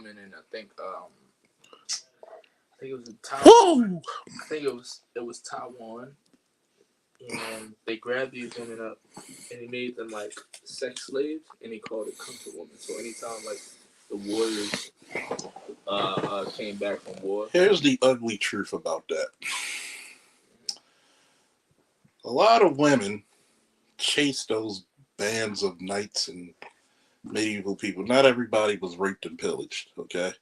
woman in I think it was in Taiwan. Whoa! I think it was Taiwan, and they grabbed these women up and he made them like sex slaves, and he called it comfort women. So anytime like the warriors came back from war, Here's the ugly truth about that. A lot of women chase those bands of knights and medieval people. Not everybody was raped and pillaged, okay?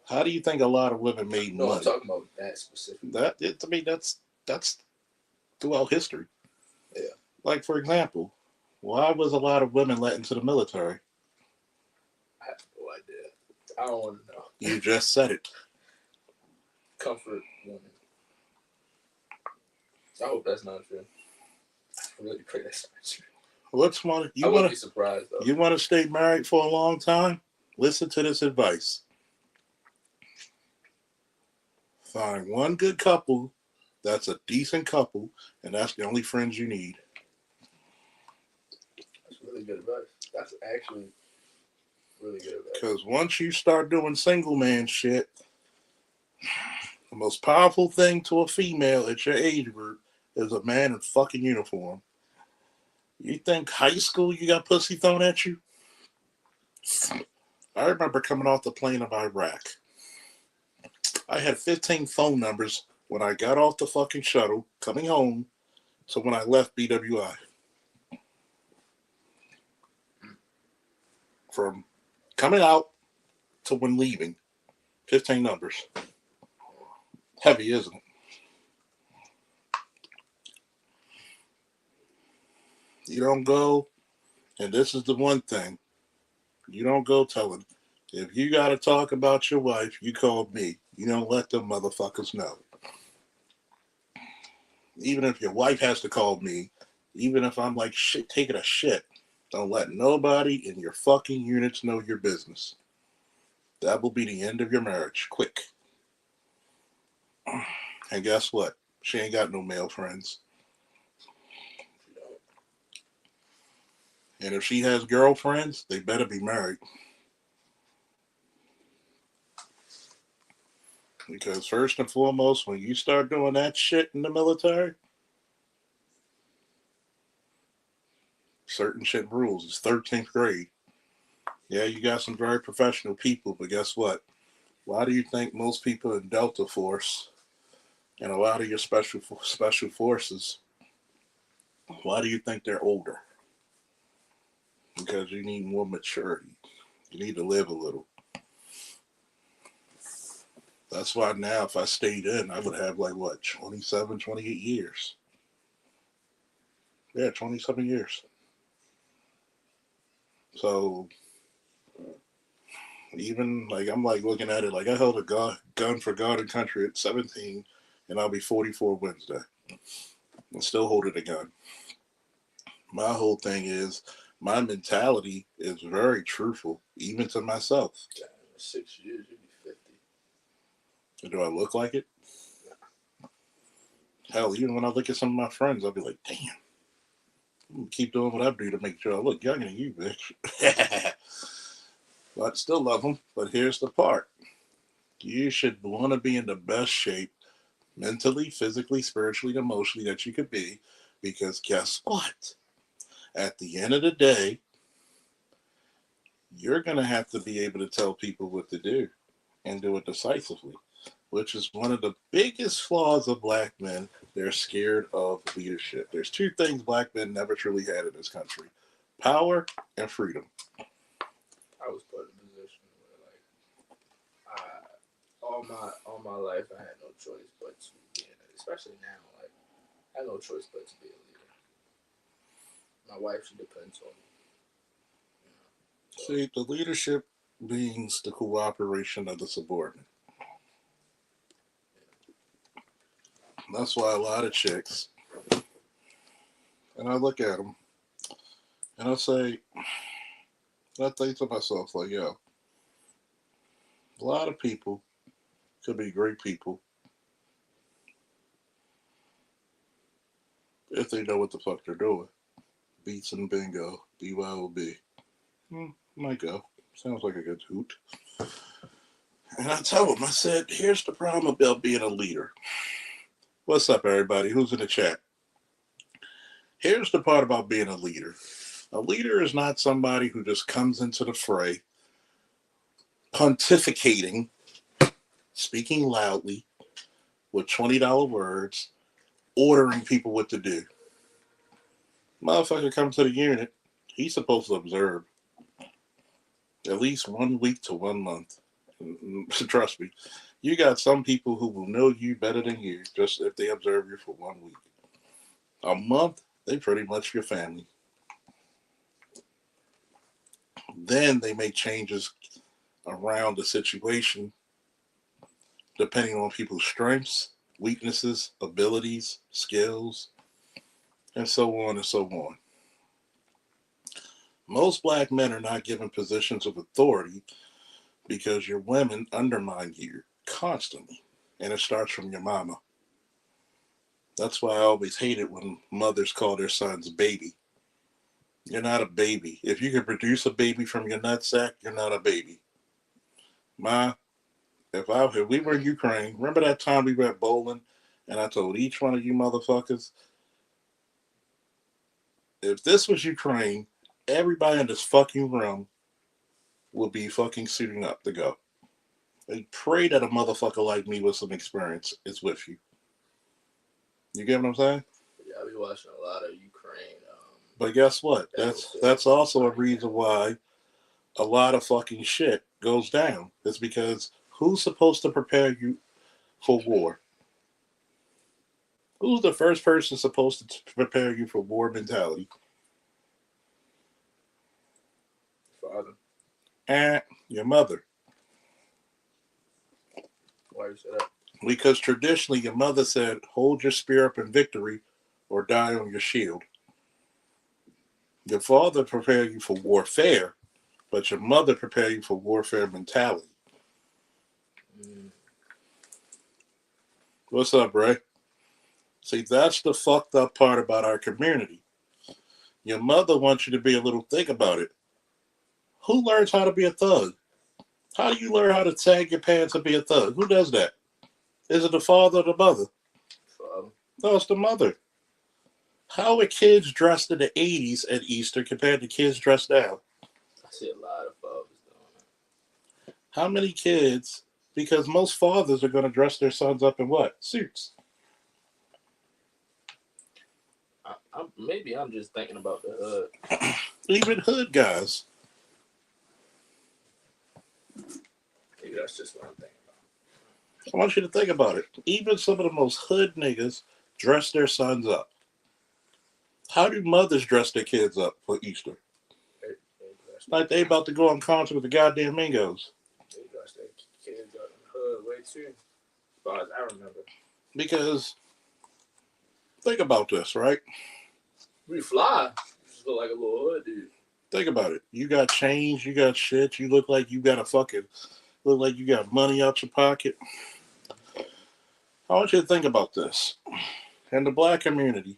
How do you think a lot of women made no, I'm money? talking about that specifically. That's throughout history. Yeah, Like for example, why was a lot of women let into the military? I have no idea. I don't want to know. You just said it. Comfort women. I hope that's not true. I really pray that's not true. What's one I you wouldn't want be to surprised though. you want to stay married for a long time? Listen to this advice. Find one good couple that's a decent couple, and that's the only friends you need. That's really good advice. That's actually really good advice. Because once you start doing single man shit, the most powerful thing to a female at your age group is a man in fucking uniform. You think high school you got pussy thrown at you? I remember coming off the plane of Iraq. I had 15 phone numbers when I got off the fucking shuttle coming home to when I left BWI. From coming out to when leaving, 15 numbers. Heavy, isn't it? You don't go, and this is the one thing, you don't go telling. If you got to talk about your wife, you call me. You don't let them motherfuckers know. Even if your wife has to call me, even if I'm like shit, taking a shit, don't let nobody in your fucking units know your business. That will be the end of your marriage, quick. And guess what? She ain't got no male friends. And if she has girlfriends, they better be married. Because first and foremost, when you start doing that shit in the military, certain shit rules. It's 13th grade. Yeah, you got some very professional people, but guess what? Why do you think most people in Delta Force and a lot of your special forces, why do you think they're older? Because you need more maturity. You need to live a little. That's why now, if I stayed in, I would have like what, 27, 28 years. Yeah, 27 years. So even like I'm like looking at it like I held a gun for God and country at 17, and I'll be 44 Wednesday. I'm still holding a gun. My whole thing is my mentality is very truthful, even to myself. In 6 years, you'll be 50. Do I look like it? Hell, even when I look at some of my friends, I'll be like, damn, I'm gonna keep doing what I do to make sure I look younger than you, bitch. But still love them. But here's the part. You should want to be in the best shape mentally, physically, spiritually, emotionally that you could be. Because guess what? At the end of the day, you're going to have to be able to tell people what to do and do it decisively, which is one of the biggest flaws of black men. They're scared of leadership. There's two things black men never truly had in this country: power and freedom. I was put in a position where like all my life I had no choice but to be in it. Especially now, like I had no choice but to be a leader. My wife, she depends on me. So See, the leadership means the cooperation of the subordinate. That's why a lot of chicks, and I look at them, and I say, I think to myself, like, yo, a lot of people could be great people if they know what the fuck they're doing. Beats and bingo, BYOB. Might go. Sounds like a good hoot. And I told him, I said, here's the problem about being a leader. What's up, everybody? Who's in the chat? Here's the part about being a leader. A leader is not somebody who just comes into the fray, pontificating, speaking loudly with $20 words, ordering people what to do. Motherfucker comes to the unit, he's supposed to observe at least 1 week to 1 month. Trust me, you got some people who will know you better than you just if they observe you for 1 week. A month, they pretty much your family. Then they make changes around the situation depending on people's strengths, weaknesses, abilities, skills, and so on and so on. Most black men are not given positions of authority because your women undermine you constantly, and it starts from your mama. That's why I always hate it when mothers call their sons baby. You're not a baby. If you can produce a baby from your nutsack, you're not a baby. Ma, if we were in Ukraine, remember that time we went bowling and I told each one of you motherfuckers, if this was Ukraine, everybody in this fucking room will be fucking suiting up to go. And pray that a motherfucker like me with some experience is with you. You get what I'm saying? Yeah, I be watching a lot of Ukraine. But guess what? That's also a reason why a lot of fucking shit goes down. It's because who's supposed to prepare you for war? Who's the first person supposed to prepare you for war mentality? Father. And your mother. Why you say that? Because traditionally your mother said, hold your spear up in victory or die on your shield. Your father prepared you for warfare, but your mother prepared you for warfare mentality. What's up, Ray? See, that's the fucked up part about our community. Your mother wants you to be a little thick about it. Who learns how to be a thug? How do you learn how to tag your pants and be a thug? Who does that? Is it the father or the mother? Father. No, it's the mother. How are kids dressed in the 80s at Easter compared to kids dressed now? I see a lot of fathers doing that. How many kids? Because most fathers are going to dress their sons up in what? Suits. Maybe I'm just thinking about the hood. Even hood guys. Maybe that's just what I'm thinking about. I want you to think about it. Even some of the most hood niggas dress their sons up. How do mothers dress their kids up for Easter? Like they about to go on concert with the goddamn Mingos. They dress their kids up in the hood way too, as far as I remember. Because think about this, right? We fly. You just look like a little hood dude. Think about it. You got change, you got shit, you look like you got look like you got money out your pocket. I want you to think about this. In the black community,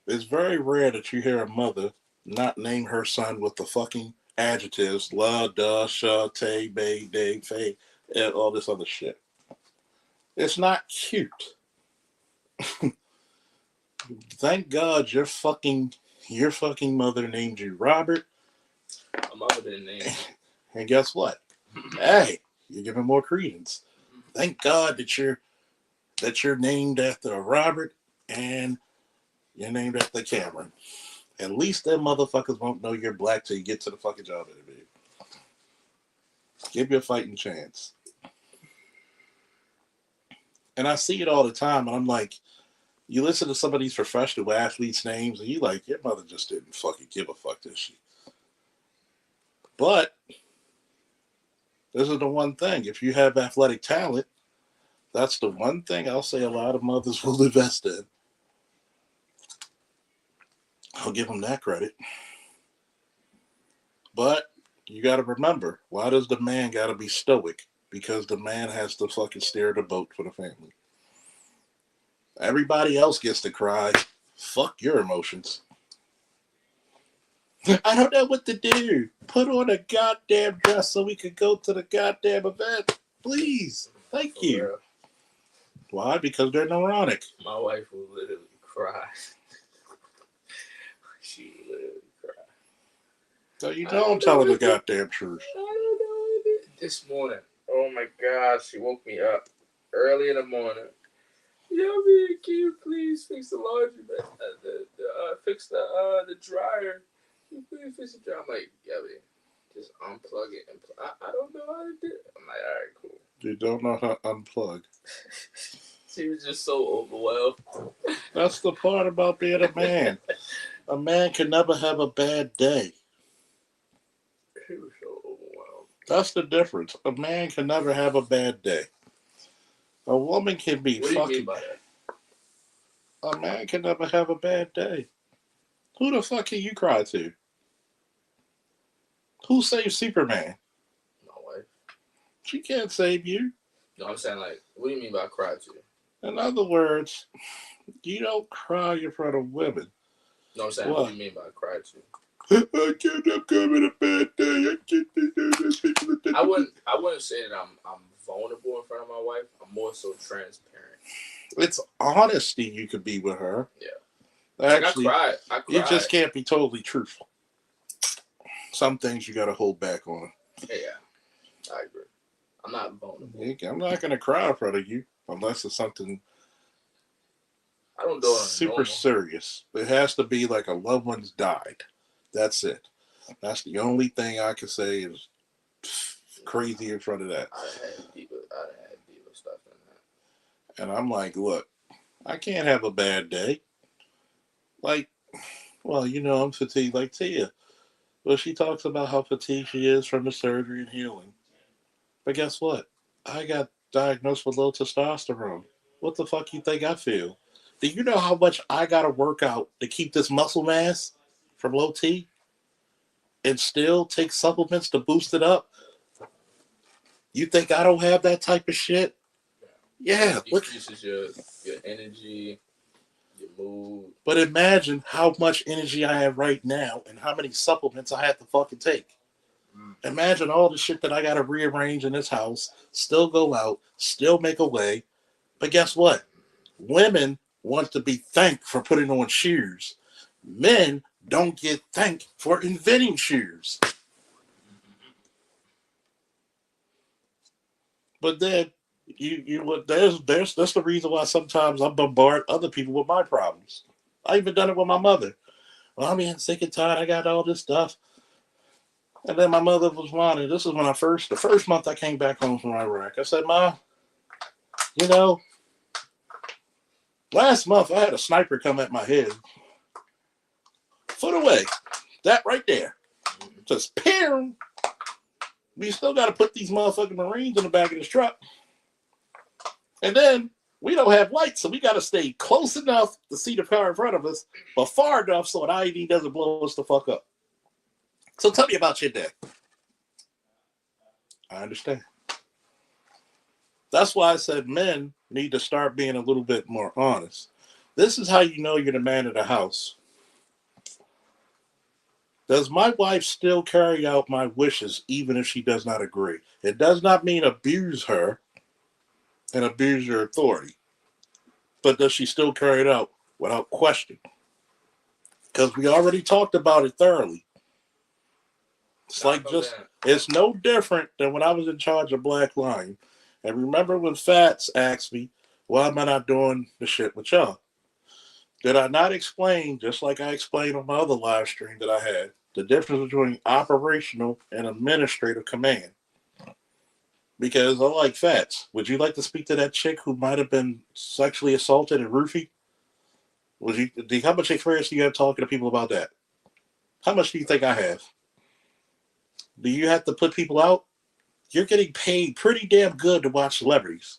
it's very rare that you hear a mother not name her son with the fucking adjectives, la, da, sha, te, bay, day, fay, and all this other shit. It's not cute. Thank God your fucking mother named you Robert. My mother didn't name me. And guess what? Hey, you're giving more credence. Thank God that you're named after Robert and you're named after Cameron. At least them motherfuckers won't know you're black till you get to the fucking job interview. Give you a fighting chance. And I see it all the time, and I'm like, you listen to some of these professional athletes' names, and you like, your mother just didn't fucking give a fuck, did she? But this is the one thing. If you have athletic talent, that's the one thing I'll say a lot of mothers will invest in. I'll give them that credit. But you got to remember, why does the man got to be stoic? Because the man has to fucking steer the boat for the family. Everybody else gets to cry. Fuck your emotions. I don't know what to do. Put on a goddamn dress so we can go to the goddamn event. Please. Thank For you. real. Why? Because they're neurotic. My wife will literally cry. She literally cry. So you I know I'm don't know telling the what to- goddamn truth. I don't know what to do. This morning. Oh my God, she woke me up early in the morning. Yo, man, can you please fix the laundry, man? Fix the dryer. Can you please fix the dryer? I'm like, yeah, man, just unplug it. I don't know how to do it. I'm like, all right, cool. You don't know how to unplug. She was just so overwhelmed. That's the part about being a man. A man can never have a bad day. She was so overwhelmed. That's the difference. A man can never have a bad day. A woman can be What do you mean fucking. by that? A man can never have a bad day. Who the fuck can you cry to? Who saved Superman? My wife. She can't save you. No, I'm saying, like, what do you mean by cry to? In other words, you don't cry in front of women. No, I'm saying, What? what do you mean by cry to? I can't have having a bad day. I wouldn't say that I'm vulnerable in front of my wife. I'm more so transparent. It's honesty you could be with her. Yeah. Actually, like I cried. you just can't be totally truthful. Some things you got to hold back on. Yeah, I agree. I'm not vulnerable. I'm not going to cry in front of you unless it's something I don't do it super serious. It has to be like a loved one's died. That's it. That's the only thing I can say is crazy in front of that. I had deeper stuff than that. And I'm like, look, I can't have a bad day. Like, well, you know, I'm fatigued like Tia. Well, she talks about how fatigued she is from the surgery and healing. But guess what? I got diagnosed with low testosterone. What the fuck you think I feel? Do you know how much I got to work out to keep this muscle mass from low T? And still take supplements to boost it up? You think I don't have that type of shit? Yeah, It look. decreases your energy, your mood. But imagine how much energy I have right now and how many supplements I have to fucking take. Imagine all the shit that I got to rearrange in this house, still go out, still make a way. But guess what? Women want to be thanked for putting on shoes. Men don't get thanked for inventing shoes. But then there's that's the reason why sometimes I bombard other people with my problems. I even done it with my mother. Well, I'm getting sick and tired. I got all this stuff. And then my mother was wanting. This is when the first month I came back home from Iraq. I said, Ma, you know, last month I had a sniper come at my head. Foot away. That right there. Just pew. We still got to put these motherfucking Marines in the back of this truck. And then we don't have lights, so we got to stay close enough to see the car in front of us, but far enough so an IED doesn't blow us the fuck up. So tell me about your day. I understand. That's why I said men need to start being a little bit more honest. This is how you know you're the man of the house. Does my wife still carry out my wishes even if she does not agree? It does not mean abuse her and abuse your authority. But does she still carry it out without question? Because we already talked about it thoroughly. It's like just, it's no different than when I was in charge of Black Lion. And remember when Fats asked me, why am I not doing the shit with y'all? Did I not explain, just like I explained on my other live stream that I had, the difference between operational and administrative command? Because I like Fats. Would you like to speak to that chick who might have been sexually assaulted in Roofie? How much experience do you have talking to people about that? How much do you think I have? Do you have to put people out? You're getting paid pretty damn good to watch celebrities.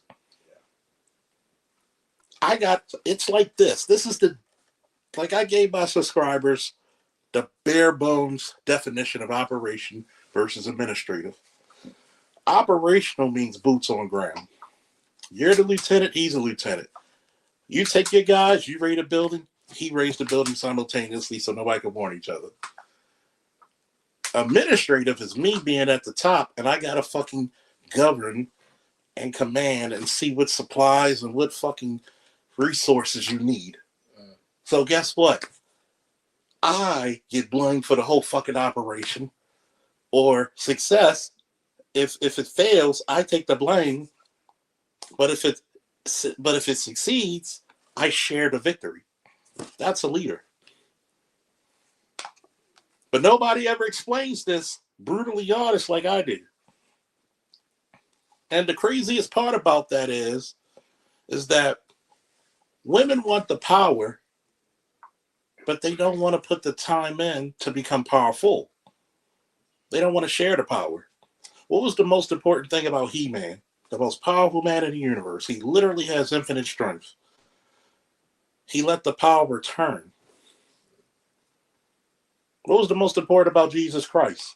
It's like this. This is like I gave my subscribers the bare bones definition of operation versus administrative. Operational means boots on ground. You're the lieutenant, he's a lieutenant. You take your guys, you raid a building, he raised the building simultaneously so nobody can warn each other. Administrative is me being at the top, and I gotta fucking govern and command and see what supplies and what fucking resources you need. So guess what? I get blamed for the whole fucking operation or success. If it fails, I take the blame. But if it succeeds, I share the victory. That's a leader. But nobody ever explains this brutally honest like I do. And the craziest part about that is that women want the power, but they don't want to put the time in to become powerful. They don't want to share the power. What was the most important thing about He-Man? The most powerful man in the universe. He literally has infinite strength. He let the power return. What was the most important about Jesus Christ?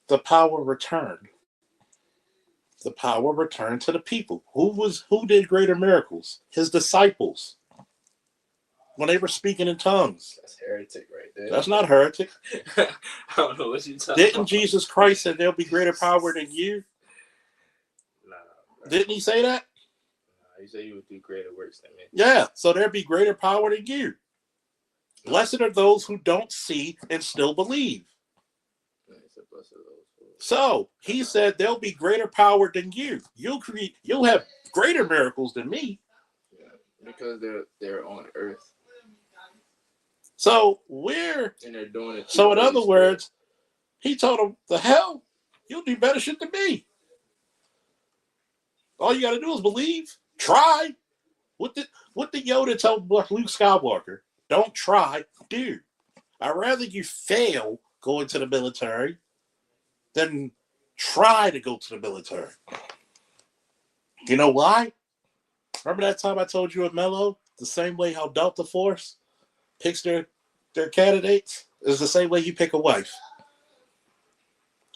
The power returned. The power returned to the people. Who did greater miracles? His disciples. When they were speaking in tongues. That's heretic right there. That's not heretic. I don't know what you're talking Didn't about. Jesus Christ say there'll be greater power than you? Nah. Bro. Didn't he say that? Nah, he said you would do greater works than me. Yeah, so there'll be greater power than you. Blessed are those who don't see and still believe. Yeah, he said, blessed are those who... So he said there'll be greater power than you. You'll have greater miracles than me. Yeah, because they're on earth. So and they're doing it. So in other words, he told them, the hell, you'll do better shit than me. All you got to do is believe. Try. What did Yoda tell Luke Skywalker? Don't try, do. I'd rather you fail going to the military than try to go to the military. You know why? Remember that time I told you at Mello? The same way how Delta Force picks their candidates is the same way you pick a wife.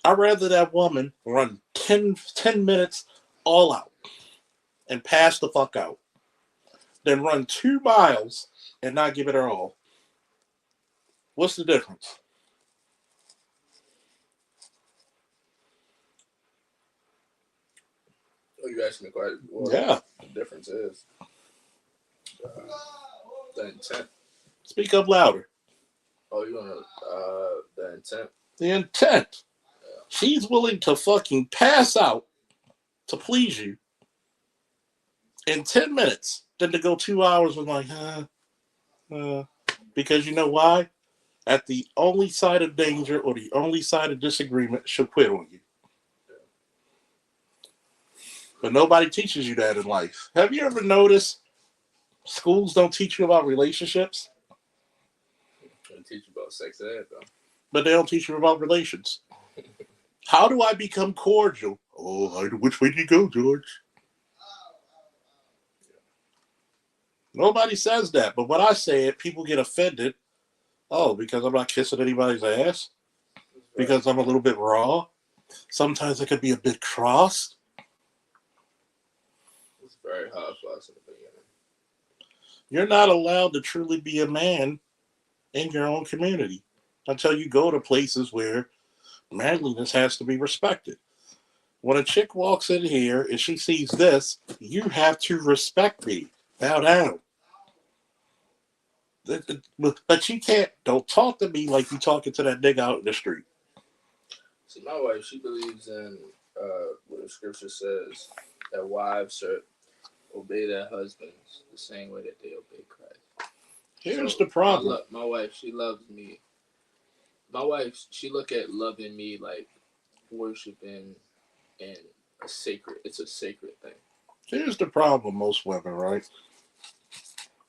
I'd rather that woman run 10 minutes all out and pass the fuck out than run 2 miles and not give it her all. What's the difference? Oh, you asked me quite well. Yeah. The difference is the intent. Speak up louder. Oh, you want the intent? The intent. Yeah. She's willing to fucking pass out to please you in 10 minutes than to go 2 hours with like, because you know why? At the only side of danger or the only side of disagreement, she'll quit on you. But nobody teaches you that in life. Have you ever noticed schools don't teach you about relationships? They teach you about sex ed, though. But they don't teach you about relations. How do I become cordial? Oh, which way do you go, George? Nobody says that. But when I say it, people get offended. Oh, because I'm not kissing anybody's ass? Because I'm a little bit raw? Sometimes I could be a bit cross. It's very hard for us in the beginning. You're not allowed to truly be a man in your own community until you go to places where manliness has to be respected. When a chick walks in here and she sees this, you have to respect me. Bow down. But you can't. Don't talk to me like you talking to that nigga out in the street. See, my wife, she believes in what the scripture says, that wives should obey their husbands the same way that they obey Christ. Here's the problem. My wife, she loves me. My wife, she look at loving me like worshiping and it's a sacred thing. Here's the problem, most women, right?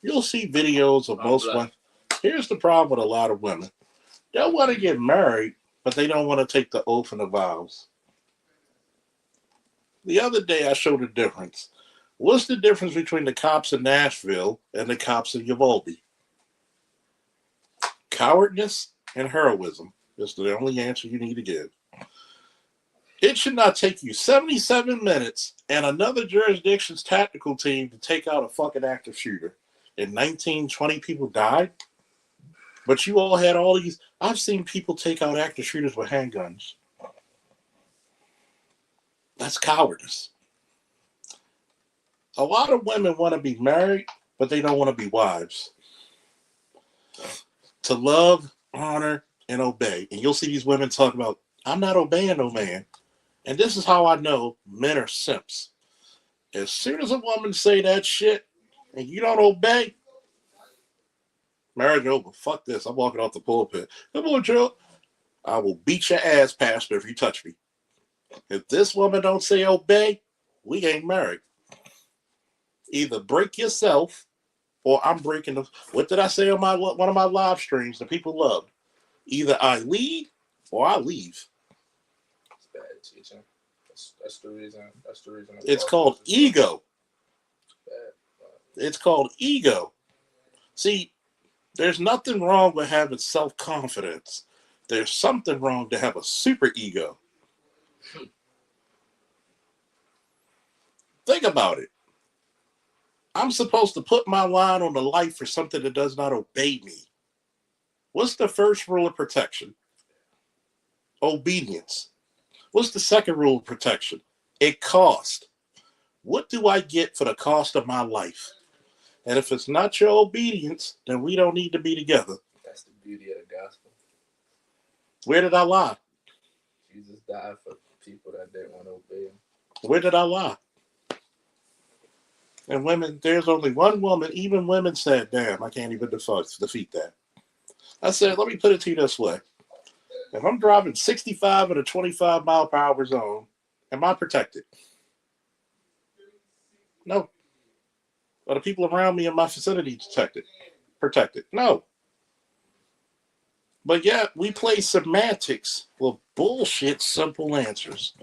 You'll see videos of most women. Here's the problem with a lot of women. They want to get married, but they don't want to take the oath and the vows. The other day I showed a difference. What's the difference between the cops in Nashville and the cops in Uvalde? Cowardness and heroism is the only answer you need to give. It should not take you 77 minutes and another jurisdiction's tactical team to take out a fucking active shooter. And 20 people died? But you all had all these. I've seen people take out active shooters with handguns. That's cowardice. A lot of women want to be married, but they don't want to be wives. To love, honor, and obey. And you'll see these women talk about, I'm not obeying no man. And this is how I know men are simps. As soon as a woman say that shit and you don't obey, marriage over. Fuck this. I'm walking off the pulpit. Come on, Joe. I will beat your ass, Pastor, if you touch me. If this woman don't say obey, we ain't married. Either break yourself or I'm breaking the. What did I say on one of my live streams that people loved? Either I lead or I leave. It's bad teaching. That's the reason. That's the reason. It's called ego. It's called ego. See, there's nothing wrong with having self-confidence. There's something wrong to have a super ego. Think about it. I'm supposed to put my line on the life for something that does not obey me. What's the first rule of protection? Obedience. What's the second rule of protection? It costs. What do I get for the cost of my life? And if it's not your obedience, then we don't need to be together. That's the beauty of the gospel. Where did I lie? Jesus died for people that didn't want to obey him. Where did I lie? And women, there's only one woman, even women said, damn, I can't even defeat that. I said, let me put it to you this way. If I'm driving 65 at a 25 mile per hour zone, am I protected? No. Are the people around me in my vicinity protected? No. But yet, we play semantics with bullshit simple answers.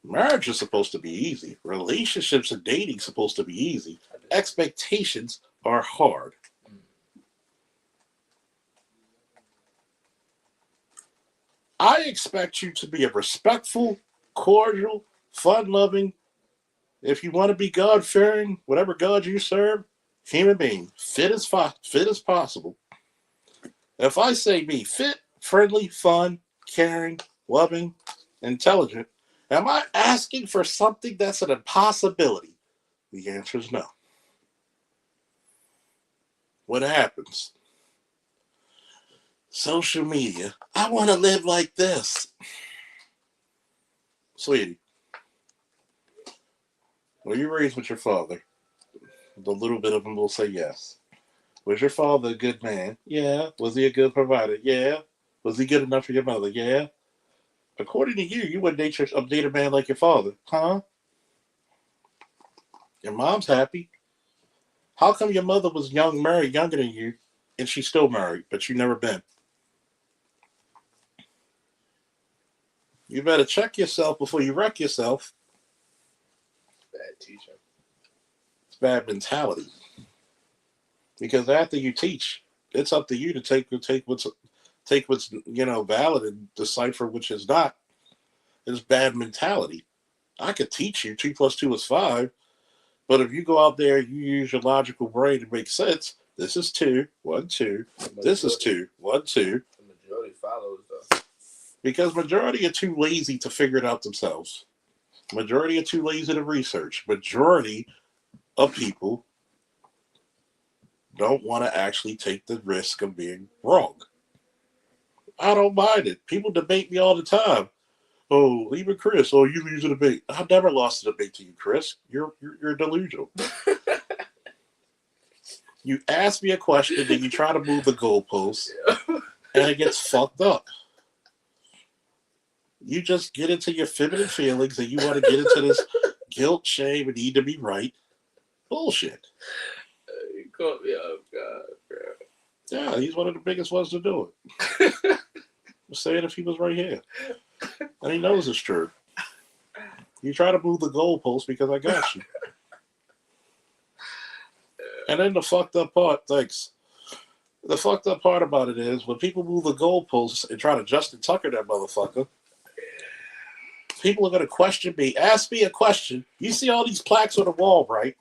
Marriage is supposed to be easy. Relationships and dating is supposed to be easy. Expectations are hard. I expect you to be a respectful, cordial, fun-loving, if you want to be God-fearing, whatever God you serve, human being, fit as possible. If I say be fit, friendly, fun, caring, loving, intelligent, am I asking for something that's an impossibility? The answer is no. What happens? Social media. I want to live like this. Sweetie, were you raised with your father? The little bit of them will say yes. Was your father a good man? Yeah. Was he a good provider? Yeah. Was he good enough for your mother? Yeah. According to you, you wouldn't date a man like your father. Huh? Your mom's happy. How come your mother was married younger than you, and she's still married, but you never been? You better check yourself before you wreck yourself. Bad teacher. It's bad mentality. Because after you teach, it's up to you to take what's valid and decipher which is not. It's bad mentality. I could teach you 2 + 2 is 5, but if you go out there, you use your logical brain to make sense. This is 2, 1, 2. This is 2, 1, 2. The majority follows though. Because majority are too lazy to figure it out themselves. Majority are too lazy to research. Majority of people don't want to actually take the risk of being wrong. I don't mind it. People debate me all the time. Oh, even Chris. Oh, you lose a debate. I've never lost a debate to you, Chris. You're delusional. You ask me a question, then you try to move the goalposts, and it gets fucked up. You just get into your feminine feelings, and you want to get into this guilt, shame, and need to be right. Bullshit. You caught me off guard, bro. Yeah, he's one of the biggest ones to do it. I'm saying if he was right here. And he knows it's true. You try to move the goalpost because I got you. And then the fucked up part, thanks. The fucked up part about it is when people move the goalposts and try to Justin Tucker that motherfucker, people are going to question me. Ask me a question. You see all these plaques on the wall, right?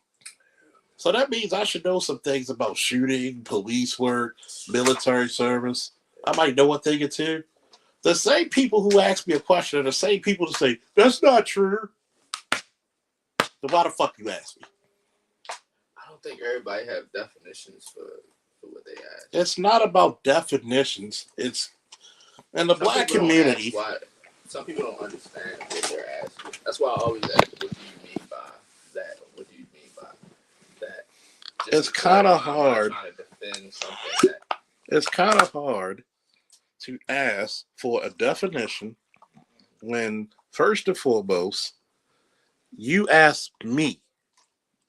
So that means I should know some things about shooting, police work, military service. I might know a thing or two. The same people who ask me a question are the same people to say, that's not true. Then why the fuck you ask me? I don't think everybody have definitions for what they ask. It's not about definitions. It's in the black community. Some people don't understand what they're asking. That's why I always ask, what do you mean by that? Or what do you mean by that? It's kind of hard. Trying to defend something it's kind of hard to ask for a definition when, first and foremost, you ask me.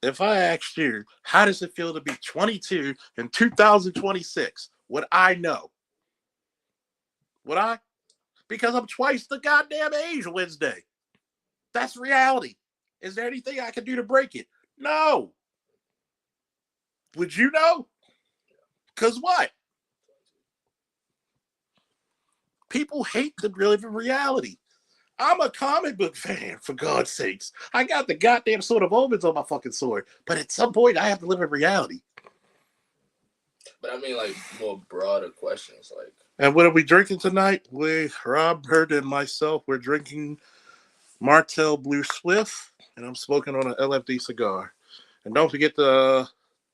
If I asked you, how does it feel to be 22 in 2026? Would I know? Would I? Because I'm twice the goddamn age Wednesday. That's reality. Is there anything I can do to break it? No. Would you know? Because what? People hate to live in reality. I'm a comic book fan, for God's sakes. I got the goddamn Sword of Omens on my fucking sword. But at some point, I have to live in reality. But I mean, like, more broader questions, like. And what are we drinking tonight? Rob, Hurd, and myself, we're drinking Martell Blue Swift, and I'm smoking on an LFD cigar. And don't forget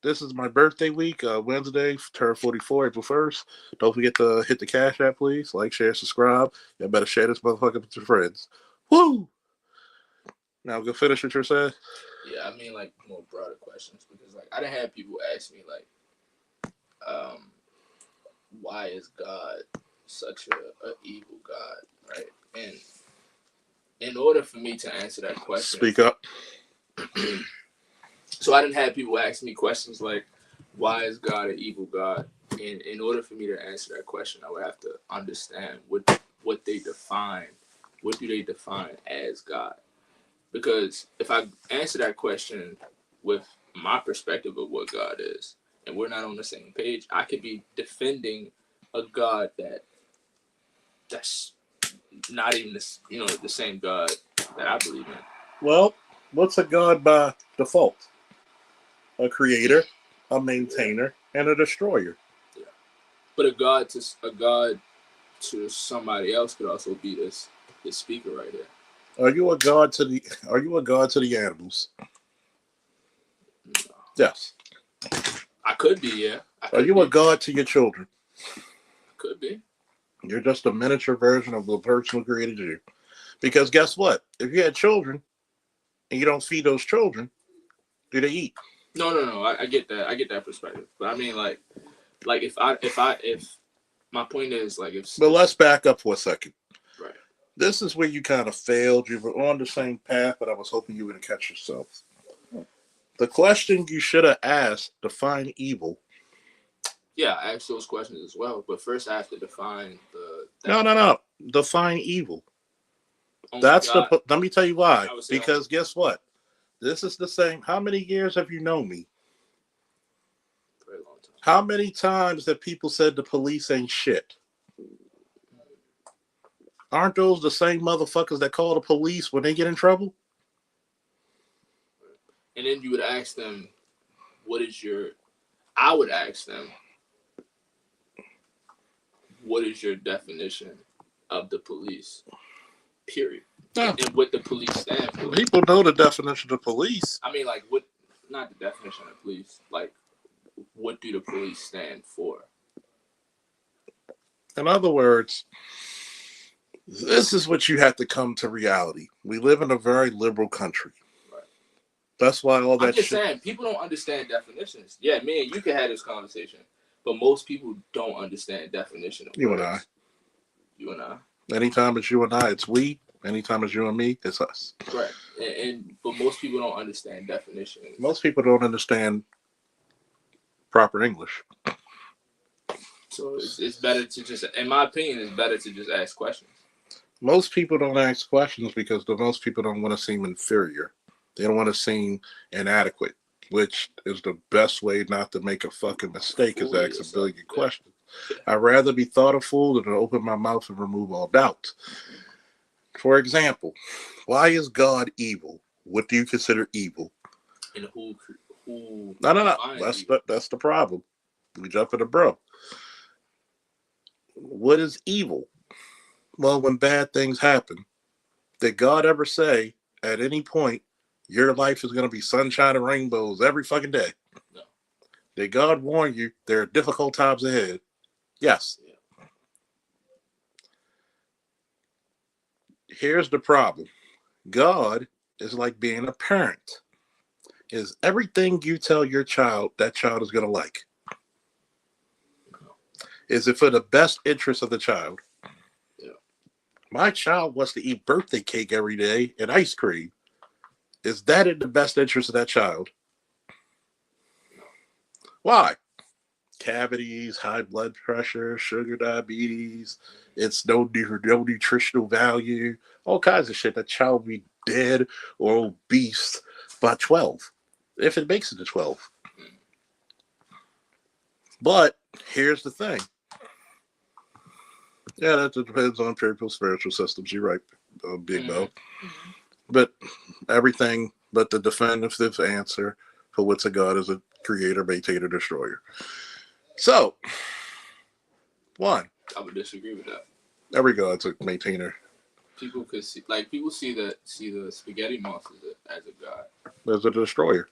this is my birthday week, Wednesday, turn 44, April 1st. Don't forget to hit the Cash App, please. Like, share, subscribe. Y'all better share this motherfucker with your friends. Woo! Now go finish what you're saying. Yeah, I mean, like, more broader questions, because, like, I done had people ask me, like, why is God such a evil God, right? And in order for me to answer that question, speak up. So I didn't have people ask me questions like, why is God an evil God? And in order for me to answer that question, I would have to understand what they define. What do they define as God? Because if I answer that question with my perspective of what God is, and we're not on the same page, I could be defending a God that's not even the same God that I believe in. Well, what's a God by default? A creator, a maintainer, and a destroyer. Yeah. But a God to somebody else could also be this speaker right here. Are you a God to the animals? No. Yes. I could be, yeah. Are you a God to your children? Could be. You're just a miniature version of the person who created you. Because guess what? If you had children and you don't feed those children, do they eat? No. I get that. I get that perspective. But I mean, like if my point is like if. But let's back up for a second. Right. This is where you kind of failed. You were on the same path, but I was hoping you would catch yourself. The question you should have asked: define evil. Yeah, I asked those questions as well. But first, I have to define No. Define evil. That's God. Let me tell you why. Because guess what? This is the same. How many years have you known me? Very long time. How many times have people said the police ain't shit? Aren't those the same motherfuckers that call the police when they get in trouble? And then you would ask them, I would ask them, what is your definition of the police? Period. Yeah. And what the police stand for. People know the definition of police. I mean, like, not the definition of police. Like, what do the police stand for? In other words, this is what you have to come to reality. We live in a very liberal country. Right. That's why all that I'm just saying, people don't understand definitions. Yeah, me and you can have this conversation, but most people don't understand definition of you words. And I. You and I. Anytime it's you and I, it's we. Anytime it's you and me, it's us. Right. But most people don't understand definitions. Most people don't understand proper English. So it's better to just, in my opinion, it's better to just ask questions. Most people don't ask questions because most people don't want to seem inferior. They don't want to seem inadequate, which is the best way not to make a fucking mistake is ask a billion questions. I'd rather be thought a fool than to open my mouth and remove all doubt. For example, why is God evil? What do you consider evil? And who who No. defines evil. That's the problem. We jump into bro. What is evil? Well, when bad things happen, did God ever say at any point your life is going to be sunshine and rainbows every fucking day? No. Did God warn you there are difficult times ahead? Yes. Yeah. Here's the problem. God is like being a parent. Is everything you tell your child that child is going to like? Is it for the best interest of the child? Yeah. My child wants to eat birthday cake every day and ice cream. Is that in the best interest of that child? No. Why? Cavities, high blood pressure, sugar diabetes. It's no nutritional value. All kinds of shit. That child will be dead or obese by 12, if it makes it to 12. But here's the thing. Yeah, that depends on people's spiritual systems. You're right, Big Bo. But everything but the definitive answer for what's a God is a creator, maintainer, destroyer. So, one, I would disagree with that. every God's a maintainer. People could see, like people see the spaghetti monster as a god. As a destroyer.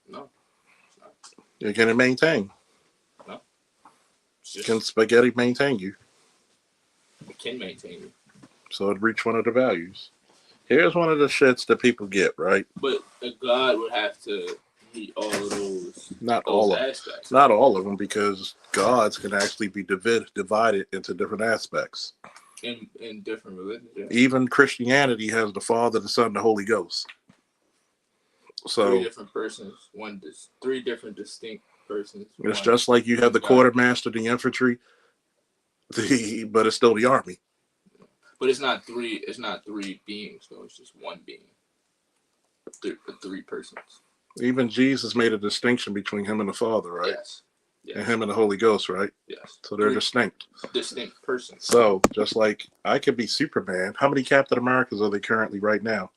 No, it's not. You can maintain. No, it's just, Can spaghetti maintain you? it can maintain you. So it reach one of the values. Here's one of the shits that people get, right? But a god would have to meet all of those Not all of them. aspects. Not all of them, because gods can actually be divided into different aspects. In different religions. Yeah. Even Christianity has the Father, the Son, the Holy Ghost. So 3 different persons, three different distinct persons. it's just like you have the quartermaster, the infantry, but it's still the army. But it's not 3. It's not 3 beings though. It's just one being. 3 persons. Even Jesus made a distinction between him and the Father, right? Yes. And him and the Holy Ghost, right? Yes. So they're distinct. Distinct persons. So just like I could be Superman, how many Captain Americas are they currently right now?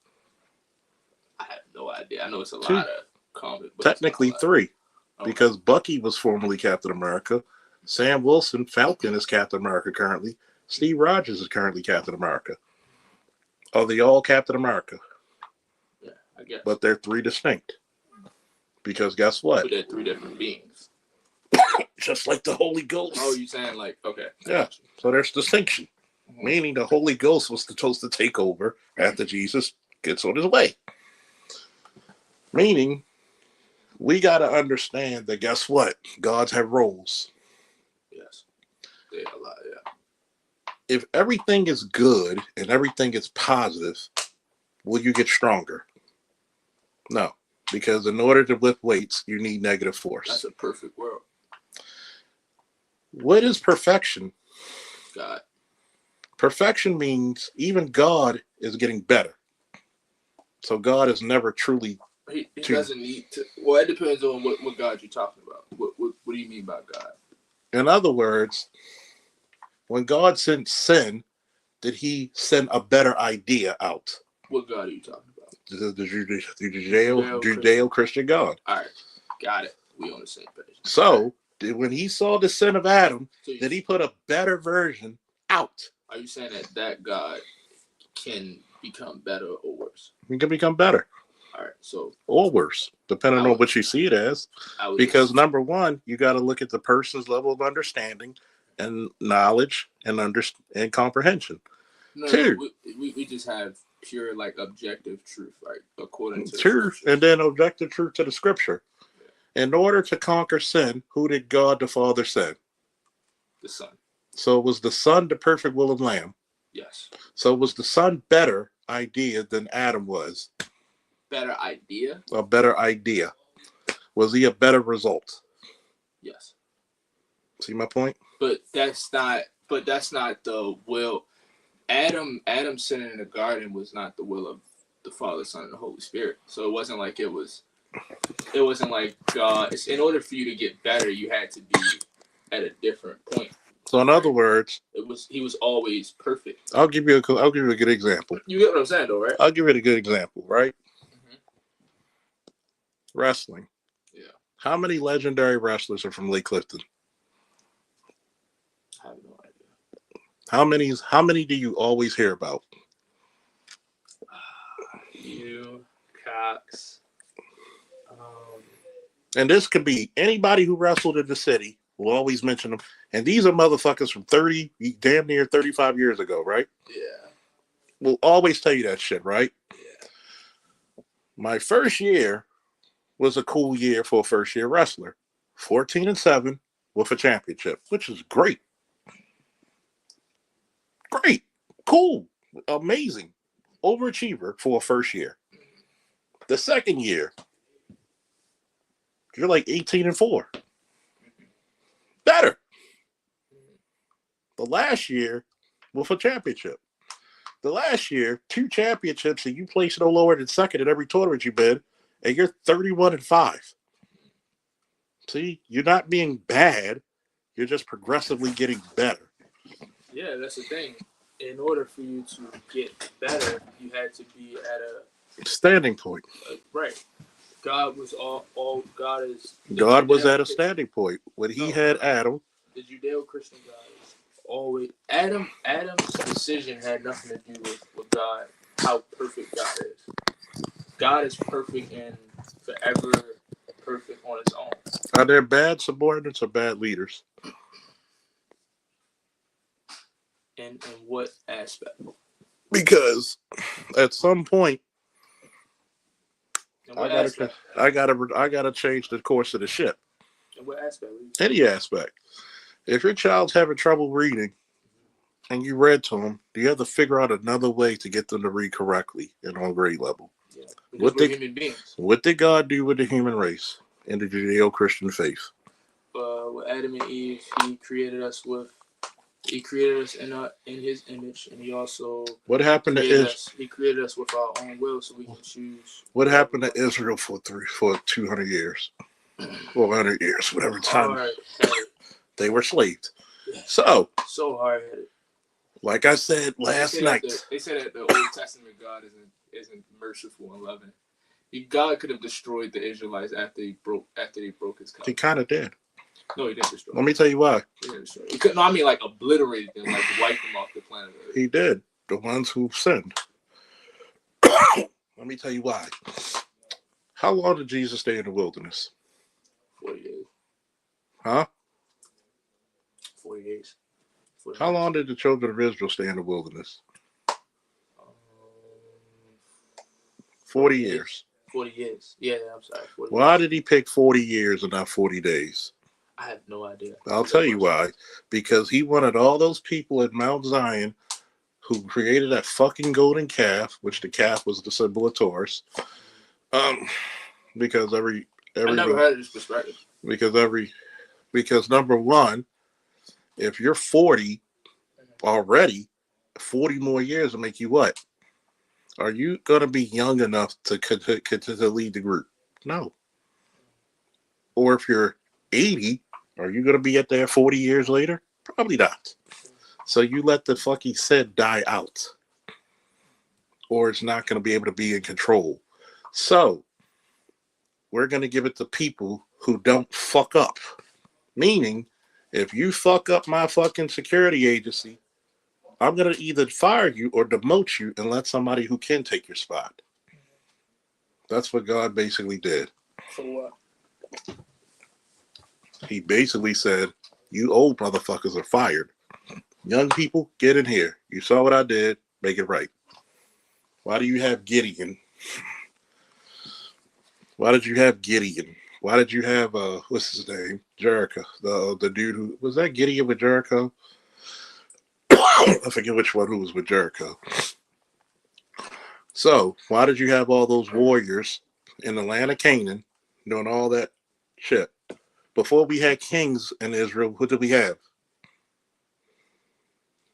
I have no idea. I know it's a 2. lot of comic books. Technically 3, okay. because Bucky was formerly Captain America. Sam Wilson, Falcon, is Captain America currently. Steve Rogers is currently Captain America. Are they all Captain America? Yeah, I guess. But they're 3 distinct. Because guess what? But they're 3 different beings. Just like the Holy Ghost. Oh, you saying like, okay. Yeah. So there's distinction. Mm-hmm. Meaning the Holy Ghost was supposed to take over after Jesus gets on his way. Meaning, we got to understand that guess what? Gods have roles. Yes. They have a lot, yeah. If everything is good and everything is positive, will you get stronger? No. Because in order to lift weights, you need negative force. That's a perfect world. What is perfection? God. Perfection means even God is getting better. So God is never truly... He doesn't need to... Well, it depends on what God you're talking about. What do you mean by God? In other words, when God sent sin, did he send a better idea out? What God are you talking about? The Judeo-Christian God. All right. Got it. We on the same page. So, when he saw the sin of Adam, did he put a better version out? Are you saying that God can become better or worse? He can become better. All right. So, or worse, depending on what you see it as. Because number one, you got to look at the person's level of understanding and knowledge and comprehension. No, 2, we just have pure like objective truth, right? According to 2, and then objective truth to the scripture. Yeah. In order to conquer sin, who did God the Father send? The Son. So was the Son the perfect will of Lamb? Yes. So was the Son better idea than Adam was? Better idea? A better idea. Was he a better result? Yes. See my point? But that's not the will. Adam sinning in the garden was not the will of the Father, Son, and the Holy Spirit. So it wasn't like God. In order for you to get better, you had to be at a different point. So in other words, he was always perfect. I'll give you a good example. You get what I'm saying, though, right? I'll give you a good example, right? Mm-hmm. Wrestling. How many legendary wrestlers are from Lake Clifton? I have no idea. How many do you always hear about? You, Cox. And this could be anybody who wrestled in the city. We'll always mention them. And these are motherfuckers from 30, damn near 35 years ago, right? Yeah. We'll always tell you that shit, right? Yeah. My first year was a cool year for a first year wrestler. 14-7 with a championship, which is great. Great. Cool. Amazing. Overachiever for a first year. The second year, you're like 18-4. Better. The last year with a championship. The last year, 2 championships, and you placed no lower than second in every tournament you've been, and you're 31-5. See, you're not being bad. You're just progressively getting better. Yeah, that's the thing. In order for you to get better, you had to be at a standing point. Right. God was God is. God was at a standing point when He had Adam. The Judeo-Christian God is always Adam's decision had nothing to do with God, how perfect God is. God is perfect and forever perfect on His own. Are there bad subordinates or bad leaders? In what aspect? Because at some point, I gotta change the course of the ship. In what aspect? Any aspect. If your child's having trouble reading and you read to them, you have to figure out another way to get them to read correctly and on grade level. Yeah, because we're human beings. What did God do with the human race in the Judeo-Christian faith? With Adam and Eve, He created us in His image, and He also happened to Israel? He created us with our own will, so we can choose. What happened to Israel for 200 years, 400 years, whatever time they were slaved? Yeah. So hard-headed. Like I said last night, they said that the Old Testament God isn't merciful and loving. God could have destroyed the Israelites after he broke His covenant. He kind of did. No, He didn't destroy. Let me tell you why. He didn't destroy. He couldn't. No, I mean like obliterate them, like wipe them off the planet Earth. He did. The ones who sinned. Let me tell you why. How long did Jesus stay in the wilderness? 40 days. Huh? 40 days. 40 How days. long did the children of Israel stay in the wilderness? 40 years. 40 years. Yeah, I'm sorry. 40 Why years. did He pick 40 years and not 40 days? I have no idea. I'll tell you why. Because He wanted all those people at Mount Zion who created that fucking golden calf, which the calf was the symbol of Taurus. Because I never heard of this perspective. Because number one, if you're 40 already, 40 more years will make you what? Are you going to be young enough to lead the group? No. Or if you're 80, are you going to be at there 40 years later? Probably not. So you let the fucking sin die out. Or it's not going to be able to be in control. So we're going to give it to people who don't fuck up. Meaning, if you fuck up my fucking security agency, I'm going to either fire you or demote you and let somebody who can take your spot. That's what God basically did. For what? He basically said, you old motherfuckers are fired. Young people, get in here. You saw what I did. Make it right. Why do you have Gideon? Why did you have Gideon? Why did you have, what's his name? Jericho. The dude who, was that Gideon with Jericho? I forget which one who was with Jericho. So, why did you have all those warriors in the land of Canaan doing all that shit? Before we had kings in Israel, what did we have?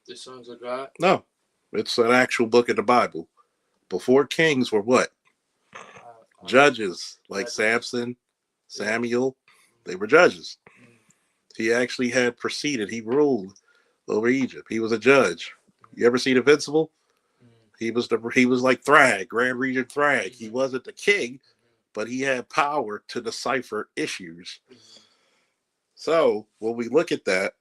The sons of God? No. It's an actual book in the Bible. Before kings were what? Judges, like Samson, Samuel. They were judges. He actually had proceeded. He ruled over Egypt. He was a judge. You ever seen Invincible? He was like Thrag, Grand Regent Thrag. He wasn't the king, but he had power to decipher issues. So when we look at that,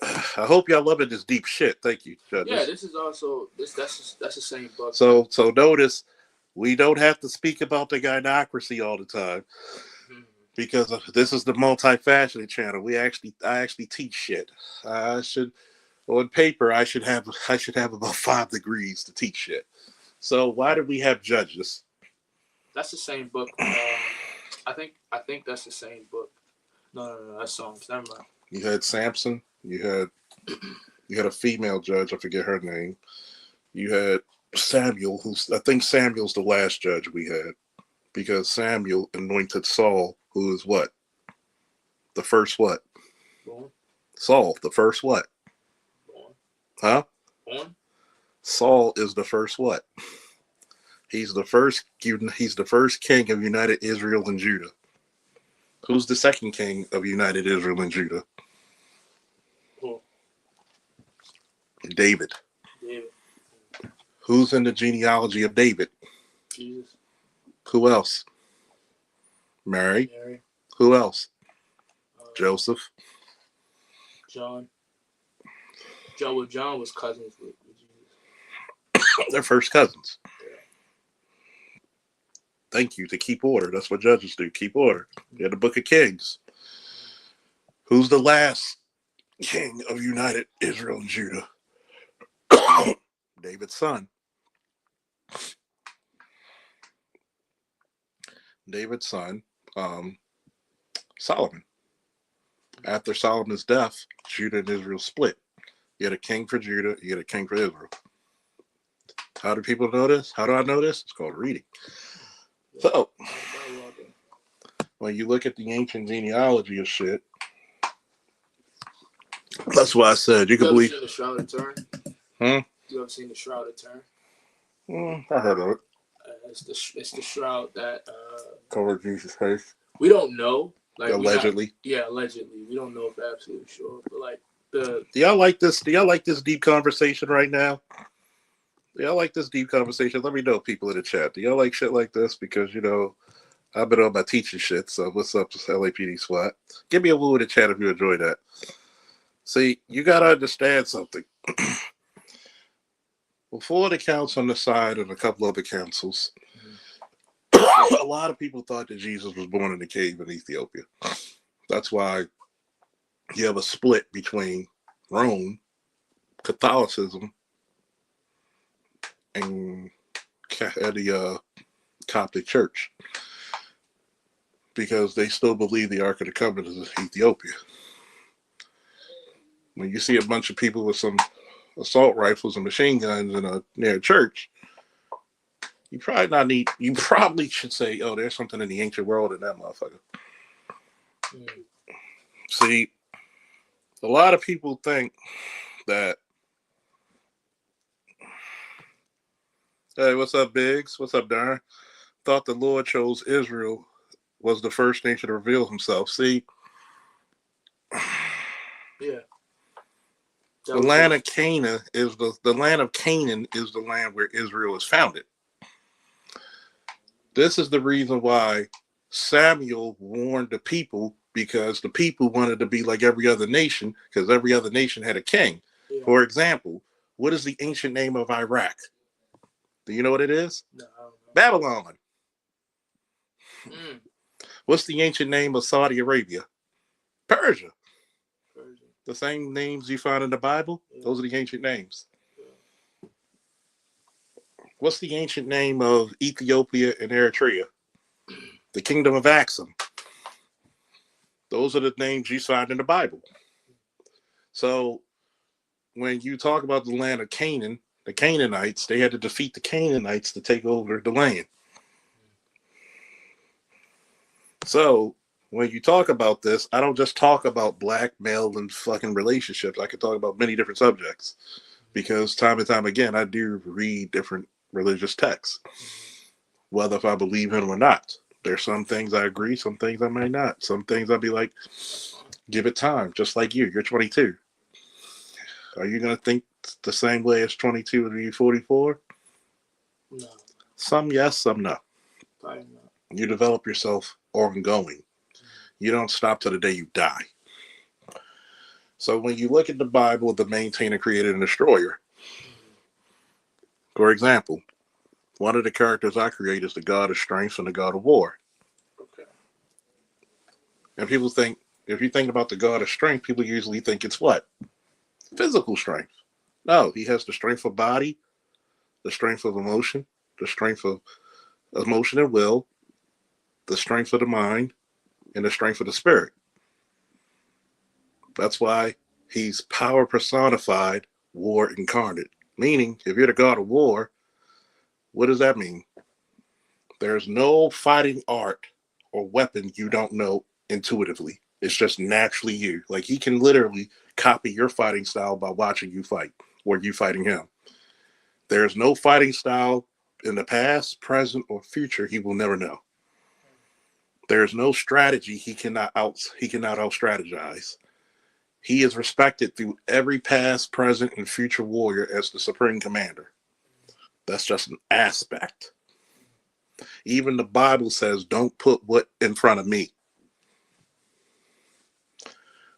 I hope y'all loving this deep shit. Thank you, judges. Yeah, this is also that's the same book. So notice we don't have to speak about the gynocracy all the time because this is the multifaceted channel. I actually teach shit. I should on paper I should have about 5 degrees to teach shit. So why do we have judges? That's the same book. I think that's the same book. No, that's Psalms. Never mind. You had Samson. You had a female judge. I forget her name. You had Samuel, I think Samuel's the last judge we had, because Samuel anointed Saul, who is what? The first what? Born. Saul, the first what? Born. Huh? Born. Saul is the first what? He's the first king of United Israel and Judah. Who's the second king of United Israel and Judah? Who? David. David. Who's in the genealogy of David? Jesus. Who else? Mary. Mary. Who else? Joseph. John. John was cousins with Jesus. They're first cousins. Thank you, to keep order. That's what judges do, keep order. In the Book of Kings. Who's the last king of United Israel and Judah? David's son. David's son, Solomon. After Solomon's death, Judah and Israel split. You had a king for Judah, you had a king for Israel. How do people know this? How do I know this? It's called reading. So, when you look at the ancient genealogy of shit, that's why I said you can believe. You ever seen the Shroud of Turin? You ever seen the Shroud of Turin? I heard of it. It's the shroud that Covered Jesus' face. We don't know. Like allegedly. Allegedly. We don't know for absolutely sure. But like do y'all like this? Do y'all like this deep conversation right now? Do y'all like this deep conversation? Let me know, people in the chat. Do y'all like shit like this? Because I've been on my teaching shit. So what's up, LAPD SWAT? Give me a woo in the chat if you enjoy that. See, you gotta understand something. Before the council on the side and a couple other councils, a lot of people thought that Jesus was born in a cave in Ethiopia. That's why you have a split between Rome, Catholicism, and the Coptic Church, because they still believe the Ark of the Covenant is Ethiopia. When you see a bunch of people with some assault rifles and machine guns near a church, you probably should say, oh, there's something in the ancient world in that motherfucker. See, a lot of people think that, hey, what's up, Biggs? What's up, Darren? Thought the Lord chose Israel was the first nation to reveal himself. See, yeah. The land of Canaan is the land of Canaan is the land where Israel is founded. This is the reason why Samuel warned the people, because the people wanted to be like every other nation, because every other nation had a king. Yeah. For example, what is the ancient name of Iraq? Do you know what it is? No, I don't know. Babylon. What's the ancient name of Saudi Arabia? Persia. The same names you find in the Bible, those are the ancient names. What's the ancient name of Ethiopia and Eritrea? The Kingdom of Axum. Those are the names you find in the Bible. So when you talk about the land of Canaan, the Canaanites, they had to defeat the Canaanites to take over the land. So when you talk about this, I don't just talk about black, male, and fucking relationships. I could talk about many different subjects, because time and time again, I do read different religious texts, whether if I believe in them or not. There's some things I agree, some things I may not. Some things I'll be like, give it time, just like you're 22. Are you going to think the same way as 22 and you 44? No. Some yes, some no. Probably not. You develop yourself ongoing. You don't stop till the day you die. So when you look at the Bible, the maintainer, creator, and destroyer, for example, one of the characters I create is the god of strength and the god of war. Okay. And people think, if you think about the god of strength, people usually think it's what? Physical strength. No, he has the strength of body, the strength of emotion, the strength of emotion and will, the strength of the mind, and the strength of the spirit. That's why he's power personified, war incarnate. Meaning, if you're the god of war, what does that mean? There's no fighting art or weapon you don't know intuitively. It's just naturally you. Like he can literally copy your fighting style by watching you fight or you fighting him. There's no fighting style in the past, present, or future he will never know. There's no strategy he cannot out strategize. He is respected through every past, present, and future warrior as the supreme commander. That's just an aspect. Even the Bible says, don't put what in front of me.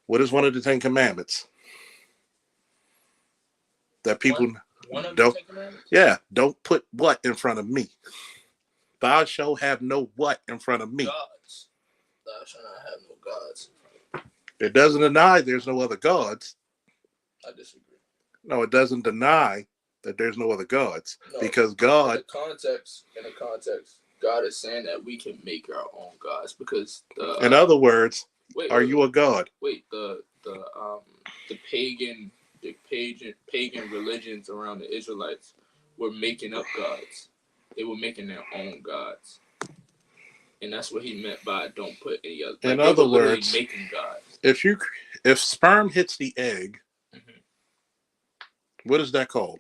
What is one of the 10 commandments? That people one of don't, the 10 commandments? yeah, don't put what in front of me. Thou shalt have no what in front of me. Gods. Thou shalt not have no gods. It doesn't deny there's no other gods. I disagree. No, it doesn't deny that there's no other gods. No, because God... In the context, God is saying that we can make our own gods because in other words, are you a god? Wait, the pagan religions around the Israelites were making up gods. They were making their own gods. And that's what he meant by don't put any other. In other words, making gods. If sperm hits the egg, what is that called?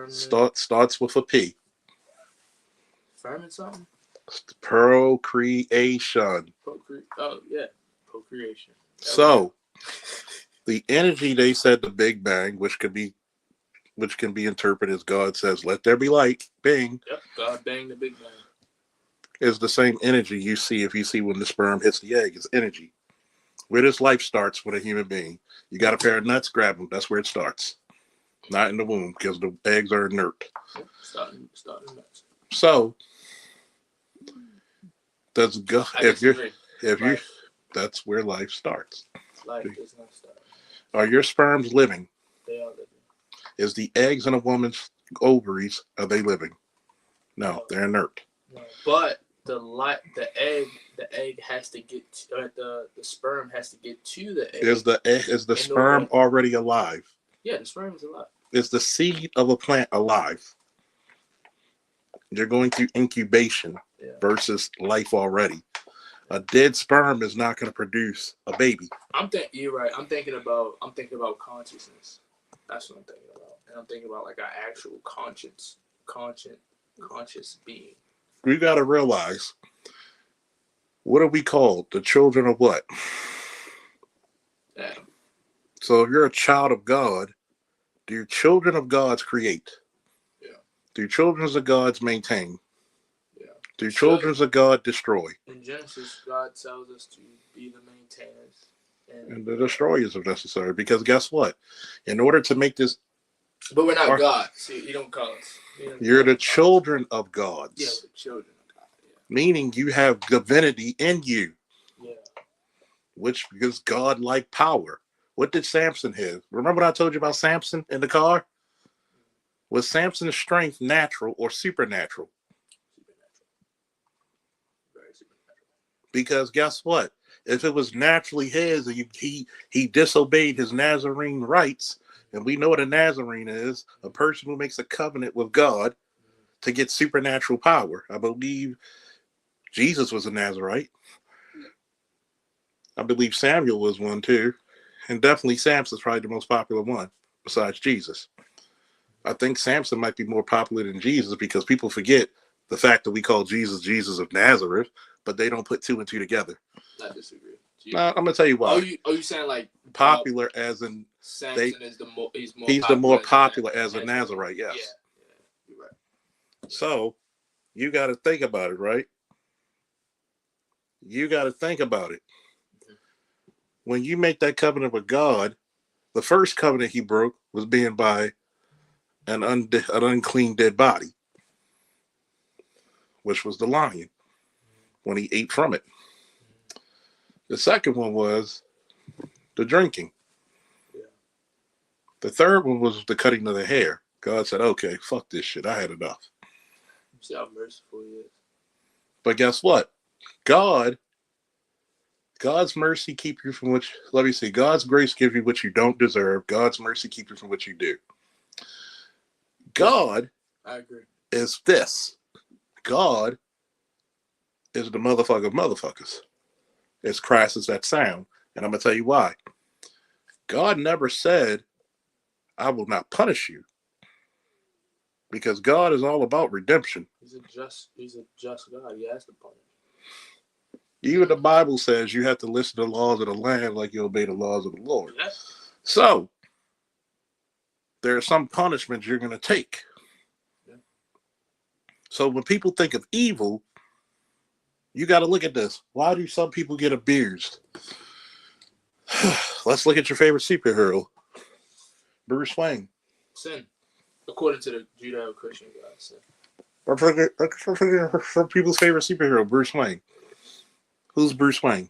Starts with a P. Ferment something? Procreation. Oh yeah, procreation. So, the energy they said the Big Bang, which can be interpreted as God says, "Let there be light." Bing. Yep, God banged the Big Bang. Is the same energy you see if you see when the sperm hits the egg. It's energy. Where does life starts with a human being? You got a pair of nuts, grab them. That's where it starts. Not in the womb, because the eggs are inert. Starting nuts. So, that's God. That's where life starts. Life does not start. Are your sperms living? They are living. Is the eggs in a woman's ovaries, are they living? No, they're inert. No. But the egg has to get the sperm has to get to the egg. Is the sperm already alive? Yeah, the sperm is alive. Is the seed of a plant alive? You're going through incubation versus life already. A dead sperm is not going to produce a baby. You're right. I'm thinking about consciousness. That's what I'm thinking about. And I'm thinking about like our actual conscious being. We got to realize, what are we called? The children of what? Adam. So if you're a child of God, do children of gods create? Yeah. Do children of gods maintain? Yeah. Do children of God destroy? In Genesis, God tells us to be the maintainers. And the destroyers are necessary. Because guess what? In order to make this... But we're not God. See, he don't call us. You're the children of gods. Yeah, the children of God. Yeah. Meaning you have divinity in you. Yeah. Which gives God-like power. What did Samson have? Remember what I told you about Samson in the car? Was Samson's strength natural or supernatural? Very supernatural. Because guess what? If it was naturally his and he disobeyed his Nazarene rights, and we know what a Nazarene is, a person who makes a covenant with God to get supernatural power. I believe Jesus was a Nazarite. I believe Samuel was one too. And definitely Samson's probably the most popular one besides Jesus. I think Samson might be more popular than Jesus because people forget the fact that we call Jesus Jesus of Nazareth, but they don't put two and two together. I disagree. I'm going to tell you why. Oh, you saying like popular as in Samson is the more he's the more popular as a Nazarite, yes. Yeah, you're right. So you got to think about it, right? You got to think about it. When you make that covenant with God, the first covenant he broke was being by an unclean dead body, which was the lion when he ate from it. The second one was the drinking. Yeah. The third one was the cutting of the hair. God said, okay, fuck this shit. I had enough. See how merciful he is. But guess what? God's mercy keep you from which, let me see, God's grace give you what you don't deserve. God's mercy keep you from what you do. God I agree. is this. God is the motherfucker of motherfuckers. As crass as that sound. And I'm going to tell you why. God never said, I will not punish you. Because God is all about redemption. He's a just God. He has to punish. Even the Bible says you have to listen to the laws of the land like you obey the laws of the Lord. Yeah. So, there are some punishments you're going to take. Yeah. So, when people think of evil, you got to look at this. Why do some people get abused? Let's look at your favorite superhero, Bruce Wayne. Sin. According to the Judeo-Christian God, sin. Some people's favorite superhero, Bruce Wayne. Who's Bruce Wayne?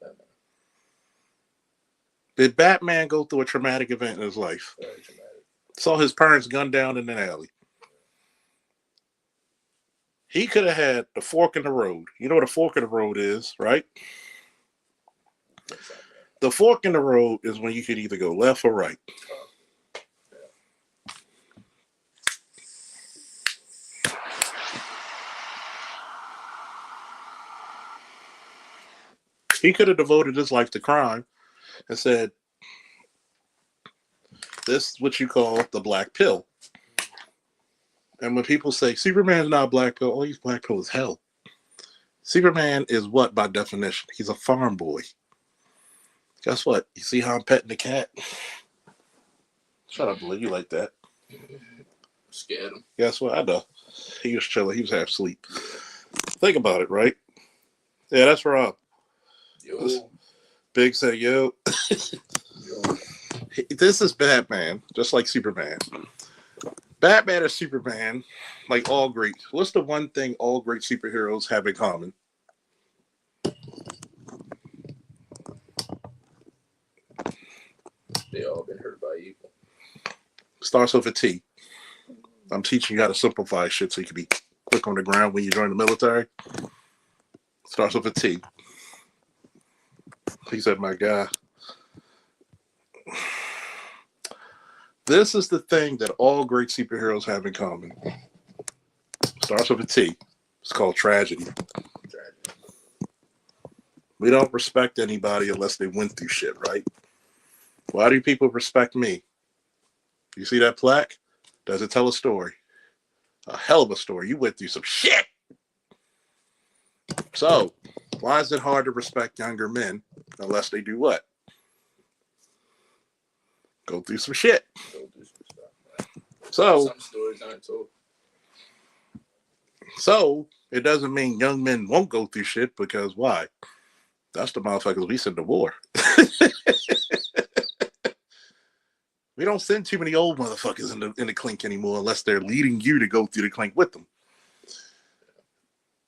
Batman. Did Batman go through a traumatic event in his life? Very traumatic. Saw his parents gunned down in an alley. He could have had the fork in the road. You know what a fork in the road is, right? The fork in the road is when you could either go left or right. He could have devoted his life to crime and said, this is what you call the black pill. And when people say Superman's not a black pill, oh, he's black pill as hell. Superman is what by definition? He's a farm boy. Guess what? You see how I'm petting the cat? Shut up, boy. You like that. Scared him. Guess what? I know. He was chilling. He was half asleep. Think about it, right? Yeah, that's Rob. Yo. Big said, yo. Yo. This is Batman, just like Superman. Batman or Superman, like all great. What's the one thing all great superheroes have in common? They all been hurt by evil. Starts with a T. I'm teaching you how to simplify shit so you can be quick on the ground when you join the military. Starts with a T. He said, my guy. This is the thing that all great superheroes have in common. Starts with a T. It's called tragedy. We don't respect anybody unless they went through shit, right? Why do people respect me? You see that plaque? Does it tell a story? A hell of a story. You went through some shit. So, why is it hard to respect younger men unless they do what? Go through some shit. So, some stories aren't told. So, it doesn't mean young men won't go through shit because why? That's the motherfuckers we send to war. We don't send too many old motherfuckers in the clink anymore unless they're leading you to go through the clink with them.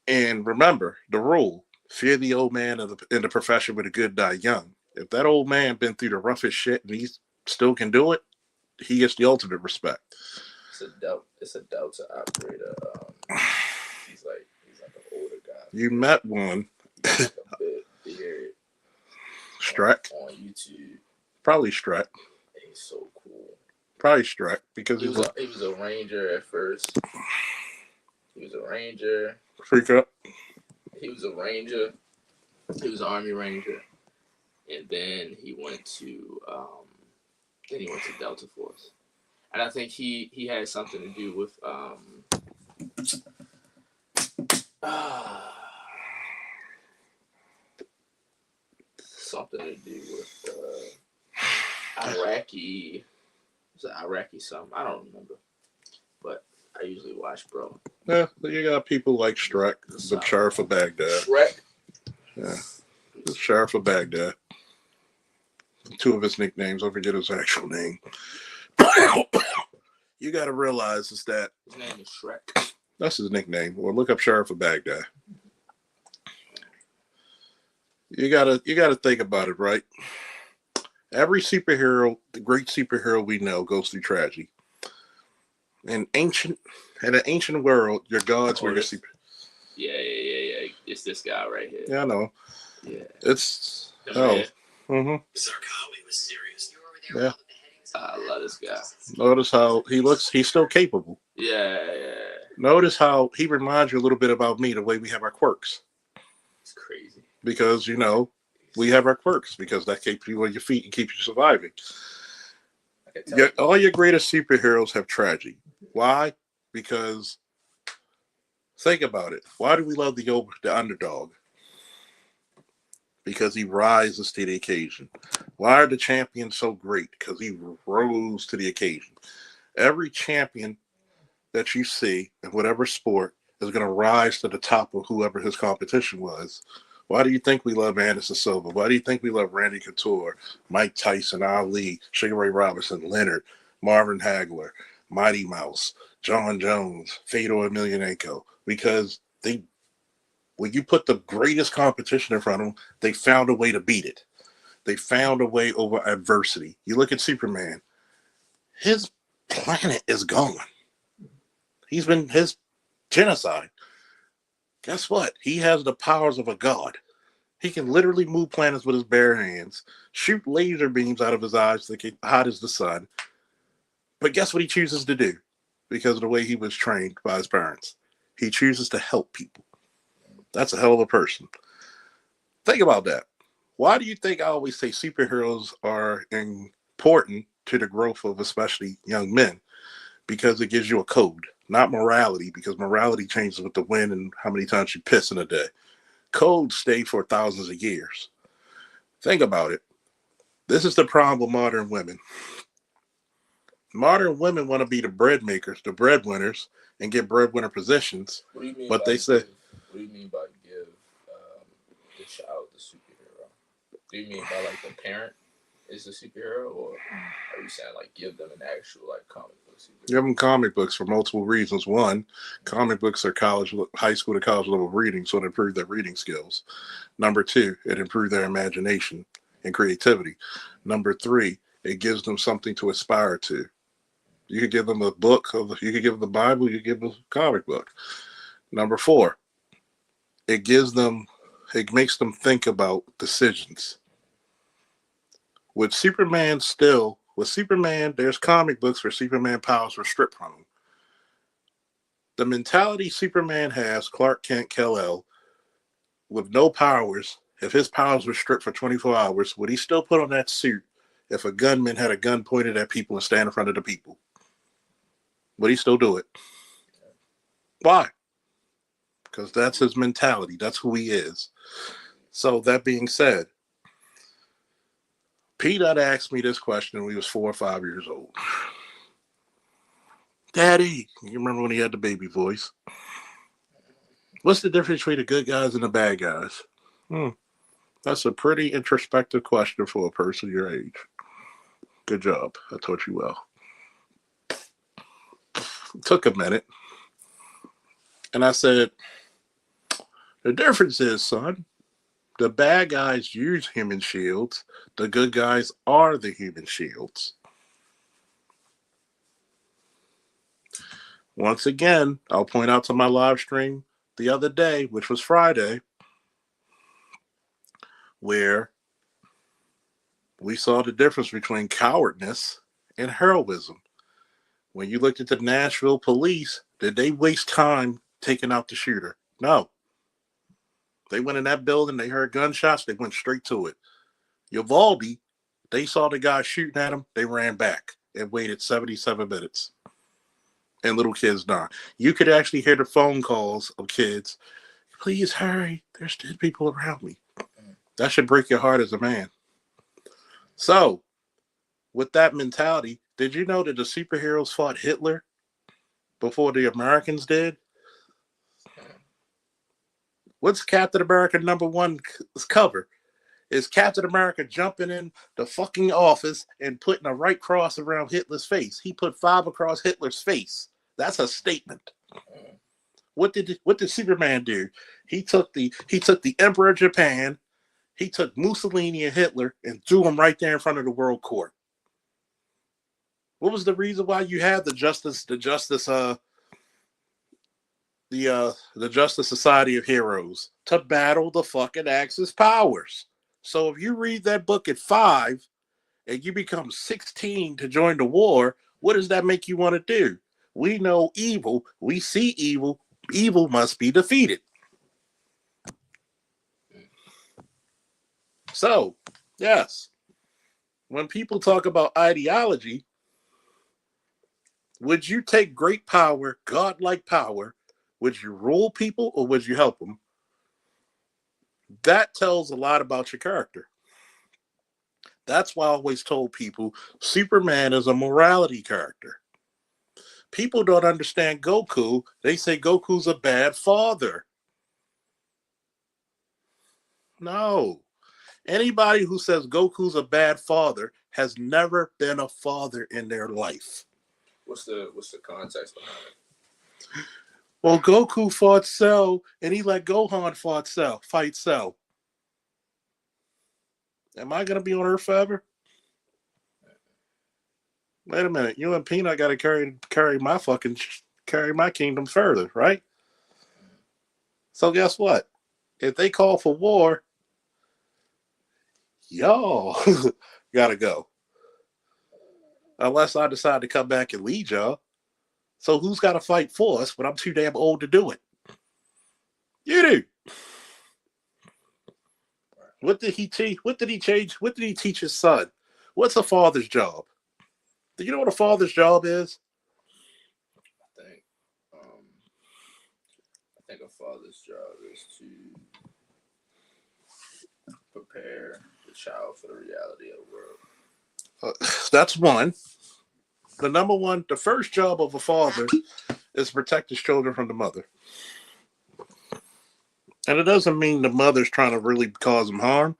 And remember the rule: fear the old man in the profession with a good die young. If that old man been through the roughest shit and he still can do it, he gets the ultimate respect. It's a Delta operator. He's like an older guy. You met one. Like a bit beard. Shrek. On YouTube. Probably Shrek. He's so cool. Probably Shrek because he was a ranger at first. He was a ranger. Freak up. He was a ranger. He was an army ranger, and then he went to Delta Force, and I think he had something to do with something to do with Iraqi. Was it Iraqi something? I don't remember, but I usually watch watch, bro. Yeah, you got people like Shrek, the Sheriff of Baghdad. Shrek. Yeah, the Sheriff of Baghdad. Two of his nicknames. I forget his actual name. You got to realize is that his name is Shrek. That's his nickname. Or look up Sheriff of Baghdad. You gotta think about it, right? Every superhero, the great superhero we know, goes through tragedy. In an ancient world, your gods were your super. Yeah. It's this guy right here. Yeah, I know. Yeah. It's Right mm-hmm. Zarqawi was serious. Yeah. I love this guy. Notice how he looks. He's still capable. Yeah. Notice how he reminds you a little bit about me, the way we have our quirks. It's crazy. Because, we have our quirks because that keeps you on your feet and keeps you surviving. All your greatest superheroes have tragedy. Why? Because think about it. Why do we love the underdog? Because he rises to the occasion. Why are the champions so great? Because he rose to the occasion. Every champion that you see in whatever sport is going to rise to the top of whoever his competition was. Why do you think we love Anderson Silva? Why do you think we love Randy Couture, Mike Tyson, Ali, Sugar Ray Robinson, Leonard, Marvin Hagler, Mighty Mouse, John Jones, Fedor Emelianenko? Because when you put the greatest competition in front of them, they found a way to beat it. They found a way over adversity. You look at Superman. His planet is gone. He's been his genocide. Guess what? He has the powers of a god. He can literally move planets with his bare hands, shoot laser beams out of his eyes that get hot as the sun. But guess what he chooses to do? Because of the way he was trained by his parents. He chooses to help people. That's a hell of a person. Think about that. Why do you think I always say superheroes are important to the growth of especially young men? Because it gives you a code, not morality, because morality changes with the wind and how many times you piss in a day. Codes stay for thousands of years. Think about it. This is the problem with modern women. Modern women want to be the bread makers, the breadwinners, and get breadwinner positions. What do you mean? But they say, what do you mean by give the child the superhero? Do you mean by like the parent is a superhero, or are you saying like give them an actual like comic book superhero? Give them comic books for multiple reasons. One, comic books are high school to college level reading, so it improves their reading skills. Number two, it improves their imagination and creativity. Number three, it gives them something to aspire to. You could give them a book, you could give them the Bible, you could give them a comic book. Number four, it makes them think about decisions. With Superman, there's comic books where Superman powers were stripped from him. The mentality Superman has, Clark Kent, Kal-El, with no powers, if his powers were stripped for 24 hours, would he still put on that suit if a gunman had a gun pointed at people and stand in front of the people? Would he still do it? Why? Because that's his mentality. That's who he is. So that being said, Pete had asked me this question when he was 4 or 5 years old. Daddy, you remember when he had the baby voice? What's the difference between the good guys and the bad guys? That's a pretty introspective question for a person your age. Good job. I taught you well. It took a minute. And I said, the difference is, son, the bad guys use human shields. The good guys are the human shields. Once again, I'll point out to my live stream the other day, which was Friday, where we saw the difference between cowardness and heroism. When you looked at the Nashville police, did they waste time taking out the shooter? No. They went in that building, they heard gunshots, they went straight to it. Uvalde, they saw the guy shooting at him, they ran back and waited 77 minutes. And little kids died. You could actually hear the phone calls of kids, please hurry, there's dead people around me. That should break your heart as a man. So, with that mentality, did you know that the superheroes fought Hitler before the Americans did? What's Captain America #1 cover? Is Captain America jumping in the fucking office and putting a right cross around Hitler's face? He put 5 across Hitler's face. That's a statement. What did Superman do? He took the Emperor of Japan, he took Mussolini and Hitler and threw them right there in front of the World Court. What was the reason why you had the Justice Society of Heroes? To battle the fucking Axis powers. So if you read that book at 5 and you become 16 to join the war, what does that make you want to do? We know evil. We see evil. Evil must be defeated. So, yes, when people talk about ideology, would you take great power, godlike power? Would you rule people or would you help them? That tells a lot about your character. That's why I always told people Superman is a morality character. People don't understand Goku. They say Goku's a bad father. No. Anybody who says Goku's a bad father has never been a father in their life. What's the context behind it? Well, Goku fought Cell, and he let Gohan fight Cell. Am I going to be on Earth forever? Wait a minute. You and Peanut got to carry my kingdom further, right? So guess what? If they call for war, y'all got to go. Unless I decide to come back and lead y'all. So who's got to fight for us when I'm too damn old to do it? You do. What did he teach? What did he change? What did he teach his son? What's a father's job? Do you know what a father's job is? I think a father's job is to prepare the child for the reality of the world. That's one. The first job of a father is to protect his children from the mother. And it doesn't mean the mother's trying to really cause them harm.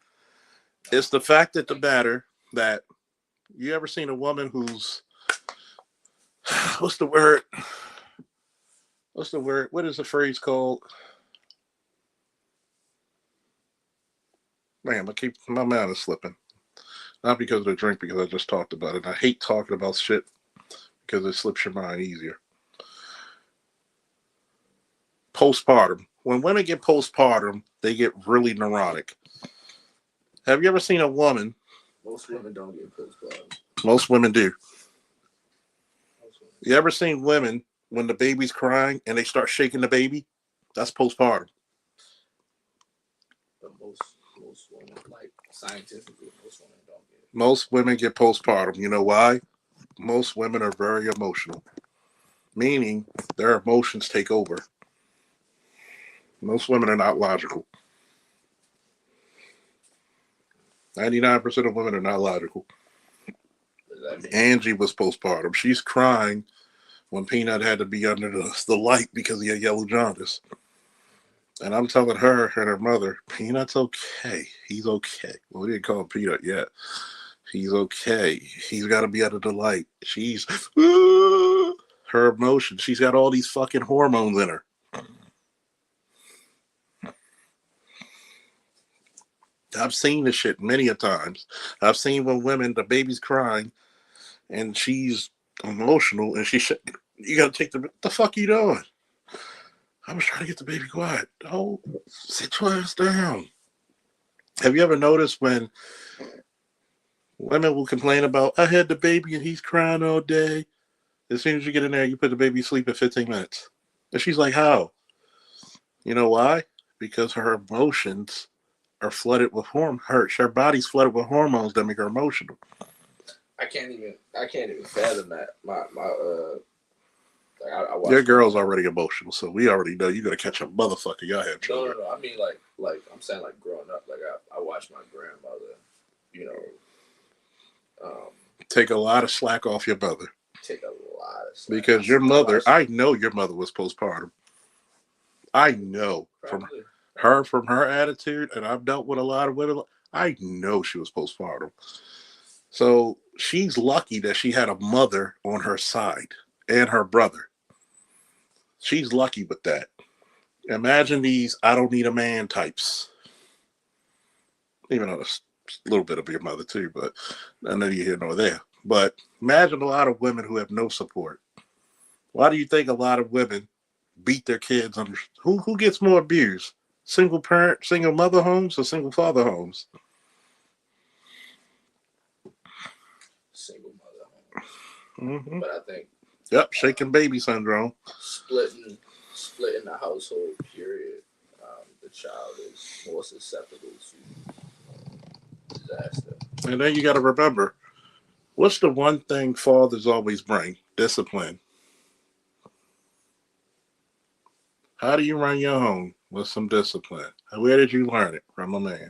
It's the fact of the matter that you ever seen a woman who's, what's the word? What is the phrase called? Man, my mouth is slipping. Not because of the drink, because I just talked about it. And I hate talking about shit because it slips your mind easier. Postpartum. When women get postpartum, they get really neurotic. Have you ever seen a woman? Most women don't get postpartum. Most women do. You ever seen women when the baby's crying and they start shaking the baby? That's postpartum. But most women, like scientifically, most women don't get it. Most women get postpartum. You know why? Most women are very emotional, meaning their emotions take over. Most women are not logical. 99% of women are not logical. Angie was postpartum. She's crying when Peanut had to be under the light because he had yellow jaundice. And I'm telling her and her mother, Peanut's okay. He's okay. Well, we didn't call him Peanut yet. He's okay. He's got to be under the light. She's her emotions. She's got all these fucking hormones in her. I've seen this shit many a times. I've seen when the baby's crying and she's emotional and you got to take the fuck you doing? I was trying to get the baby quiet. Oh, sit your ass down. Have you ever noticed when women will complain about, I had the baby and he's crying all day. As soon as you get in there, you put the baby to sleep in 15 minutes. And she's like, how? You know why? Because her emotions are flooded with her body's flooded with hormones that make her emotional. I can't even fathom that. I Your girl's already emotional, so we already know you're gonna catch a motherfucker. Y'all have children. No. I mean, like I'm saying, like growing up, like I watched my grandmother, take a lot of slack off your mother. Take a lot of slack. Because your mother, I know your mother was postpartum. I know Probably. from her attitude, and I've dealt with a lot of women. I know she was postpartum. So she's lucky that she had a mother on her side and her brother. She's lucky with that. Imagine these I don't need a man types. Even though it's a little bit of your mother too, but I know you're here nor there. But imagine a lot of women who have no support. Why do you think a lot of women beat their kids under who gets more abused? Single parent, single mother homes or single father homes? Single mother home. Mm-hmm. But I think Shaking baby syndrome. splitting the household period, the child is more susceptible to disaster. And then you got to remember, what's the one thing fathers always bring? Discipline. How do you run your home with some discipline? Where did you learn it? From a man.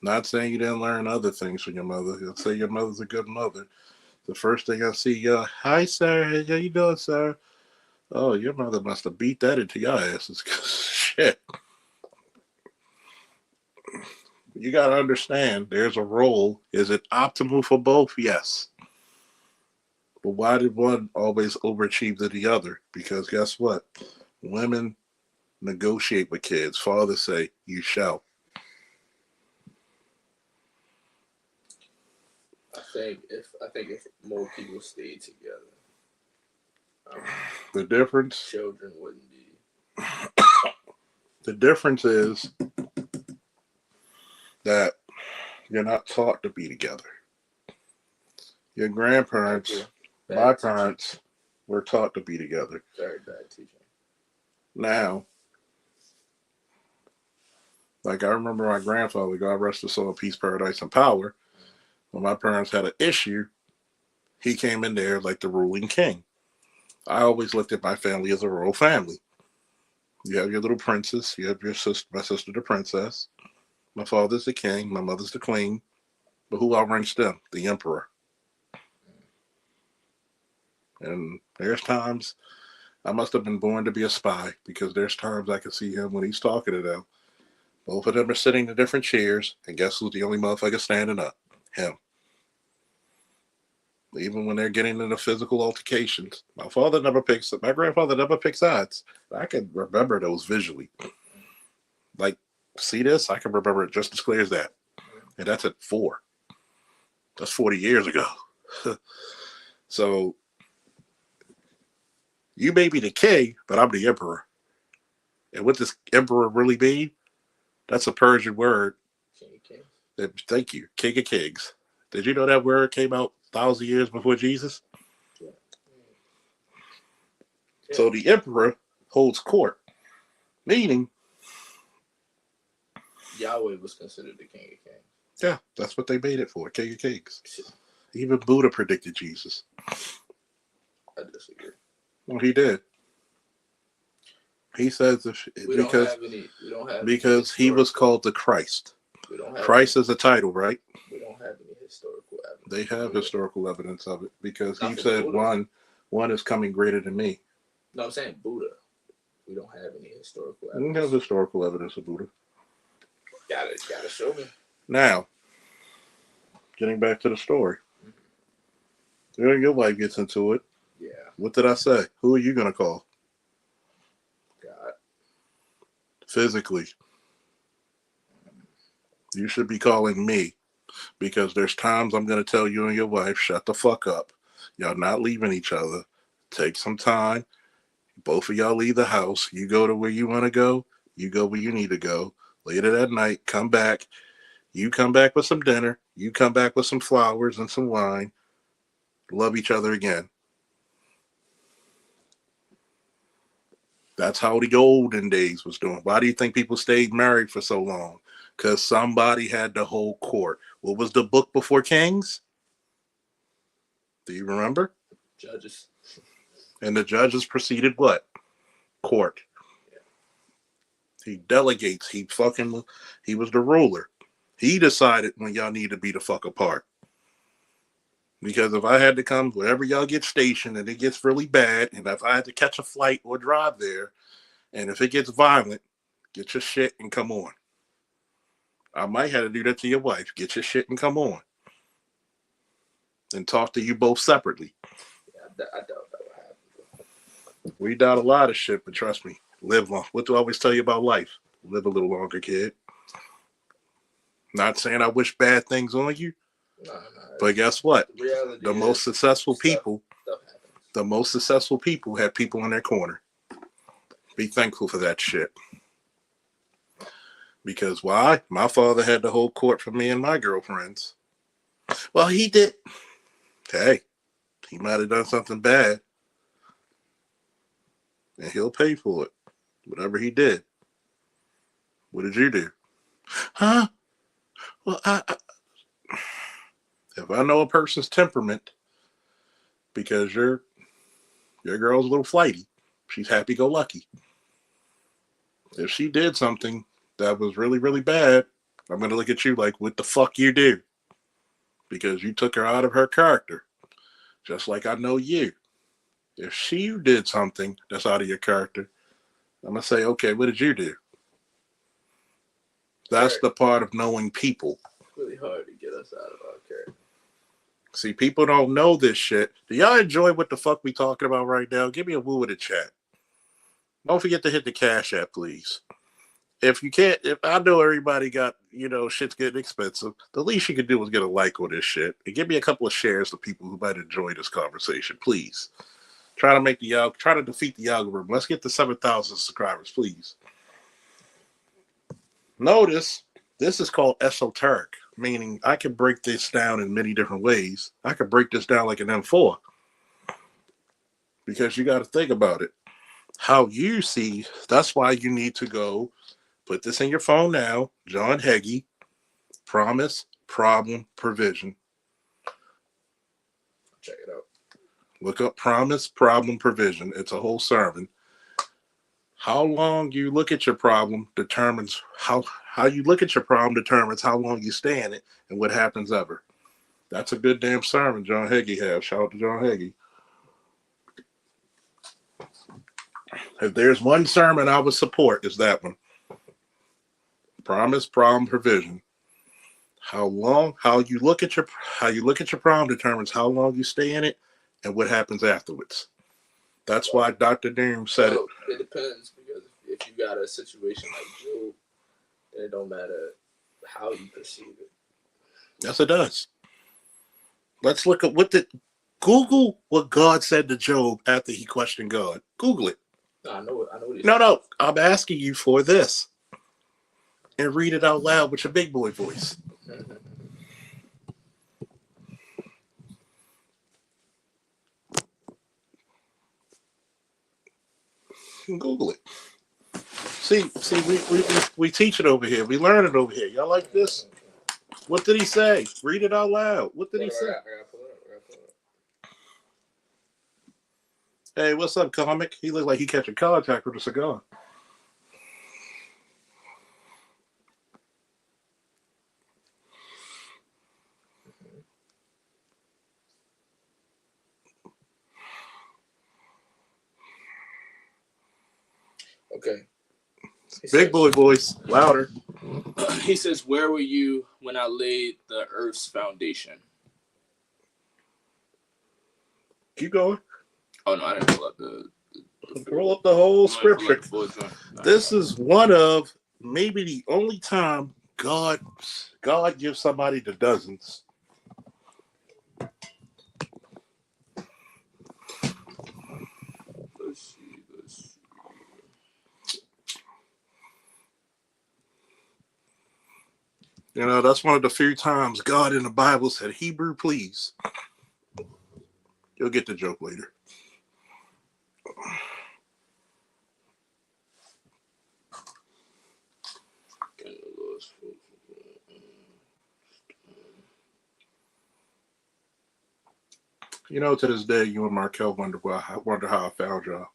Not saying you didn't learn other things from your mother. You'll say your mother's a good mother. The first thing I see, hi, sir. How you doing, sir? Oh, your mother must have beat that into your asses. Shit. You got to understand, there's a role. Is it optimal for both? Yes. But why did one always overachieve than the other? Because guess what? Women negotiate with kids. Fathers say, you shall. I think if more people stayed together, The difference? children wouldn't be. The difference is that you're not taught to be together. Your grandparents, my parents, were taught to be together. Very bad teaching. Now, like I remember my grandfather, God rest his soul, peace, paradise, and power. When my parents had an issue, he came in there like the ruling king. I always looked at my family as a royal family. You have your little princess, you have your sister, my sister, the princess. My father's the king, my mother's the queen. But who outranks them? The emperor. And there's times I must have been born to be a spy, because there's times I can see him when he's talking to them. Both of them are sitting in different chairs, and guess who's the only motherfucker standing up? Him. Even when they're getting into physical altercations. My grandfather never picked sides. I can remember those visually. Like, see this? I can remember it just as clear as that. And that's at 4. That's 40 years ago. So, you may be the king, but I'm the emperor. And what does emperor really mean? That's a Persian word. Thank you. King of kings. Did you know that word came out 1,000 years before Jesus? Yeah. So the emperor holds court, meaning Yahweh was considered the king of kings. yeah, that's what they made it for, king of kings. Even Buddha predicted Jesus. I disagree. Well, he did. He says because he was called the Christ. Christ is a title, right? We don't have any historical evidence. They have historical evidence of it, because he said one is coming greater than me. No, I'm saying Buddha. We don't have any historical We evidence. don't have historical evidence of Buddha. Gotta show me. Now, getting back to the story. Your wife gets into it. Yeah. What did I say? Who are you going to call? God. Physically. You should be calling me, because there's times I'm going to tell you and your wife, shut the fuck up. Y'all not leaving each other. Take some time. Both of y'all leave the house. You go to where you want to go. You go where you need to go. Later that night, come back. You come back with some dinner. You come back with some flowers and some wine. Love each other again. That's how the olden days was doing. Why do you think people stayed married for so long? Because somebody had to hold court. What was the book before Kings? Do you remember? Judges. And the judges proceeded what? Court. Yeah. He delegates. He was the ruler. He decided when y'all need to be the fuck apart. Because if I had to come wherever y'all get stationed and it gets really bad, and if I had to catch a flight or drive there, and if it gets violent, get your shit and come on. I might have to do that to your wife. Get your shit and come on. And talk to you both separately. Yeah, I doubt that would happen. We doubt a lot of shit, but trust me, live long. What do I always tell you about life? Live a little longer, kid. Not saying I wish bad things on you, No. but guess what? Reality The is most successful people, stuff happens. the most successful people have people in their corner. Be thankful for that shit. Because why? My father had the whole court for me and my girlfriends. Well, he did. Hey, he might have done something bad. And he'll pay for it. Whatever he did. What did you do? Huh? Well, if I know a person's temperament, because your girl's a little flighty, she's happy-go-lucky. If she did something that was really, really bad, I'm going to look at you like, what the fuck you do? Because you took her out of her character. Just like I know you. If she did something that's out of your character, I'm going to say, okay, what did you do? That's Right. the part of knowing people. It's really hard to get us out of our character. See, people don't know this shit. Do y'all enjoy what the fuck we talking about right now? Give me a woo in the chat. Don't forget to hit the Cash App, please. If you can't, if I know everybody got, shit's getting expensive, the least you can do is get a like on this shit and give me a couple of shares to people who might enjoy this conversation, please. Try to defeat the algorithm. Let's get to 7,000 subscribers, please. Notice this is called esoteric, meaning I can break this down in many different ways. I can break this down like an M4 because you got to think about it. How you see, that's why you need to go put this in your phone now. John Hagee, Promise, Problem, Provision. Check it out. Look up Promise, Problem, Provision. It's a whole sermon. How long you look at your problem determines how you look at your problem determines how long you stay in it and what happens ever. That's a good damn sermon John Hagee has. Shout out to John Hagee. If there's one sermon I would support, is that one. Promise, Problem, Provision. How you look at your problem determines how long you stay in it and what happens afterwards. That's why Dr. Doom said it. It depends, because if you got a situation like Job, then it don't matter how you perceive it. Yes, it does. Let's look at Google what God said to Job after he questioned God. Google it. No, I know what he's No. I'm asking you for this. And read it out loud with your big boy voice. Google it. See, we teach it over here. We learn it over here. Y'all like this? What did he say? Read it out loud. What did he say? I gotta pull it up. Hey, what's up, comic? He looked like he catching contact with a cigar. Okay. Big boy voice, louder. He says, "Where were you when I laid the earth's foundation?" Keep going. Oh no, I didn't pull up the Roll up the whole scripture. Right. This is one of maybe the only time God gives somebody the dozens. Let's see. That's one of the few times God in the Bible said, Hebrew, please. You'll get the joke later. To this day, you and Markel wonder how I found y'all.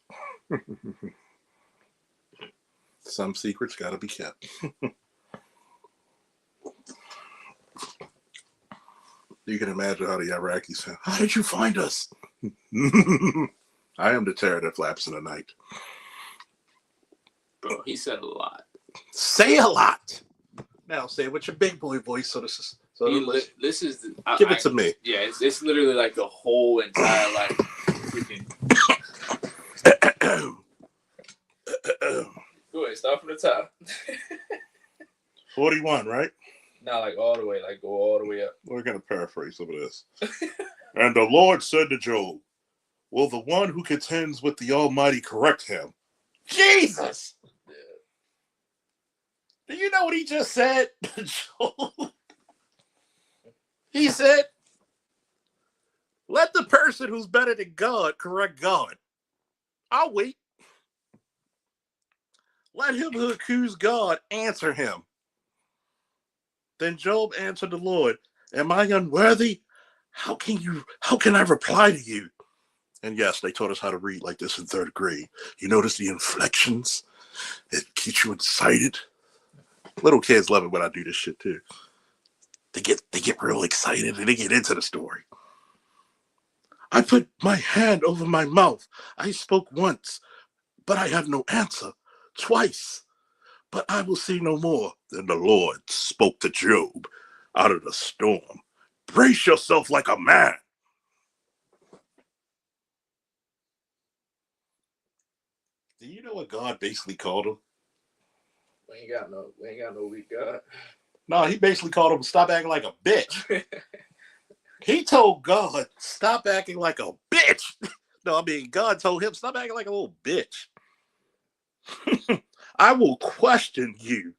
Some secrets got to be kept. You can imagine how the Iraqis sound. How did you find us? I am the terror that flaps in the night. Bro, he said a lot. Say a lot. Now say it with your big boy voice. So this is. So This is. Give it to me. Yeah, it's literally like the whole entire like freaking. Go ahead, start from the top. 41, right? Not like all the way, like go all the way up. We're going to paraphrase some of this. And the Lord said to Job, will the one who contends with the Almighty correct him? Jesus! Yeah. Do you know what he just said? Job? He said, let the person who's better than God correct God. I'll wait. Let him who accused God answer him. Then Job answered the Lord, am I unworthy? How can I reply to you? And yes, they taught us how to read like this in third grade. You notice the inflections? It keeps you excited. Little kids love it when I do this shit too. They get real excited and they get into the story. I put my hand over my mouth. I spoke once, but I have no answer. Twice, but I will see no more. Then the Lord spoke to Job out of the storm. Brace yourself like a man. Do you know what God basically called him? We ain't got no weak God. No, he basically called him, stop acting like a bitch. He told God, stop acting like a bitch. No, I mean, God told him, stop acting like a little bitch. I will question you,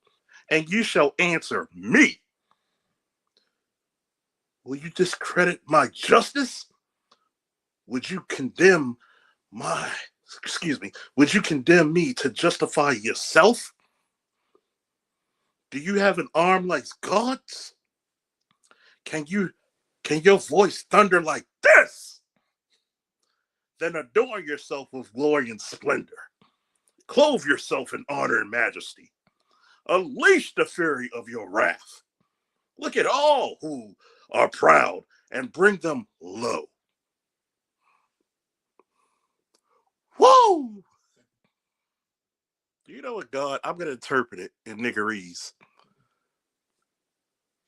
and you shall answer me. Will you discredit my justice? Would you condemn would you condemn me to justify yourself? Do you have an arm like God's? Can your voice thunder like this? Then adorn yourself with glory and splendor. Clothe yourself in honor and majesty. Unleash the fury of your wrath. Look at all who are proud and bring them low. Whoa! Do you know what, God? I'm going to interpret it in niggerese.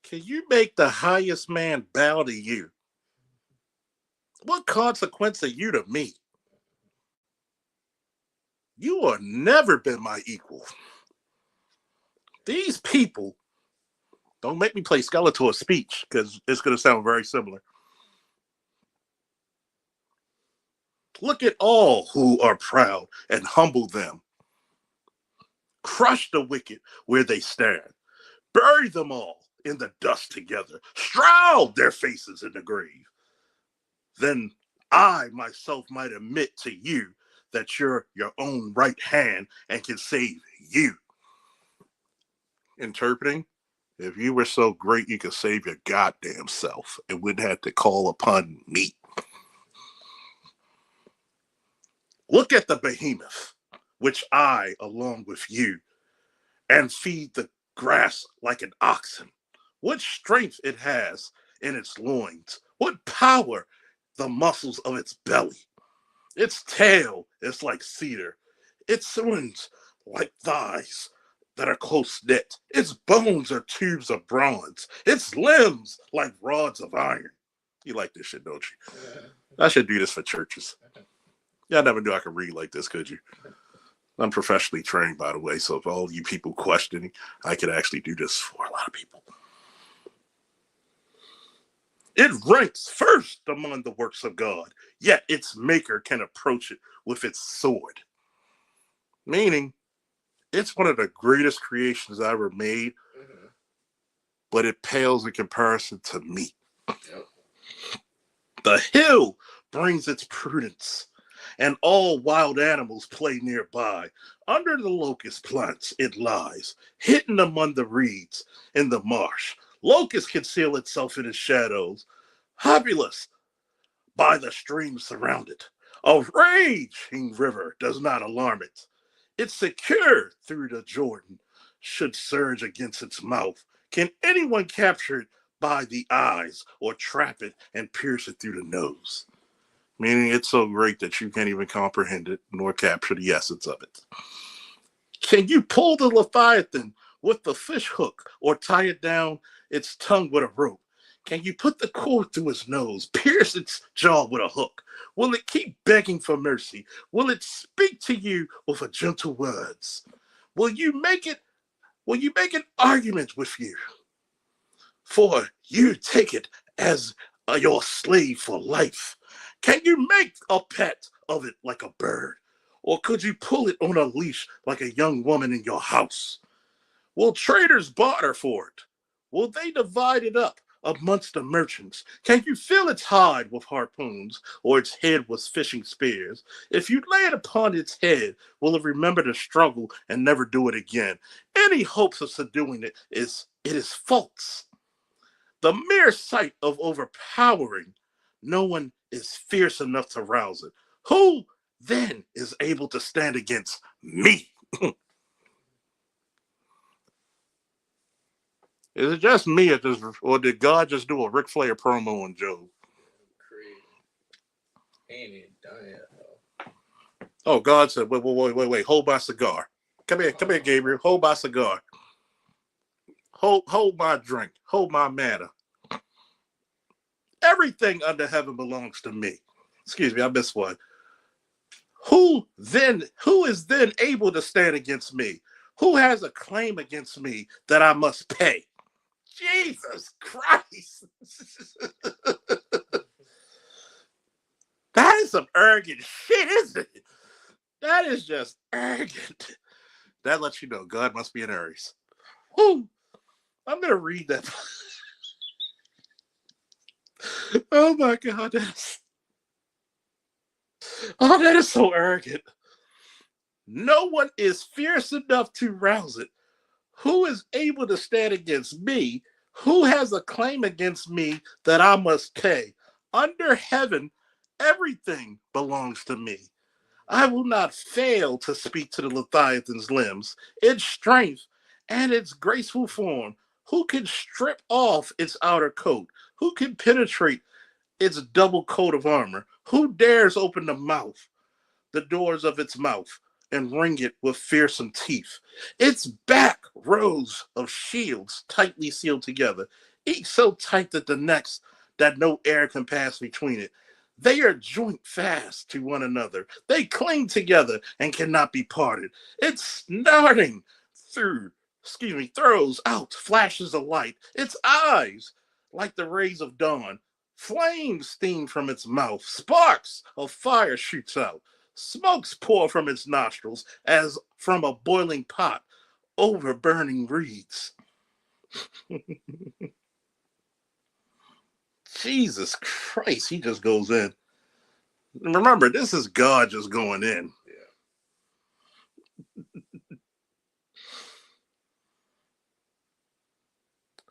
Can you make the highest man bow to you? What consequence are you to me? You have never been my equal. These people, don't make me play Skeletor speech because it's going to sound very similar. Look at all who are proud and humble them. Crush the wicked where they stand. Bury them all in the dust together. Shroud their faces in the grave. Then I myself might admit to you that you're your own right hand and can save you. Interpreting, if you were so great you could save your goddamn self and wouldn't have to call upon me. Look at the behemoth, which I, along with you, and feed the grass like an oxen. What strength it has in its loins. What power the muscles of its belly. Its tail is like cedar. Its horns like thighs that are close knit. Its bones are tubes of bronze. Its limbs like rods of iron. You like this shit, don't you? I should do this for churches. Y'all never knew I could read like this, could you? I'm professionally trained, by the way, so if all you people questioning, I could actually do this for a lot of people. It ranks first among the works of God, yet its maker can approach it with its sword. Meaning, it's one of the greatest creations I ever made, but it pales in comparison to me. Yep. The hill brings its prudence, and all wild animals play nearby. Under the locust plants it lies, hidden among the reeds in the marsh. Locust conceal itself in its shadows, populous by the stream surrounded. A raging river does not alarm it. It's secure through the Jordan, should surge against its mouth. Can anyone capture it by the eyes or trap it and pierce it through the nose. Meaning it's so great that you can't even comprehend it nor capture the essence of it. Can you pull the Leviathan with the fish hook or tie it down its tongue with a rope? Can you put the cord through its nose, pierce its jaw with a hook? Will it keep begging for mercy? Will it speak to you with a gentle words? Will you make it? Will you make an argument with you? For you take it as your slave for life. Can you make a pet of it like a bird? Or could you pull it on a leash like a young woman in your house? Will traders barter for it? Will they divide it up amongst the merchants? Can you fill its hide with harpoons or its head with fishing spears? If you lay it upon its head, will it remember the struggle and never do it again? Any hopes of subduing it is false. The mere sight of overpowering, no one is fierce enough to rouse it. Who then is able to stand against me? Is it just me, or did God just do a Ric Flair promo on Job? Crazy. Ain't even done yet, though. Oh, God said, wait, hold my cigar. Come here, Gabriel, hold my cigar. Hold my drink, hold my manna. Everything under heaven belongs to me. Excuse me, I missed one. Who is then able to stand against me? Who has a claim against me that I must pay? Jesus Christ. That is some arrogant shit, isn't it? That is just arrogant. That lets you know God must be an Aries. Woo. I'm going to read that. Oh my God. That is so arrogant. No one is fierce enough to rouse it. Who is able to stand against me? Who has a claim against me that I must pay? Under heaven, everything belongs to me. I will not fail to speak to the Leviathan's limbs, its strength, and its graceful form. Who can strip off its outer coat? Who can penetrate its double coat of armor? Who dares open the doors of its mouth, and ring it with fearsome teeth? Its back rows of shields tightly sealed together, each so tight that no air can pass between it. They are joint fast to one another. They cling together and cannot be parted. Its snarling throws out flashes of light. Its eyes, like the rays of dawn, flames steam from its mouth. Sparks of fire shoots out. Smokes pour from its nostrils as from a boiling pot over burning reeds. Jesus Christ, he just goes in. Remember, this is God just going in. Yeah.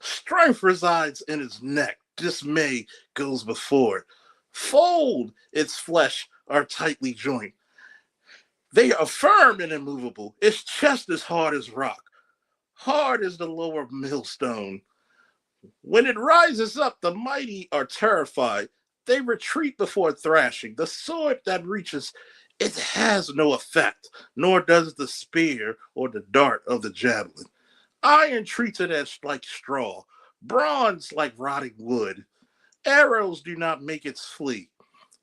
Strife resides in its neck. Dismay goes before it. Fold its flesh are tightly joined. They are firm and immovable. Its chest is hard as rock, hard as the lower millstone. When it rises up, the mighty are terrified. They retreat before thrashing. The sword that reaches, it has no effect, nor does the spear or the dart of the javelin. Iron treats it as like straw, bronze like rotting wood. Arrows do not make it flee.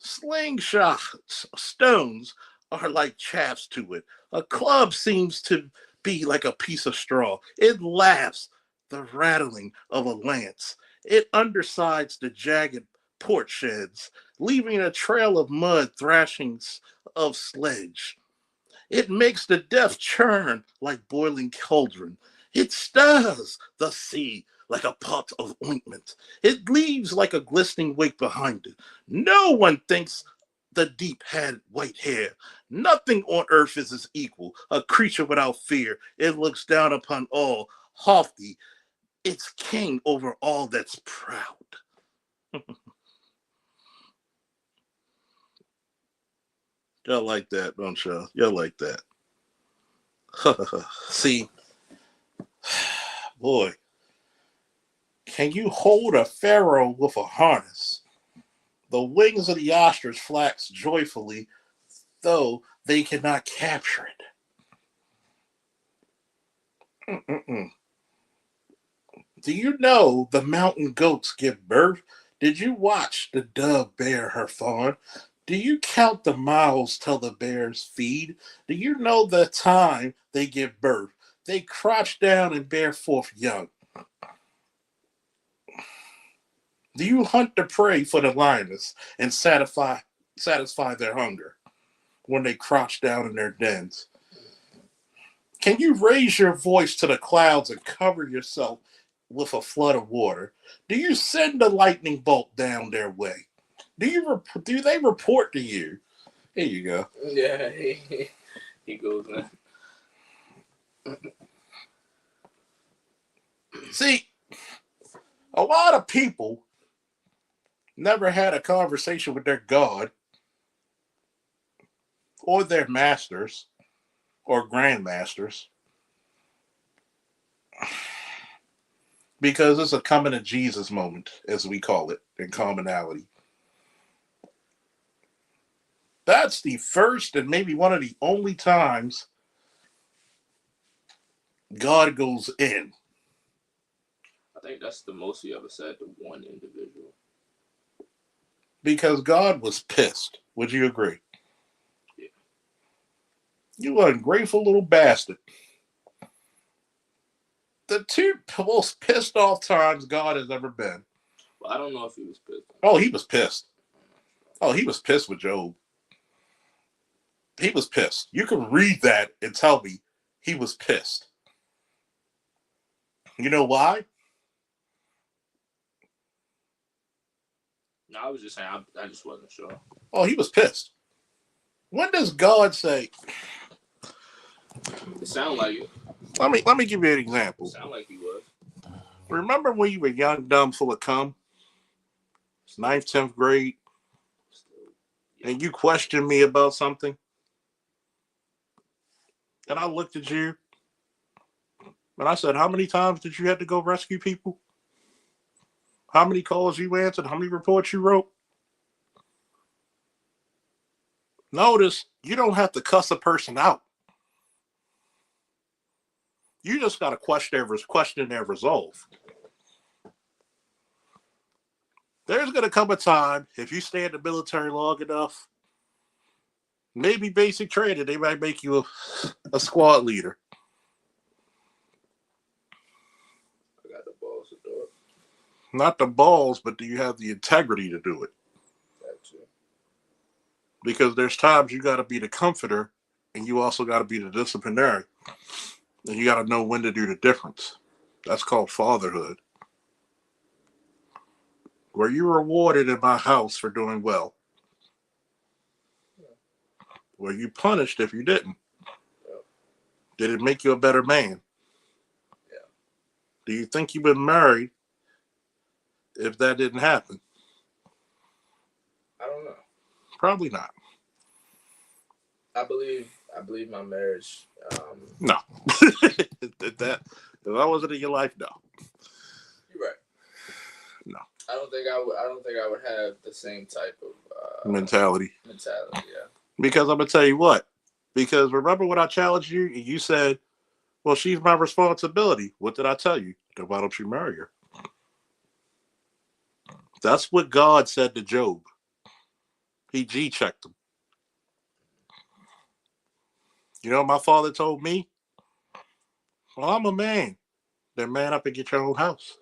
Slingshots, stones are like chaffs to it. A club seems to be like a piece of straw. It laughs, the rattling of a lance. It undersides the jagged port sheds, leaving a trail of mud thrashings of sledge. It makes the death churn like boiling cauldron. It stirs the sea like a pot of ointment. It leaves like a glistening wake behind it. No one thinks the deep had white hair. Nothing on earth is its equal. A creature without fear. It looks down upon all, haughty. It's king over all that's proud. Y'all like that, don't y'all? Y'all like that. See, boy, Can you hold a pharaoh with a harness? The wings of the ostrich flax joyfully, though they cannot capture it. Mm-mm-mm. Do you know the mountain goats give birth? Did you watch the dove bear her fawn? Do you count the miles till the bears feed? Do you know the time they give birth? They crouch down and bear forth young. Do you hunt the prey for the lioness and satisfy their hunger when they crouch down in their dens? Can you raise your voice to the clouds and cover yourself with a flood of water? Do you send a lightning bolt down their way? Do they report to you? Here you go. Yeah, he goes, man. See, a lot of people never had a conversation with their God or their masters or grandmasters because it's a coming to Jesus moment, as we call it, in commonality. That's the first and maybe one of the only times God goes in. I think that's the most he ever said to one individual. Because God was pissed. Would you agree? Yeah. You ungrateful little bastard. The two most pissed off times God has ever been. Well, I don't know if he was pissed. Oh, he was pissed. Oh, he was pissed with Job. He was pissed. You can read that and tell me he was pissed. You know why? No, I was just saying, I just wasn't sure. Oh, he was pissed. When does God say? It sounded like it. Let me give you an example. It sounded like he was. Remember when you were young, dumb, full of cum, 9th, 10th grade, and you questioned me about something? And I looked at you and I said, how many times did you have to go rescue people? How many calls you answered? How many reports you wrote? Notice you don't have to cuss a person out. You just got to question their resolve. There's going to come a time, if you stay in the military long enough, maybe basic training, they might make you a squad leader. I got the balls to do it. Not the balls, but do you have the integrity to do it? That's it. Because there's times you got to be the comforter and you also got to be the disciplinary. And you got to know when to do the difference. That's called fatherhood. Were you rewarded in my house for doing well? Were you punished if you didn't? Yeah. Did it make you a better man? Yeah. Do you think you've been married if that didn't happen? I don't know. Probably not. I believe my marriage. No. If that wasn't in your life, no. You're right. No. I don't think I would have the same type of Mentality. Yeah. Because I'm gonna tell you what. Because remember when I challenged you, and you said, "Well, she's my responsibility." What did I tell you? Then why don't you marry her? That's what God said to Job. He G-checked him. You know what my father told me? Well, I'm a man. Then man up and get your own house.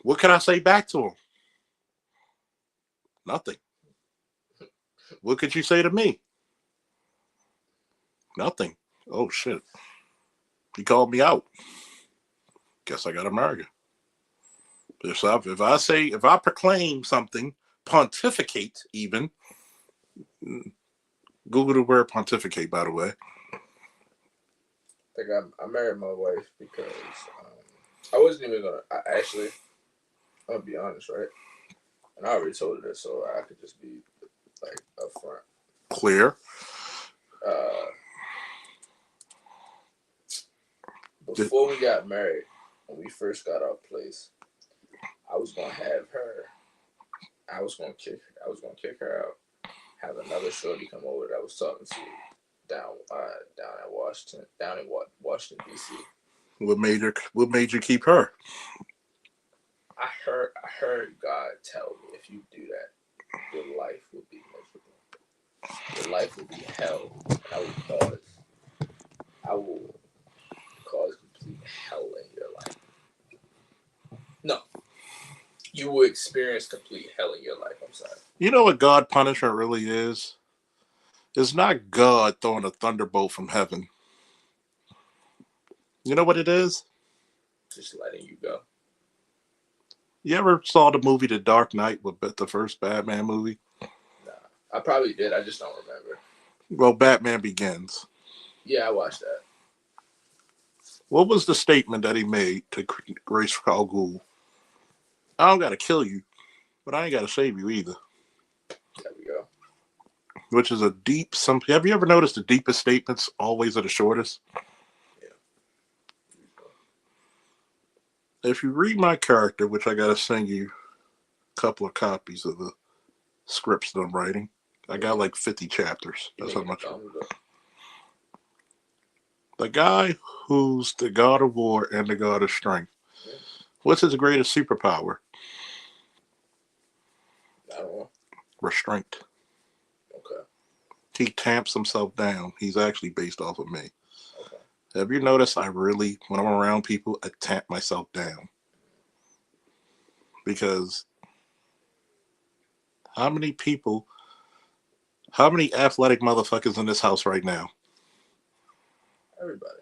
What can I say back to him? Nothing. What could you say to me? Nothing. Oh shit. He called me out. Guess I gotta marry her. If I proclaim something, pontificate even. Google the word pontificate, by the way. I think I married my wife because I wasn't even gonna. I'm gonna be honest, right? And I already told her this, so I could just be like upfront. Clear. before we got married, when we first got our place, I was gonna have her. I was gonna kick her out. Have another shorty come over that I was talking to down in Washington D.C. What made you keep her? I heard God tell me, if you do that, your life will be miserable. Your life will be hell, and I will cause complete hell in your life. No, you will experience complete hell in your life. I'm sorry. You know what God punishment really is? It's not God throwing a thunderbolt from heaven. You know what it is? Just letting you go. You ever saw the movie The Dark Knight, with the first Batman movie? Nah, I probably did. I just don't remember. Well, Batman Begins. Yeah, I watched that. What was the statement that he made to Ra's al Ghul? I don't got to kill you, but I ain't got to save you either. There we go. Which is a deep. Have you ever noticed the deepest statements always are the shortest? If you read my character, which I got to send you a couple of copies of the scripts that I'm writing, I got like 50 chapters. That's how much. The guy who's the god of war and the god of strength. Yeah. What's his greatest superpower? I don't know. Restraint. Okay. He tamps himself down. He's actually based off of me. Okay. Have you noticed I really, when I'm around people, I tamp myself down? Because how many athletic motherfuckers in this house right now? Everybody.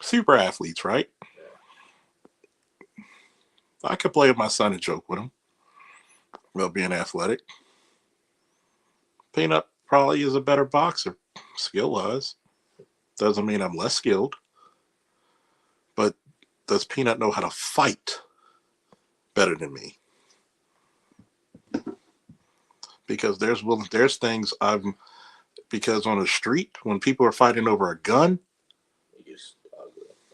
Super athletes, right? Yeah. I could play with my son and joke with him about being athletic. Peanut probably is a better boxer, skill-wise. Doesn't mean I'm less skilled. But does Peanut know how to fight better than me? Because there's things because on the street, when people are fighting over a gun,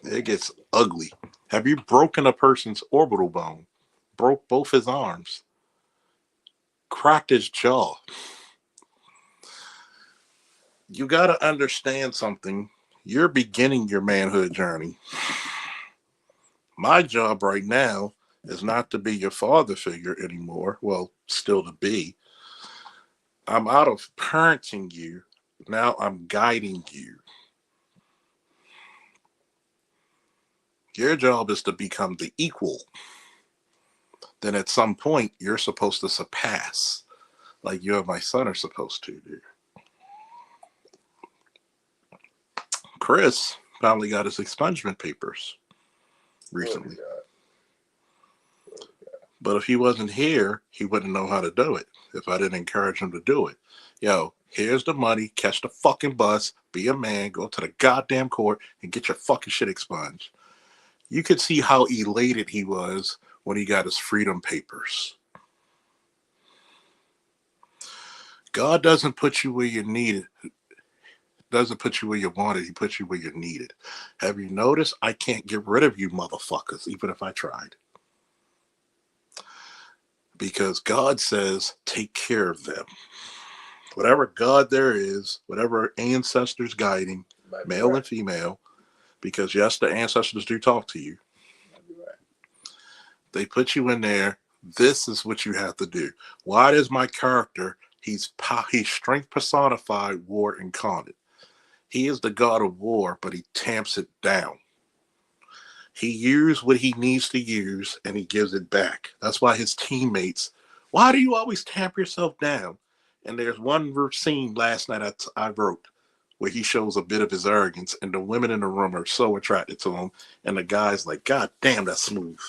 it gets ugly. Have you broken a person's orbital bone? Broke both his arms? Cracked his jaw? You got to understand something. You're beginning your manhood journey. My job right now is not to be your father figure anymore. Well, still to be. I'm out of parenting you. Now I'm guiding you. Your job is to become the equal. Then at some point, you're supposed to surpass, like you and my son are supposed to do. Chris finally got his expungement papers recently. But if he wasn't here, he wouldn't know how to do it if I didn't encourage him to do it. Yo, here's the money, catch the fucking bus, be a man, go to the goddamn court, and get your fucking shit expunged. You could see how elated he was when he got his freedom papers. God doesn't put you where you're needed. Doesn't put you where you wanted. He puts you where you're needed. Have you noticed I can't get rid of you motherfuckers, even if I tried? Because God says, take care of them. Whatever God there is, whatever ancestors guiding, male and female, because yes, the ancestors do talk to you. They put you in there. This is what you have to do. Why does my character, he's strength personified, war incarnate. He is the god of war, but he tamps it down. He uses what he needs to use and he gives it back. That's why his teammates, why do you always tamp yourself down? And there's one scene last night I wrote where he shows a bit of his arrogance and the women in the room are so attracted to him. And the guy's like, God damn, that's smooth.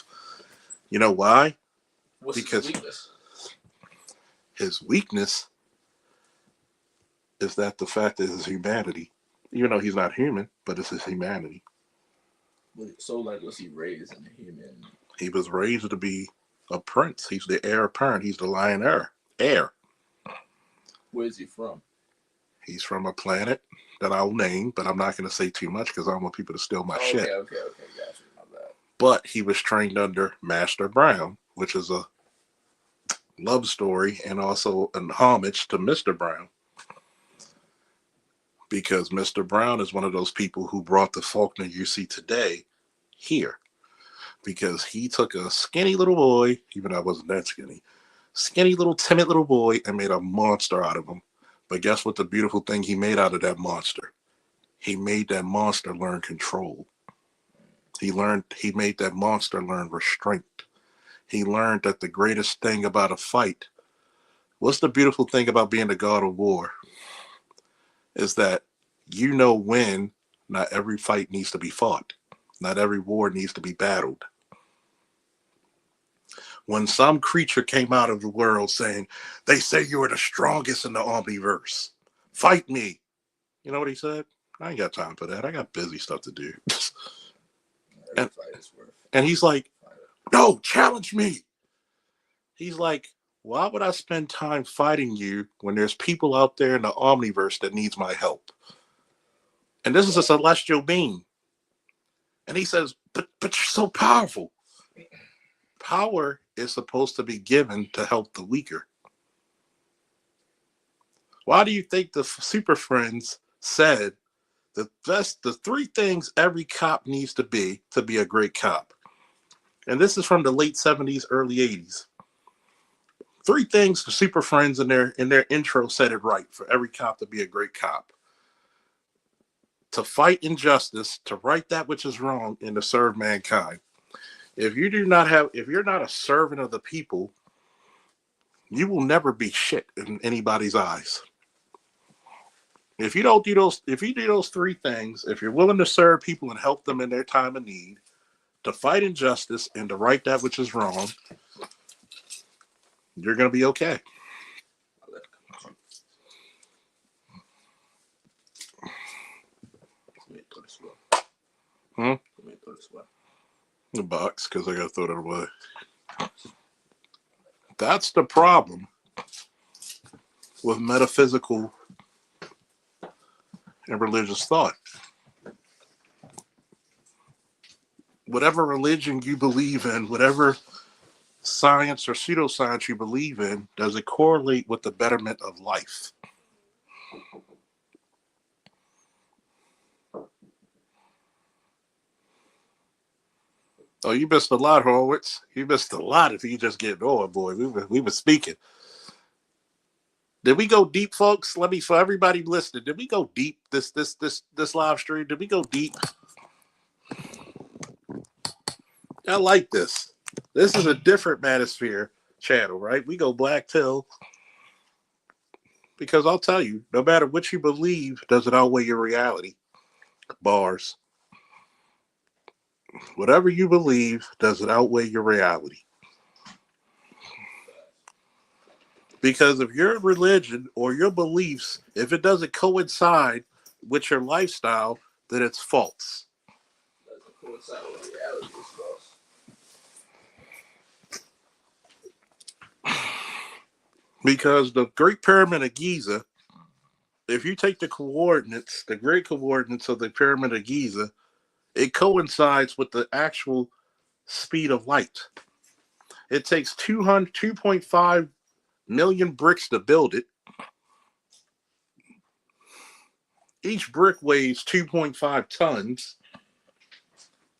You know why? Because his weakness is that the fact that his humanity, even though he's not human, but it's his humanity. So, like, was he raised in a human? He was raised to be a prince. He's the heir apparent. He's the lion heir. Where's he from? He's from a planet that I'll name, but I'm not going to say too much because I don't want people to steal my shit. Okay, gotcha. My bad. But he was trained under Master Brown, which is a love story and also an homage to Mr. Brown. Because Mr. Brown is one of those people who brought the Faulkner you see today here. Because he took a skinny little boy, even though I wasn't that skinny little timid little boy, and made a monster out of him. But guess what the beautiful thing he made out of that monster? He made that monster learn control. He made that monster learn restraint. He learned that the greatest thing about a fight, what's the beautiful thing about being the god of war? Is that you know when not every fight needs to be fought. Not every war needs to be battled. When some creature came out of the world saying, they say you are the strongest in the omniverse. Fight me. You know what he said? I ain't got time for that. I got busy stuff to do. And he's like, no, challenge me. He's like, why would I spend time fighting you when there's people out there in the omniverse that needs my help? And this is a celestial being. And he says, but you're so powerful. Power is supposed to be given to help the weaker. Why do you think the Super Friends said the three things every cop needs to be a great cop? And this is from the late 70s, early 80s. Three things the Super Friends in their intro said it right for every cop to be a great cop. To fight injustice, to right that which is wrong, and to serve mankind. If you're not a servant of the people, you will never be shit in anybody's eyes. If you do those three things, if you're willing to serve people and help them in their time of need, to fight injustice and to right that which is wrong, you're going to be okay. The box, because I got to throw that away. That's the problem with metaphysical and religious thought. Whatever religion you believe in, whatever science or pseudoscience you believe in, does it correlate with the betterment of life? Oh, you missed a lot, Horowitz. You missed a lot if you just get on, boy. We were speaking. Did we go deep, folks? For everybody listening, did we go deep this live stream? Did we go deep? I like this. This is a different Manosphere channel, right? We go black pill. Because I'll tell you, no matter what you believe, does it outweigh your reality? Bars. Whatever you believe, does it outweigh your reality? Because if your religion or your beliefs, if it doesn't coincide with your lifestyle, then it's false. Doesn't coincide with reality, it's false. Because the Great Pyramid of Giza, if you take the great coordinates of the Pyramid of Giza, it coincides with the actual speed of light. It takes 2.5 million bricks to build it. Each brick weighs 2.5 tons,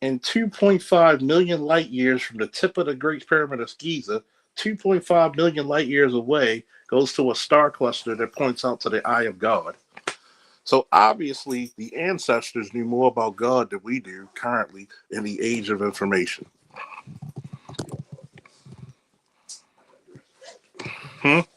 and 2.5 million light years from the tip of the Great Pyramid of Giza, 2.5 million light years away, goes to a star cluster that points out to the eye of God. So obviously, the ancestors knew more about God than we do currently in the age of information. Yep.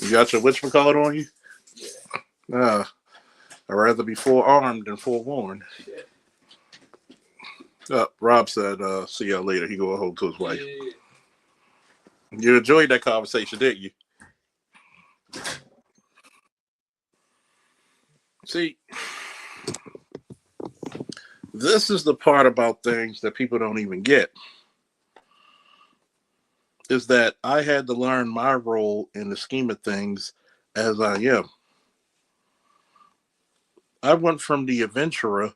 You got your whatchamacallit on you? Yeah. I'd rather be forearmed than forewarned. Rob said, see y'all later. He going home to his wife. Yeah. You enjoyed that conversation, didn't you? See, this is the part about things that people don't even get, is that I had to learn my role in the scheme of things as I am. I went from the adventurer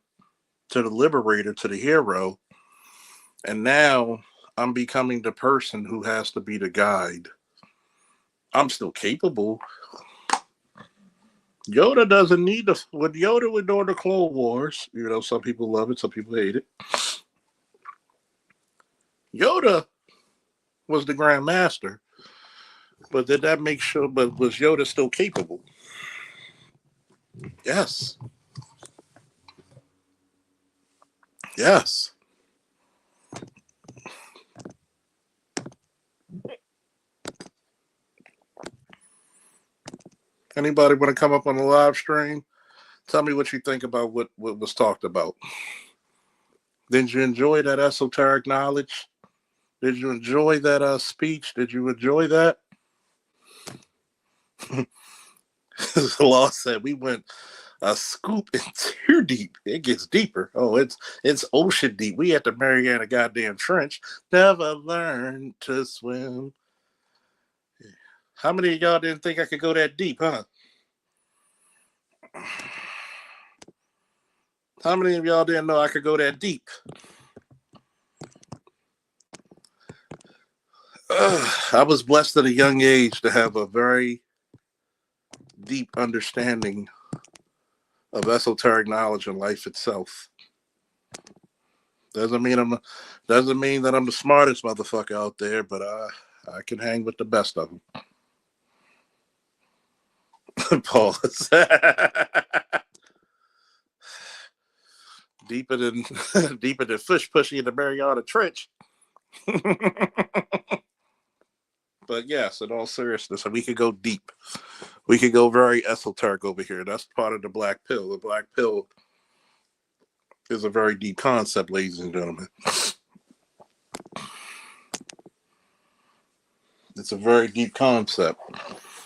to the liberator to the hero, and now I'm becoming the person who has to be the guide. I'm still capable. Yoda doesn't need the. When Yoda was doing the Clone Wars, some people love it, some people hate it. Yoda was the Grand Master, but did that make sure? But was Yoda still capable? Yes. Yes. Anybody want to come up on the live stream? Tell me what you think about what was talked about. Did you enjoy that esoteric knowledge? Did you enjoy that speech? Did you enjoy that? The law said we went a scoop in too deep. It gets deeper. Oh, it's ocean deep. We at the Mariana goddamn Trench. Never learned to swim. How many of y'all didn't think I could go that deep, huh? How many of y'all didn't know I could go that deep? I was blessed at a young age to have a very deep understanding of esoteric knowledge and life itself. Doesn't mean that I'm the smartest motherfucker out there, but I can hang with the best of them. Pause. deeper than fish pushing in the Mariana Trench. But yes, in all seriousness, we could go deep. We could go very esoteric over here. That's part of the black pill. The black pill is a very deep concept, ladies and gentlemen. It's a very deep concept.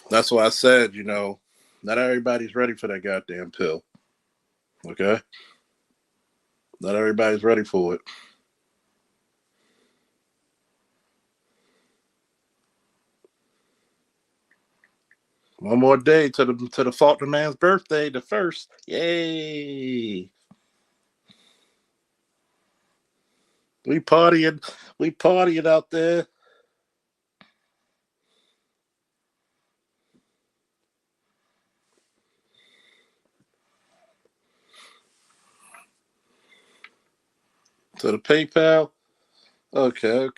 That's why I said, not everybody's ready for that goddamn pill. Okay? Not everybody's ready for it. One more day to the Faulkner man's birthday, the 1st. Yay! We partying out there. To the PayPal. Okay.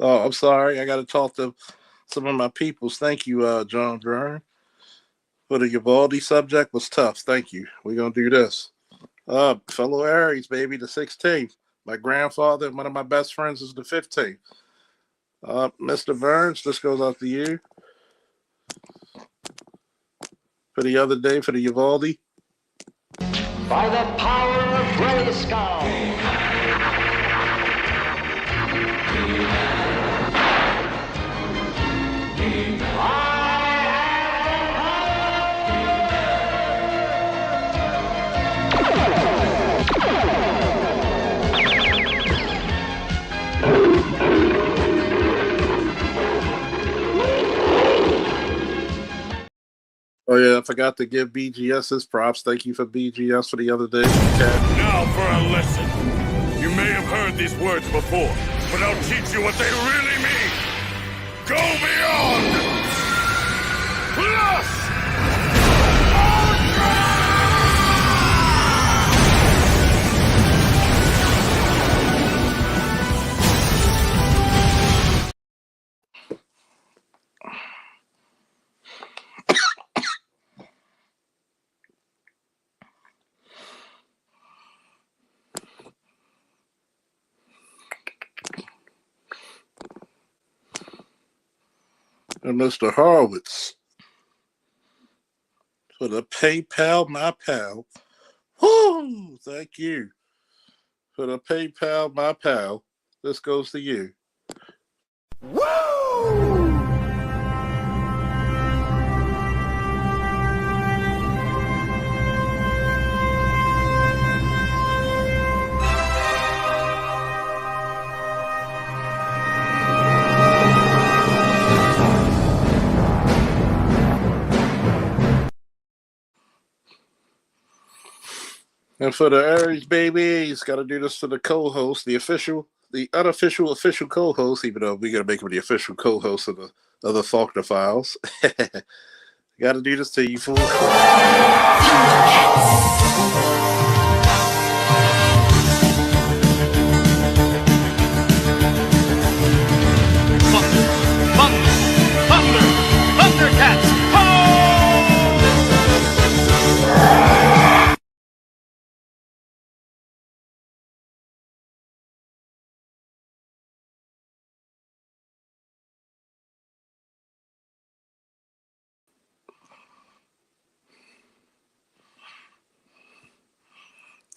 Oh, I'm sorry. I got to talk to some of my peoples. Thank you, John Vern. For the Uvalde subject was tough. Thank you. We're going to do this. Fellow Aries, baby, the 16th. My grandfather and one of my best friends is the 15th. Mr. Burns, this goes out to you. For the other day, for the Uvalde. By the power of Grayskull. Oh, yeah, I forgot to give BGS his props. Thank you for BGS for the other day. Now for a lesson. You may have heard these words before, but I'll teach you what they really mean. Go beyond! Plus! And Mr. Horowitz for the PayPal, my pal. Woo! Thank you for the PayPal, my pal. This goes to you. Woo! And for the Aries babies, got to do this to the co-host, the unofficial official co-host, even though we got to make him the official co-host of the Faulkner Files. Got to do this to you, fool. Thundercats!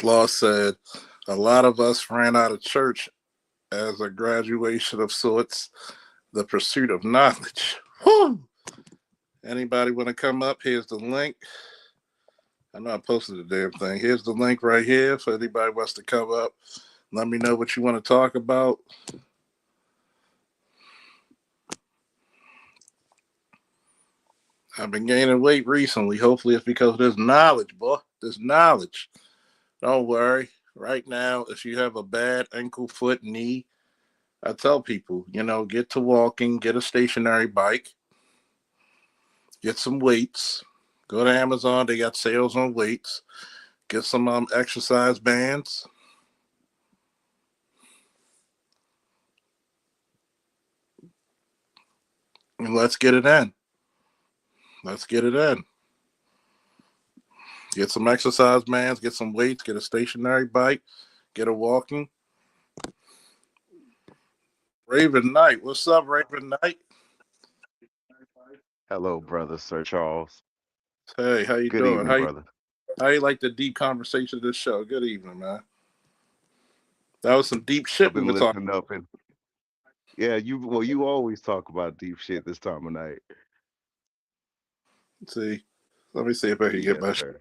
Law said a lot of us ran out of church as a graduation of sorts, the pursuit of knowledge. Whew. Anybody want to come up? Here's the link. I know I posted the damn thing. Here's the link right here for anybody who wants to come up. Let me know what you want to talk about. I've been gaining weight recently. Hopefully it's because of this knowledge, boy. This knowledge. Don't worry. Right now, if you have a bad ankle, foot, knee, I tell people, get to walking, get a stationary bike, get some weights. Go to Amazon. They got sales on weights. Get some exercise bands. And let's get it in. Let's get it in. Get some exercise bands, get some weights, get a stationary bike, get a walking. Raven Knight. What's up, Raven Knight? Hello, brother Sir Charles. Hey, how you Good doing? evening, brother. How you like the deep conversation of this show? Good evening, man. That was some deep shit I've we been were talking. listening up and yeah, you always talk about deep shit this time of night. See, let me see if I can get Yes, my. sir.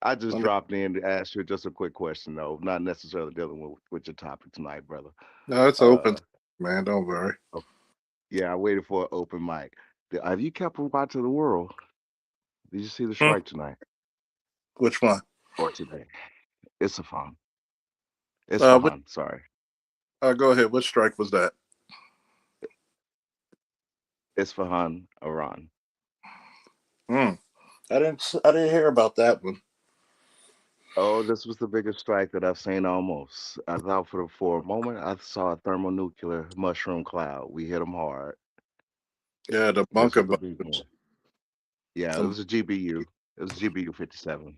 I just Let me- dropped in to ask you just a quick question though, not necessarily dealing with your topic tonight, brother. No, it's Uh, open, man. Don't worry. yeah, I waited for an open mic. Have you kept watch of the world? Did you see the Hmm. strike tonight Which one? or today? It's a fun. It's Which, fun. Sorry, go ahead. Which strike was that? it's Fahan Iran. I didn't hear about that one. Oh, this was the biggest strike that I've seen almost. I thought for a moment I saw a thermonuclear mushroom cloud. We hit them hard. Yeah, the This bunker was the busters. big one. Yeah, it Them- was a GBU. It was GBU 57.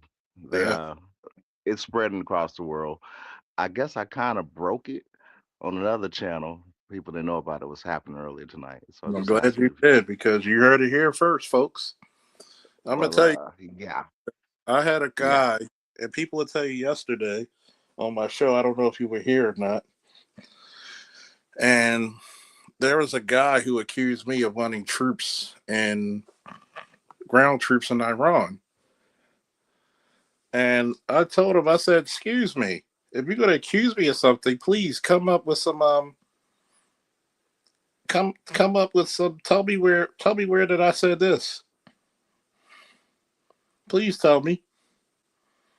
They Yeah, it's spreading across the world. I guess I kind of broke it on another channel. People didn't know about it was happening earlier tonight. So I I'm just glad asked you you. did because you heard it here first, folks. I'm gonna Well, tell you. yeah, I had a yeah. guy, and people would tell you yesterday on my show. I don't know if you were here or not. And there was a guy who accused me of wanting troops and ground troops in Iran. And I told him, I said, "Excuse me, if you're going to accuse me of something, please come up with some come up with some. Tell me where did I say this? Please tell me."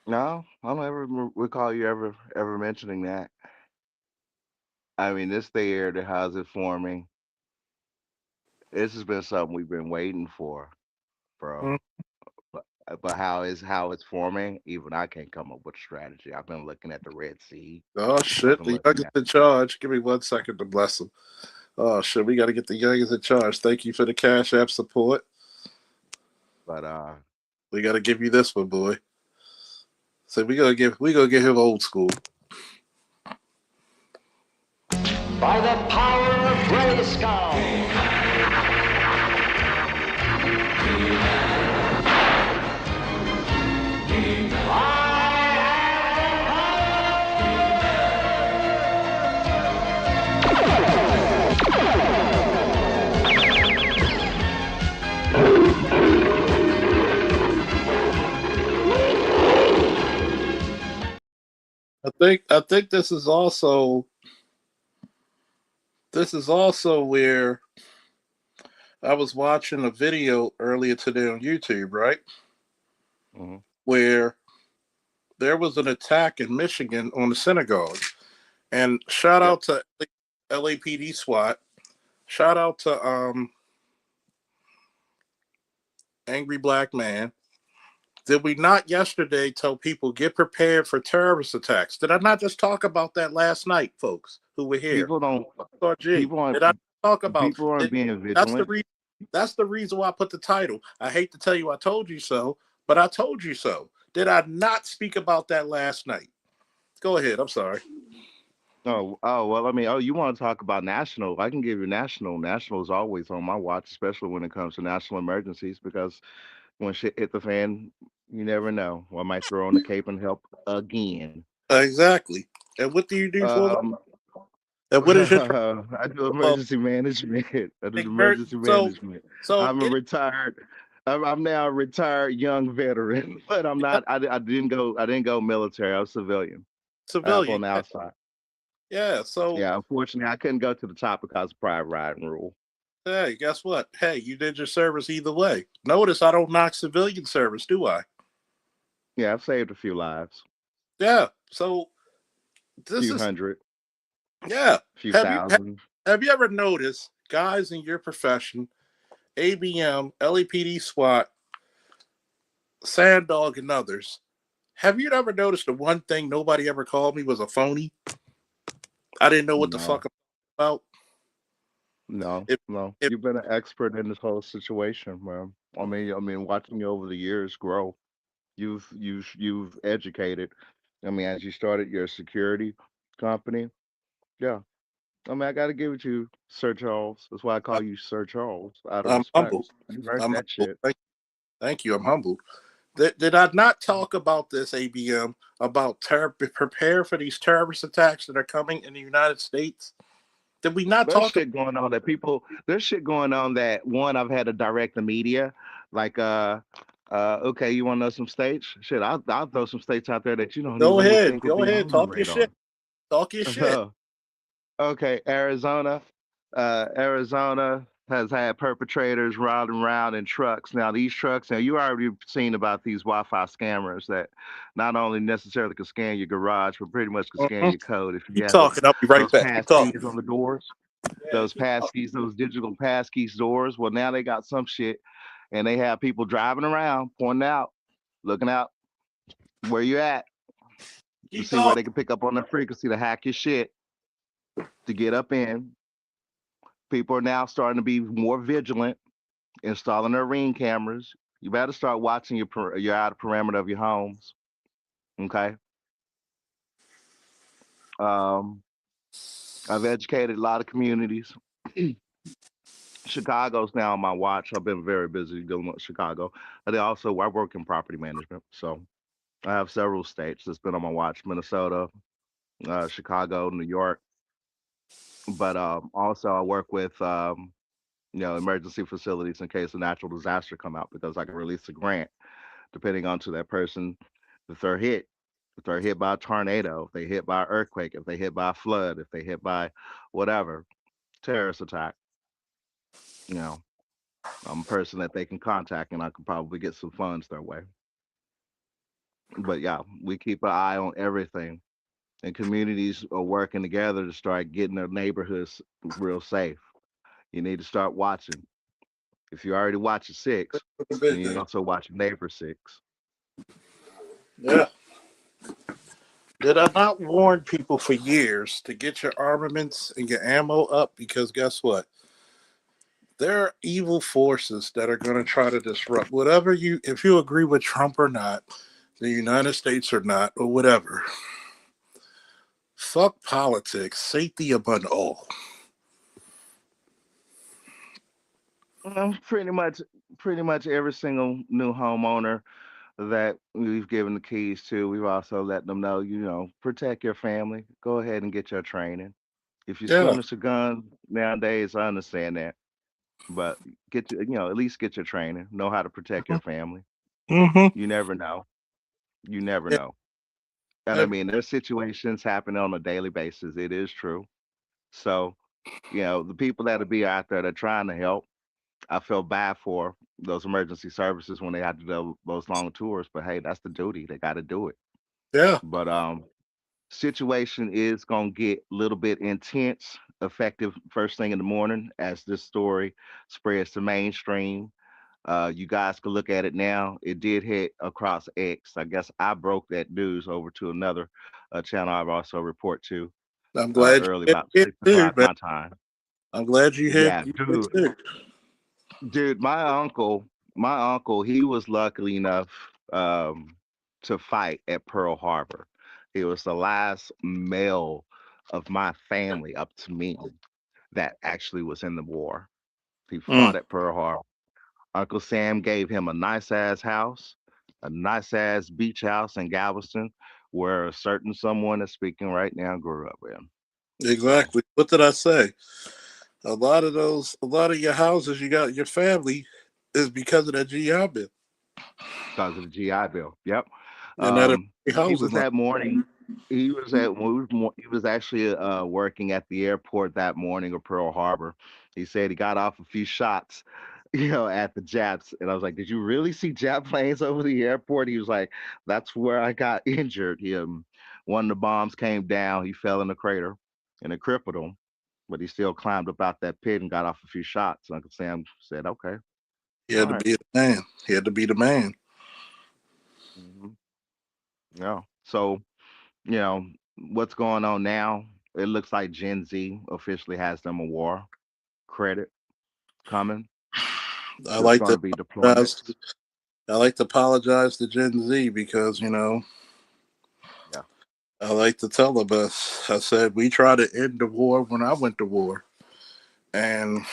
No, I don't ever recall you ever mentioning that. I mean, this there, the how's it forming? This has been something we've been waiting for, bro. Mm. But how it's forming, even I can't come up with a strategy. I've been looking at the Red Sea. Oh I've shit, been the looking youngest at, in charge. Give me 1 second to bless him. Oh shit, we got to get the youngest in charge. Thank you for the Cash App support. but We got to give you this one, boy. So we gonna give him old school. By the power of Grayskull. I think this is also where I was watching a video earlier today on YouTube, right? mhm. Where there was an attack in Michigan on the synagogue. And shout Yep. out to LAPD SWAT. Shout out to Angry Black Man. Did we not yesterday tell people get prepared for terrorist attacks? Did I not just talk about that last night, folks who were here? People don't. RG. People aren't. Did I talk about People aren't it? being That's the vigilant. reason. That's the reason why I put the title. I hate to tell you I told you so, but I told you so. Did I not speak about that last night? Go ahead. I'm sorry. Oh, well, I mean, oh, you want to talk about national? I can give you national. National is always on my watch, especially when it comes to national emergencies, because when shit hit the fan, you never know. I might throw on the cape and help again. Exactly. And what do you do for them? Um, And what is your I do well, emergency management. I do emer- emergency so management. so I'm a it, retired. I'm now a retired young veteran, but I'm not. I didn't go. I didn't go military. I was civilian. Up civilian. on the outside. Yeah. So Yeah, unfortunately, I couldn't go to the top because of private riding rule. hey, guess what? Hey, you did your service either way. Notice I don't knock civilian service, do I? Yeah, I've saved a few lives, Yeah. So this few is hundred, yeah. few Have you thousand. have you ever noticed guys in your profession, ABM, LAPD SWAT, Sandog, and others? Have you ever noticed the one thing nobody ever called me was a phony? I didn't know what the No, fuck about. no, If no. if You've been an expert in this whole situation, man. I mean, watching you over the years grow, you've educated. I mean, as you started your security company, yeah. I mean, I got to give it to you, Sir Charles. That's why I call you Sir Charles, out of I'm respect. humbled. You heard I'm that humbled. shit. Thank you. I'm humbled. Did I not talk about this, ABM, about prepare for these terrorist attacks that are coming in the United States? Did we not There's talk about shit going on that people. There's shit going on that one I've had to direct the media. Like, okay, you want to know some states? Shit, I'll throw some states out there that you don't Go even would ahead. think would Go be ahead. on your Talk your shit. radar. Talk your shit. Okay, Arizona. Arizona has had perpetrators riding around in trucks. Now, these trucks, now you already seen about these Wi-Fi scammers that not only necessarily can scan your garage, but pretty much can scan Mhm. your code if you Keep have talking. I'll be right those back. Keep pass talking. keys on the doors. Yeah, Those keep pass talking. keys, those digital pass keys doors. Well, now they got some shit, and they have people driving around, pointing out, looking out where you at to Keep see where they talking. can pick up on the frequency to hack your shit to get up in. People are now starting to be more vigilant, installing their Ring cameras. You better start watching your outer perimeter of your homes. Okay. Um, I've educated a lot of communities. Chicago's now on my watch. I've been very busy dealing with Chicago. But I work in property management, so I have several states that's been on my watch: Minnesota, Chicago, New York. But also I work with emergency facilities in case a natural disaster come out because I can release a grant depending on to that person if they're hit. If they're hit by a tornado, if they hit by an earthquake, if they hit by a flood, if they hit by whatever terrorist attack, you know, I'm a person that they can contact and I can probably get some funds their way. But yeah, we keep an eye on everything. And communities are working together to start getting their neighborhoods real safe. You need to start watching. If you already watch a six, then you also watch neighbor six. Yeah. Did I not warn people for years to get your armaments and your ammo up? Because guess what? There are evil forces that are going to try to disrupt whatever if you agree with Trump or not, the United States or not, or whatever. Fuck politics, safety above all. Pretty much every single new homeowner that we've given the keys to, we've also let them know, protect your family. Go ahead and get your training. If you're Yeah. skirmish a gun nowadays, I understand that. But at least get your training. Know how to protect your family. Mm-hmm. You never know. You never Yeah. know. And I mean, there's situations happening on a daily basis. It is true. So, the people that'll be out there that are trying to help, I feel bad for those emergency services when they have to do those long tours. But hey, that's the duty. They got to do it. Yeah. But situation is gonna get a little bit intense, effective first thing in the morning as this story spreads to mainstream. You guys can look at it now. It did hit across X. I guess I broke that news over to another channel I've also report to I'm glad early, you about hit six it too, o'clock man. my time. I'm glad you hit Yeah, it too. dude, my uncle, he was lucky enough um, to fight at Pearl Harbor. He was the last male of my family up to me that actually was in the war. He Mm, fought at Pearl Harbor. Uncle Sam gave him a nice ass house, a nice ass beach house in Galveston, where a certain someone that's speaking right now grew up in. So, exactly. What did I say? A lot of your houses you got your family is because of that GI Bill. because of the GI Bill. Yep. And that He houses was like that morning. He was actually working at the airport that morning of Pearl Harbor. He said he got off a few shots, at the Japs, and I was like, "Did you really see Jap planes over the airport?" He was like, "That's where I got injured." One of the bombs came down. He fell in the crater, and it crippled him. But he still climbed up out that pit and got off a few shots. Uncle Sam said, "Okay, he all had to right." be the man. He had to be the man. Mhm. Yeah. So, you know, what's going on now? It looks like Gen Z officially has them a war credit coming. I There's like going to to be apologize. deployments. I like to apologize to Gen Z because Yeah. I like to tell them. I said we tried to end the war when I went to war, and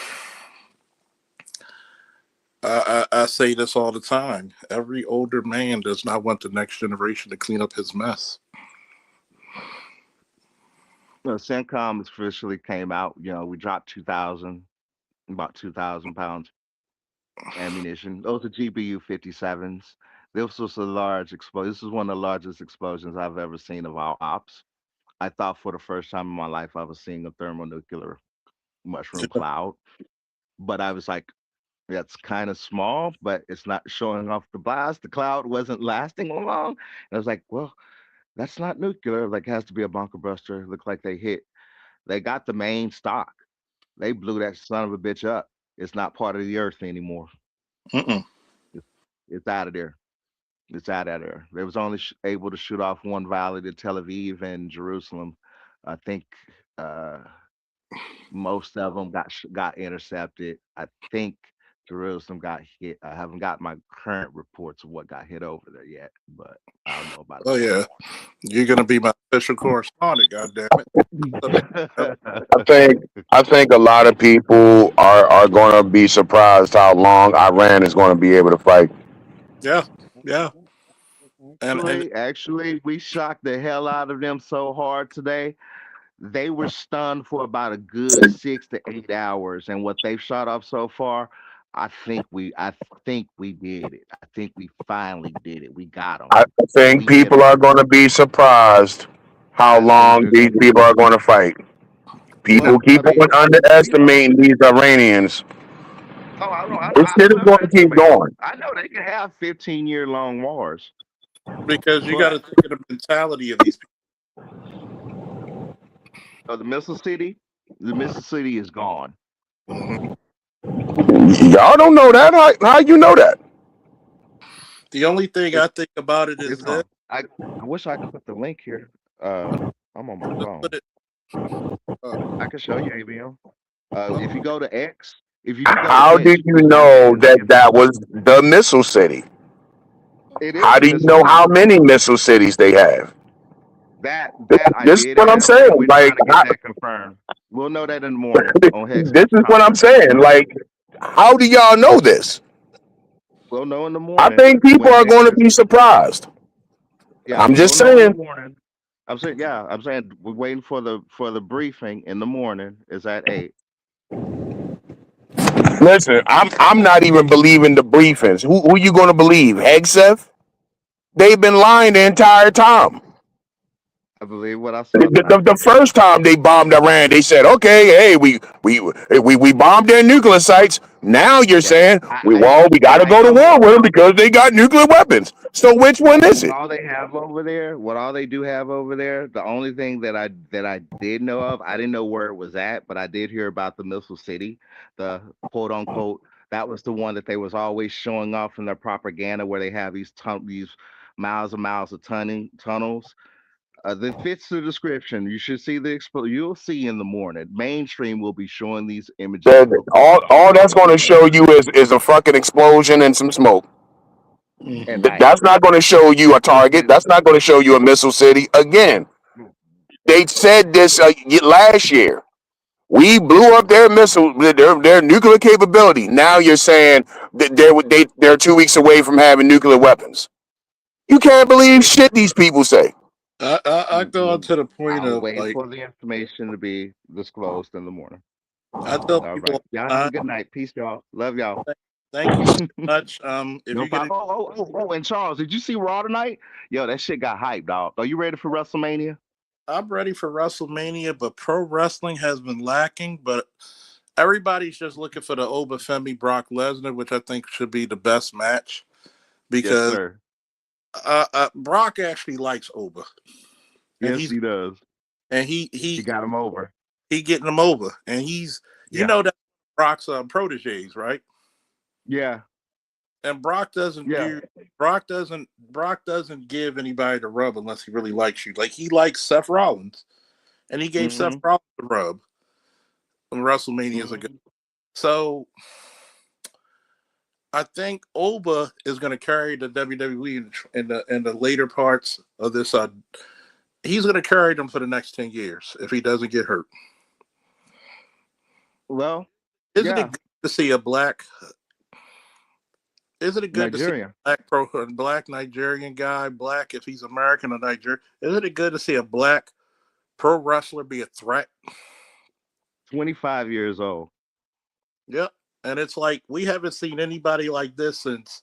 I say this all the time. Every older man does not want the next generation to clean up his mess. CENTCOM officially came out. We dropped 2,000, about 2,000 pounds ammunition. Those are GBU 57s. This was a large explosion. This is one of the largest explosions I've ever seen of our ops. I thought for the first time in my life I was seeing a thermonuclear mushroom cloud, but I was like, that's kind of small, but it's not showing off the blast. The cloud wasn't lasting long. And I was like, well, that's not nuclear. Like, it has to be a bunker buster. Looked like they got the main stock. They blew that son of a bitch up. It's not part of the earth anymore. Mm-mm. It's, it's out of there. It's out of there. They was only able to shoot off one volley to Tel Aviv and Jerusalem. I think uh, most of them got intercepted. I think Jerusalem got hit. I haven't got my current reports of what got hit over there yet, but I don't know about Oh a yeah, you're gonna be my official correspondent. God damn it! I think I think a lot of people are going to be surprised how long Iran is going to be able to fight. Yeah, yeah, and Actually, we shocked the hell out of them so hard today. They were stunned for about a good 6 to 8 hours, and what they've shot off so far, I think we did it. I think we finally did it. We got them. I think We hit people them. are going to be surprised how I think long they're these gonna be. people are going to fight. yeah, People I keep mean, on underestimating these Iranians. oh, I don't. This I shit don't is going to keep underestimate them. going. I know they can have 15-year long wars, because you got but to think of the mentality of these people. The Mississippi is gone. Mhm. Y'all don't know that. How you know that? The only thing I It's think about it is it's this: gone. I wish I could put the link here. I'm on my let's phone. put it. Uh, I can show you, ABM. well, If you go to X, if you do go to How X, did you you can type know in that Gen that Z. was the missile city? It is How the do you know Mississippi. how many missile cities they have? That I This is did what I'm have, saying. and we're Like, trying to get that confirmed. We'll know that in the morning on Hex this News is what I'm Conference. saying. Like, how do y'all know this? We'll know in the I morning think people when are Hex going to News. be surprised. Yeah, I'm we'll just know in the saying. morning. I'm saying we're waiting for the briefing in the morning. Is at 8. Listen, I'm not even believing the briefings. Who you going to believe? Hegseth? They've been lying the entire time. I believe what I The, saw the, tonight. the first time they bombed Iran, they said, "Okay, hey, we bombed their nuclear sites." Now you're Yeah. saying we got to I go to know war with them because they got nuclear weapons. So which one is what it? all they have over there, what all they do have over there. The only thing that I did know of, I didn't know where it was at, but I did hear about the Missile City, the quote unquote. That was the one that they was always showing off in their propaganda, where they have these miles and miles of tunnels. That fits the description. You should see you'll see in the morning. Mainstream will be showing these images That of what all you all see that's every going to day show you is a fucking explosion and some smoke. at night. That's not going to show you a target. That's not going to show you a missile city. Again, they said this last year. We blew up their missile, their nuclear capability. Now you're saying that they're 2 weeks away from having nuclear weapons. You can't believe shit these people say. I go on Mm-mm. to the point I'll of wait like for the information to be disclosed in the morning. I tell All right. people Y'all have all a the good night. Peace, y'all. Love y'all. time, thank you so much. If No you get problem. And Charles, did you see Raw tonight? Yo, that shit got hyped, dog. Are you ready for WrestleMania? I'm ready for WrestleMania, but pro wrestling has been lacking. But everybody's just looking for the Obafemi Brock Lesnar, which I think should be the best match Yes, because sir. Brock actually likes Oba, and Yes, he does. he He got him over. he getting him over, and he's Yeah. that Brock's proteges, right? Yeah. And Yeah. Brock doesn't give anybody the rub unless he really likes you. Like he likes Seth Rollins, and he gave Seth Mm-hmm. Rollins the rub when WrestleMania is ago. Mm-hmm. So I think Oba is going to carry the WWE in the later parts of this. He's going to carry them for the next 10 years if he doesn't get hurt. Well, Isn't it yeah. good to see a black? Isn't it good to see Nigeria. a black Nigerian guy, black if he's American or Nigerian? Isn't it good to see a black pro wrestler be a threat? 25 years old. Yep. And it's like we haven't seen anybody like this since.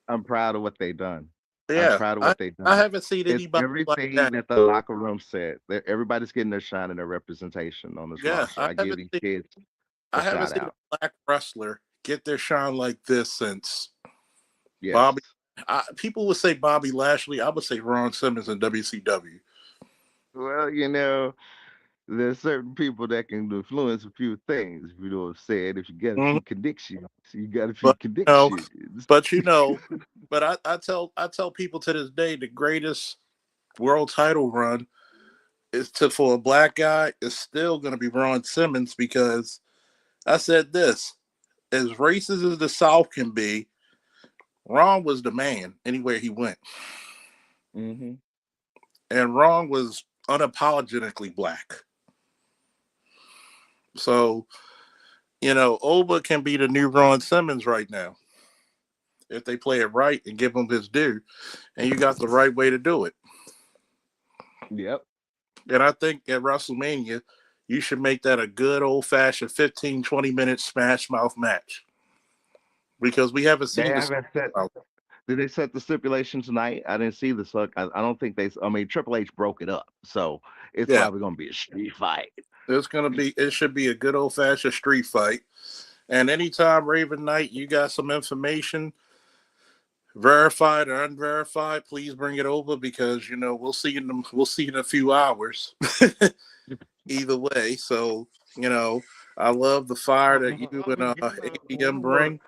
I'm proud of what they done. I'm Yeah, proud of what they I done. haven't seen It's anybody like everything that. that the locker room said. Everybody's getting their shine and their representation on this Yeah, roster. I give these kids I a haven't shout seen out. a black wrestler get their shine like this since Yes. Bobby. People would say Bobby Lashley. I would say Ron Simmons in WCW. Well, there's certain people that can influence a few things. If you know what I'm saying. If you got a Mhm. few connections, you got a few But connections. but I tell people to this day the greatest world title run for a black guy is still going to be Ron Simmons because I said this as racist as the South can be, Ron was the man anywhere he went, Mm-hmm. and Ron was unapologetically black. So Oba can be the new Ron Simmons right now if they play it right and give him his due, and you got the right way to do it. Yep. And I think at WrestleMania, you should make that a good old fashioned 15, 20-minute smash mouth match. Because we haven't They seen this. haven't set. Did they set the stipulation tonight? I didn't see the suck. I don't think they. I mean, Triple H broke it up, so it's Yeah, probably gonna be a street fight. it should be a good old fashioned street fight. And anytime Raven Knight, you got some information, verified or unverified, please bring it over because we'll see in a few hours. Either way, so I love the fire that you and ABM bring.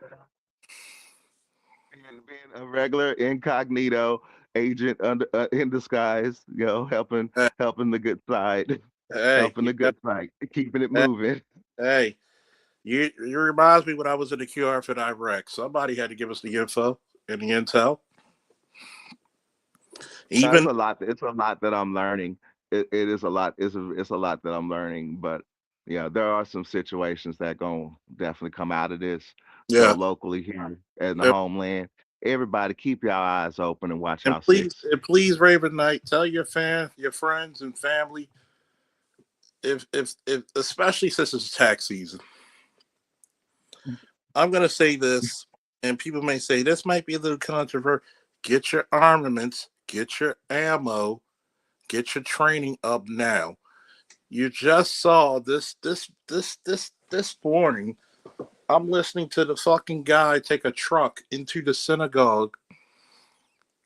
Being a regular incognito agent in disguise, helping Hey, helping the good side, hey, helping the good side, keeping it hey, moving. hey, you reminds me when I was in the QRF in Iraq. Somebody had to give us the info and the intel. Now, it's Even a lot. It's a lot that I'm learning. It is a lot. It's a lot that I'm learning. But yeah, there are some situations that gonna definitely come out of this. So yeah, locally here in the and homeland, everybody keep your eyes open and watch our six. please, Raven Knight, tell your friends, and family, if especially since it's tax season. I'm gonna say this, and people may say this might be a little controversial. Get your armaments, get your ammo Get your training up now. You just saw this morning. I'm listening to the fucking guy take a truck into the synagogue.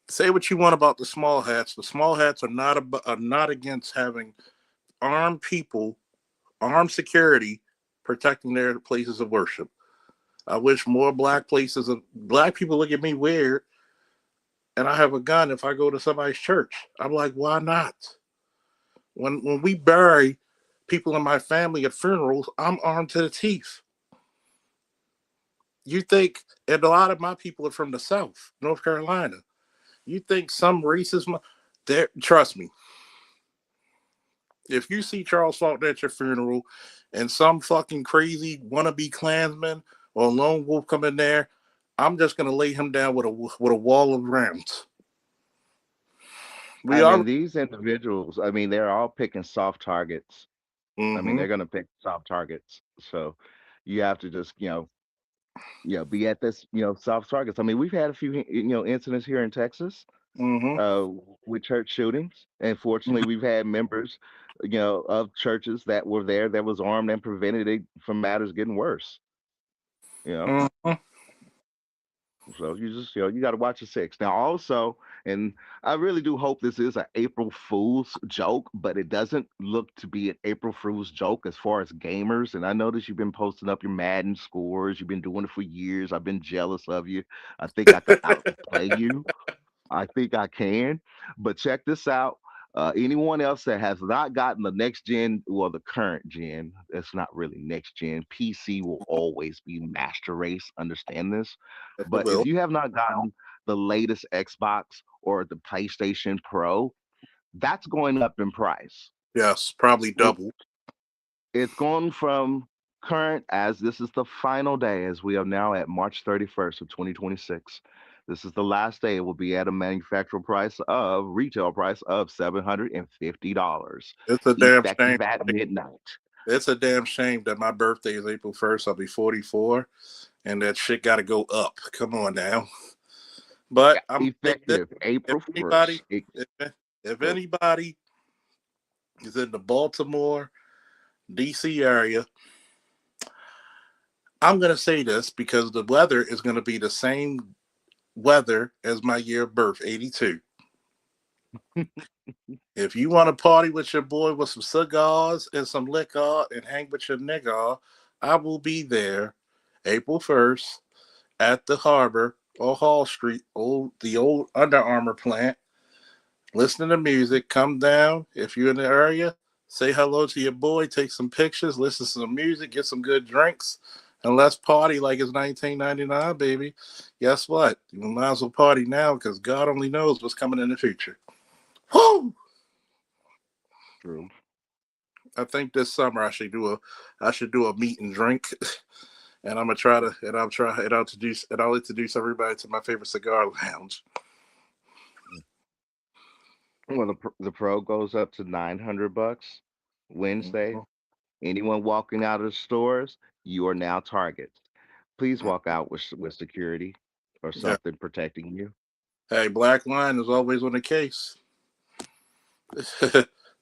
Say what you want about the small hats. The small hats are not against having armed people, armed security protecting their places of worship. I wish more black people look at me weird, and I have a gun if I go to somebody's church. I'm like, why not? When we bury people in my family at funerals, I'm armed to the teeth. You think, and a lot of my people are from the South, North Carolina. You think some racism there? Trust me. If you see Charles Faulkner at your funeral and some fucking crazy wannabe Klansman or lone wolf come in there, I'm just gonna lay him down with a wall of rounds. These individuals, they're all picking soft targets. They're going to pick soft targets. So you have to just, be at this, soft targets. We've had a few, incidents here in Texas with church shootings. And fortunately, we've had members, of churches that were there that was armed and prevented it from matters getting worse. So you just, you got to watch the six. Now, also, and I really do hope this is an April Fool's joke, but it doesn't look to be an April Fool's joke as far as gamers. And I noticed you've been posting up your Madden scores. You've been doing it for years. I've been jealous of you. I think I could outplay you. I think I can. But check this out. Anyone else that has not gotten the next gen or the current gen, it's not really next gen. PC will always be master race. Understand this. But if you have not gotten the latest Xbox or the PlayStation Pro, that's going up in price. Yes, probably double. It's gone from current, as this is the final day, as we are now at March 31st of 2026. This is the last day. It will be at a retail price of $750. It's a damn effective shame. At midnight. It's a damn shame that my birthday is April 1st. I'll be 44, and that shit got to go up. Come on now. But I'm effective April 1st. If anybody is in the Baltimore, DC area, I'm going to say this because the weather is going to be the same weather as my year of birth, 82. If you want to party with your boy with some cigars and some liquor and hang with your nigga, I will be there April 1st at the Harbor or Hall Street, the old Under Armour plant. Listening to music, come down. If you're in the area, say hello to your boy, take some pictures, listen to some music, get some good drinks, and let's party like it's 1999, baby. Guess what? You might as well party now because God only knows what's coming in the future. Woo! True. I think this summer I should do a meet and drink, and I'm gonna try to, and I'll introduce everybody to my favorite cigar lounge. Well, the Pro goes up to $900 Wednesday. Anyone walking out of the stores, you are now targets. Please walk out with security or something protecting you. Hey, black wine is always on the case.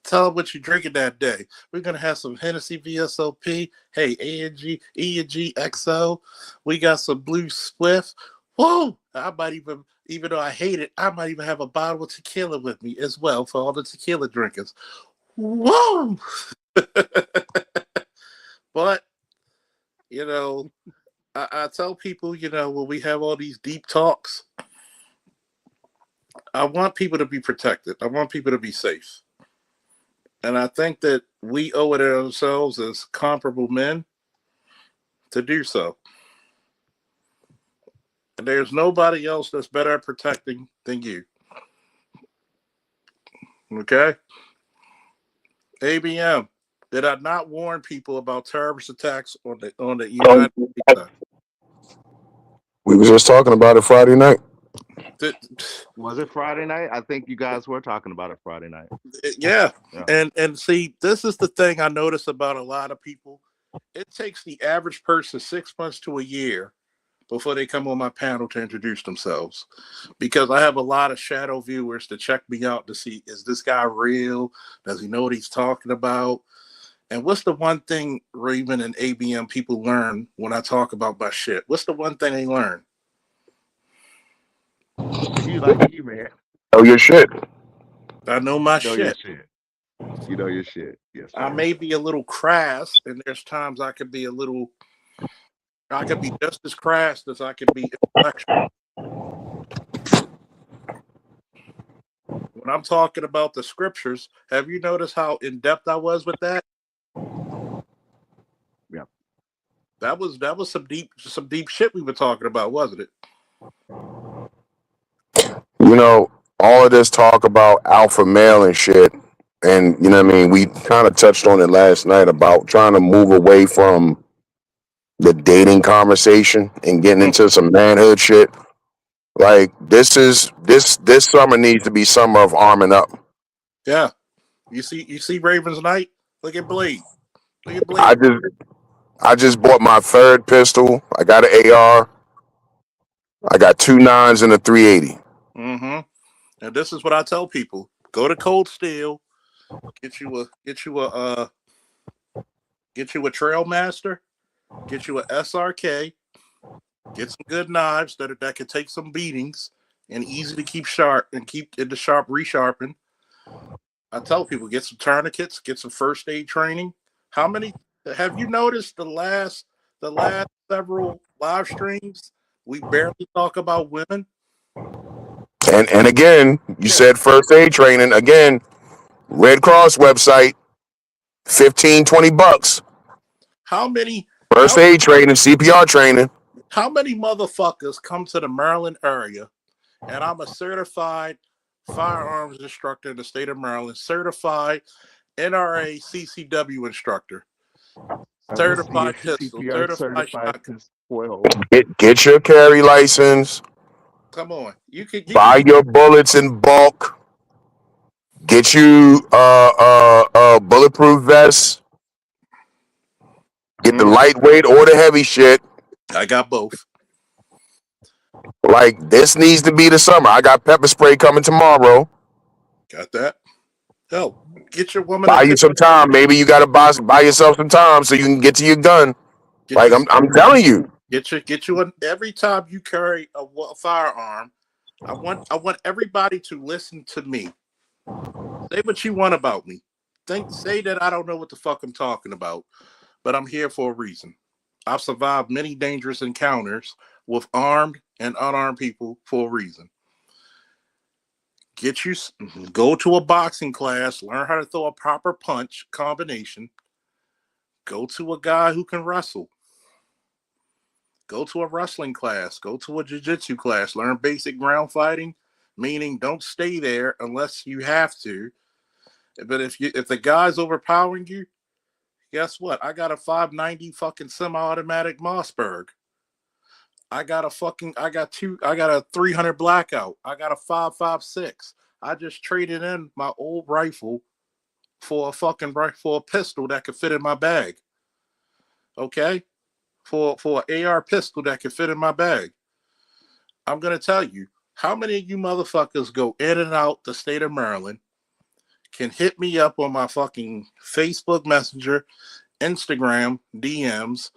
Tell them what you're drinking that day. We're gonna have some Hennessy VSOP. Hey, A&G, E&G XO. We got some Blue Swift. Whoa! I might even though I hate it, I might even have a bottle of tequila with me as well for all the tequila drinkers. Whoa! But I tell people, when we have all these deep talks, I want people to be protected. I want people to be safe. And I think that we owe it ourselves as comparable men to do so. And there's nobody else that's better at protecting than you. Okay? ABM, did I not warn people about terrorist attacks on the United States? We were just talking about it Friday night. Was it Friday night? I think you guys were talking about it Friday night. Yeah. And see, this is the thing I notice about a lot of people. It takes the average person 6 months to a year before they come on my panel to introduce themselves, because I have a lot of shadow viewers to check me out to see, is this guy real? Does he know what he's talking about? And what's the one thing Raven and ABM people learn when I talk about my shit? What's the one thing they learn? You like you, man. Oh, your shit. I know my You know your shit. shit. You know your shit. Yes, I sir. may be a little crass, and there's times I could be just as crass as I can be intellectual. When I'm talking about the scriptures, have you noticed how in depth I was with that? Yeah. That was some deep shit we were talking about, wasn't it? You know, all of this talk about alpha male and shit, and you know what I mean, we kind of touched on it last night about trying to move away from the dating conversation and getting into some manhood shit. Like this summer needs to be summer of arming up. Yeah. You see Ravens Night? Look at Blade. Look at I Blade. just bought my third pistol. I got an AR. I got 2 9s and a 380. Mm-hmm. And this is what I tell people: go to Cold Steel, get you a Trailmaster, get you a SRK, get some good knives that can take some beatings and easy to keep sharp and keep it to sharp resharpen. I tell people, get some tourniquets, get some first aid training. How many have you noticed the last several live streams? We barely talk about women. And again, you said first aid training. Again, Red Cross website, 15-20 bucks. How many First aid training, CPR training. how many motherfuckers come to the Maryland area, and I'm a certified firearms instructor in the state of Maryland, certified NRA CCW instructor, certified pistol, certified shotgun. Get your carry license. Come on, you can Buy your bullets in bulk. Get you bulletproof vests. Get the lightweight or the heavy shit. I got both. Like this needs to be the summer. I got pepper spray coming tomorrow. Got that. Hell, get your woman Buy you some time. Maybe you gotta buy yourself some time so you can get to your gun. Like I'm telling you. Get you every time you carry a firearm. I want everybody to listen to me. Say what you want about me. Say that I don't know what the fuck I'm talking about, but I'm here for a reason. I've survived many dangerous encounters with armed and unarmed people for a reason. Go to a boxing class, learn how to throw a proper punch combination. Go to a guy who can wrestle. Go to a wrestling class. Go to a jiu-jitsu class. Learn basic ground fighting, meaning don't stay there unless you have to. But if the guy's overpowering you, guess what? I got a 590 fucking semi-automatic Mossberg. I got a 300 Blackout. I got a 5.56. I just traded in my old rifle for a pistol that could fit in my bag. Okay? For an AR pistol that could fit in my bag. I'm gonna tell you, how many of you motherfuckers go in and out the state of Maryland can hit me up on my fucking Facebook Messenger, Instagram, DMs.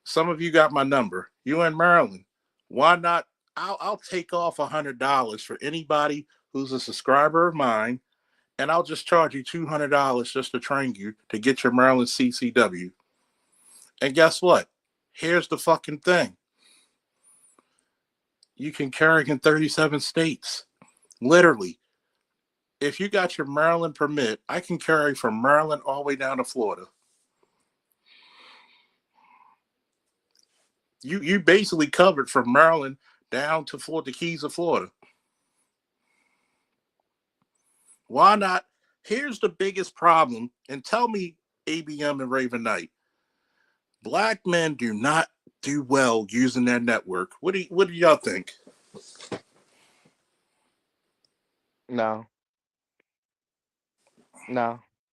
Some of you got my number. You in Maryland. Why not? I'll take off $100 for anybody who's a subscriber of mine, and I'll just charge you $200 just to train you to get your Maryland CCW. And guess what? Here's the fucking thing. You can carry in 37 states. Literally. If you got your Maryland permit, I can carry from Maryland all the way down to Florida. You basically covered from Maryland down to Florida, the Keys of Florida. Why not? Here's the biggest problem, and tell me, ABM and Raven Knight, black men do not do well using their network. What do y'all think? No.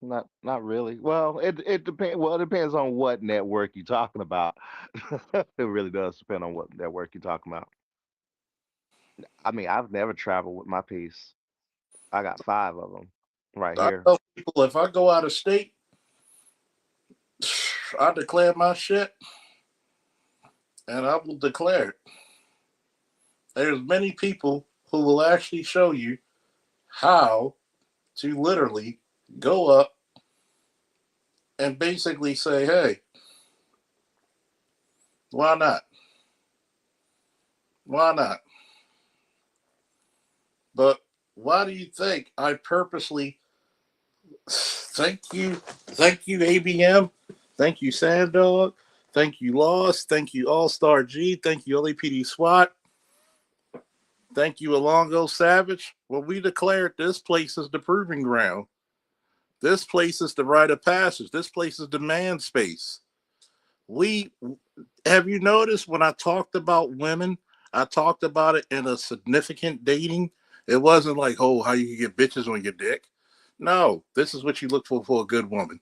Not really. Well, it depends. Well, it depends on what network you're talking about. It really does depend on what network you're talking about. I mean, I've never traveled with my piece. I got 5 of them right I here. tell people if I go out of state, I declare my shit and I will declare it. There's many people who will actually show you how to literally go up and basically say, hey, why not? Why not? But why do you think I purposely thank you, ABM, thank you, Sandog, thank you, Lost, thank you, All Star G, thank you, LAPD SWAT, thank you, Alongo Savage. Well, we declared this place is the proving ground. This place is the rite of passage. This place is demand space. We have you noticed when I talked about women, I talked about it in a significant dating. It wasn't like, oh, how you can get bitches on your dick. No, this is what you look for a good woman.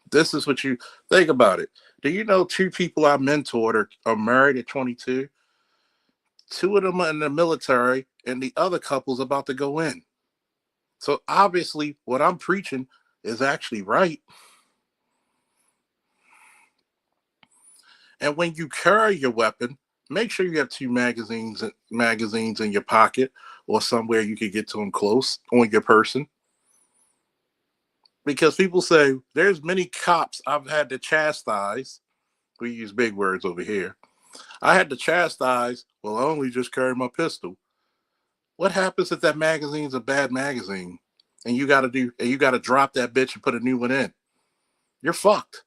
This is what you think about it. Do you know 2 people I mentored are married at 22? 2 of them are in the military, and the other couple's about to go in. So obviously, what I'm preaching is actually right. And when you carry your weapon, make sure you have 2 magazines in your pocket or somewhere you can get to them close on your person. Because people say there's many cops I've had to chastise. We use big words over here. I had to chastise. Well, I only just carry my pistol. What happens if that magazine's a bad magazine, and you got to drop that bitch and put a new one in? You're fucked.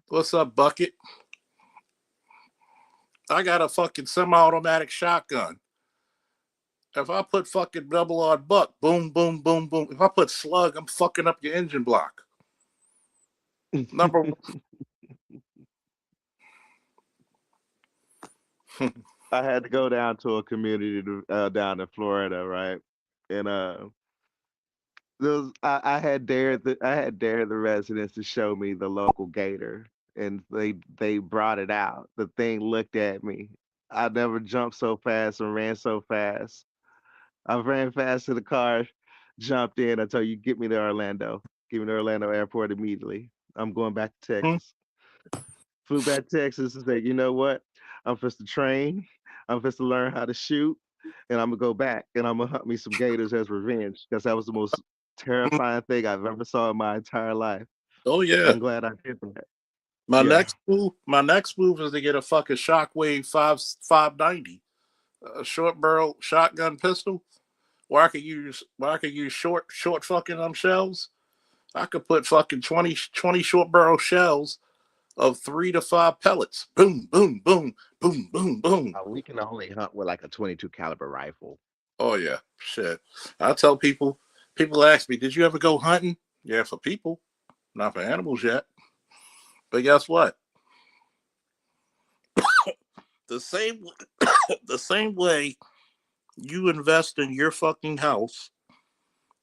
What's up, Bucket? I got a fucking semi-automatic shotgun. If I put fucking double odd buck, boom, boom, boom, boom. If I put slug, I'm fucking up your engine block. Number one. I had to go down to a community down in Florida, right? And I had dared the residents to show me the local gator, and they brought it out. The thing looked at me. I never jumped so fast and ran so fast. I ran fast to the car, jumped in. I told you, get me to Orlando. Get me to Orlando Airport immediately. I'm going back to Texas. Flew back to Texas and said, you know what? I'm supposed to train. I'm supposed to learn how to shoot, and I'm gonna go back and I'm gonna hunt me some gators as revenge because that was the most terrifying thing I've ever saw in my entire life. Oh yeah. I'm glad I did that. My Yeah. next move is to get a fucking Shockwave 590, a short barrel shotgun pistol, where I could use short fucking shells. I could put fucking 20 short barrel shells of 3 to 5 pellets. Boom, boom, boom, boom, boom, boom. We can only hunt with like a 22 caliber rifle. Oh yeah, shit. I tell people ask me, did you ever go hunting? Yeah, for people, not for animals yet. But guess what? The same way you invest in your fucking house,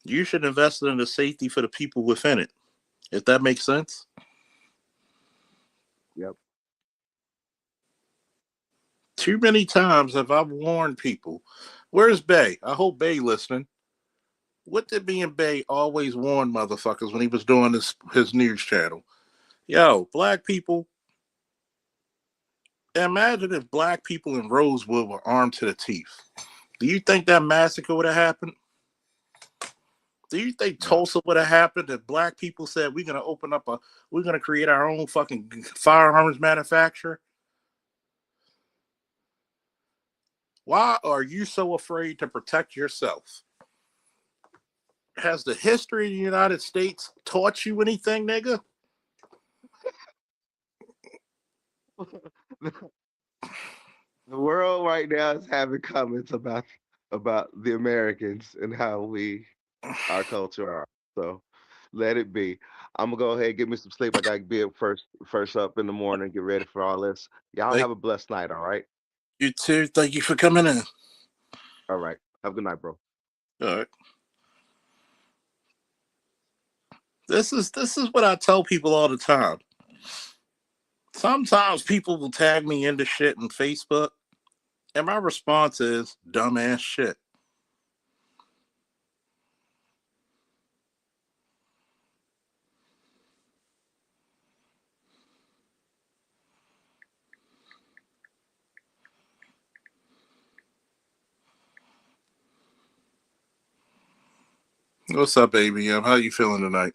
you should invest in the safety for the people within it. If that makes sense. Yep. Too many times have I warned people. Where's Bay? I hope Bay listening. What did me and Bay always warn motherfuckers when he was doing his news channel? Yo, black people. Imagine if black people in Rosewood were armed to the teeth. Do you think that massacre would have happened? Do you think Tulsa would have happened if black people said we're gonna create our own fucking firearms manufacturer? Why are you so afraid to protect yourself? Has the history of the United States taught you anything, nigga? The world right now is having comments about the Americans and how our culture are. So let it be. I'm gonna go ahead and get me some sleep. I gotta be up first up in the morning, get ready for all this. Y'all have a blessed night, all right? You too. Thank you for coming in. All right. Have a good night, bro. All right. This is what I tell people all the time. Sometimes people will tag me into shit on Facebook, and my response is dumbass shit. What's up, ABM? How you feeling tonight?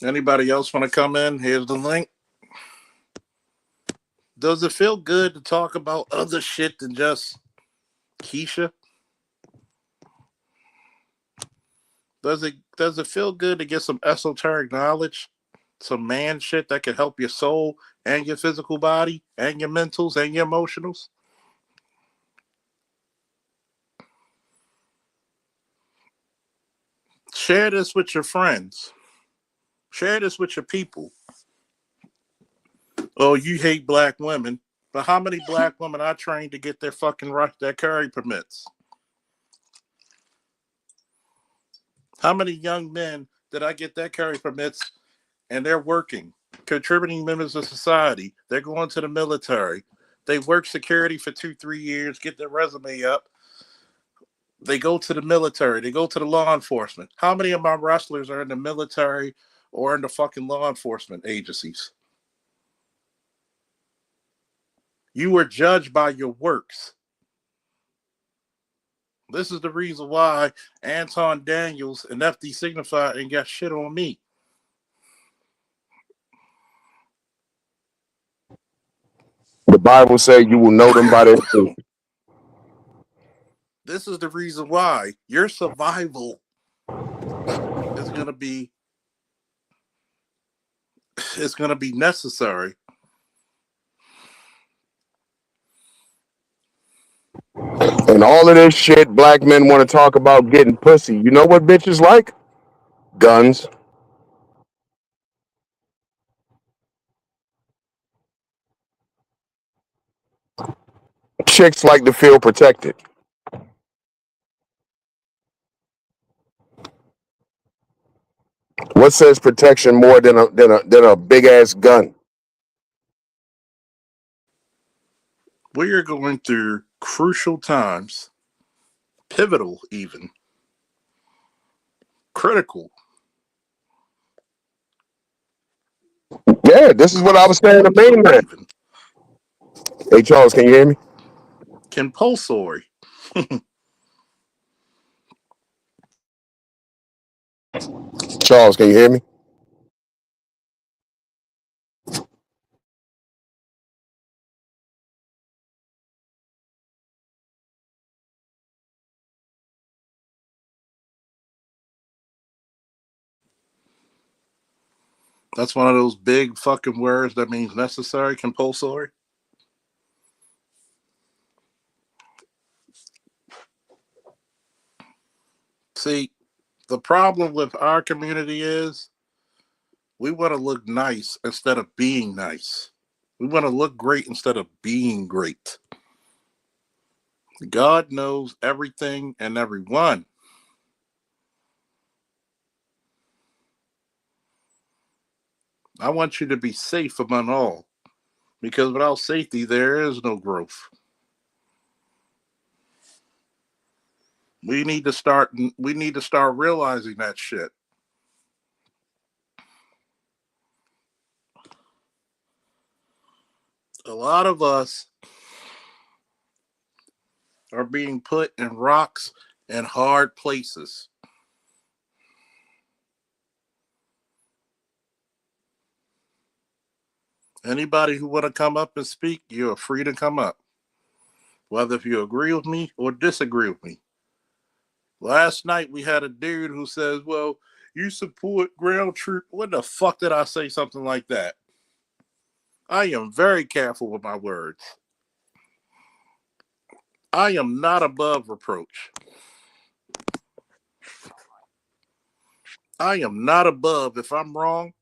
Anybody else want to come in? Here's the link. Does it feel good to talk about other shit than just Keisha? Does it feel good to get some esoteric knowledge? Some man shit that can help your soul and your physical body and your mentals and your emotionals? Share this with your friends. Share this with your people. Oh, you hate black women. But how many black women I trained to get their fucking their carry permits? How many young men did I get their carry permits and they're working, contributing members of society? They're going to the military. They work security for 2-3 years, get their resume up. They go to the military. They go to the law enforcement. How many of my wrestlers are in the military or in the fucking law enforcement agencies? You were judged by your works. This is the reason why Anton Daniels and FD Signify ain't got shit on me. The Bible says you will know them by their fruit. This is the reason why your survival is going to be necessary. And all of this shit black men want to talk about getting pussy. You know what bitches like? Guns. Chicks like to feel protected. What says protection more than a big ass gun? We are going through crucial times, pivotal even, critical. Yeah, this is what I was saying to main man. Even. Hey Charles, can you hear me? Compulsory. Charles, can you hear me? That's one of those big fucking words that means necessary, compulsory. See, the problem with our community is we want to look nice instead of being nice. We want to look great instead of being great. God knows everything and everyone. I want you to be safe among all, because without safety, there is no growth. We need to start realizing that shit. A lot of us are being put in rocks and hard places. Anybody who want to come up and speak, you're free to come up. Whether if you agree with me or disagree with me. Last night we had a dude who says, well, you support ground troop. When the fuck did I say something like that? I am very careful with my words. I am not above reproach. I am not above, if I'm wrong,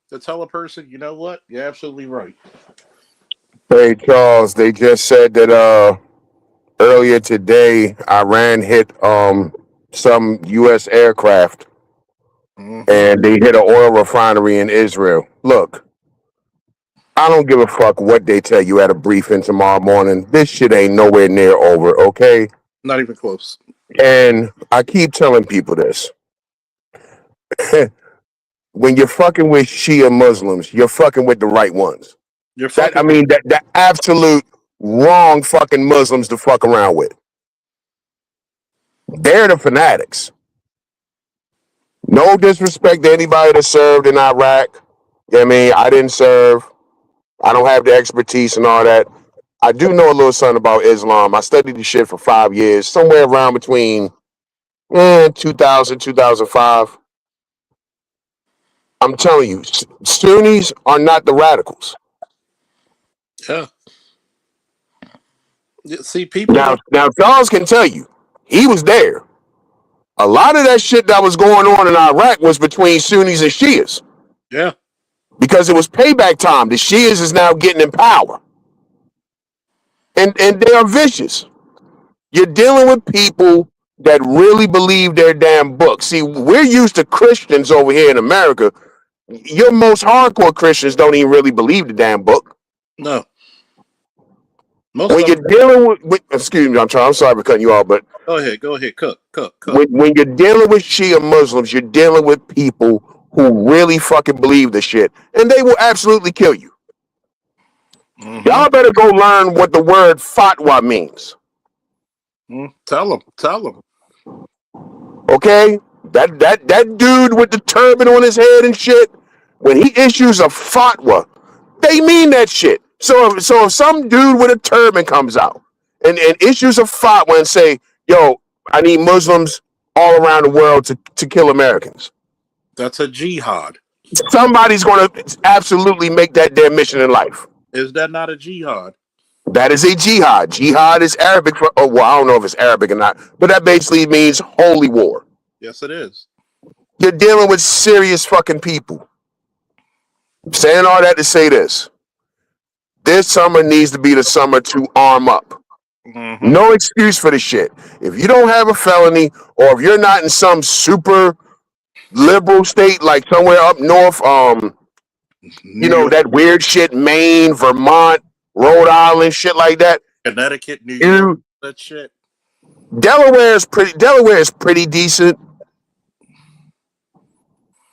to tell a person, you know what? You're absolutely right. Hey Charles, they just said that earlier today, Iran hit some U.S. aircraft, and they hit an oil refinery in Israel. Look, I don't give a fuck what they tell you at a briefing tomorrow morning. This shit ain't nowhere near over, okay? Not even close. And I keep telling people this. When you're fucking with Shia Muslims, you're fucking with the right ones. You're That I fucking. mean, that absolute wrong fucking Muslims to fuck around with. They're the fanatics. No disrespect to anybody that served in Iraq. I mean, I didn't serve. I don't have the expertise and all that. I do know a little something about Islam. I studied the shit for 5 years, somewhere around between 2000, 2005. I'm telling you, Sunnis are not the radicals. Yeah. See, people. Now Charles can tell you, he was there. A lot of that shit that was going on in Iraq was between Sunnis and Shias Yeah. because it was payback time. The Shias is now getting in power, and they are vicious. You're dealing with people that really believe their damn book. See, we're used to Christians over here in America. Your most hardcore Christians don't even really believe the damn book. No. Most When of you're them. dealing with excuse me, I'm sorry for cutting you off, but Go ahead. Cook. when you're dealing with Shia Muslims, you're dealing with people who really fucking believe the shit, and they will absolutely kill you. Mm-hmm. Y'all better go learn what the word fatwa means. Tell them. Okay? That dude with the turban on his head and shit, when he issues a fatwa, they mean that shit. So if some dude with a turban comes out and issues a fatwa and say, yo, I need Muslims all around the world to kill Americans. That's a jihad. Somebody's going to absolutely make that their mission in life. Is that not a jihad? That is a jihad. Jihad is Arabic for, I don't know if it's Arabic or not, but that basically means holy war. Yes, it is. You're dealing with serious fucking people. I'm saying all that to say this. This summer needs to be the summer to arm up. Mm-hmm. No excuse for the shit. If you don't have a felony, or if you're not in some super liberal state like somewhere up north, you know, that weird shit, Maine, Vermont, Rhode Island, shit like that. Connecticut, New York, that shit. Delaware is pretty decent.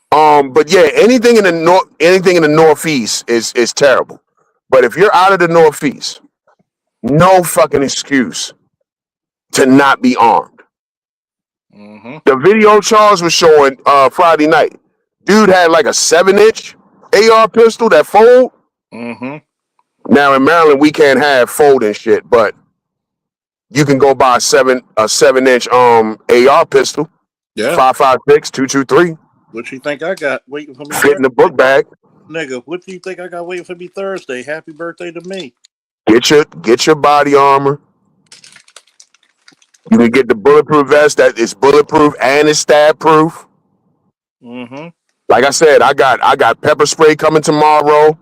But yeah, anything in the Northeast is terrible. But if you're out of the Northeast, no fucking excuse to not be armed. Mm-hmm. The video Charles was showing Friday night, dude had like a 7-inch AR pistol that fold. Mm-hmm. Now in Maryland we can't have folding shit, but you can go buy a 7-inch AR pistol. Yeah. 5.56, 223. What you think I got waiting for me? Fit in the book bag. Nigga, what do you think I got waiting for me Thursday? Happy birthday to me. Get your body armor. You can get the bulletproof vest that is bulletproof and is stab proof. Mm-hmm. Like I said, I got pepper spray coming tomorrow.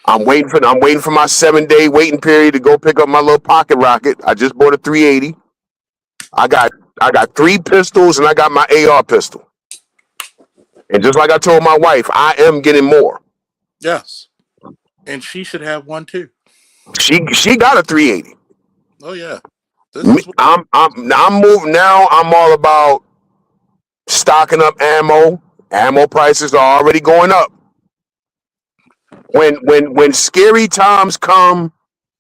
I'm waiting for my 7-day waiting period to go pick up my little pocket rocket. I just bought a 380. I got 3 pistols and I got my AR pistol. And just like I told my wife, I am getting more. Yes. And she should have one too. She got a 380. Oh yeah. I'm moving now. I'm all about stocking up ammo. Ammo prices are already going up. When scary times come,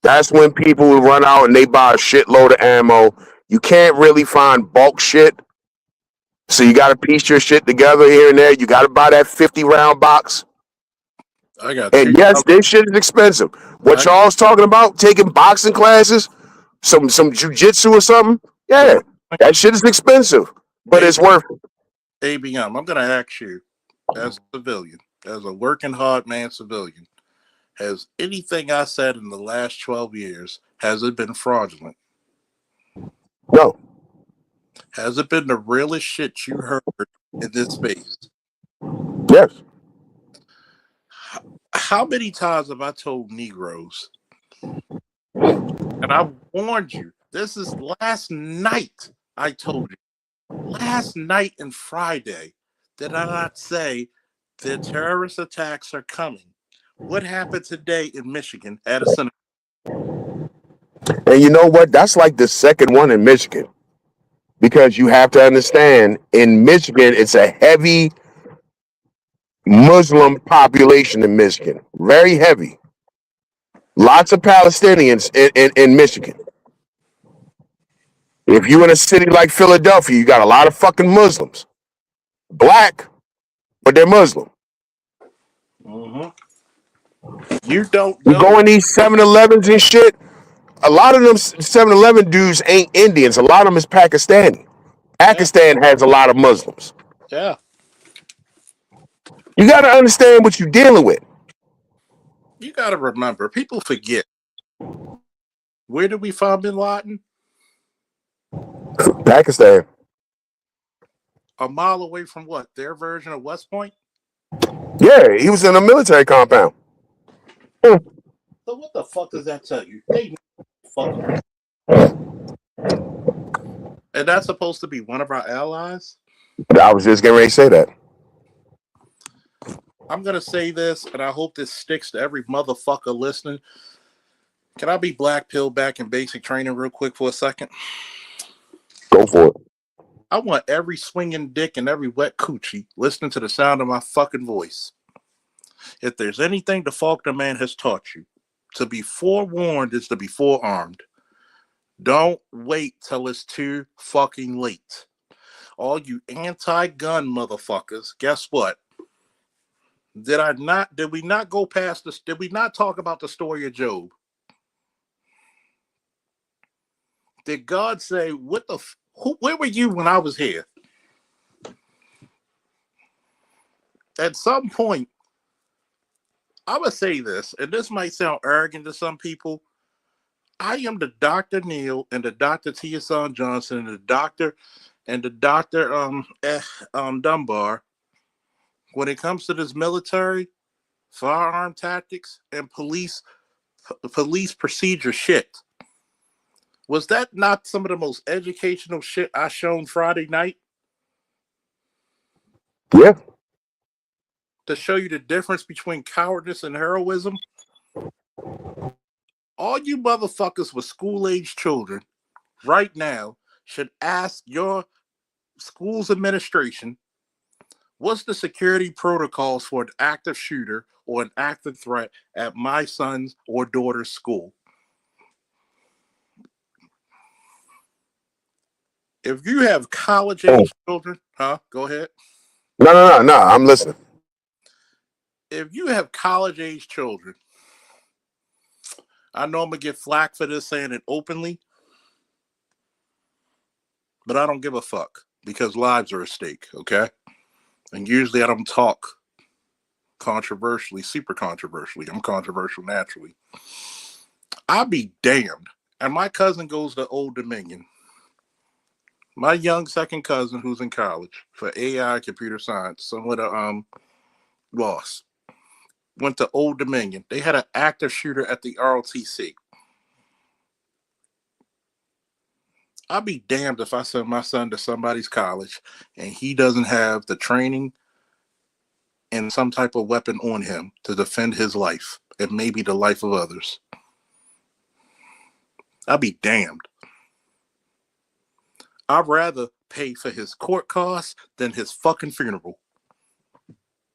that's when people will run out and they buy a shitload of ammo. You can't really find bulk shit. So you got to piece your shit together here and there. You got to buy that 50-round box. I got. And yes, this shit is expensive. What Charles talking about, taking boxing classes, some jujitsu or something. Yeah, that shit is expensive, but it's worth it. ABM, I'm gonna ask you, as a civilian, as a working hard man civilian, has anything I said in the last 12 years, has it been fraudulent? No. Has it been the realest shit you heard in this space? Yes. How many times have I told Negroes, and I warned you, This is last night. I told you. Last night and Friday, did I not say the terrorist attacks are coming? What happened today in Michigan at a synagogue? And you know what? That's like the second one in Michigan. Because you have to understand, in Michigan, it's a heavy Muslim population in Michigan. Very heavy. Lots of Palestinians in Michigan. If you're in a city like Philadelphia, you got a lot of fucking Muslims. Black, but they're Muslim. Mm-hmm. You don't You know. go in these 7-Elevens and shit, a lot of them 7-Eleven dudes ain't Indians. A lot of them is Pakistani. Pakistan has a lot of Muslims. Yeah. You got to understand what you're dealing with. You got to remember, people forget. Where did we find Bin Laden? Pakistan. A mile away from what? Their version of West Point? Yeah, he was in a military compound. So what the fuck does that tell you? They fucking. And that's supposed to be one of our allies? I was just getting ready to say that. I'm going to say this, and I hope this sticks to every motherfucker listening. Can I be black pilled back in basic training real quick for a second? Go for it. I want every swinging dick and every wet coochie listening to the sound of my fucking voice. If there's anything the Faulkner man has taught you, to be forewarned is to be forearmed. Don't wait till it's too fucking late. All you anti-gun motherfuckers, guess what? Did we not go past this? Did we not talk about the story of Job? Did God say, where were you when I was here? At some point, I'm going to say this, and this might sound arrogant to some people. I am the Dr. Neil and the Dr. Tia Son Johnson and the Dr. Dunbar. When it comes to this military, firearm tactics, and police procedure shit. Was that not some of the most educational shit I shown Friday night? Yeah. To show you the difference between cowardice and heroism? All you motherfuckers with school-age children right now should ask your school's administration, what's the security protocols for an active shooter or an active threat at my son's or daughter's school? If you have college-age children, go ahead. No. I'm listening. If you have college-age children, I know I'm going to get flack for this saying it openly, but I don't give a fuck because lives are at stake, okay? And usually I don't talk controversially, super controversially. I'm controversial naturally. I'll be damned. And my cousin goes to Old Dominion. My young second cousin who's in college for AI computer science, somewhat lost. Went to Old Dominion. They had an active shooter at the ROTC. I'll be damned if I send my son to somebody's college and he doesn't have the training and some type of weapon on him to defend his life and maybe the life of others. I'll be damned. I'd rather pay for his court costs than his fucking funeral.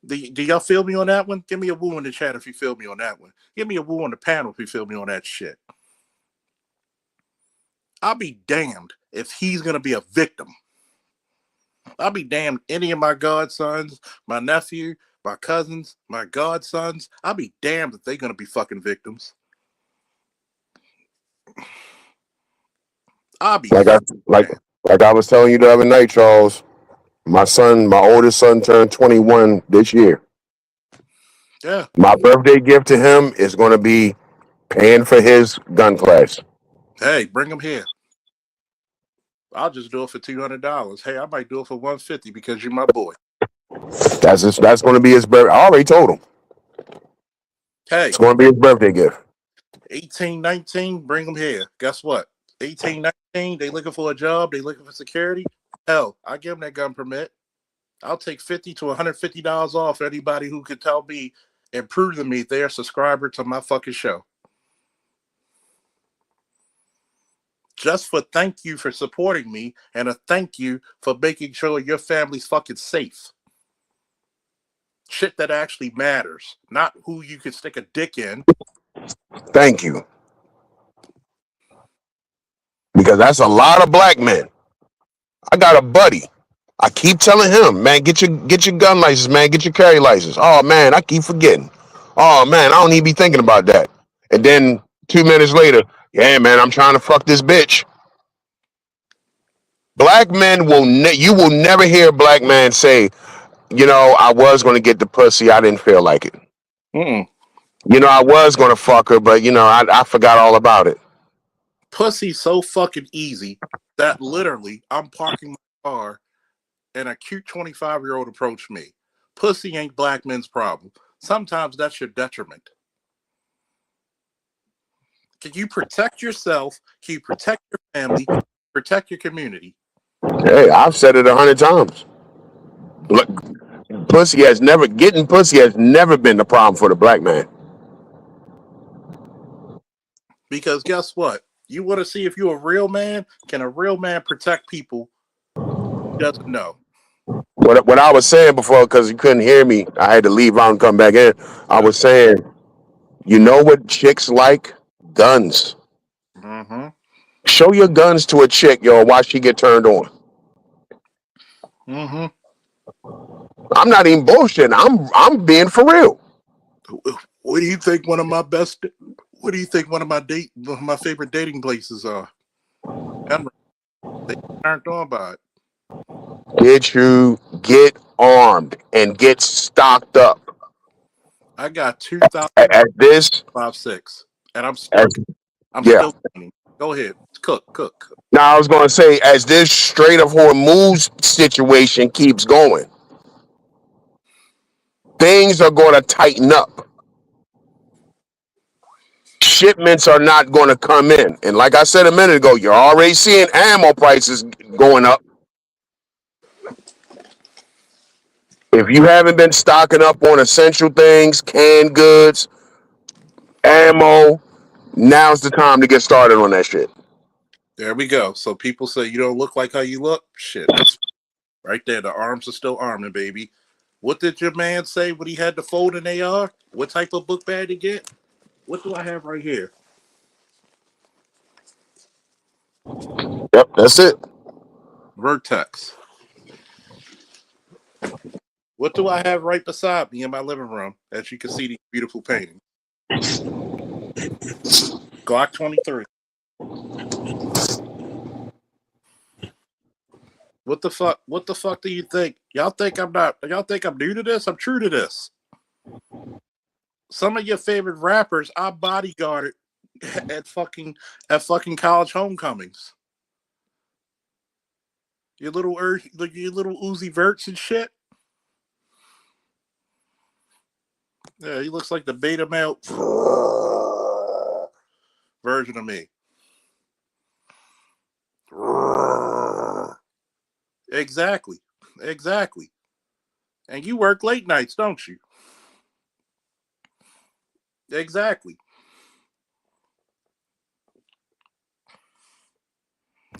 Do y'all feel me on that one? Give me a woo in the chat if you feel me on that one. Give me a woo on the panel if you feel me on that shit. I'll be damned if he's going to be a victim. I'll be damned any of my godsons, my nephew, my cousins, my godsons. I'll be damned if they're going to be fucking victims. I'll be Like I was telling you the other night, Charles. My oldest son turned 21 this year. Yeah. My birthday gift to him is going to be paying for his gun class. Hey, bring him here. I'll just do it for $200. Hey, I might do it for $150 because you're my boy. That's going to be his birthday. I already told him. Hey, It's going to be his birthday gift. 18, 19, bring him here. Guess what? 18, 19, they looking for a job, they looking for security. Hell, I give them that gun permit. I'll take $50 to $150 off anybody who can tell me and prove to me they're a subscriber to my fucking show. Just for thank you for supporting me and a thank you for making sure your family's fucking safe. Shit that actually matters, not who you can stick a dick in. Thank you. Because that's a lot of black men. I got a buddy. I keep telling him, man, get your gun license, man, get your carry license. Oh man, I keep forgetting. Oh man, I don't even be thinking about that. And then 2 minutes later, yeah, man, I'm trying to fuck this bitch. Black men you will never hear a black man say, you know, I was going to get the pussy, I didn't feel like it. Mm-mm. You know, I was going to fuck her, but you know, I forgot all about it. Pussy's so fucking easy that literally I'm parking my car and a cute 25-year-old approached me. Pussy ain't black men's problem. Sometimes that's your detriment. Can you protect yourself? Can you protect your family? Protect your community? Hey, I've said it 100 times. Look, getting pussy has never been the problem for the black man. Because guess what? You want to see if you're a real man? Can a real man protect people he doesn't know? What I was saying before, because you couldn't hear me, I had to leave out and come back in. I was saying, you know what chicks like? Guns. Mm-hmm. Show your guns to a chick, yo, watch she get turned on. Mm-hmm. I'm not even bullshitting. I'm being for real. What do you think one of my favorite dating places are? They aren't on by it. Get armed and get stocked up. I got 2,000 At this, 5.6, and I'm still cleaning. Go ahead, cook. Now I was gonna say, as this Strait of Hormuz situation keeps going, things are going to tighten up. Shipments are not going to come in, and like I said a minute ago, you're already seeing ammo prices going up. If you haven't been stocking up on essential things, canned goods, ammo, now's the time to get started on that shit. There we go. So people say you don't look like how you look. Shit, that's right there. The arms are still arming, baby. What did your man say when he had to fold an AR? What type of book bag to get? What do I have right here? Yep, that's it. Vertex. What do I have right beside me in my living room? As you can see, these beautiful paintings. Glock 23. What the fuck? What the fuck do you think? Y'all think I'm new to this? I'm true to this. Some of your favorite rappers I bodyguarded at fucking college homecomings. Your little Uzi Verts and shit. Yeah, he looks like the beta male version of me. Exactly. And you work late nights, don't you? Exactly.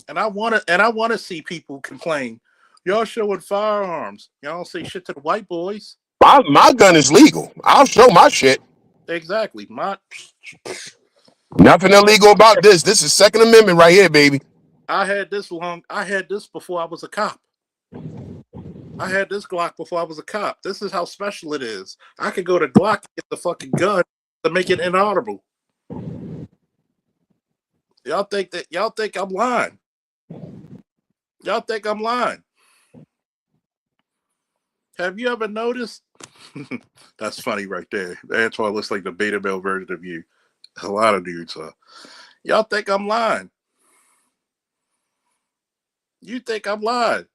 And I want to see people complain. Y'all showing firearms. Y'all don't say shit to the white boys. My gun is legal. I'll show my shit. Exactly. Nothing illegal about this. This is Second Amendment right here, baby. I had this before I was a cop. I had this Glock before I was a cop. This is how special it is. I could go to Glock and get the fucking gun to make it inaudible. Y'all think I'm lying. Y'all think I'm lying. Have you ever noticed? That's funny right there. Antoine looks like the beta male version of you. A lot of dudes are. Y'all think I'm lying. You think I'm lying.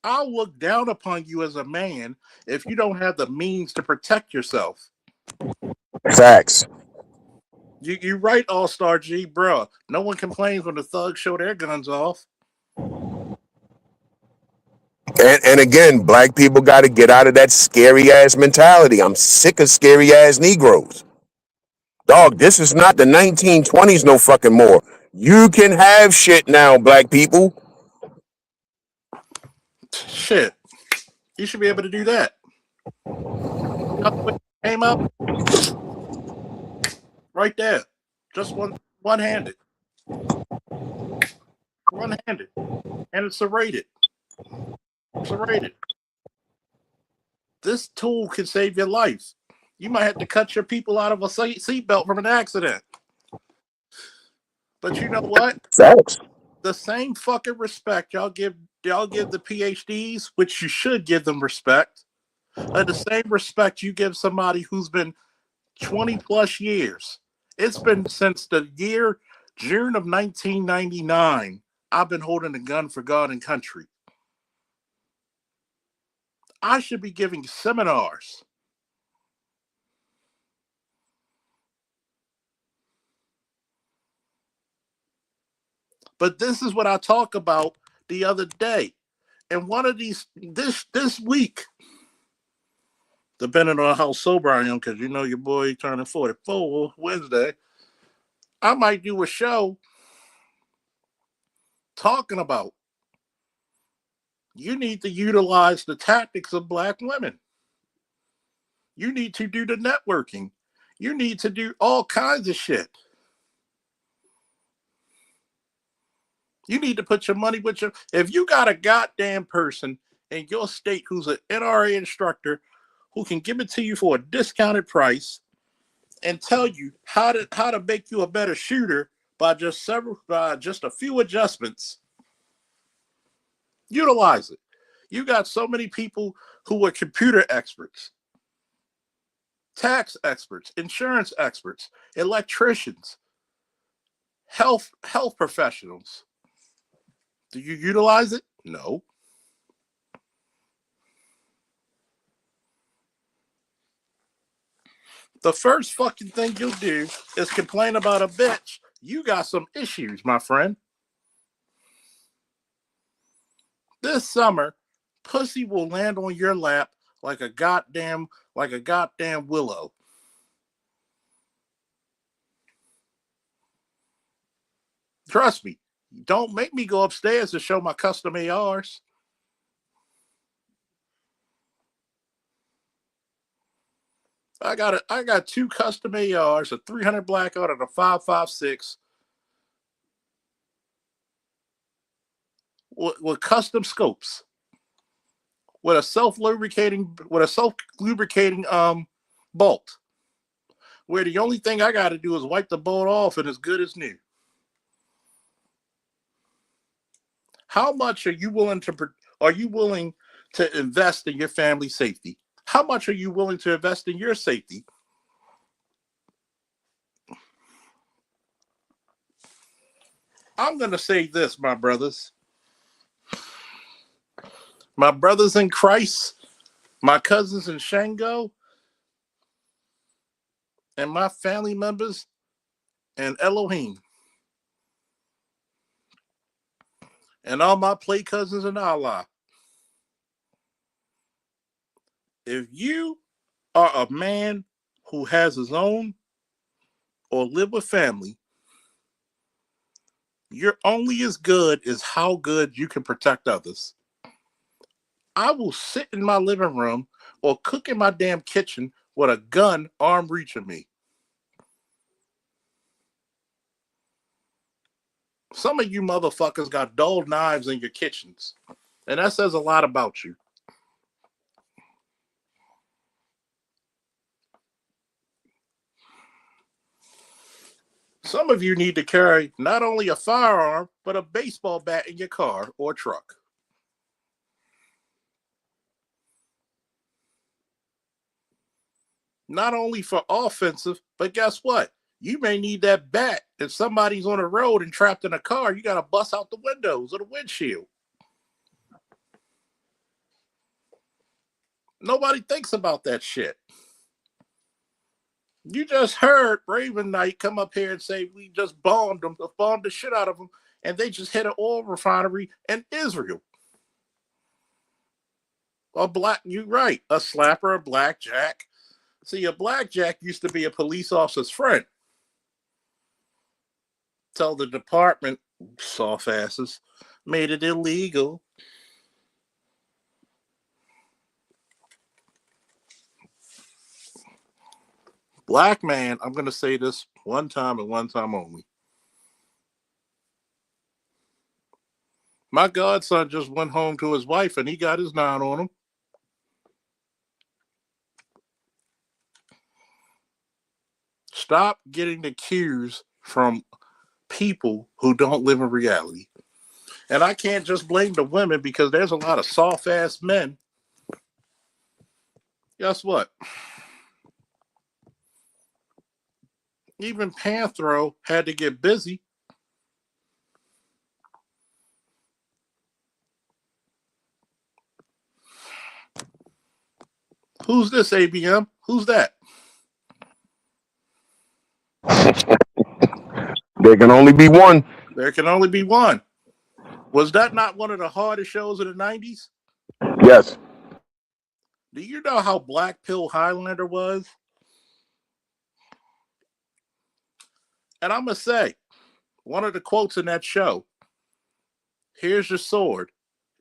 I'll look down upon you as a man if you don't have the means to protect yourself. Facts. You right, All Star G, bro. No one complains when the thugs show their guns off. And again, black people got to get out of that scary ass mentality. I'm sick of scary ass Negroes. Dog, this is not the 1920s no fucking more. You can have shit now, black people. Shit, you should be able to do that. Came up right there, just one-handed, and it's serrated. This tool can save your life. You might have to cut your people out of a seatbelt from an accident. But you know what? Facts. The same fucking respect y'all give the PhDs, which you should give them respect, the same respect you give somebody who's been 20 plus years. It's been since the year June of 1999. I've been holding a gun for God and country. I should be giving seminars. But this is what I talked about the other day. And one of these, this week, depending on how sober I am, because you know your boy turning 44 Wednesday, I might do a show talking about you need to utilize the tactics of black women. You need to do the networking. You need to do all kinds of shit. You need to put your money with your. If you got a goddamn person in your state who's an NRA instructor who can give it to you for a discounted price and tell you how to make you a better shooter by just a few adjustments, utilize it. You got so many people who are computer experts, tax experts, insurance experts, electricians, health professionals. Do you utilize it? No. The first fucking thing you'll do is complain about a bitch. You got some issues, my friend. This summer, pussy will land on your lap like a goddamn willow. Trust me. Don't make me go upstairs to show my custom ARs. I got two custom ARs, a 300 blackout and a 5.56 with custom scopes, with a self-lubricating bolt, where the only thing I got to do is wipe the bolt off and it's good as new. How much are you willing to invest in your family safety? How much are you willing to invest in your safety? I'm going to say this, my brothers. My brothers in Christ, my cousins in Shango, and my family members and Elohim. And all my play cousins in Allah. If you are a man who has his own or live with family, you're only as good as how good you can protect others. I will sit in my living room or cook in my damn kitchen with a gun arm reaching me. Some of you motherfuckers got dull knives in your kitchens, and that says a lot about you. Some of you need to carry not only a firearm, but a baseball bat in your car or truck. Not only for offensive, but guess what? You may need that bat if somebody's on the road and trapped in a car. You got to bust out the windows or the windshield. Nobody thinks about that shit. You just heard Raven Knight come up here and say we just bombed the shit out of them, and they just hit an oil refinery in Israel. You're right, a slapper, a blackjack. See, a blackjack used to be a police officer's friend. Tell the department, soft asses, made it illegal. Black man, I'm going to say this one time and one time only. My godson just went home to his wife and he got his 9 on him. Stop getting the cues from people who don't live in reality. And I can't just blame the women because there's a lot of soft ass men. Guess what? Even Panthro had to get busy. Who's this, ABM? Who's that? There can only be one. There can only be one. Was that not one of the hardest shows of the 90s? Yes. Do you know how Black Pill Highlander was? And I'm going to say, one of the quotes in that show, here's your sword.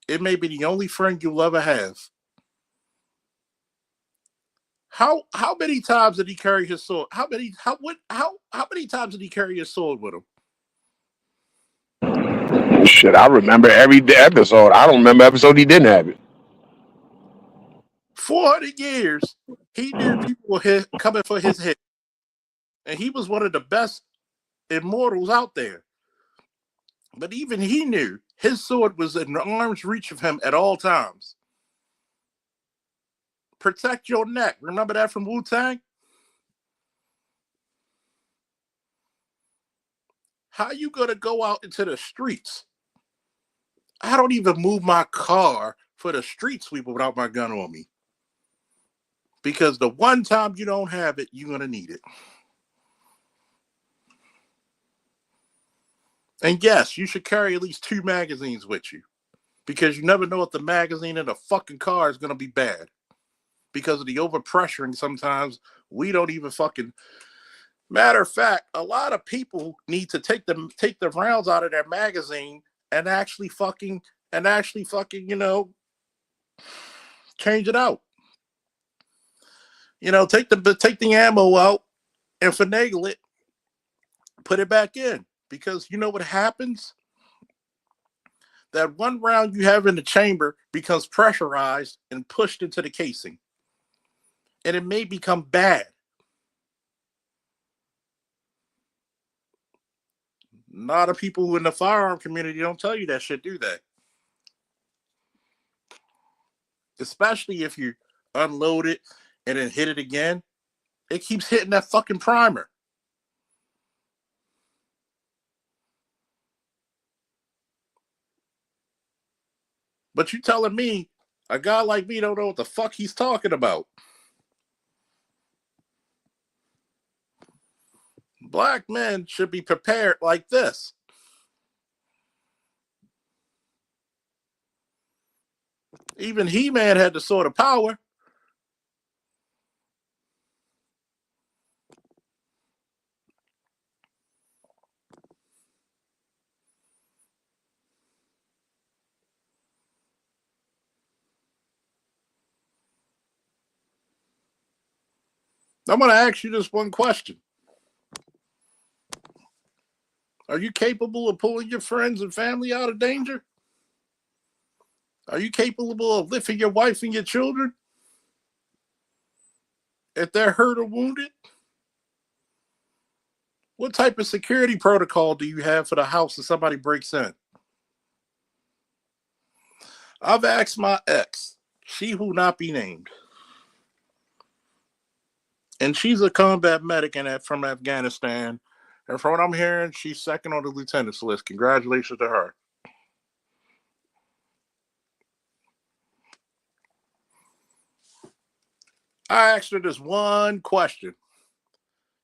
It may be the only friend you'll ever have. How many times did he carry his sword? How many times did he carry his sword with him? Shit, I remember every episode. I don't remember episode he didn't have it. 400 years, he knew people were coming for his head. And he was one of the best immortals out there. But even he knew his sword was in arm's reach of him at all times. Protect your neck. Remember that from Wu-Tang? How you going to go out into the streets? I don't even move my car for the street sweeper without my gun on me. Because the one time you don't have it, you're going to need it. And yes, you should carry at least 2 magazines with you. Because you never know if the magazine in the fucking car is going to be bad. Because of the overpressuring, sometimes we don't even fucking... Matter of fact, a lot of people need to take the rounds out of their magazine and actually fucking, you know, change it out. You know, take the ammo out and finagle it, put it back in. Because you know what happens? That one round you have in the chamber becomes pressurized and pushed into the casing. And it may become bad. A lot of people in the firearm community don't tell you that shit, do they? Especially if you unload it and then hit it again. It keeps hitting that fucking primer. But you telling me a guy like me don't know what the fuck he's talking about. Black men should be prepared like this. Even He-Man had the sword of power. I'm going to ask you this one question. Are you capable of pulling your friends and family out of danger? Are you capable of lifting your wife and your children if they're hurt or wounded? What type of security protocol do you have for the house if somebody breaks in? I've asked my ex, she who not be named, and she's a combat medic from Afghanistan. And from what I'm hearing, she's second on the lieutenant's list. Congratulations to her. I asked her this one question.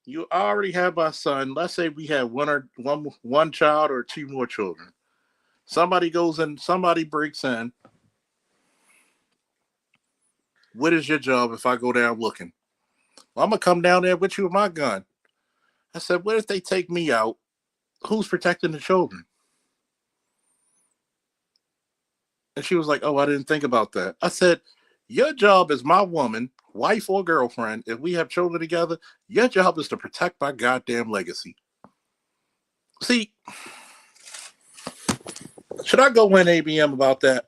You already have my son. Let's say we have one child or two more children. Somebody goes in, somebody breaks in. What is your job if I go down looking? Well, I'm gonna come down there with you with my gun. I said, what if they take me out? Who's protecting the children? And she was like, oh, I didn't think about that. I said, your job as my woman, wife or girlfriend, if we have children together, your job is to protect my goddamn legacy. See, should I go in ABM about that?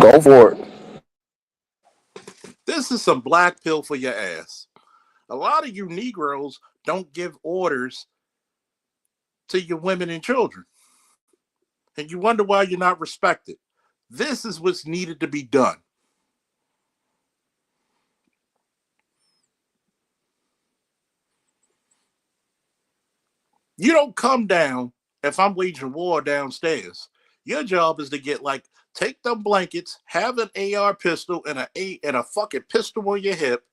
Go for it. This is some black pill for your ass. A lot of you Negroes don't give orders to your women and children. And you wonder why you're not respected. This is what's needed to be done. You don't come down if I'm waging war downstairs. Your job is to get take them blankets, have an AR pistol and a fucking pistol on your hip,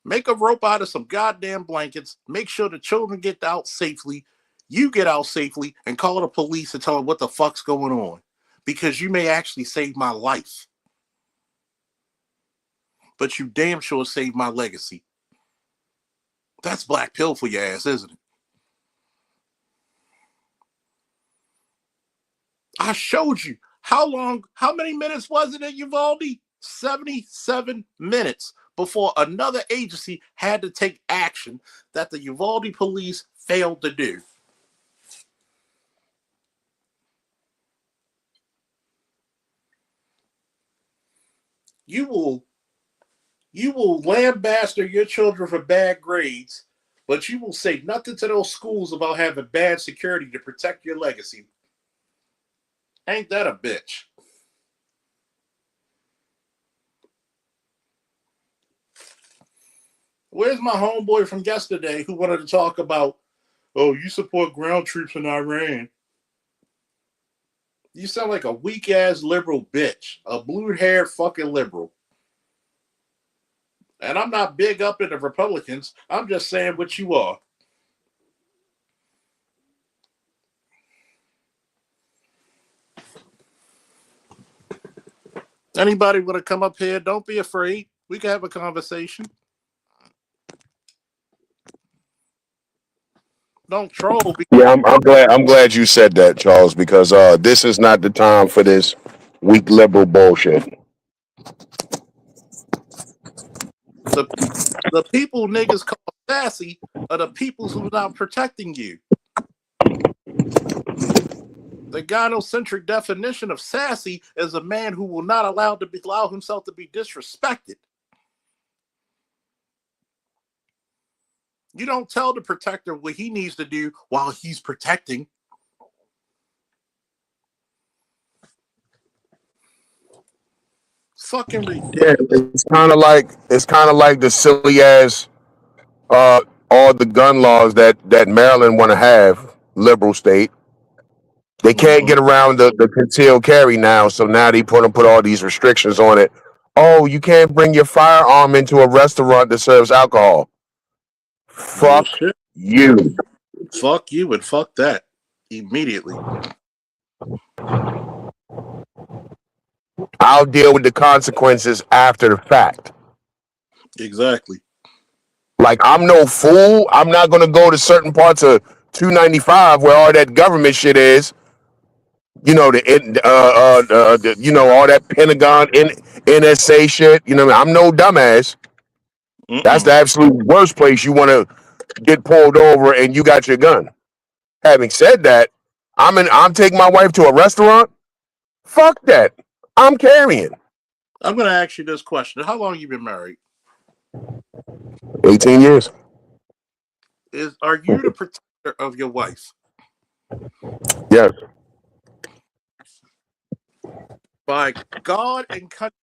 make a rope out of some goddamn blankets, make sure the children get out safely, you get out safely, and call the police and tell them what the fuck's going on. Because you may actually save my life. But you damn sure saved my legacy. That's black pill for your ass, isn't it? I showed you. How many minutes was it in Uvalde? 77 minutes before another agency had to take action that the Uvalde police failed to do. You will lambaster your children for bad grades, but you will say nothing to those schools about having bad security to protect your legacy. Ain't that a bitch? Where's my homeboy from yesterday who wanted to talk about, oh, you support ground troops in Iran? You sound like a weak-ass liberal bitch. A blue-haired fucking liberal. And I'm not big up in the Republicans. I'm just saying what you are. Anybody want to come up here? Don't be afraid. We can have a conversation. Don't troll. Yeah, I'm glad you said that, Charles, because this is not the time for this weak liberal bullshit. The people niggas call sassy are the peoples who are not protecting you. The gynocentric definition of sassy is a man who will not allow himself to be disrespected. You don't tell the protector what he needs to do while he's protecting. Fucking ridiculous. Yeah, it's kind of like the silly ass all the gun laws that Maryland want to have, liberal state. They can't get around the concealed carry now, so now they put all these restrictions on it. Oh, you can't bring your firearm into a restaurant that serves alcohol. Fuck Bullshit. you. Fuck you and fuck that immediately. I'll deal with the consequences after the fact. Exactly. Like, I'm no fool. I'm not going to go to certain parts of 295 where all that government shit is. You know, you know, all that Pentagon, NSA shit. You know, I'm no dumbass. That's the absolute worst place you want to get pulled over and you got your gun. Having said that, I'm taking my wife to a restaurant. Fuck that. I'm carrying. I'm going to ask you this question. How long have you been married? 18 years. Are you the protector of your wife? Yes. By God and country,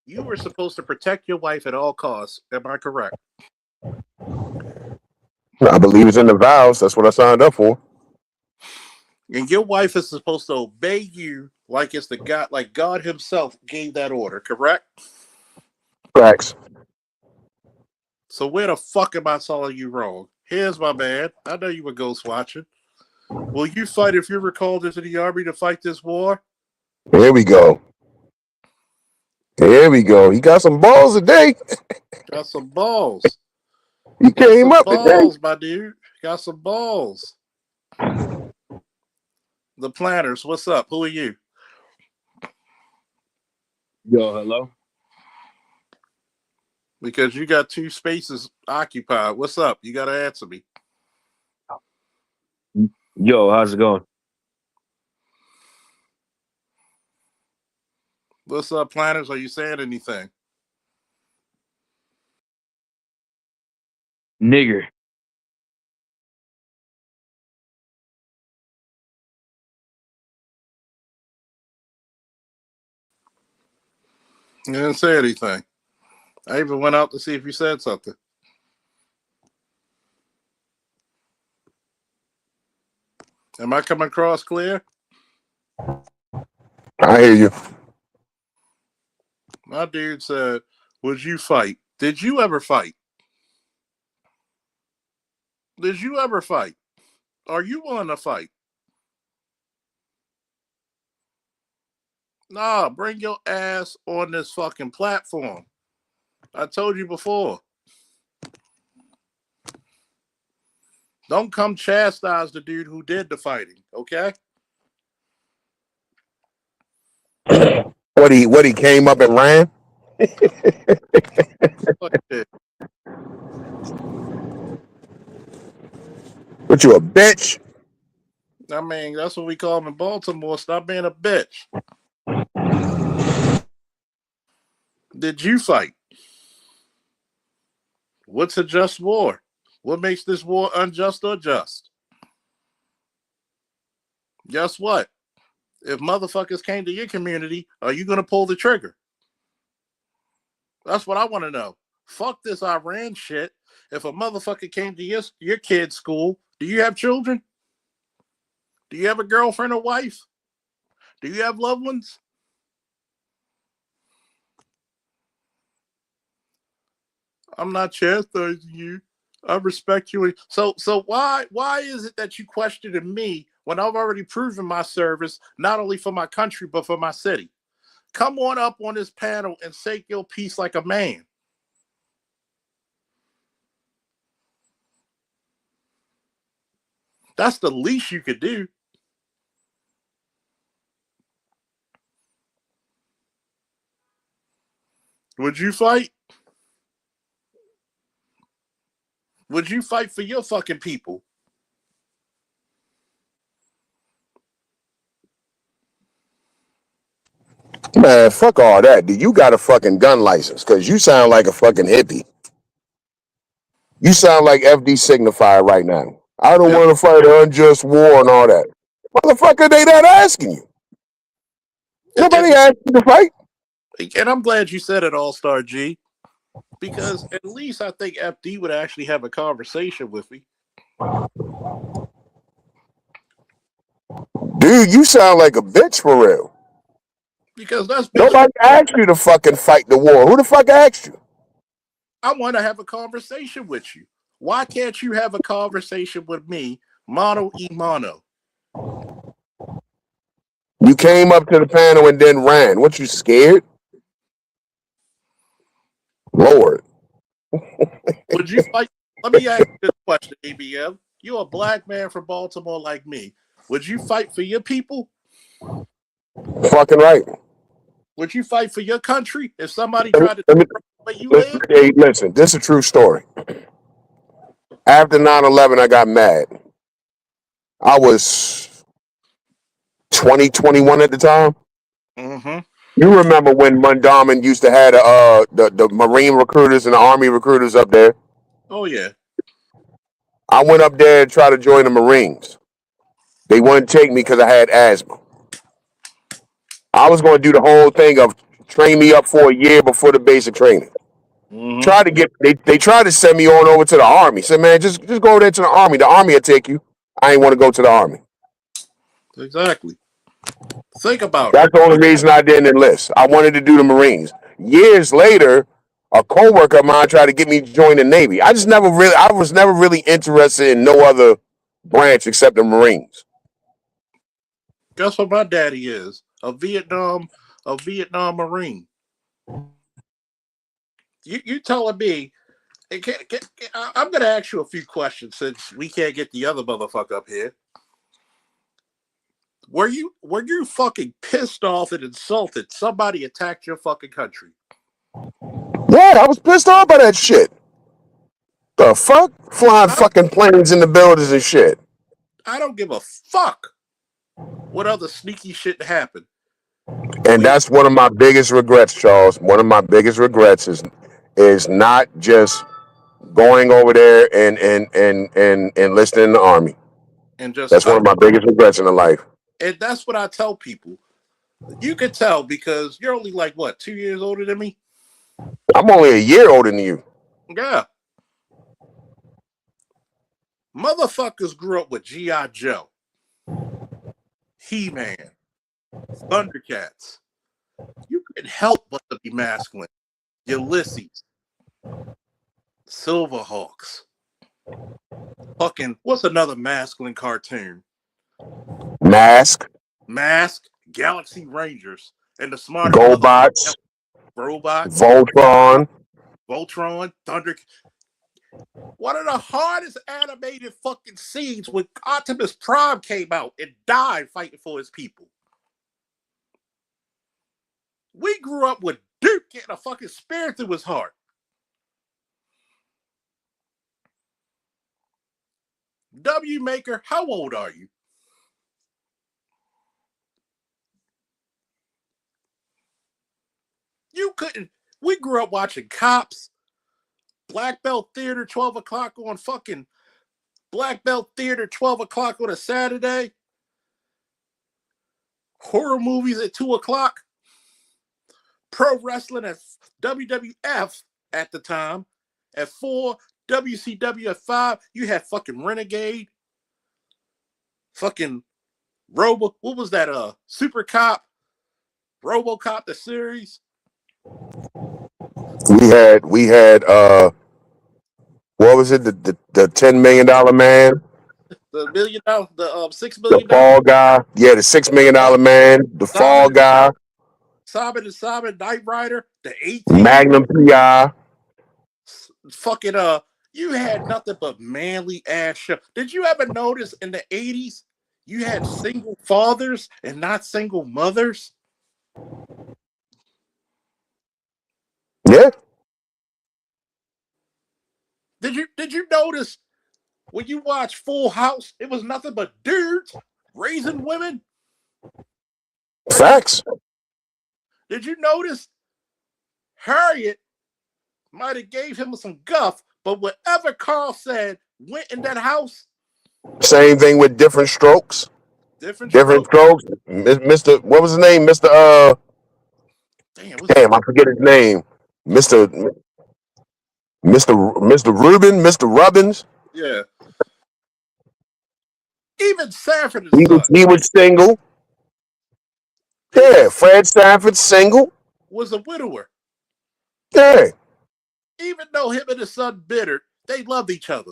you were supposed to protect your wife at all costs. Am I correct? I believe it's in the vows. That's what I signed up for. And your wife is supposed to obey you like it's like God himself gave that order, correct? Facts. So where the fuck am I telling you wrong? Here's my man. I know you were ghost watching. Will you fight if you're recalled into the army to fight this war? Here we go. Here we go. He got some balls today. Got some balls. He Got came some up today. balls, my dude. Got some balls. The planners, what's up? Who are you? Yo, hello. Because you got 2 spaces occupied. What's up? You got to answer me. Yo, how's it going? What's up, planners? Are you saying anything? Nigger. You didn't say anything. I even went out to see if you said something. Am I coming across clear? I hear you. My dude said, would you fight? Did you ever fight? Did you ever fight? Are you willing to fight? Nah, bring your ass on this fucking platform. I told you before. Don't come chastise the dude who did the fighting, okay? What he came up and ran? Fuck it. What, you a bitch? I mean, that's what we call him in Baltimore. Stop being a bitch. Did you fight? What's a just war? What makes this war unjust or just? Guess what? If motherfuckers came to your community, are you going to pull the trigger? That's what I want to know. Fuck this Iran shit. If a motherfucker came to your kid's school, do you have children? Do you have a girlfriend or wife? Do you have loved ones? I'm not chastising you. I respect you. So why is it that you questioning me when I've already proven my service, not only for my country, but for my city? Come on up on this panel and say your piece like a man. That's the least you could do. Would you fight? Would you fight for your fucking people? Man, fuck all that. Dude, you got a fucking gun license because you sound like a fucking hippie. You sound like FD Signifier right now. I don't want to fight an unjust war and all that. Motherfucker, they not asking you. Nobody asked you to fight. And I'm glad you said it, All-Star G, because at least I think FD would actually have a conversation with me. Dude, you sound like a bitch for real. Because that's Nobody asked you to fucking fight the war. Who the fuck asked you? I want to have a conversation with you. Why can't you have a conversation with me, mano y mano? You came up to the panel and then ran. What, you scared? Lord. Would you fight? Let me ask you this question, ABM. You're a black man from Baltimore like me. Would you fight for your people? Fucking right. Would you fight for your country if somebody tried to take where you live? Hey, listen, this is a true story. After 9/11, I got mad. I was 20, 21 at the time. Mm-hmm. You remember when Mundaman used to have the Marine recruiters and the Army recruiters up there? Oh, yeah. I went up there and tried to join the Marines. They wouldn't take me because I had asthma. I was going to do the whole thing of train me up for a year before the basic training. Mm-hmm. Try to get they tried to send me on over to the Army. Said, man, just go over there to the Army. The Army will take you. I ain't want to go to the Army. Exactly. Think about That's it. the only reason I didn't enlist. I wanted to do the Marines. Years later, a coworker of mine tried to get me to join the Navy. I was never really interested in no other branch except the Marines. Guess what my daddy is? A Vietnam Marine. You telling me? I'm gonna ask you a few questions since we can't get the other motherfucker up here. Were you fucking pissed off and insulted somebody attacked your fucking country? Yeah, I was pissed off by that shit. The fuck? Flying fucking planes in the buildings and shit. I don't give a fuck what other sneaky shit happened. And that's one of my biggest regrets, Charles. One of my biggest regrets is not just going over there and enlisting in the army. And just That's one of my biggest regrets in the life. And that's what I tell people. You can tell because you're only like what, 2 years older than me? I'm only a year older than you. Yeah. Motherfuckers grew up with G.I. Joe, He-Man, Thundercats. You couldn't help but to be masculine. Ulysses, Silverhawks. Fucking, what's another masculine cartoon? Mask, Galaxy Rangers, and the smart GoBots, robots, Voltron, Thunder. One of the hardest animated fucking scenes when Optimus Prime came out and died fighting for his people. We grew up with Duke getting a fucking spear through his heart. W Maker, how old are you? You couldn't. We grew up watching Cops, Black Belt Theater, 12 o'clock on fucking Black Belt Theater, 12 o'clock on a Saturday. Horror movies at 2 o'clock. Pro wrestling at WWF at the time. At 4, WCW at 5. You had fucking Renegade. Fucking what was that? Super Cop. RoboCop, the series. We had what was it? The $10 million man? The $1 million, the $6 The million. Fall Guy. Yeah, the $6 million man. The Fall Guy. Simon, Knight Rider, the 18. Magnum PI. Fucking you had nothing but manly ass shit. Did you ever notice in the 80s you had single fathers and not single mothers? Yeah. Did you notice when you watch Full House, it was nothing but dudes raising women? Facts. Did you notice Harriet might have gave him some guff, but whatever Carl said went in that house? Same thing with Different Strokes. Different Strokes. Mr. What was his name? Mr. Damn, I forget his name. Mr. Rubin, Mr. Robbins. Yeah. Even Sanford he was single. Yeah, Fred Sanford single. Was a widower. Yeah. Even though him and his son bittered, they loved each other.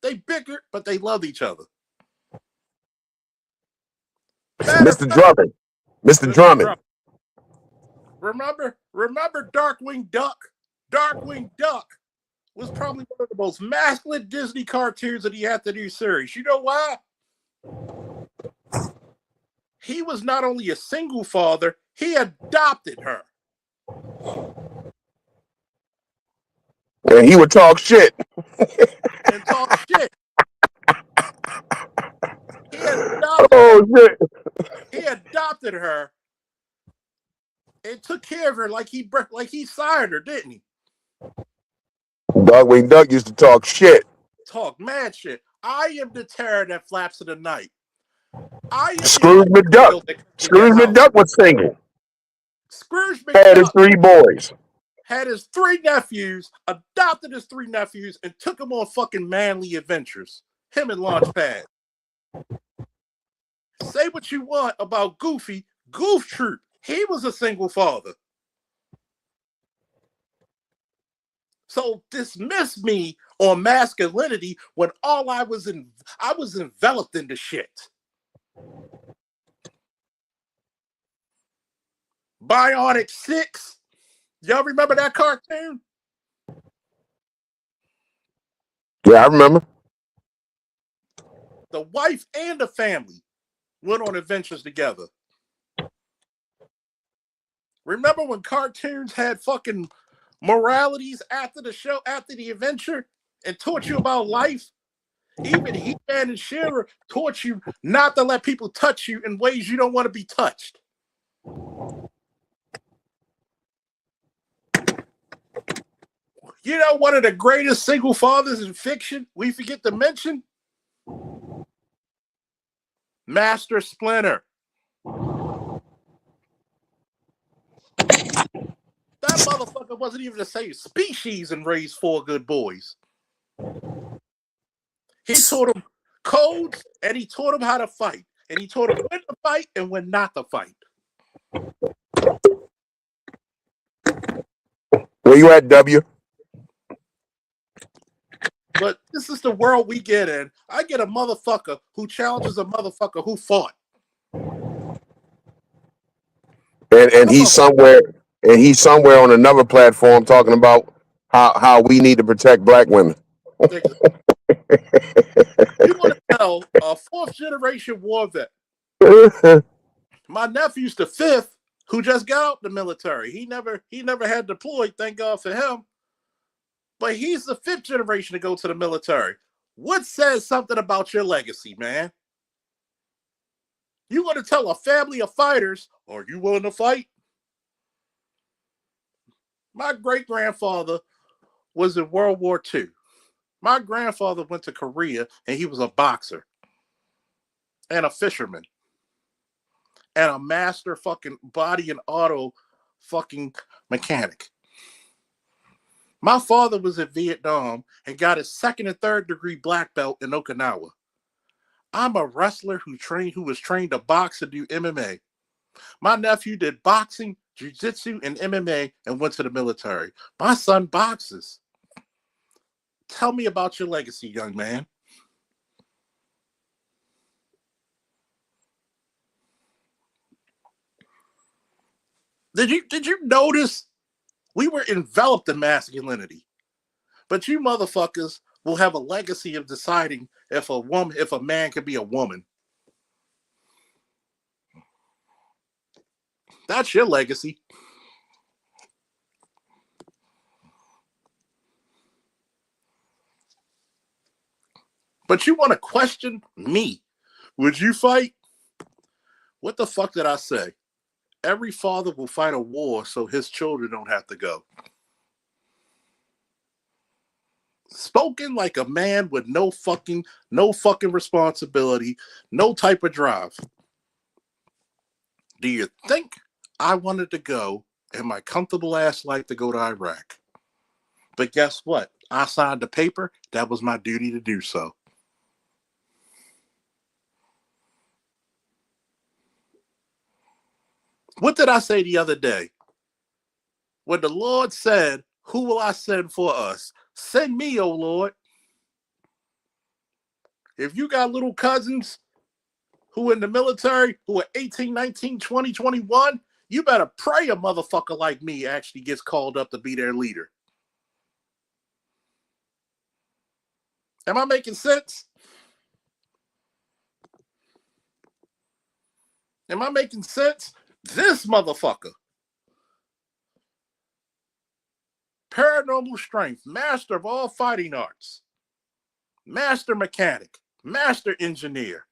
They bickered, but they loved each other. Mr. Drummond. Mr. Drummond. Remember Darkwing Duck? Darkwing Duck was probably one of the most masculine Disney cartoons of the afternoon series. You know why? He was not only a single father, he adopted her. And he would talk shit. And talk shit. He adopted her and took care of her like he sired her, didn't he? Darkwing Duck used to talk shit. Talk mad shit. I am the terror that flaps in the night. Scrooge McDuck. Scrooge McDuck was single. Scrooge McDuck had his 3 boys. Had his 3 nephews, adopted his 3 nephews, and took them on fucking manly adventures. Him and Launchpad. Say what you want about Goofy. Goof Troop. He was a single father. So dismiss me on masculinity when all I was enveloped in the shit. Bionic 6. Y'all remember that cartoon? Yeah, I remember. The wife and the family went on adventures together. Remember when cartoons had fucking moralities after the show, after the adventure, and taught you about life? Even He-Man and She-Ra taught you not to let people touch you in ways you don't want to be touched. You know, one of the greatest single fathers in fiction we forget to mention? Master Splinter. That motherfucker wasn't even the same species and raised 4 good boys. He taught them codes and he taught them how to fight. And he taught them when to fight and when not to fight. Where you at, W? But this is the world we get in. I get a motherfucker who challenges a motherfucker who fought. And he's somewhere on another platform talking about how we need to protect black women. You want to tell a 4th generation war vet? My nephew's the 5th who just got out the military. He never had deployed, thank God for him. But he's the 5th generation to go to the military. What says something about your legacy, man? You want to tell a family of fighters, are you willing to fight? My great-grandfather was in World War II. My grandfather went to Korea, and he was a boxer and a fisherman and a master fucking body and auto fucking mechanic. My father was in Vietnam and got his 2nd and 3rd degree black belt in Okinawa. I'm a wrestler who was trained to box and do MMA. My nephew did boxing, jiu-jitsu, and MMA and went to the military. My son boxes. Tell me about your legacy, young man. Did you notice we were enveloped in masculinity? But you motherfuckers will have a legacy of deciding if a man can be a woman. That's your legacy. But you want to question me? Would you fight? What the fuck did I say? Every father will fight a war so his children don't have to go. Spoken like a man with no fucking responsibility, no type of drive. Do you think I wanted to go in my comfortable ass life to go to Iraq? But guess what? I signed the paper. That was my duty to do so. What did I say the other day? When the Lord said, who will I send for us? Send me, O Lord. If you got little cousins who in the military, who are 18, 19, 20, 21, you better pray a motherfucker like me actually gets called up to be their leader. Am I making sense? Am I making sense? This motherfucker. Paranormal strength, master of all fighting arts, master mechanic, master engineer.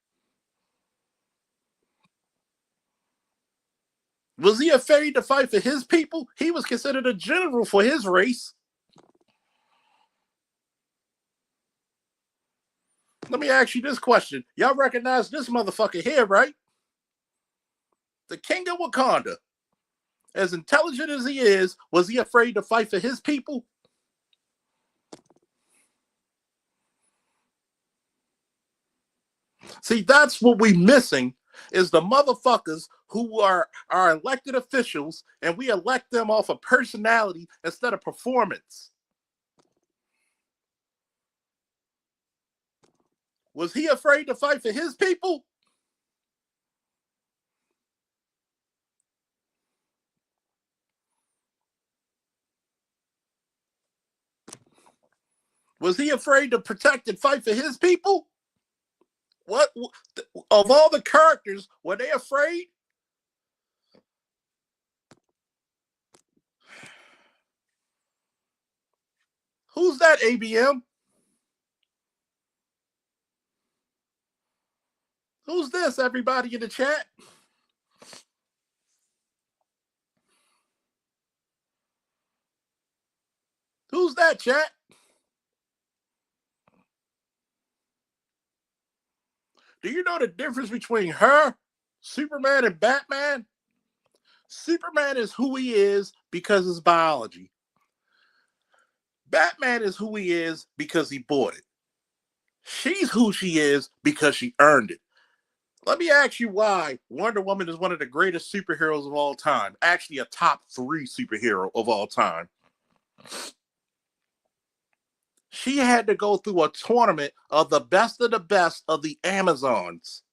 Was he afraid to fight for his people? He was considered a general for his race. Let me ask you this question. Y'all recognize this motherfucker here, right? The king of Wakanda. As intelligent as he is, was he afraid to fight for his people? See, that's what we're missing, is the motherfuckers who are our elected officials, and we elect them off of personality instead of performance. Was he afraid to fight for his people? Was he afraid to protect and fight for his people? What of all the characters, were they afraid? Who's that, ABM? Who's this, everybody in the chat? Who's that, chat? Do you know the difference between her, Superman, and Batman? Superman is who he is because it's biology. Batman is who he is because he bought it. She's who she is because she earned it. Let me ask you why Wonder Woman is one of the greatest superheroes of all time. Actually, a top 3 superhero of all time. She had to go through a tournament of the best of the Amazons.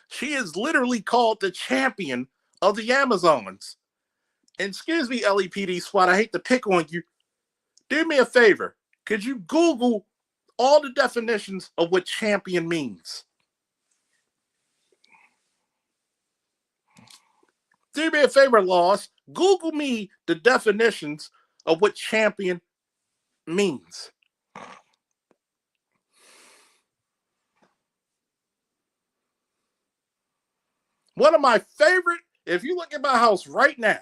She is literally called the champion of the Amazons. And excuse me, LEPD SWAT, I hate to pick on you. Do me a favor. Could you Google all the definitions of what champion means? Do me a favor, Lost. Google me the definitions of what champion means. One of my favorite, if you look at my house right now,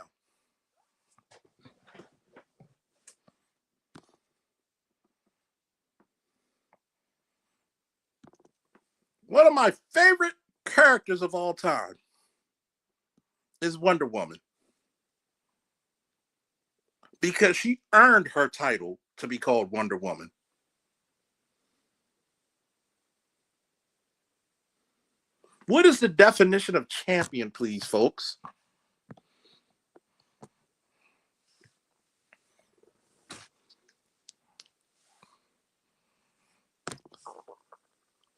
one of my favorite characters of all time is Wonder Woman. Because she earned her title to be called Wonder Woman. What is the definition of champion, please, folks?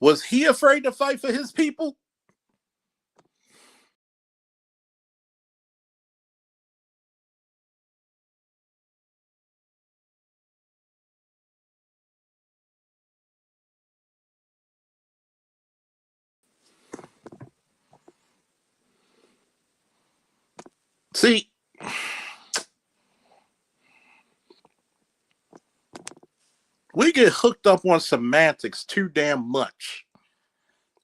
Was he afraid to fight for his people? See, we get hooked up on semantics too damn much.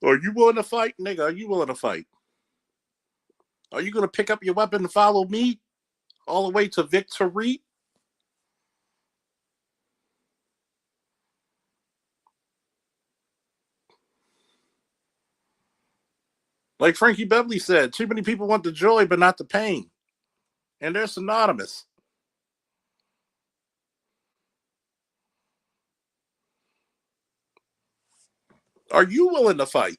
Are you willing to fight, nigga? Are you willing to fight? Are you going to pick up your weapon and follow me all the way to victory? Like Frankie Beverly said, too many people want the joy but not the pain. And they're synonymous. Are you willing to fight?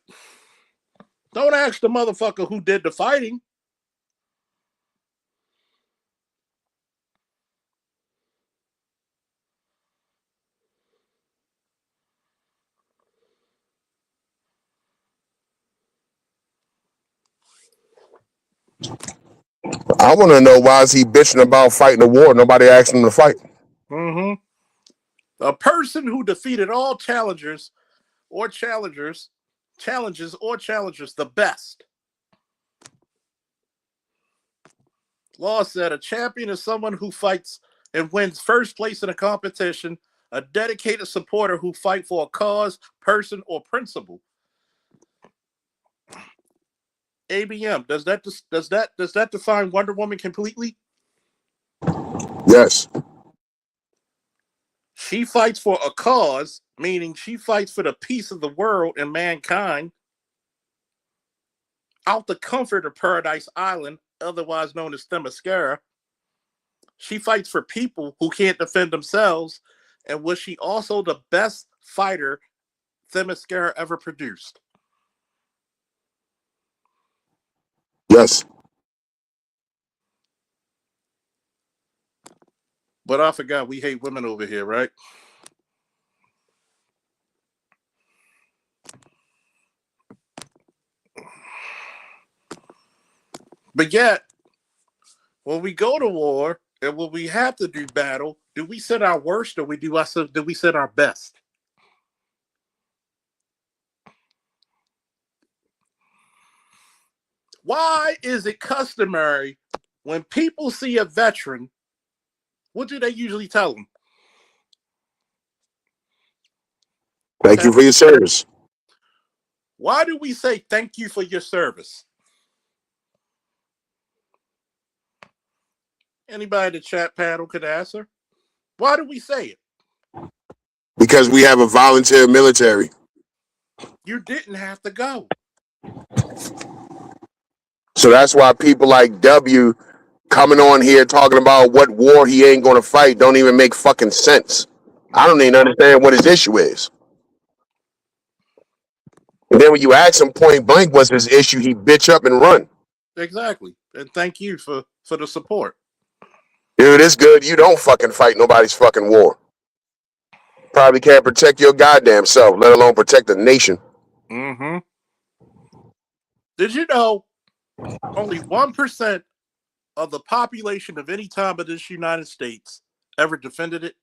Don't ask the motherfucker who did the fighting. I want to know why is he bitching about fighting the war? Nobody asked him to fight. Mm-hmm. A person who defeated all challenges the best. Law said a champion is someone who fights and wins first place in a competition, a dedicated supporter who fight for a cause, person, or principle. ABM, does that define Wonder Woman completely? Yes. She fights for a cause, meaning she fights for the peace of the world and mankind, out the comfort of Paradise Island, otherwise known as Themyscira. She fights for people who can't defend themselves, and was she also the best fighter Themyscira ever produced? Yes. But I forgot we hate women over here, right? But yet, when we go to war and when we have to do battle, do we send our worst or do we send our best? Why is it customary when people see a veteran, what do they usually tell them? Thank you for your service. Why do we say thank you for your service? Anybody in the chat panel could answer. Why do we say it? Because we have a volunteer military. You didn't have to go. So that's why people like W coming on here talking about what war he ain't going to fight don't even make fucking sense. I don't even understand what his issue is. And then when you ask him point blank what's his issue, he bitch up and run. Exactly. And thank you for the support. Dude, it's good you don't fucking fight nobody's fucking war. Probably can't protect your goddamn self, let alone protect the nation. Mm-hmm. Did you know only 1% of the population of any time of this United States ever defended it?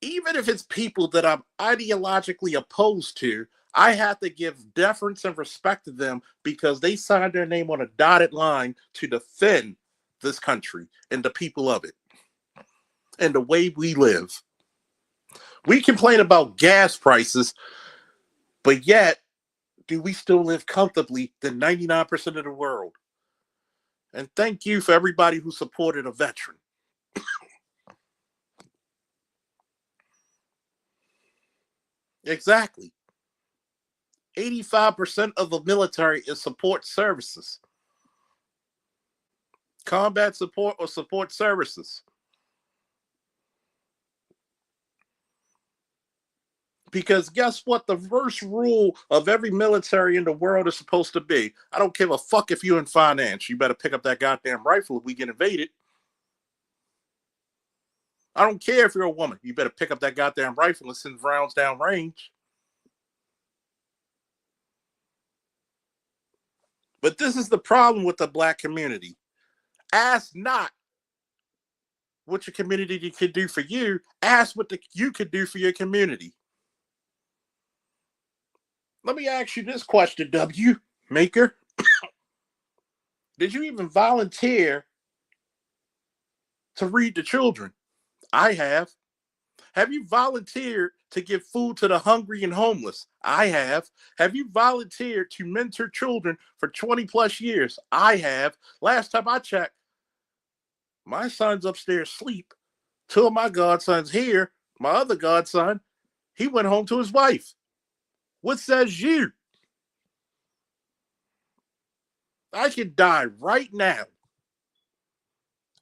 Even if it's people that I'm ideologically opposed to, I have to give deference and respect to them because they signed their name on a dotted line to defend this country and the people of it and the way we live. We complain about gas prices, but yet, do we still live comfortably than 99% of the world? And thank you for everybody who supported a veteran. Exactly. 85% of the military is support services. Combat support or support services. Because guess what? The first rule of every military in the world is supposed to be, I don't give a fuck if you're in finance. You better pick up that goddamn rifle if we get invaded. I don't care if you're a woman. You better pick up that goddamn rifle and send rounds down range. But this is the problem with the black community. Ask not what your community could do for you. Ask what you could do for your community. Let me ask you this question, W. Maker. Did you even volunteer to read to children? I have. Have you volunteered to give food to the hungry and homeless? I have. Have you volunteered to mentor children for 20 plus years? I have. Last time I checked, my son's upstairs asleep. Two of my godsons here. My other godson, he went home to his wife. What says you? I could die right now,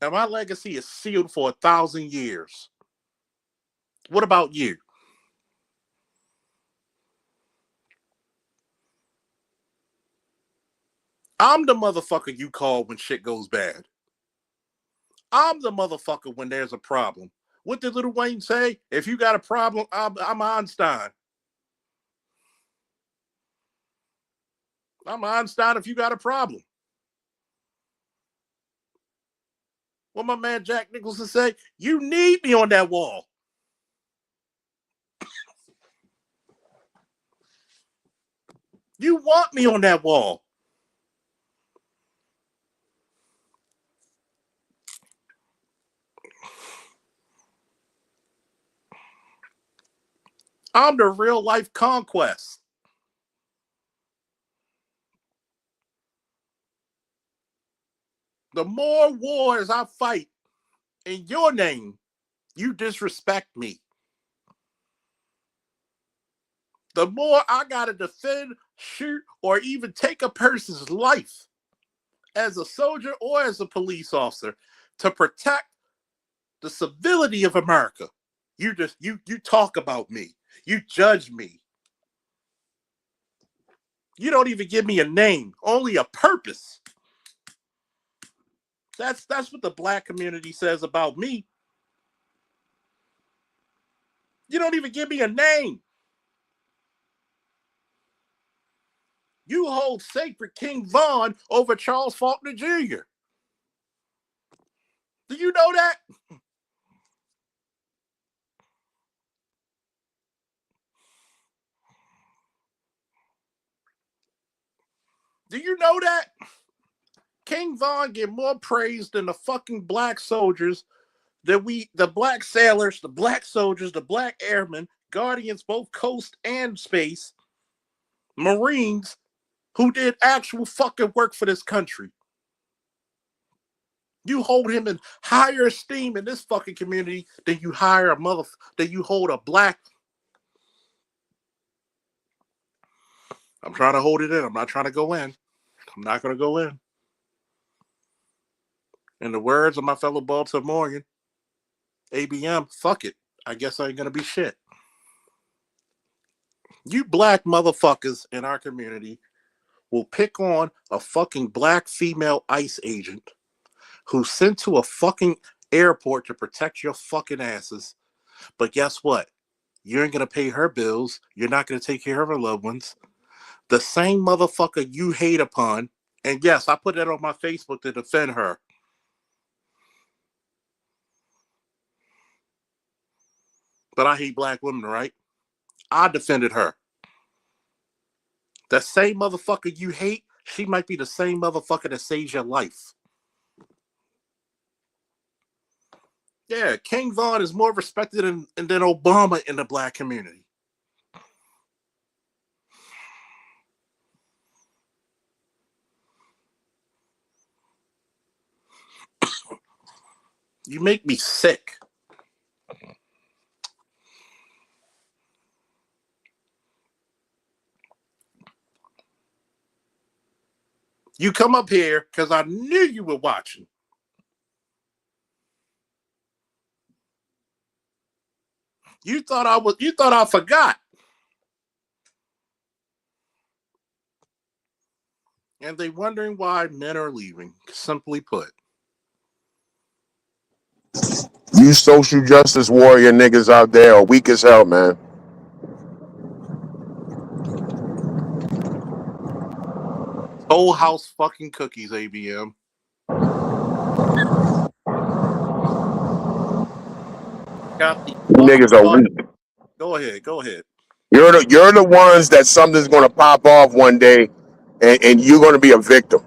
and my legacy is sealed for 1,000 years. What about you? I'm the motherfucker you call when shit goes bad. I'm the motherfucker when there's a problem. What did Lil Wayne say? If you got a problem, I'm Einstein. I'm Einstein if you got a problem. What my man Jack Nicholson say? You need me on that wall. You want me on that wall. I'm the real life conquest. The more wars I fight in your name, you disrespect me. The more I got to defend, shoot, or even take a person's life as a soldier or as a police officer to protect the civility of America. You talk about me. You judge me. You don't even give me a name, only a purpose. That's what the black community says about me. You don't even give me a name. You hold sacred King Von over Charles Faulkner Jr. Do you know that? Do you know that? King Von get more praise than the fucking black soldiers the black sailors, the black soldiers, the black airmen, guardians both coast and space, Marines who did actual fucking work for this country. You hold him in higher esteem in this fucking community than you than you hold a black. I'm trying to hold it in. I'm not trying to go in. I'm not going to go in. In the words of my fellow Baltimorean, ABM, fuck it. I guess I ain't going to be shit. You black motherfuckers in our community will pick on a fucking black female ICE agent who's sent to a fucking airport to protect your fucking asses. But guess what? You ain't going to pay her bills. You're not going to take care of her loved ones. The same motherfucker you hate upon. And yes, I put that on my Facebook to defend her. But I hate black women, right? I defended her. That same motherfucker you hate, she might be the same motherfucker that saves your life. Yeah, King Von is more respected than Obama in the black community. You make me sick. You come up here because I knew you were watching. You thought I forgot. And they wondering why men are leaving, simply put. You social justice warrior niggas out there are weak as hell, man. Whole house fucking cookies, ABM. Got the You niggas are weak. Go ahead. You're the ones that something's gonna pop off one day, and you're gonna be a victim.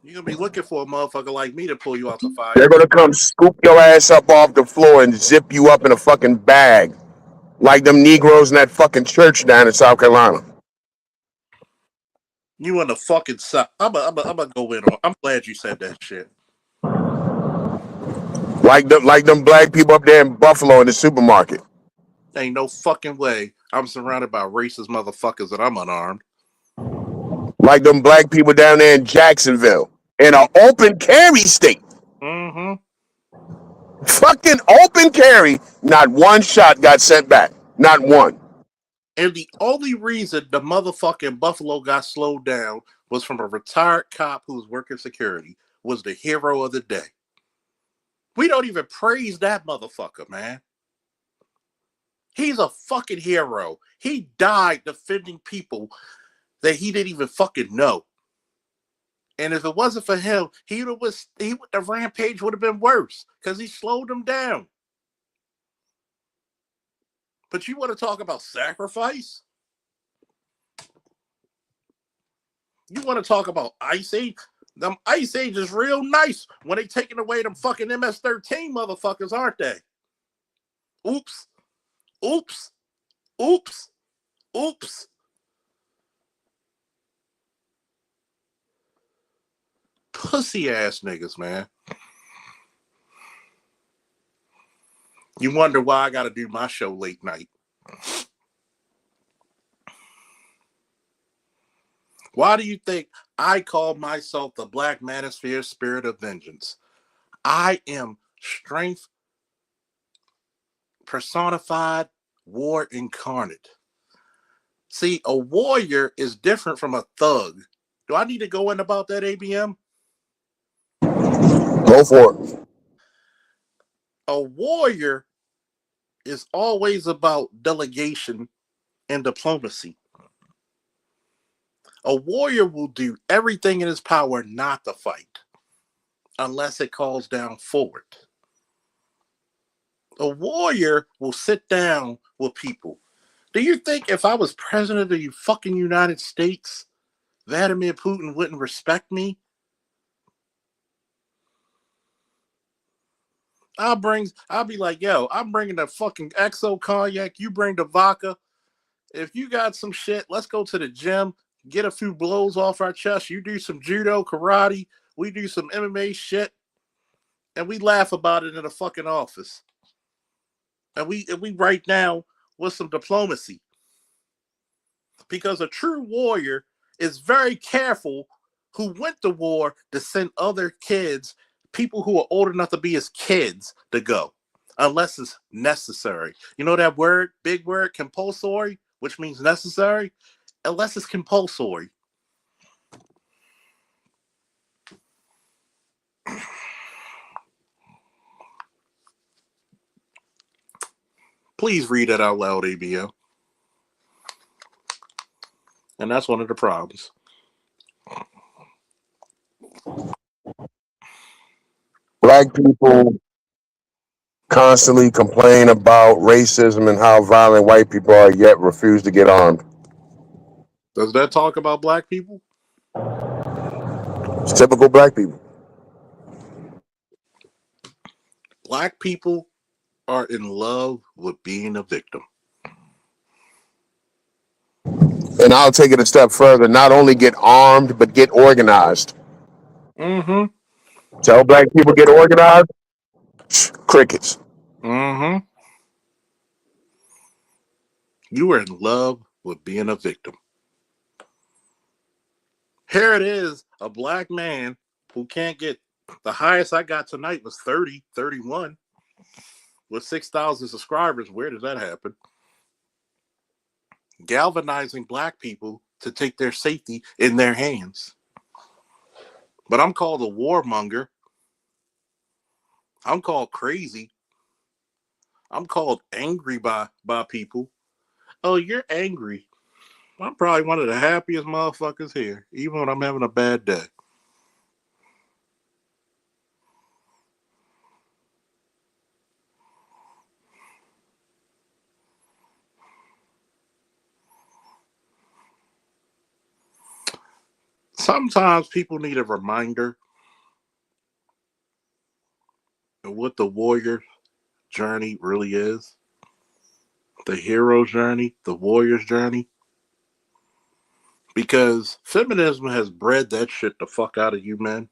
You're gonna be looking for a motherfucker like me to pull you out the fire. They're gonna come scoop your ass up off the floor and zip you up in a fucking bag, like them Negroes in that fucking church down in South Carolina. You in the fucking suck. I'm gonna go in on. I'm glad you said that shit. Like them black people up there in Buffalo in the supermarket. Ain't no fucking way I'm surrounded by racist motherfuckers and I'm unarmed. Like them black people down there in Jacksonville in an open carry state. Mm-hmm. Fucking open carry. Not one shot got sent back. Not one. And the only reason the motherfucking Buffalo got slowed down was from a retired cop who was working security, was the hero of the day. We don't even praise that motherfucker, man. He's a fucking hero. He died defending people that he didn't even fucking know. And if it wasn't for him, the rampage would have been worse because he slowed them down. But you want to talk about sacrifice? You want to talk about Ice Age? Them Ice Age is real nice when they taking away them fucking MS-13 motherfuckers, aren't they? Oops. Oops. Oops. Oops. Pussy ass niggas, man. You wonder why I got to do my show late night. Why do you think I call myself the Black Manosphere Spirit of Vengeance? I am strength personified, war incarnate. See, a warrior is different from a thug. Do I need to go in about that, ABM? Go for it. A warrior is always about delegation and diplomacy. A warrior will do everything in his power not to fight. unless it calls down for it. A warrior will sit down with people. Do you think if I was president of the fucking United States, Vladimir Putin wouldn't respect me? I'll be like, yo, I'm bringing the fucking XO cognac. You bring the vodka. If you got some shit, let's go to the gym, get a few blows off our chest. You do some judo, karate. We do some MMA shit, and we laugh about it in the fucking office. And we right now with some diplomacy. Because a true warrior is very careful who went to war to send other kids, people who are old enough to be his kids, to go, unless it's necessary. You know that word, big word, compulsory, which means necessary, unless it's compulsory. Please read that out loud, ABO. And that's one of the problems. Black people constantly complain about racism and how violent white people are, yet refuse to get armed. Does that talk about black people? It's typical black people. Black people are in love with being a victim. And I'll take it a step further. Not only get armed, but get organized. Mm-hmm. Tell black people get organized. Crickets. Mm-hmm. You are in love with being a victim. Here it is, a black man who can't get, the highest I got tonight was 31 with 6,000 subscribers. Where does that happen? Galvanizing black people to take their safety in their hands. But I'm called a warmonger. I'm called crazy. I'm called angry by people. Oh, you're angry. I'm probably one of the happiest motherfuckers here, even when I'm having a bad day. Sometimes people need a reminder of what the warrior journey really is. The hero journey, the warrior's journey. Because feminism has bred that shit the fuck out of you men.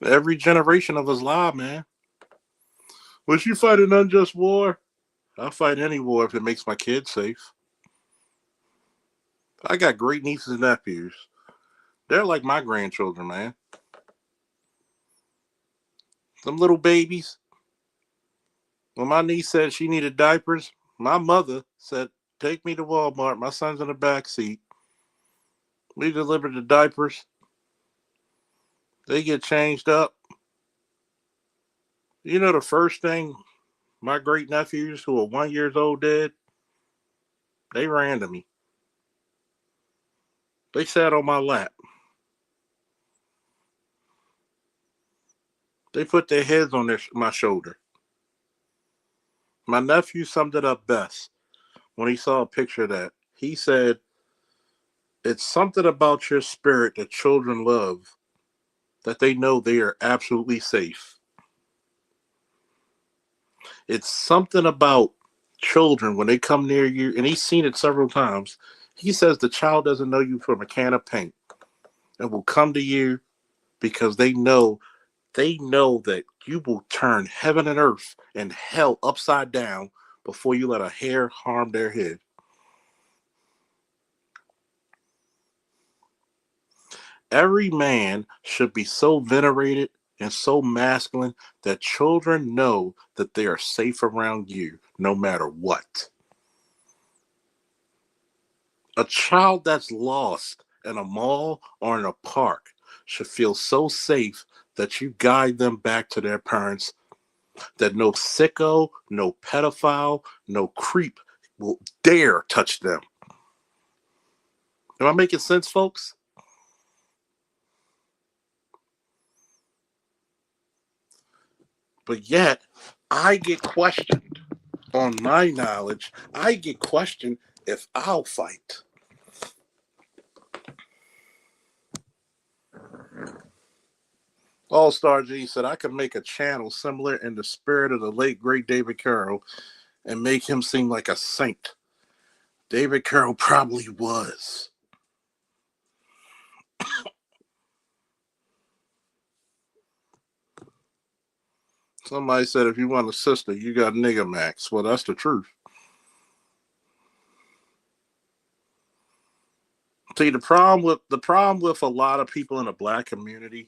Every generation of us lie, man. Was you fight an unjust war? I'll fight any war if it makes my kids safe. I got great nieces and nephews. They're like my grandchildren, man. Some little babies. When my niece said she needed diapers, my mother said, take me to Walmart. My son's in the back seat. We deliver the diapers. They get changed up. You know the first thing my great nephews who are 1 year old did? They ran to me. They sat on my lap. They put their heads on my shoulder. My nephew summed it up best when he saw a picture of that. He said, it's something about your spirit that children love, that they know they are absolutely safe. It's something about children when they come near you, and he's seen it several times. He says the child doesn't know you from a can of paint and will come to you because they know that you will turn heaven and earth and hell upside down before you let a hair harm their head. Every man should be so venerated and so masculine that children know that they are safe around you no matter what. A child that's lost in a mall or in a park should feel so safe that you guide them back to their parents that no sicko, no pedophile, no creep will dare touch them. Am I making sense, folks? But yet, I get questioned on my knowledge. I get questioned if I'll fight. All Star G said I could make a channel similar in the spirit of the late great David Carroll and make him seem like a saint. David Carroll probably was. Somebody said if you want a sister, you got nigga max. Well, that's the truth. See, the problem with a lot of people in the black community,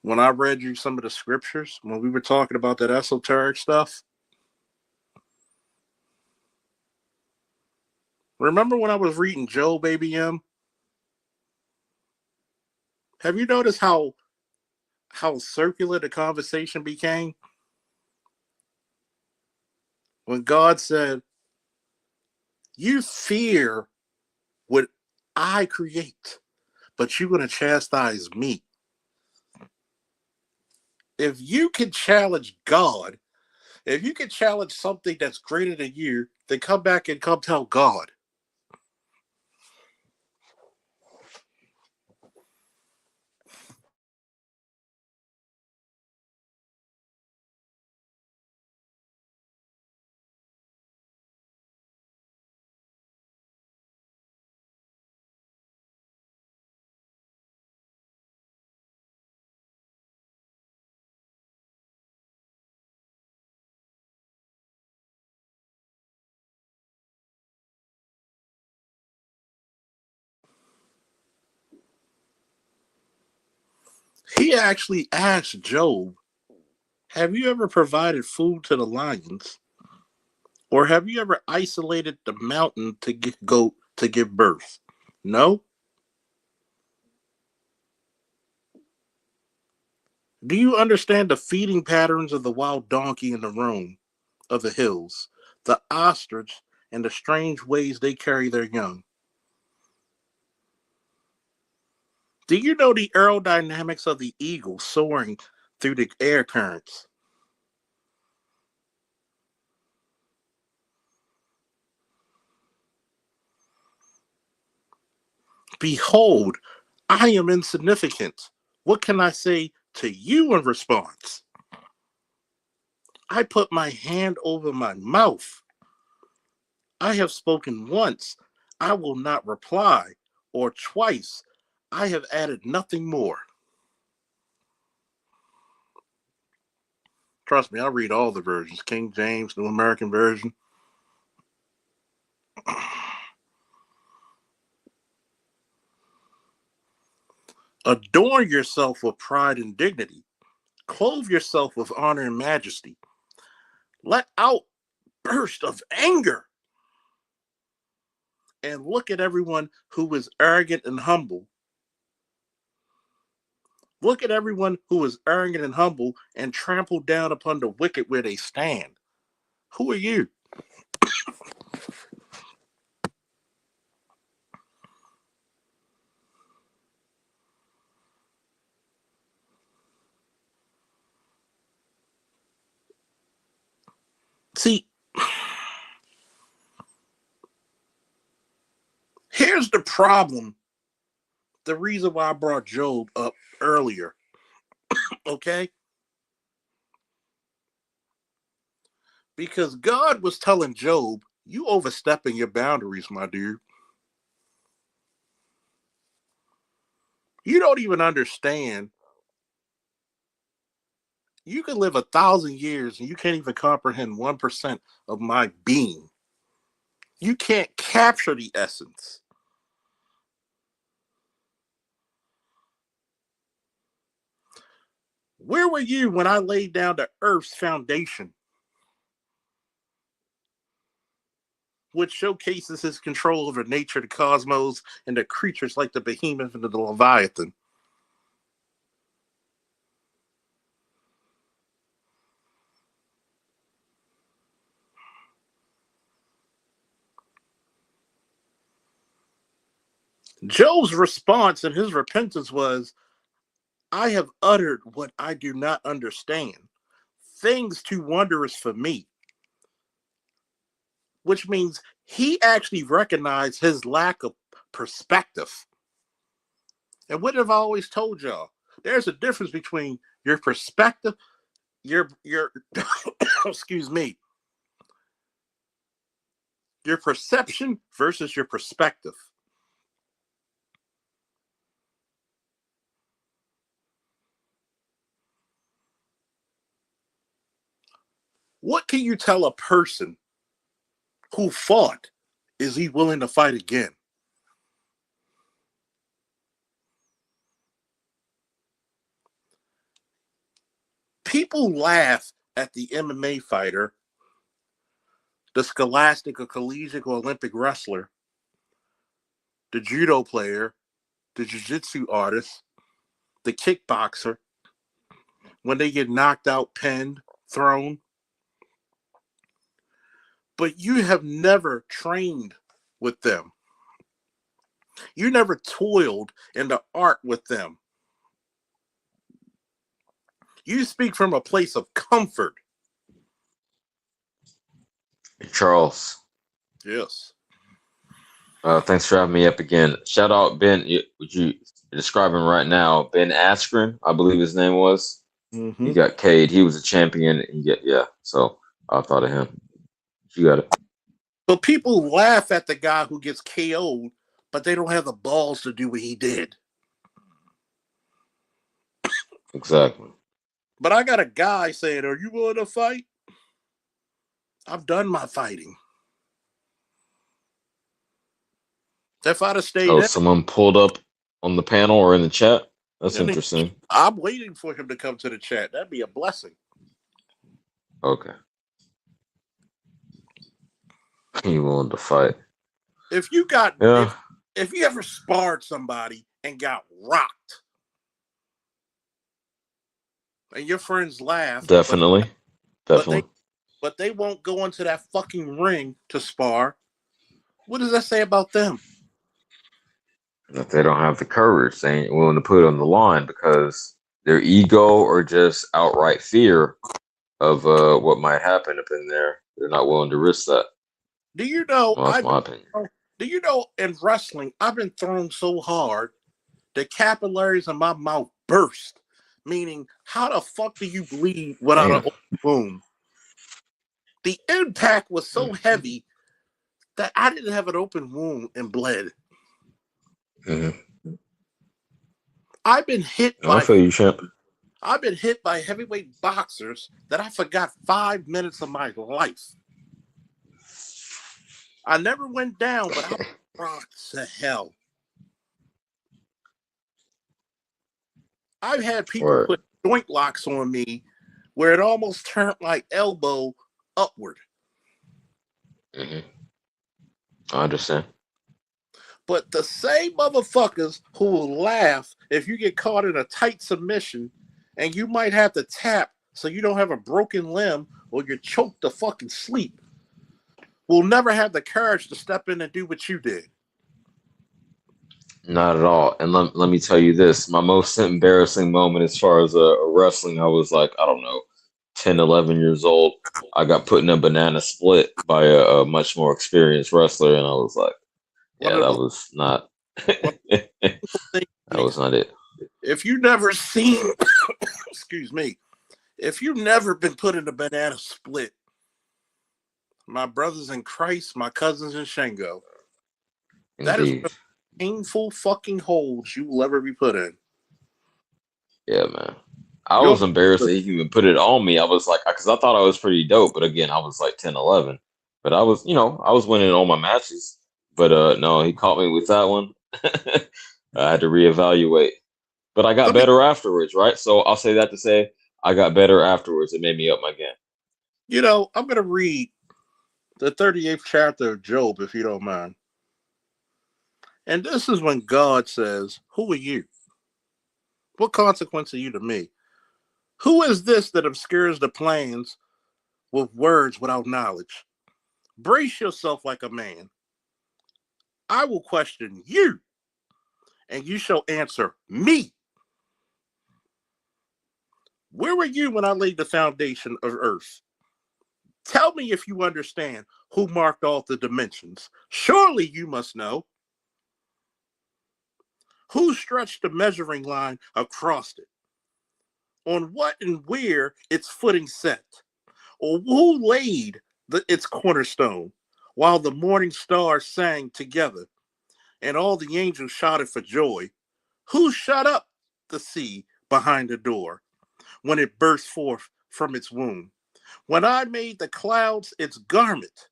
when I read you some of the scriptures, when we were talking about that esoteric stuff, remember when I was reading Job, Baby M? Have you noticed how circular the conversation became? When God said, you fear what I create, but you're going to chastise me. If you can challenge God, if you can challenge something that's greater than you, then come back and come tell God. He actually asked Job, have you ever provided food to the lions? Or have you ever isolated the mountain to give birth? No? Do you understand the feeding patterns of the wild donkey in the roam of the hills, the ostrich, and the strange ways they carry their young? Do you know the aerodynamics of the eagle soaring through the air currents? Behold, I am insignificant. What can I say to you in response? I put my hand over my mouth. I have spoken once. I will not reply. Or twice. I have added nothing more. Trust me, I read all the versions. King James, New American Version. Adorn yourself with pride and dignity. Clothe yourself with honor and majesty. Let out burst of anger. And look at everyone who is arrogant and humble. Look at everyone who is arrogant and humble and trample down upon the wicked where they stand. Who are you? See, here's the problem. The reason why I brought Job up earlier, okay? Because God was telling Job, you overstepping your boundaries, my dude. You don't even understand. You can live 1,000 years and you can't even comprehend 1% of my being. You can't capture the essence. Where were you when I laid down the earth's foundation, which showcases his control over nature, the cosmos, and the creatures like the behemoth and the leviathan? Job's response and his repentance was, I have uttered what I do not understand, things too wondrous for me, which means he actually recognized his lack of perspective. And what have I always told y'all? There's a difference between your perspective, your excuse me, your perception versus your perspective. What can you tell a person who fought? Is he willing to fight again? People laugh at the MMA fighter, the scholastic or collegiate or Olympic wrestler, the judo player, the jiu-jitsu artist, the kickboxer, when they get knocked out, pinned, thrown. But you have never trained with them. You never toiled in the art with them. You speak from a place of comfort. Charles, Yes. thanks for having me up again. Shout out Ben, what you describing right now, Ben Askren, I believe his name was. Mm-hmm. He got K'd. He was a champion. So I thought of him. You got it. But people laugh at the guy who gets KO'd, but they don't have the balls to do what he did. Exactly. But I got a guy saying, are you willing to fight? I've done my fighting. If I'd have stayed Oh, in, someone pulled up on the panel or in the chat. That's Then he- interesting. I'm waiting for him to come to the chat. That'd be a blessing. Okay. He willing to fight. If you got, Yeah. if you ever sparred somebody and got rocked, and your friends laugh, Definitely. Definitely. but they won't go into that fucking ring to spar, what does that say about them? If they don't have the courage, they ain't willing to put it on the line because their ego or just outright fear of what might happen up in there. They're not willing to risk that. Do you know? Well, that's my opinion. Do you know in wrestling, I've been thrown so hard, the capillaries in my mouth burst. Meaning, how the fuck do you bleed without an open wound? The impact was so heavy that I didn't have an open wound and bled. Mm-hmm. I've been hit I feel you, champ. I've been hit by heavyweight boxers that I forgot 5 minutes of my life. I never went down, but I was rocked to hell. I've had people put joint locks on me where it almost turned my elbow upward. Mm-hmm. I understand. But the same motherfuckers who will laugh if you get caught in a tight submission and you might have to tap so you don't have a broken limb or you're choked to fucking sleep will never have the courage to step in and do what you did. Not at all. And let me tell you this. My most embarrassing moment as far as wrestling, I was like, I don't know, 10, 11 years old. I got put in a banana split by a much more experienced wrestler. And I was like, yeah, that was not, that was not it. If you've never seen, excuse me, if you've never been put in a banana split, my brothers in Christ, my cousins in Shango, that is the painful fucking holes you will ever be put in. Yeah, man. I was embarrassed that he even put it on me. I was like, because I thought I was pretty dope. But again, I was like 10, 11. But I was, I was winning all my matches. But no, he caught me with that one. I had to reevaluate. But I got better afterwards, right? So I'll say that to say I got better afterwards. It made me up my game. I'm going to read the 38th chapter of Job, if you don't mind. And this is when God says, who are you? What consequence are you to me? Who is this that obscures the plans with words without knowledge? Brace yourself like a man. I will question you. and you shall answer me. Where were you when I laid the foundation of earth? Tell me if you understand who marked off the dimensions. Surely you must know. Who stretched the measuring line across it? On what and where its footing set? Or who laid its cornerstone while the morning stars sang together and all the angels shouted for joy? Who shut up the sea behind the door when it burst forth from its womb? When I made the clouds its garment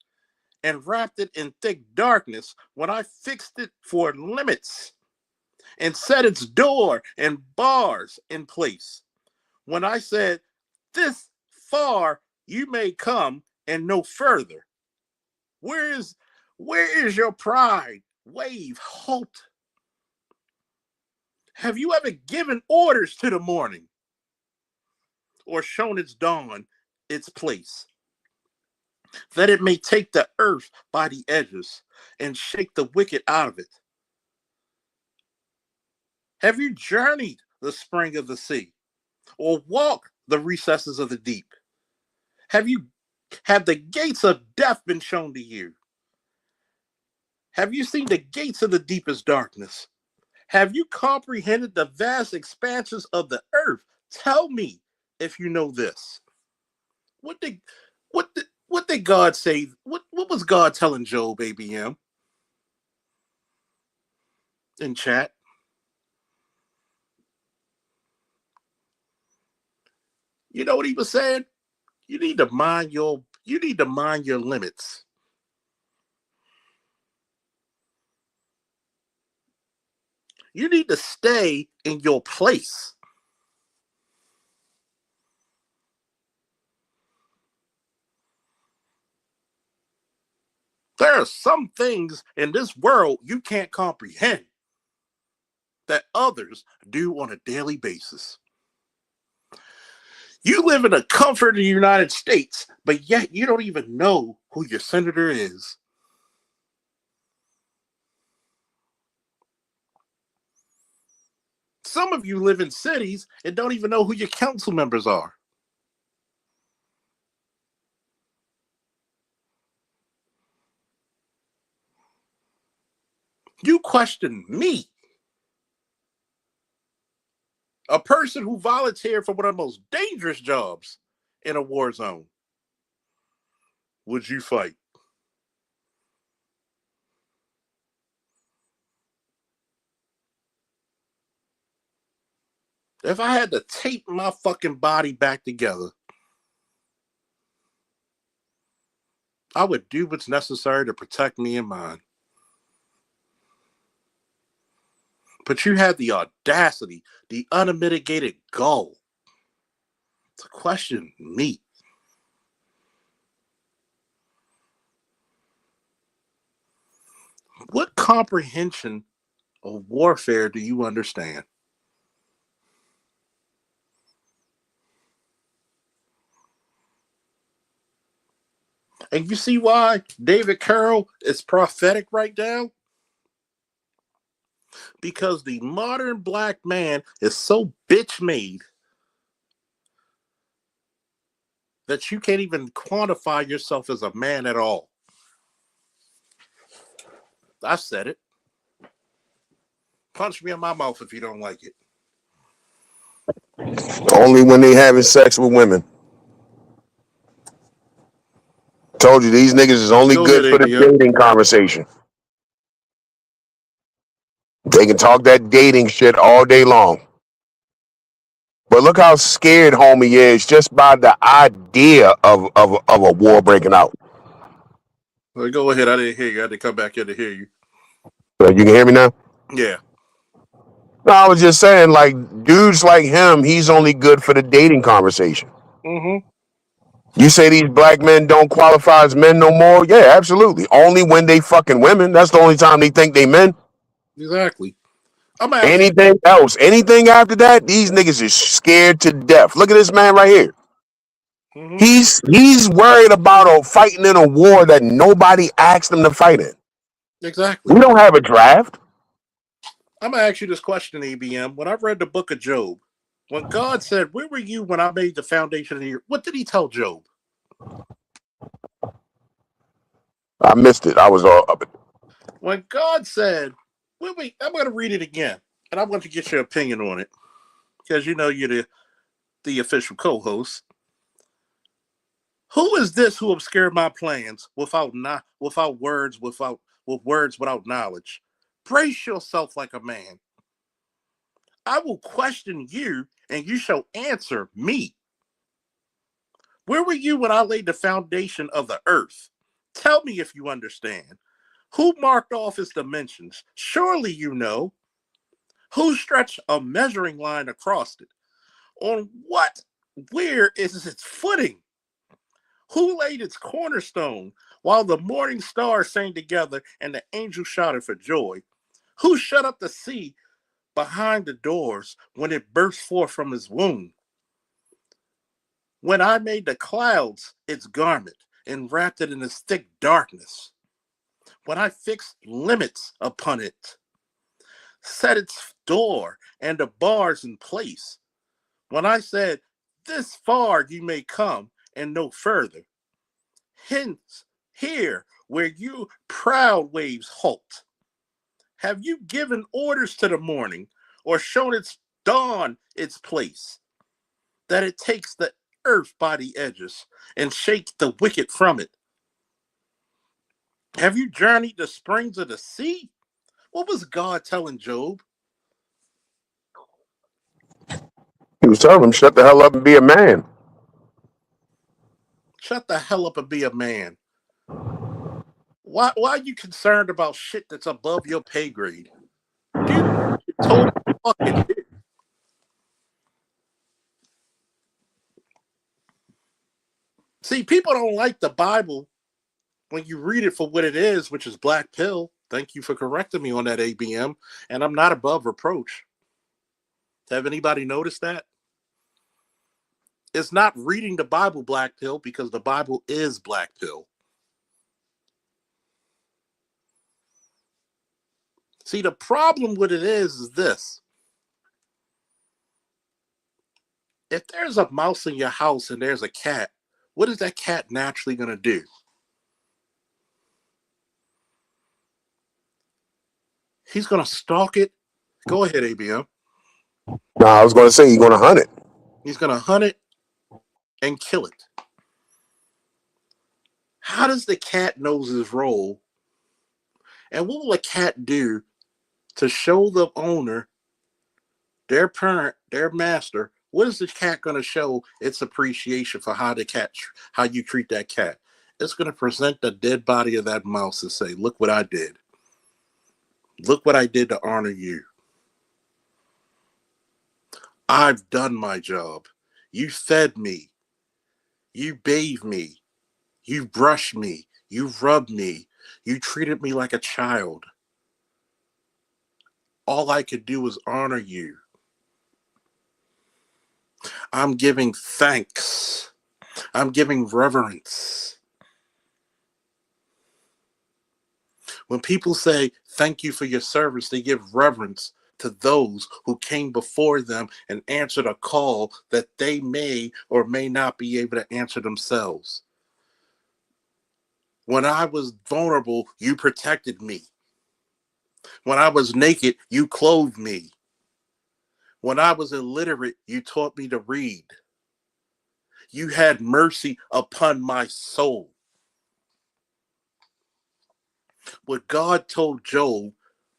and wrapped it in thick darkness, when I fixed it for limits and set its door and bars in place, when I said, this far you may come and no further. Where is your pride? Wave, halt. Have you ever given orders to the morning or shown its dawn its place, that it may take the earth by the edges and shake the wicked out of it? Have you journeyed the spring of the sea or walked the recesses of the deep? Have the gates of death been shown to you? Have you seen the gates of the deepest darkness? Have you comprehended the vast expanses of the earth? Tell me if you know this. What did God say? What was God telling Job, ABM? In chat. You know what he was saying? You need to mind your limits. You need to stay in your place. There are some things in this world you can't comprehend that others do on a daily basis. You live in the comfort of the United States, but yet you don't even know who your senator is. Some of you live in cities and don't even know who your council members are. You question me, a person who volunteered for one of the most dangerous jobs in a war zone. Would you fight? If I had to tape my fucking body back together, I would do what's necessary to protect me and mine. But you have the audacity, the unmitigated gall to question me. What comprehension of warfare do you understand? And you see why David Carroll is prophetic right now? Because the modern black man is so bitch made that you can't even quantify yourself as a man at all. I said it. Punch me in my mouth if you don't like it. Only when they having sex with women. Told you these niggas is only Go good ahead, for the ABM. dating conversation. They can talk that dating shit all day long. But look how scared homie is just by the idea of a war breaking out. Well, go ahead. I didn't hear you. I had to come back here to hear you. So you can hear me now? Yeah. No, I was just saying, like, dudes like him, he's only good for the dating conversation. Mm-hmm. You say these black men don't qualify as men no more? Yeah, absolutely. Only when they fucking women. That's the only time they think they men. Exactly. I'm asking. Anything else, anything after that, these niggas is scared to death. Look at this man right here. Mm-hmm. He's worried about fighting in a war that nobody asked him to fight in. Exactly. We don't have a draft. I'm gonna ask you this question, ABM. When I read the book of Job, when God said, "Where were you when I made the foundation of the earth?" What did He tell Job? I missed it. I was all up. When God said, wait, I'm going to read it again, and I want to get your opinion on it, because you know you're the official co-host. Who is this who obscured my plans without words, without knowledge? Brace yourself like a man. I will question you, and you shall answer me. Where were you when I laid the foundation of the earth? Tell me if you understand. Who marked off its dimensions? Surely you know. Who stretched a measuring line across it? On what? Where is its footing? Who laid its cornerstone while the morning stars sang together and the angels shouted for joy? Who shut up the sea behind the doors when it burst forth from its womb? When I made the clouds its garment and wrapped it in its thick darkness, when I fixed limits upon it, set its door and the bars in place, when I said, this far you may come and no further, hence here where you proud waves halt, have you given orders to the morning or shown its dawn its place, that it takes the earth by the edges and shakes the wicked from it? Have you journeyed the springs of the sea? What was God telling Job? He was telling him, shut the hell up and be a man. Shut the hell up and be a man. Why are you concerned about shit that's above your pay grade? Dude, you totally fucking did. See, people don't like the Bible when you read it for what it is, which is black pill. Thank you for correcting me on that, ABM. And I'm not above reproach. Have anybody noticed that? It's not reading the Bible black pill, because the Bible is black pill. See, the problem with it is this. If there's a mouse in your house and there's a cat, what is that cat naturally going to do? He's going to stalk it. Go ahead, ABM. No, I was going to say he's going to hunt it. He's going to hunt it and kill it. How does the cat know his role? And what will a cat do to show the owner, their parent, their master, what is the cat going to show its appreciation for how you treat that cat? It's going to present the dead body of that mouse and say, look what I did. Look what I did to honor you. I've done my job. You fed me. You bathed me. You brushed me. You rubbed me. You treated me like a child. All I could do was honor you. I'm giving thanks. I'm giving reverence. When people say thank you for your service, they give reverence to those who came before them and answered a call that they may or may not be able to answer themselves. When I was vulnerable, you protected me. When I was naked, you clothed me. When I was illiterate, you taught me to read. You had mercy upon my soul. What God told Job,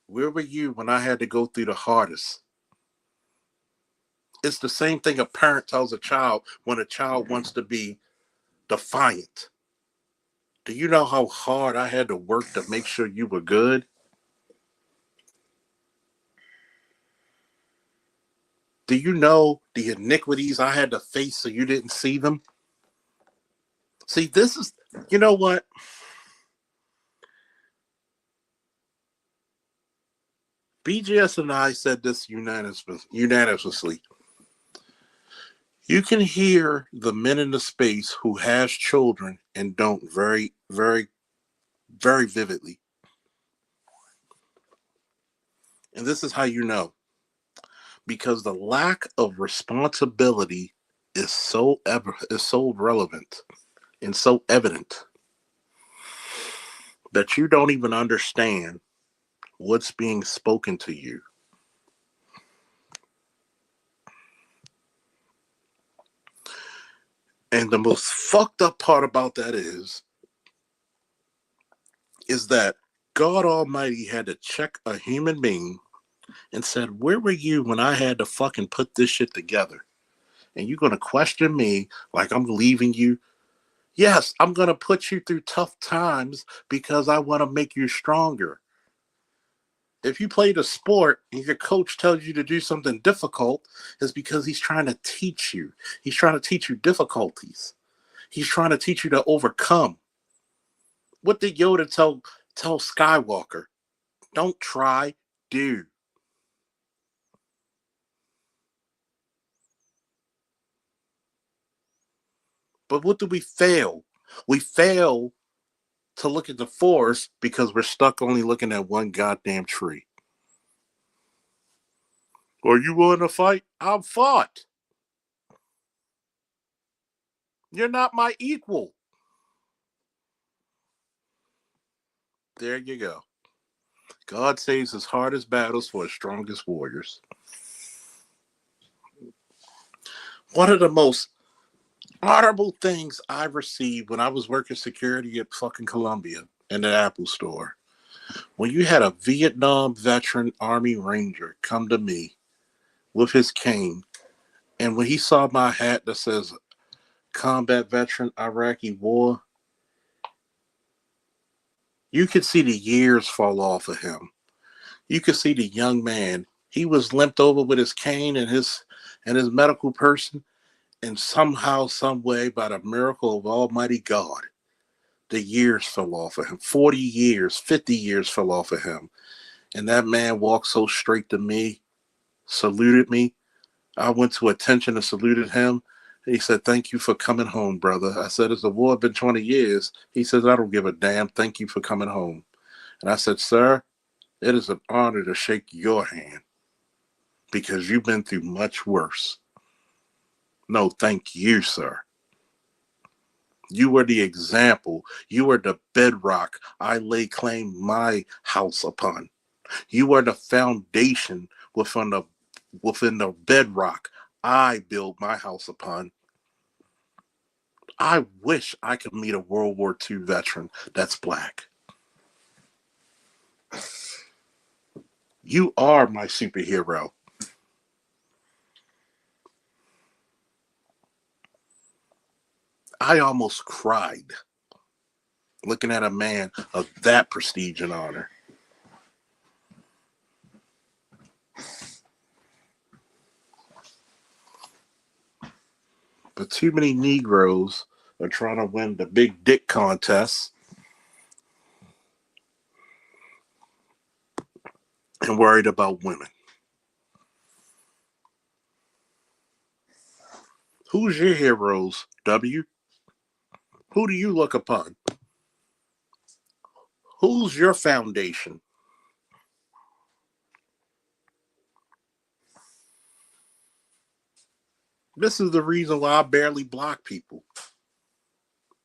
where were you when I had to go through the hardest? It's the same thing a parent tells a child when a child wants to be defiant. Do you know how hard I had to work to make sure you were good? Do you know the iniquities I had to face so you didn't see them? See, this is, you know what? BGS and I said this unanimously. You can hear the men in the space who has children and don't very, very, very vividly. And this is how you know. Because the lack of responsibility is so relevant and so evident that you don't even understand what's being spoken to you. And the most fucked up part about that is that God Almighty had to check a human being and said, where were you when I had to fucking put this shit together? And you're going to question me like I'm leaving you? Yes, I'm going to put you through tough times because I want to make you stronger. If you played a sport and your coach tells you to do something difficult, it's because he's trying to teach you. He's trying to teach you difficulties. He's trying to teach you to overcome. What did Yoda tell Skywalker? Don't try, do. But what do we fail? We fail to look at the forest because we're stuck only looking at one goddamn tree. Are you willing to fight? I've fought. You're not my equal. There you go. God saves his hardest battles for his strongest warriors. One of the most honorable things I received when I was working security at fucking Columbia in the Apple store, when you had a Vietnam veteran Army Ranger come to me with his cane, and when he saw my hat that says Combat Veteran Iraqi War, you could see the years fall off of him. You could see the young man. He was limped over with his cane and his medical person, and somehow, some way, by the miracle of Almighty God, the years fell off of him. 40 years, 50 years fell off of him. And that man walked so straight to me, saluted me. I went to attention and saluted him. He said, thank you for coming home, brother. I said, it's the war been 20 years. He says, I don't give a damn. Thank you for coming home. And I said, sir, it is an honor to shake your hand because you've been through much worse. No, thank you, sir. You were the example. You were the bedrock I lay claim my house upon. You are the foundation within the bedrock I build my house upon. I wish I could meet a World War II veteran that's black. You are my superhero. I almost cried looking at a man of that prestige and honor. But too many Negroes are trying to win the big dick contest and worried about women. Who's your heroes, W? Who do you look upon? Who's your foundation? This is the reason why I barely block people.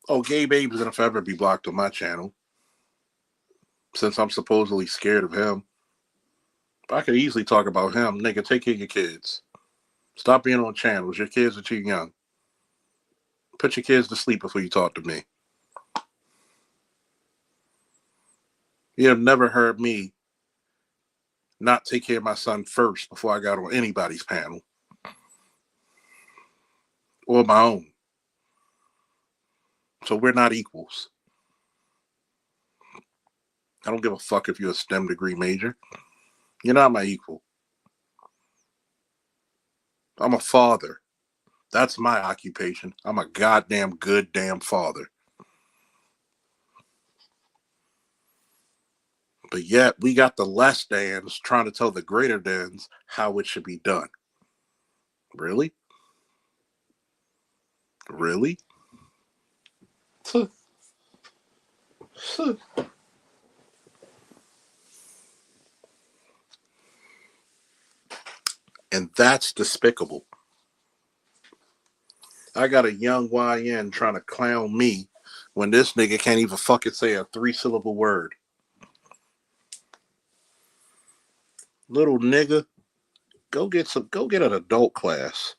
Oh, Gabe Abe is gonna forever be blocked on my channel since I'm supposedly scared of him. But I could easily talk about him. Nigga, take care of your kids. Stop being on channels. Your kids are too young. Put your kids to sleep before you talk to me. You have never heard me not take care of my son first before I got on anybody's panel or my own. So we're not equals. I don't give a fuck if you're a STEM degree major. You're not my equal. I'm a father. That's my occupation. I'm a goddamn good damn father. But yet we got the less dans trying to tell the greater dans how it should be done. Really? Really? And that's despicable. I got a young YN trying to clown me when this nigga can't even fucking say a 3-syllable word. Little nigga, go get an adult class.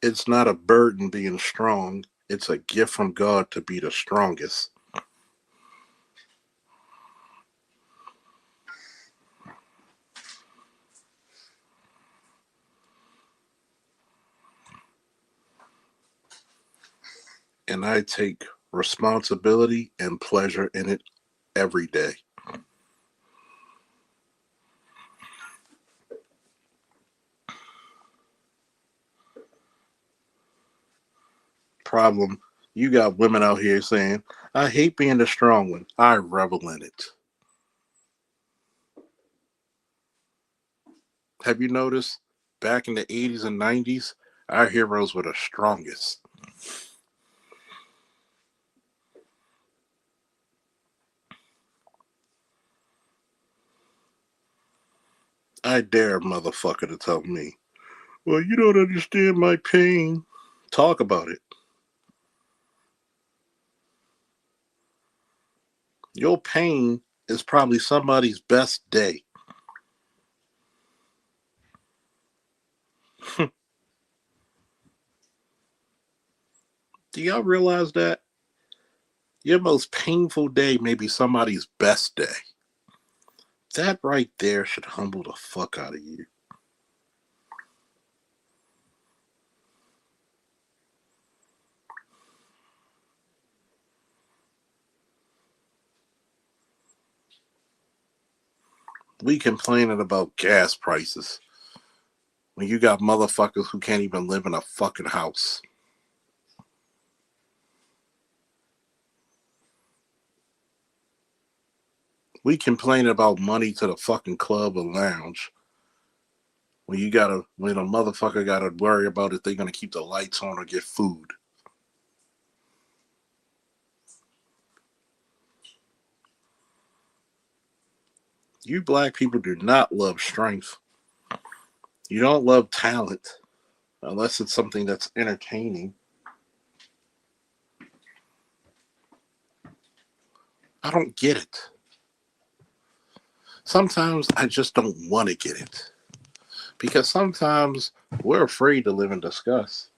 It's not a burden being strong. It's a gift from God to be the strongest. And I take responsibility and pleasure in it every day. Problem, you got women out here saying, I hate being the strong one. I revel in it. Have you noticed back in the 80s and 90s, our heroes were the strongest? I dare a motherfucker to tell me, well, you don't understand my pain. Talk about it. Your pain is probably somebody's best day. Do y'all realize that? Your most painful day may be somebody's best day. That right there should humble the fuck out of you. We complaining about gas prices when you got motherfuckers who can't even live in a fucking house. We complain about money to the fucking club or lounge when a motherfucker gotta worry about if they're gonna keep the lights on or get food. You black people do not love strength. You don't love talent unless it's something that's entertaining. I don't get it. Sometimes I just don't want to get it. Because sometimes we're afraid to live in disgust.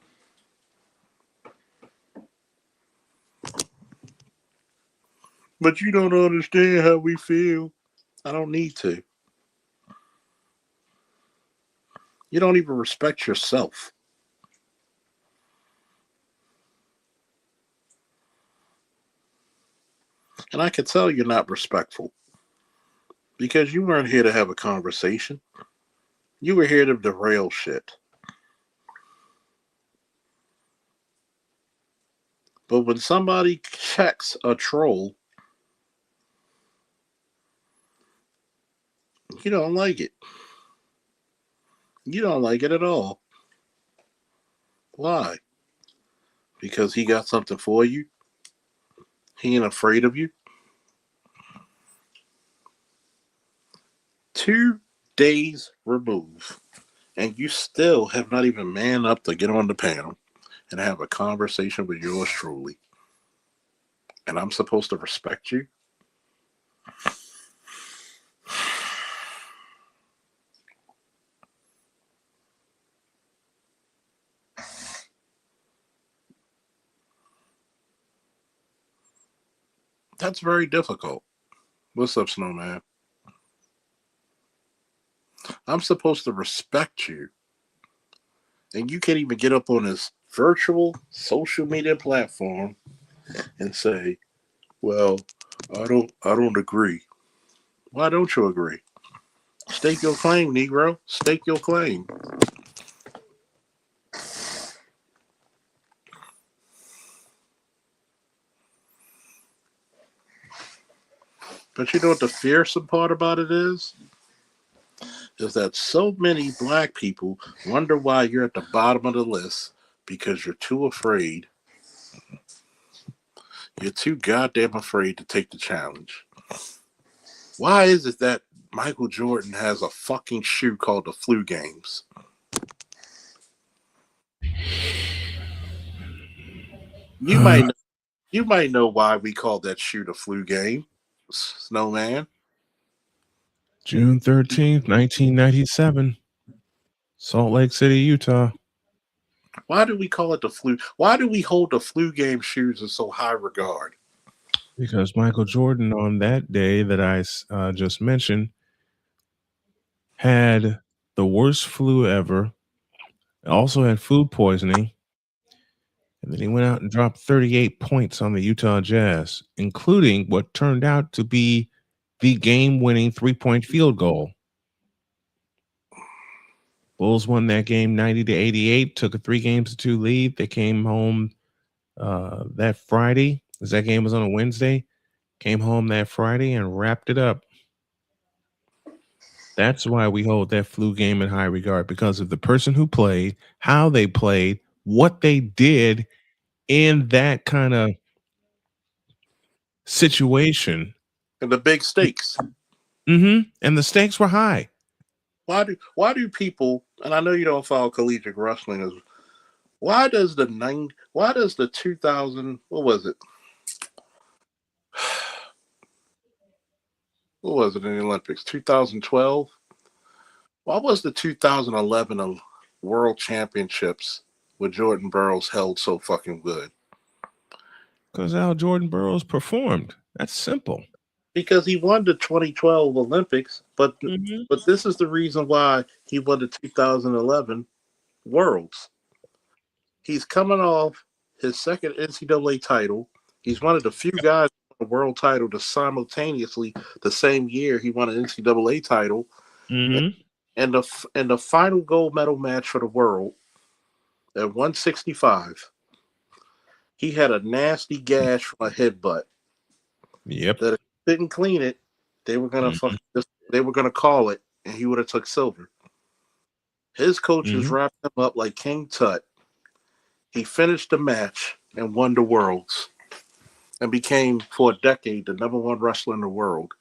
But you don't understand how we feel. I don't need to. You don't even respect yourself. And I can tell you're not respectful. Because you weren't here to have a conversation. You were here to derail shit. But when somebody checks a troll, you don't like it. You don't like it at all. Why? Because he got something for you? He ain't afraid of you? 2 days removed, and you still have not even manned up to get on the panel and have a conversation with yours truly. And I'm supposed to respect you? That's very difficult. What's up, Snowman? I'm supposed to respect you. And you can't even get up on this virtual social media platform and say, well, I don't agree. Why don't you agree? Stake your claim, Negro. Stake your claim. But you know what the fearsome part about it is? Is that so many black people wonder why you're at the bottom of the list because you're too afraid. You're too goddamn afraid to take the challenge. Why is it that Michael Jordan has a fucking shoe called the Flu Games? You might know why we call that shoe the Flu Game, Snowman. June 13th, 1997. Salt Lake City, Utah. Why do we call it the flu? Why do we hold the Flu Game shoes in so high regard? Because Michael Jordan on that day that I just mentioned had the worst flu ever. Also had food poisoning. And then he went out and dropped 38 points on the Utah Jazz, including what turned out to be the game-winning three-point field goal. Bulls won that game 90-88, took a 3-2 lead. They came home that Friday, because that game was on a Wednesday. Came home that Friday and wrapped it up. That's why we hold that Flu Game in high regard, because of the person who played, how they played, what they did in that kind of situation. And the big stakes. And the stakes were high. Why do people, and I know you don't follow collegiate wrestling, why does the 2000, what was it? What was it in the Olympics? 2012? Why was the 2011 World Championships with Jordan Burroughs held so fucking good? Because how Jordan Burroughs performed. That's simple. Because he won the 2012 Olympics, but this is the reason why he won the 2011 Worlds. He's coming off his second NCAA title. He's one of the few guys who won a world title to simultaneously the same year he won an NCAA title. And the final gold medal match for the world at 165, he had a nasty gash from a headbutt. Yep. That if he didn't clean it, they were gonna they were gonna call it, and he would have took silver. His coaches wrapped him up like King Tut. He finished the match and won the Worlds, and became for a decade the #1 wrestler in the world.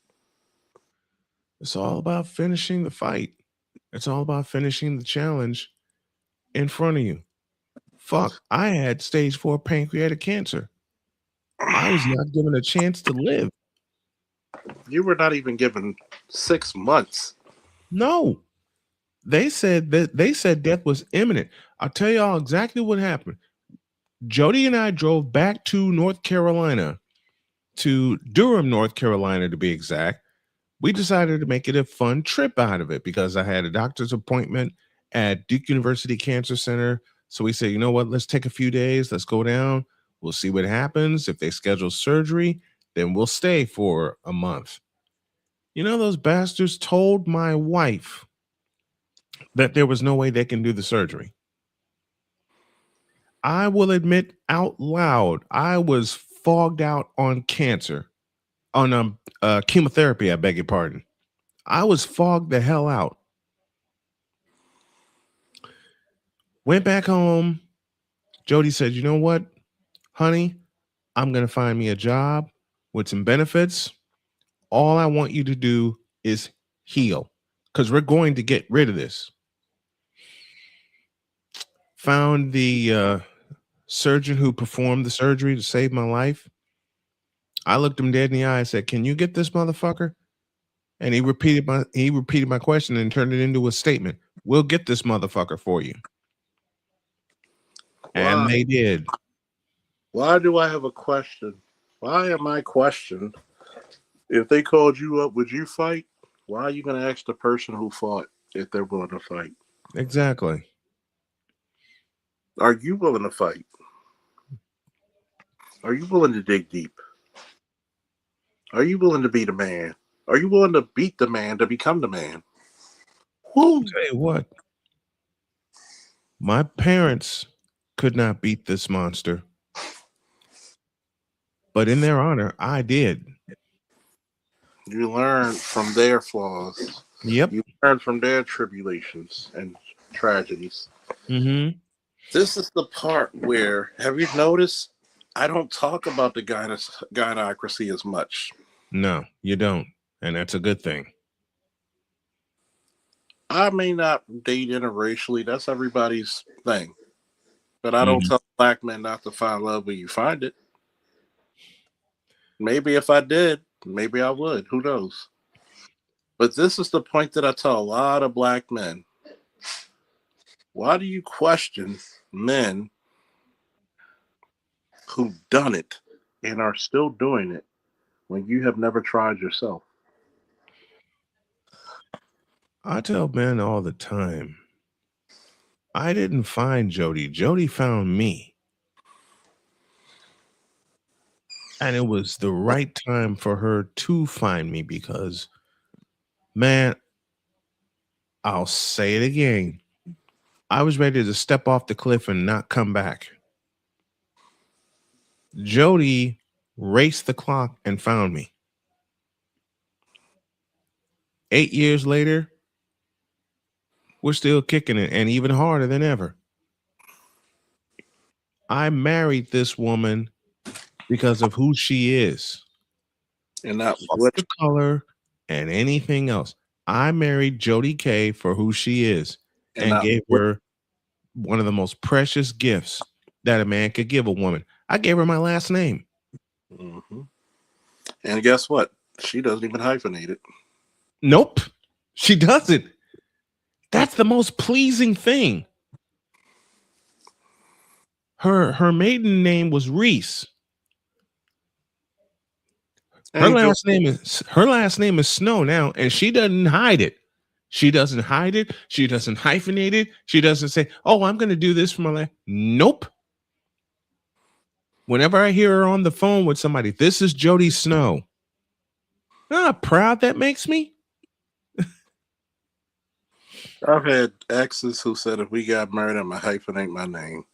It's all about finishing the fight. It's all about finishing the challenge in front of you. Fuck, I had stage 4 pancreatic cancer. I was not given a chance to live. You were not even given 6 months. No. They said death was imminent. I'll tell y'all exactly what happened. Jody and I drove back to North Carolina, to Durham, North Carolina, to be exact. We decided to make it a fun trip out of it because I had a doctor's appointment at Duke University Cancer Center. So we said, you know what? Let's take a few days. Let's go down. We'll see what happens. If they schedule surgery, then we'll stay for a month. You know, those bastards told my wife that there was no way they can do the surgery. I will admit out loud, I was fogged out on cancer, on chemotherapy, I beg your pardon. I was fogged the hell out. Went back home. Jody said, you know what, honey, I'm going to find me a job with some benefits. All I want you to do is heal, because we're going to get rid of this. Found the surgeon who performed the surgery to save my life. I looked him dead in the eye and said, can you get this motherfucker? And he repeated my question and turned it into a statement. We'll get this motherfucker for you. And they did. Why do I have a question? Why am I questioned? If they called you up, would you fight? Why are you going to ask the person who fought if they're willing to fight? Exactly. Are you willing to fight? Are you willing to dig deep? Are you willing to be the man? Are you willing to beat the man to become the man? I'll tell you what. My parents could not beat this monster. But in their honor, I did. You learn from their flaws. Yep. You learn from their tribulations and tragedies. Mm-hmm. This is the part where, have you noticed, I don't talk about the gynocracy as much. No, you don't. And that's a good thing. I may not date interracially. That's everybody's thing. But I don't tell black men not to find love when you find it. Maybe if I did, maybe I would. Who knows? But this is the point that I tell a lot of black men. Why do you question men who've done it and are still doing it when you have never tried yourself? I tell men all the time, I didn't find Jody. Jody found me. And it was the right time for her to find me because, man, I'll say it again. I was ready to step off the cliff and not come back. Jody raced the clock and found me. 8 years later, we're still kicking it and even harder than ever. I married this woman because of who she is. And not what the color and anything else. I married Jody K for who she is and gave her one of the most precious gifts that a man could give a woman. I gave her my last name. Mm-hmm. And guess what? She doesn't even hyphenate it. Nope, she doesn't. That's the most pleasing thing. Her maiden name was Reese. Her last name is Snow now, and she doesn't hide it. She doesn't hide it. She doesn't hyphenate it. She doesn't say, "Oh, I'm going to do this for my life." Nope. Whenever I hear her on the phone with somebody, "This is Jody Snow." You know how proud that makes me? I've had exes who said if we got married, I'm going to hyphenate my name.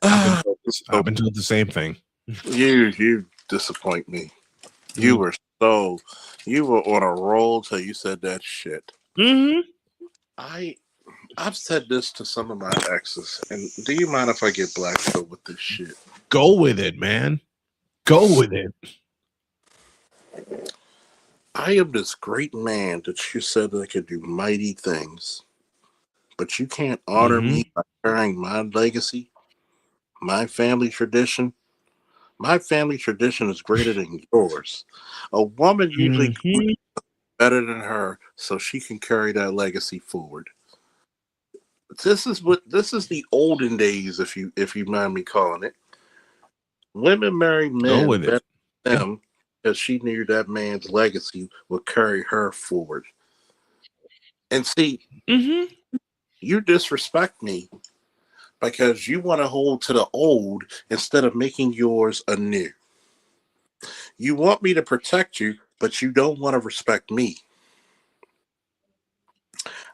I've been told the same thing. You disappoint me. You were on a roll till you said that shit. Mm-hmm. I've said this to some of my exes, and do you mind if I get blackpilled with this shit? Go with it, man. Go with it. I am this great man that you said that I could do mighty things, but you can't honor me by carrying my legacy, my family tradition. My family tradition is greater than yours. A woman usually better than her, so she can carry that legacy forward. This is the olden days, if you mind me calling it. Women marry men better than them because she knew that man's legacy would carry her forward. And see, you disrespect me because you want to hold to the old instead of making yours anew. You want me to protect you, but you don't want to respect me.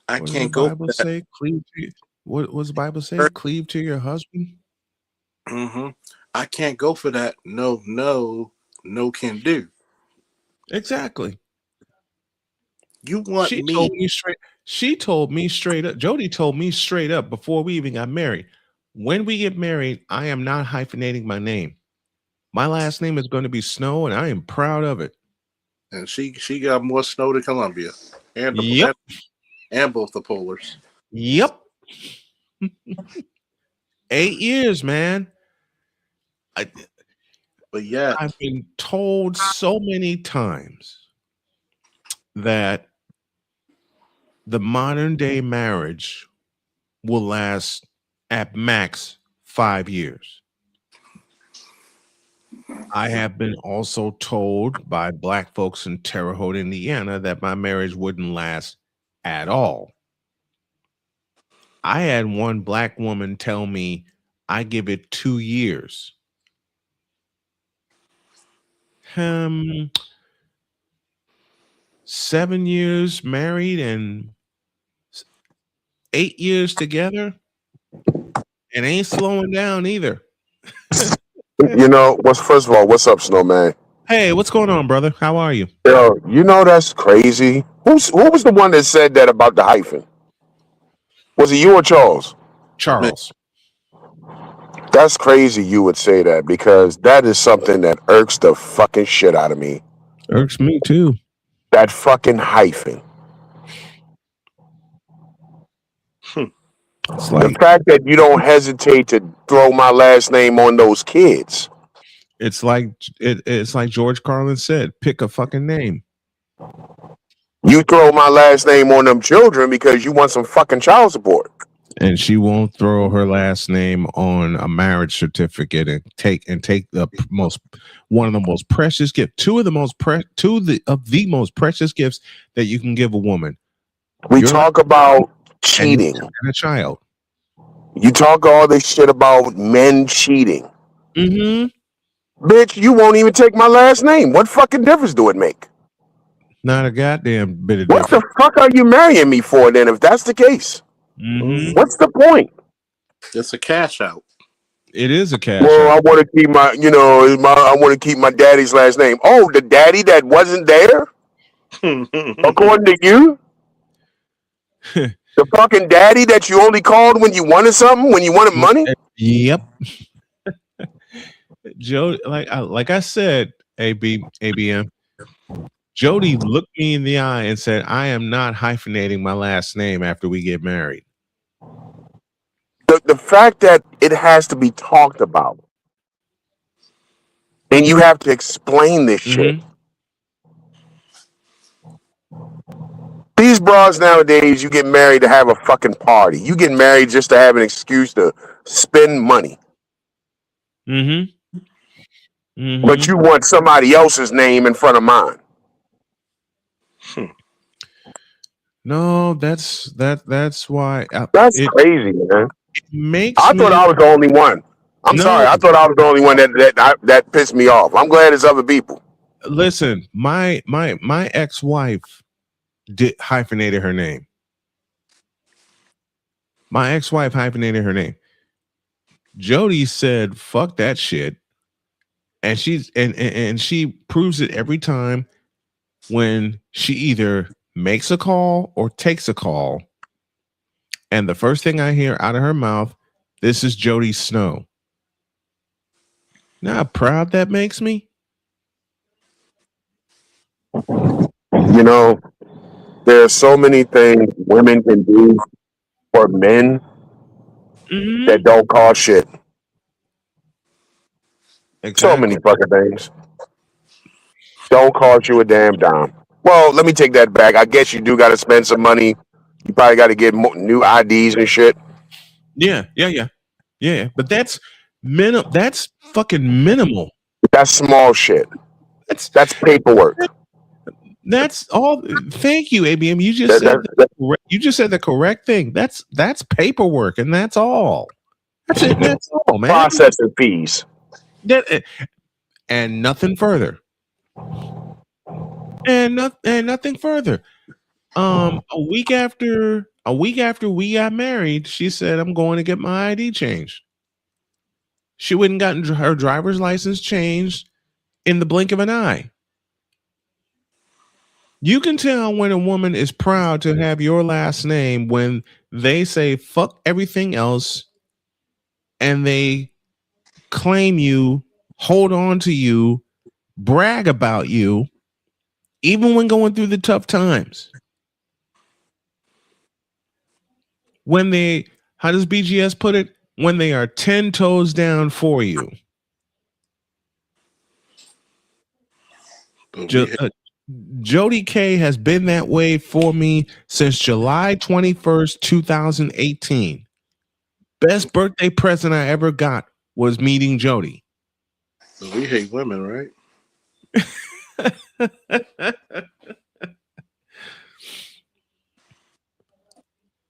I can't go. What does the Bible say? Cleave to your husband. I can't go for that. No can do. Exactly. You want me? She told me straight up. Jody told me straight up before we even got married. When we get married, I am not hyphenating my name. My last name is going to be Snow, and I am proud of it. And she got more snow than Columbia, and and both the polars. Yep. 8 years, man. But yeah, I've been told so many times that the modern day marriage will last at max 5 years. I have been also told by black folks in Terre Haute, Indiana, that my marriage wouldn't last at all. I had one black woman tell me I give it 2 years. 7 years married and 8 years together. It ain't slowing down either. You know, first of all, what's up, Snowman? Hey, what's going on, brother? How are you? Yo, you know that's crazy. Who was the one that said that about the hyphen? Was it you or Charles? Charles. That's crazy you would say that because that is something that irks the fucking shit out of me. Irks me too. That fucking hyphen. It's The like fact that you don't hesitate to throw my last name on those kids. it's like George Carlin said, pick a fucking name. You throw my last name on them children because you want some fucking child support. And she won't throw her last name on a marriage certificate and take the one of the most precious gifts, two of the most precious gifts that you can give a woman. We talk about cheating and a child. You talk all this shit about men cheating. Mm-hmm. Bitch, you won't even take my last name. What fucking difference do it make? Not a goddamn bit of What difference. the fuck are you marrying me for then if that's the case? Mm-hmm. What's the point? It's a cash out. It is a cash Well, out. I want to keep I want to keep my daddy's last name. Oh, the daddy that wasn't there? According to you? The fucking daddy that you only called when you wanted something, when you wanted money? Yep. Joe, like I said, ABM, Jody looked me in the eye and said, I am not hyphenating my last name after we get married. The fact that it has to be talked about and you have to explain this shit. These bras nowadays, you get married to have a fucking party. You get married just to have an excuse to spend money. Mm-hmm. Mm-hmm. But you want somebody else's name in front of mine. No, that's why. That's crazy, man. It makes I thought I was the only one. I'm sorry. I thought I was the only one that pissed me off. I'm glad it's other people. Listen, my ex-wife hyphenated her name. My ex-wife hyphenated her name. Jody said, "Fuck that shit," and she proves it every time when she either makes a call or takes a call, and the first thing I hear out of her mouth, "This is Jody Snow." Now how proud that makes me. You know, there are so many things women can do for men that don't cost shit. Exactly. So many fucking things. Don't cost you a damn dime. Well, let me take that back. I guess you do got to spend some money. You probably got to get new IDs and shit. Yeah. But that's That's fucking minimal. That's small shit. That's paperwork. That's all. Thank you, ABM. You just said the correct thing. That's paperwork, and that's all. That's it. That's all, man. Processing fees. And nothing further. And nothing further. A week after we got married, she said, "I'm going to get my ID changed." She went and gotten her driver's license changed in the blink of an eye. You can tell when a woman is proud to have your last name when they say fuck everything else and they claim you, hold on to you, brag about you, even when going through the tough times. When they, how does BGS put it? When they are 10 toes down for you. Jody K has been that way for me since July 21st, 2018. Best birthday present I ever got was meeting Jody. We hate women, right?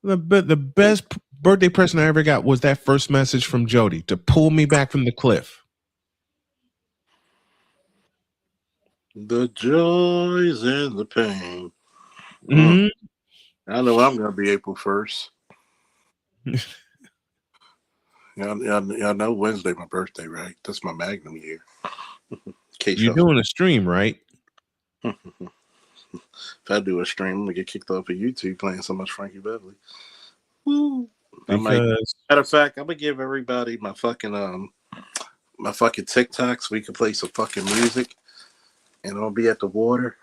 The best birthday present I ever got was that first message from Jody to pull me back from the cliff. The joys and the pain. Mm-hmm. I know I'm going to be April 1st. Y'all know Wednesday my birthday, right? That's my Magnum year. You're doing a stream, right? If I do a stream, I'm gonna get kicked off of YouTube playing so much Frankie Beverly. Woo. Because Matter of fact, I'm gonna give everybody my fucking TikTok so we can play some fucking music, and I'll be at the water.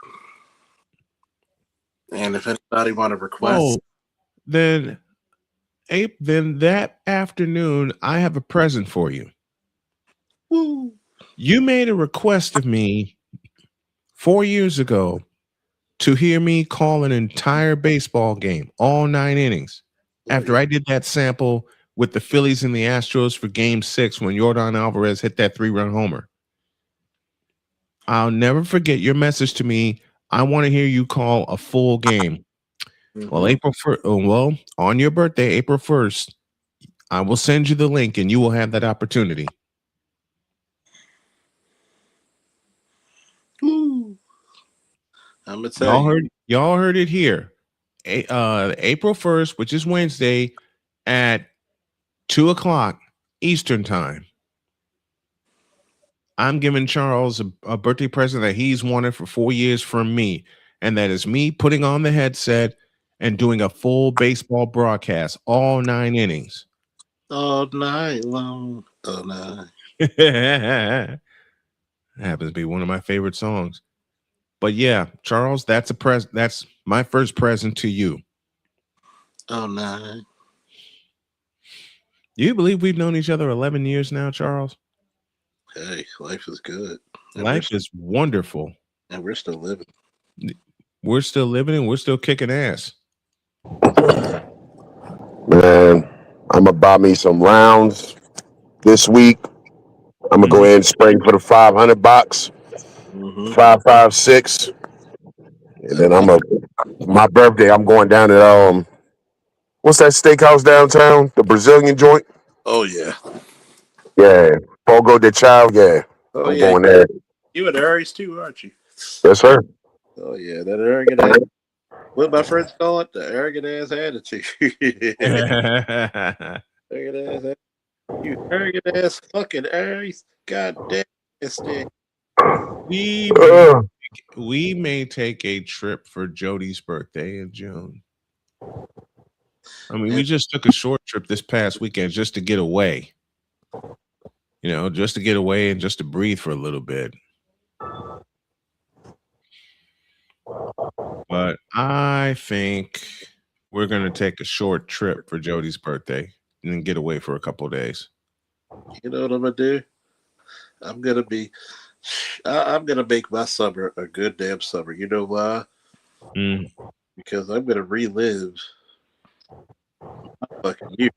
And if anybody want to request, then that afternoon I have a present for you. woo. You made a request of me 4 years ago to hear me call an entire baseball game, all 9 innings. After I did that sample with the Phillies and the Astros for Game 6 when Yordan Alvarez hit that 3-run homer. I'll never forget your message to me. I want to hear you call a full game. Well, April 1st, on your birthday, April 1st, I will send you the link and you will have that opportunity. Woo. I'm gonna tell y'all heard it here. April 1st, which is Wednesday, at 2:00 Eastern time. I'm giving Charles a birthday present that he's wanted for 4 years from me, and that is me putting on the headset and doing a full baseball broadcast, all 9 innings. all night long. Oh no. That happens to be one of my favorite songs. But yeah, Charles, that's my first present to you. Oh no. Do you believe we've known each other 11 years now, Charles? Hey, life is good. Life is wonderful. And we're still living. We're still living and we're still kicking ass. Man, I'm gonna buy me some rounds this week. I'm gonna go ahead and spring for the 500 box, 556, and then my birthday. I'm going down to what's that steakhouse downtown? The Brazilian joint. Oh yeah. Yeah, Fogo de Chao. Yeah, Oh I'm yeah. going there. You at Aries too, aren't you? Yes, sir. Oh yeah, that arrogant ass. What my friends call it, the arrogant ass attitude. Arrogant ass attitude. You arrogant ass fucking Aries. God damn this thing. We may take a trip for Jody's birthday in June. I mean, we just took a short trip this past weekend just to get away. You know, just to get away and just to breathe for a little bit. But I think we're going to take a short trip for Jody's birthday and then get away for a couple of days. You know what I'm going to do? I'm going to make my summer a good damn summer. You know why? Because I'm going to relive my fucking year.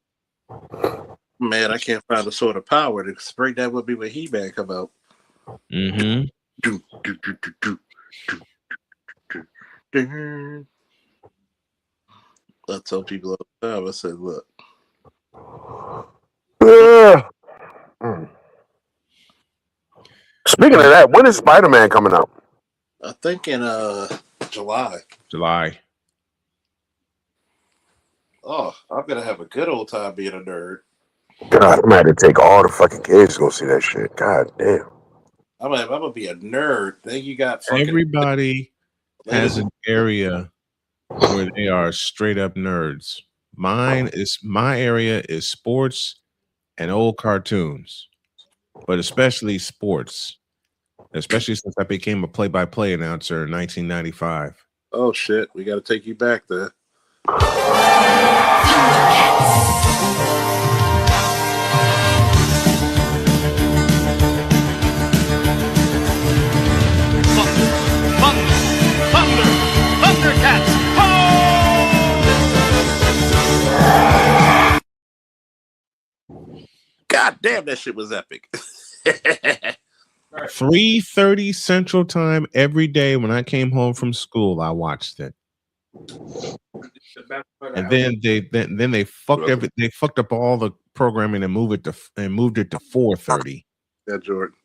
Man, I can't find the sort of power to bring that with me when He-Man come out. I tell people all the time, I said, look. Speaking of that, when is Spider-Man coming out? I think in July. Oh, I'm going to have a good old time being a nerd. God, I'm gonna have to take all the fucking kids to go see that shit. God damn. I'm gonna be a nerd. Then you got everybody has an area where they are straight up nerds. My area is sports and old cartoons, but especially sports. Especially since I became a play-by-play announcer in 1995. Oh shit, we got to take you back there. Thundercats! God damn, that shit was epic. 3:30 Central Time every day when I came home from school, I watched it. And then they fucked up all the programming and moved it to 4:30. Yeah, Jordan.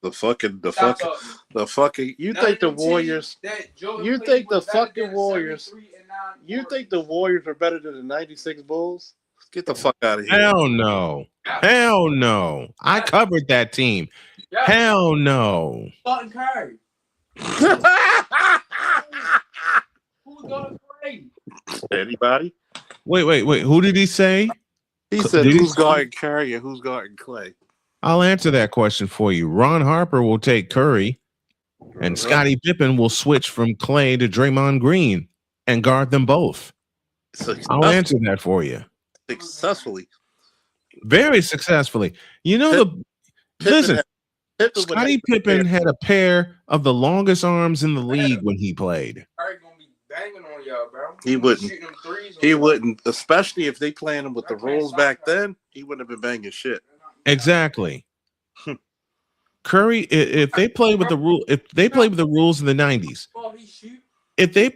The fucking you think the Warriors are better than the 96 Bulls? Get the fuck out of here. Hell no. Hell no. I covered that team. Yeah. Hell no. Fucking Curry. Who's gonna play? Anybody? Wait. Who did he say? He said, Did he who's say- guarding Curry and who's guarding Clay? I'll answer that question for you. Ron Harper will take Curry, and Scottie Pippen will switch from Clay to Draymond Green and guard them both. I'll answer that for you. Successfully. Very successfully. You know, listen, Scottie Pippen had a pair of the longest arms in the league when he played. Curry gonna be banging on y'all, bro. He wouldn't. Shooting them threes on He y'all. wouldn't, especially if they playing him with the rules back then. He wouldn't have been banging shit. Exactly. Curry, if they play with the rule, if they play with the rules in the 90s, Ball he shoot. if they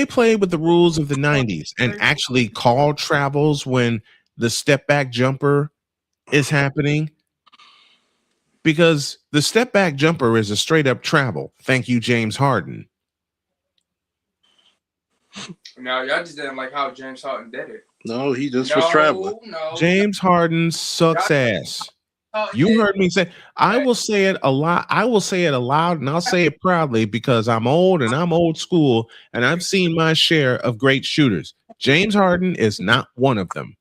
play with the rules of the 90s and actually call travels when the step back jumper is happening, because the step back jumper is a straight up travel. Thank you, James Harden. No, y'all just didn't like how James Harden did it. No, he just was traveling. No. James Harden sucks ass. You heard me say. I will say it a lot. I will say it aloud, and I'll say it proudly because I'm old and I'm old school, and I've seen my share of great shooters. James Harden is not one of them.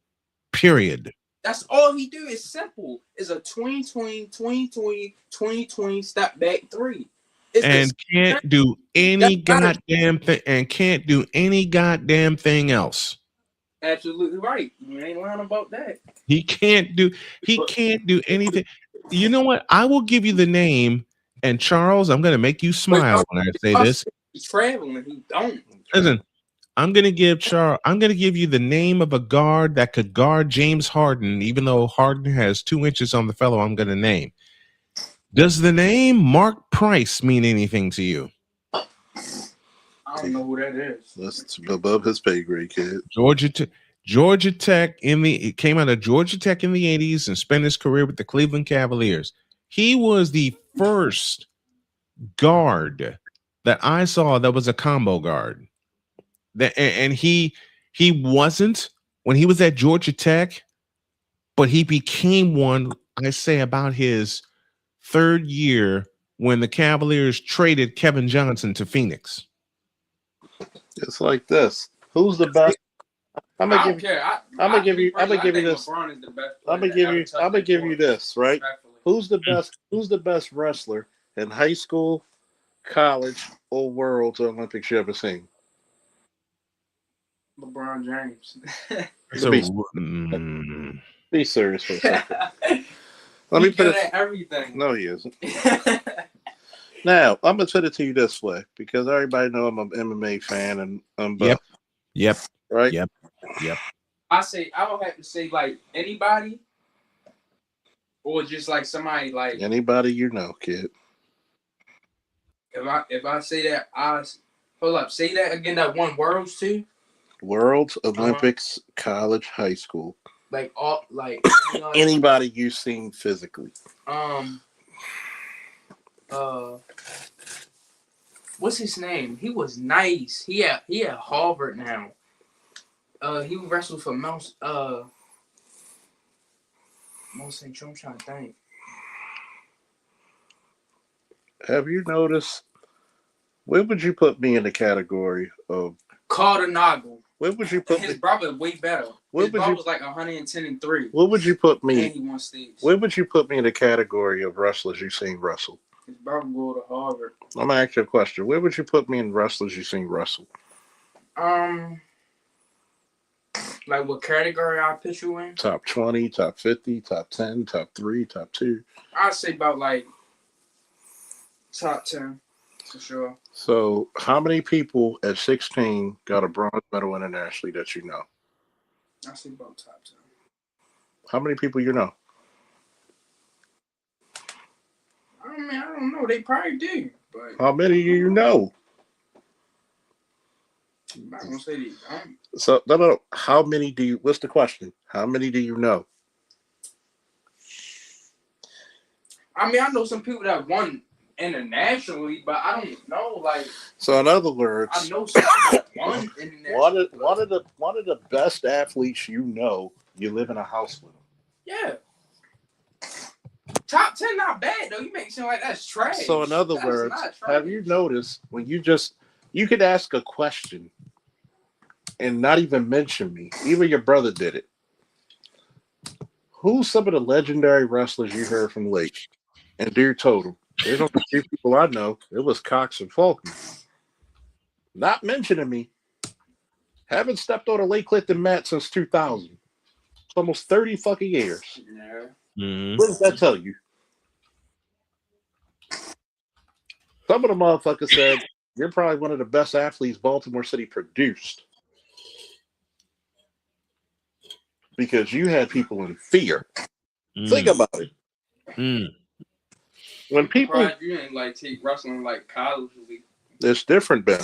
Period. That's all he do. Is simple. Is a 20-20 step back three. And can't do any goddamn thing. And can't do any goddamn thing else. Absolutely right. You ain't lying about that. He can't do anything. You know what? I will give you the name. And Charles, I'm gonna make you smile when I say this. He's traveling. He don't. Listen, I'm gonna give you the name of a guard that could guard James Harden, even though Harden has 2 inches on the fellow I'm gonna name. Does the name Mark Price mean anything to you? I don't know who that is. That's above his pay grade, kid. Georgia Tech it came out of Georgia Tech in the 80s and spent his career with the Cleveland Cavaliers. He was the first guard that I saw that was a combo guard. And he wasn't when he was at Georgia Tech, but he became one, I say, about his 3rd year when the Cavaliers traded Kevin Johnson to Phoenix. It's like this. Who's the best? I'm gonna give you this. I'm gonna give you this, right? Who's the best wrestler in high school, college, or world Olympics you ever seen? LeBron James. Be serious for a second. Let me put it. Everything. No, he isn't. Now, I'm going to put it to you this way, because everybody know I'm an MMA fan and I'm buff. Yep. Right? Yep. I don't have to say like anybody or just like somebody like anybody you know, kid. If I say that, hold up, say that again, that one worlds too. Worlds, Olympics, college, high school. Like all like anybody you've seen physically. What's his name? He was nice. He at Harvard now. He wrestled for Mount St. Joe. I'm trying to think. Have you noticed? Where would you put me in the category of Cardinal? Where would you put his brother? Way better. His brother was like 110-3. Where would you put me? And he won states. Where would you put me in the category of wrestlers you've seen wrestle? His brother go to Harvard. I'm gonna ask you a question. Where would you put me in wrestlers you've seen wrestle? Like what category I put you in? Top 20, top 50, top 10, top 3, top 2. I'd say about like top 10 for sure. So, how many people at 16 got a bronze medal internationally that you know? I'd say about top 10. How many people you know? I mean, I don't know. They probably do. But how many do you know? I'm not gonna say they don't. So, no. How many do you? What's the question? How many do you know? I mean, I know some people that won internationally, but I don't know. Like, so in other words, I know some people that won internationally. One of the best athletes you know You live in a house with them. Yeah. Top 10 not bad though. You make it seem like that's trash. So in other That's words, not trash. have you noticed when you could ask a question and not even mention me? Even your brother did it. Who's some of the legendary wrestlers you heard from Lake? And dude told him. There's only three people I know. It was Cox and Falcon. Not mentioning me. Haven't stepped on a Lake Clifton mat since 2000. It's almost 30 fucking years. Yeah. Mhm. What does that tell you? Some of the motherfuckers said, you're probably one of the best athletes Baltimore City produced. Because you had people in fear. Think about it. Mm. When people, Surprised you didn't like take wrestling like collegely. it's different, Ben.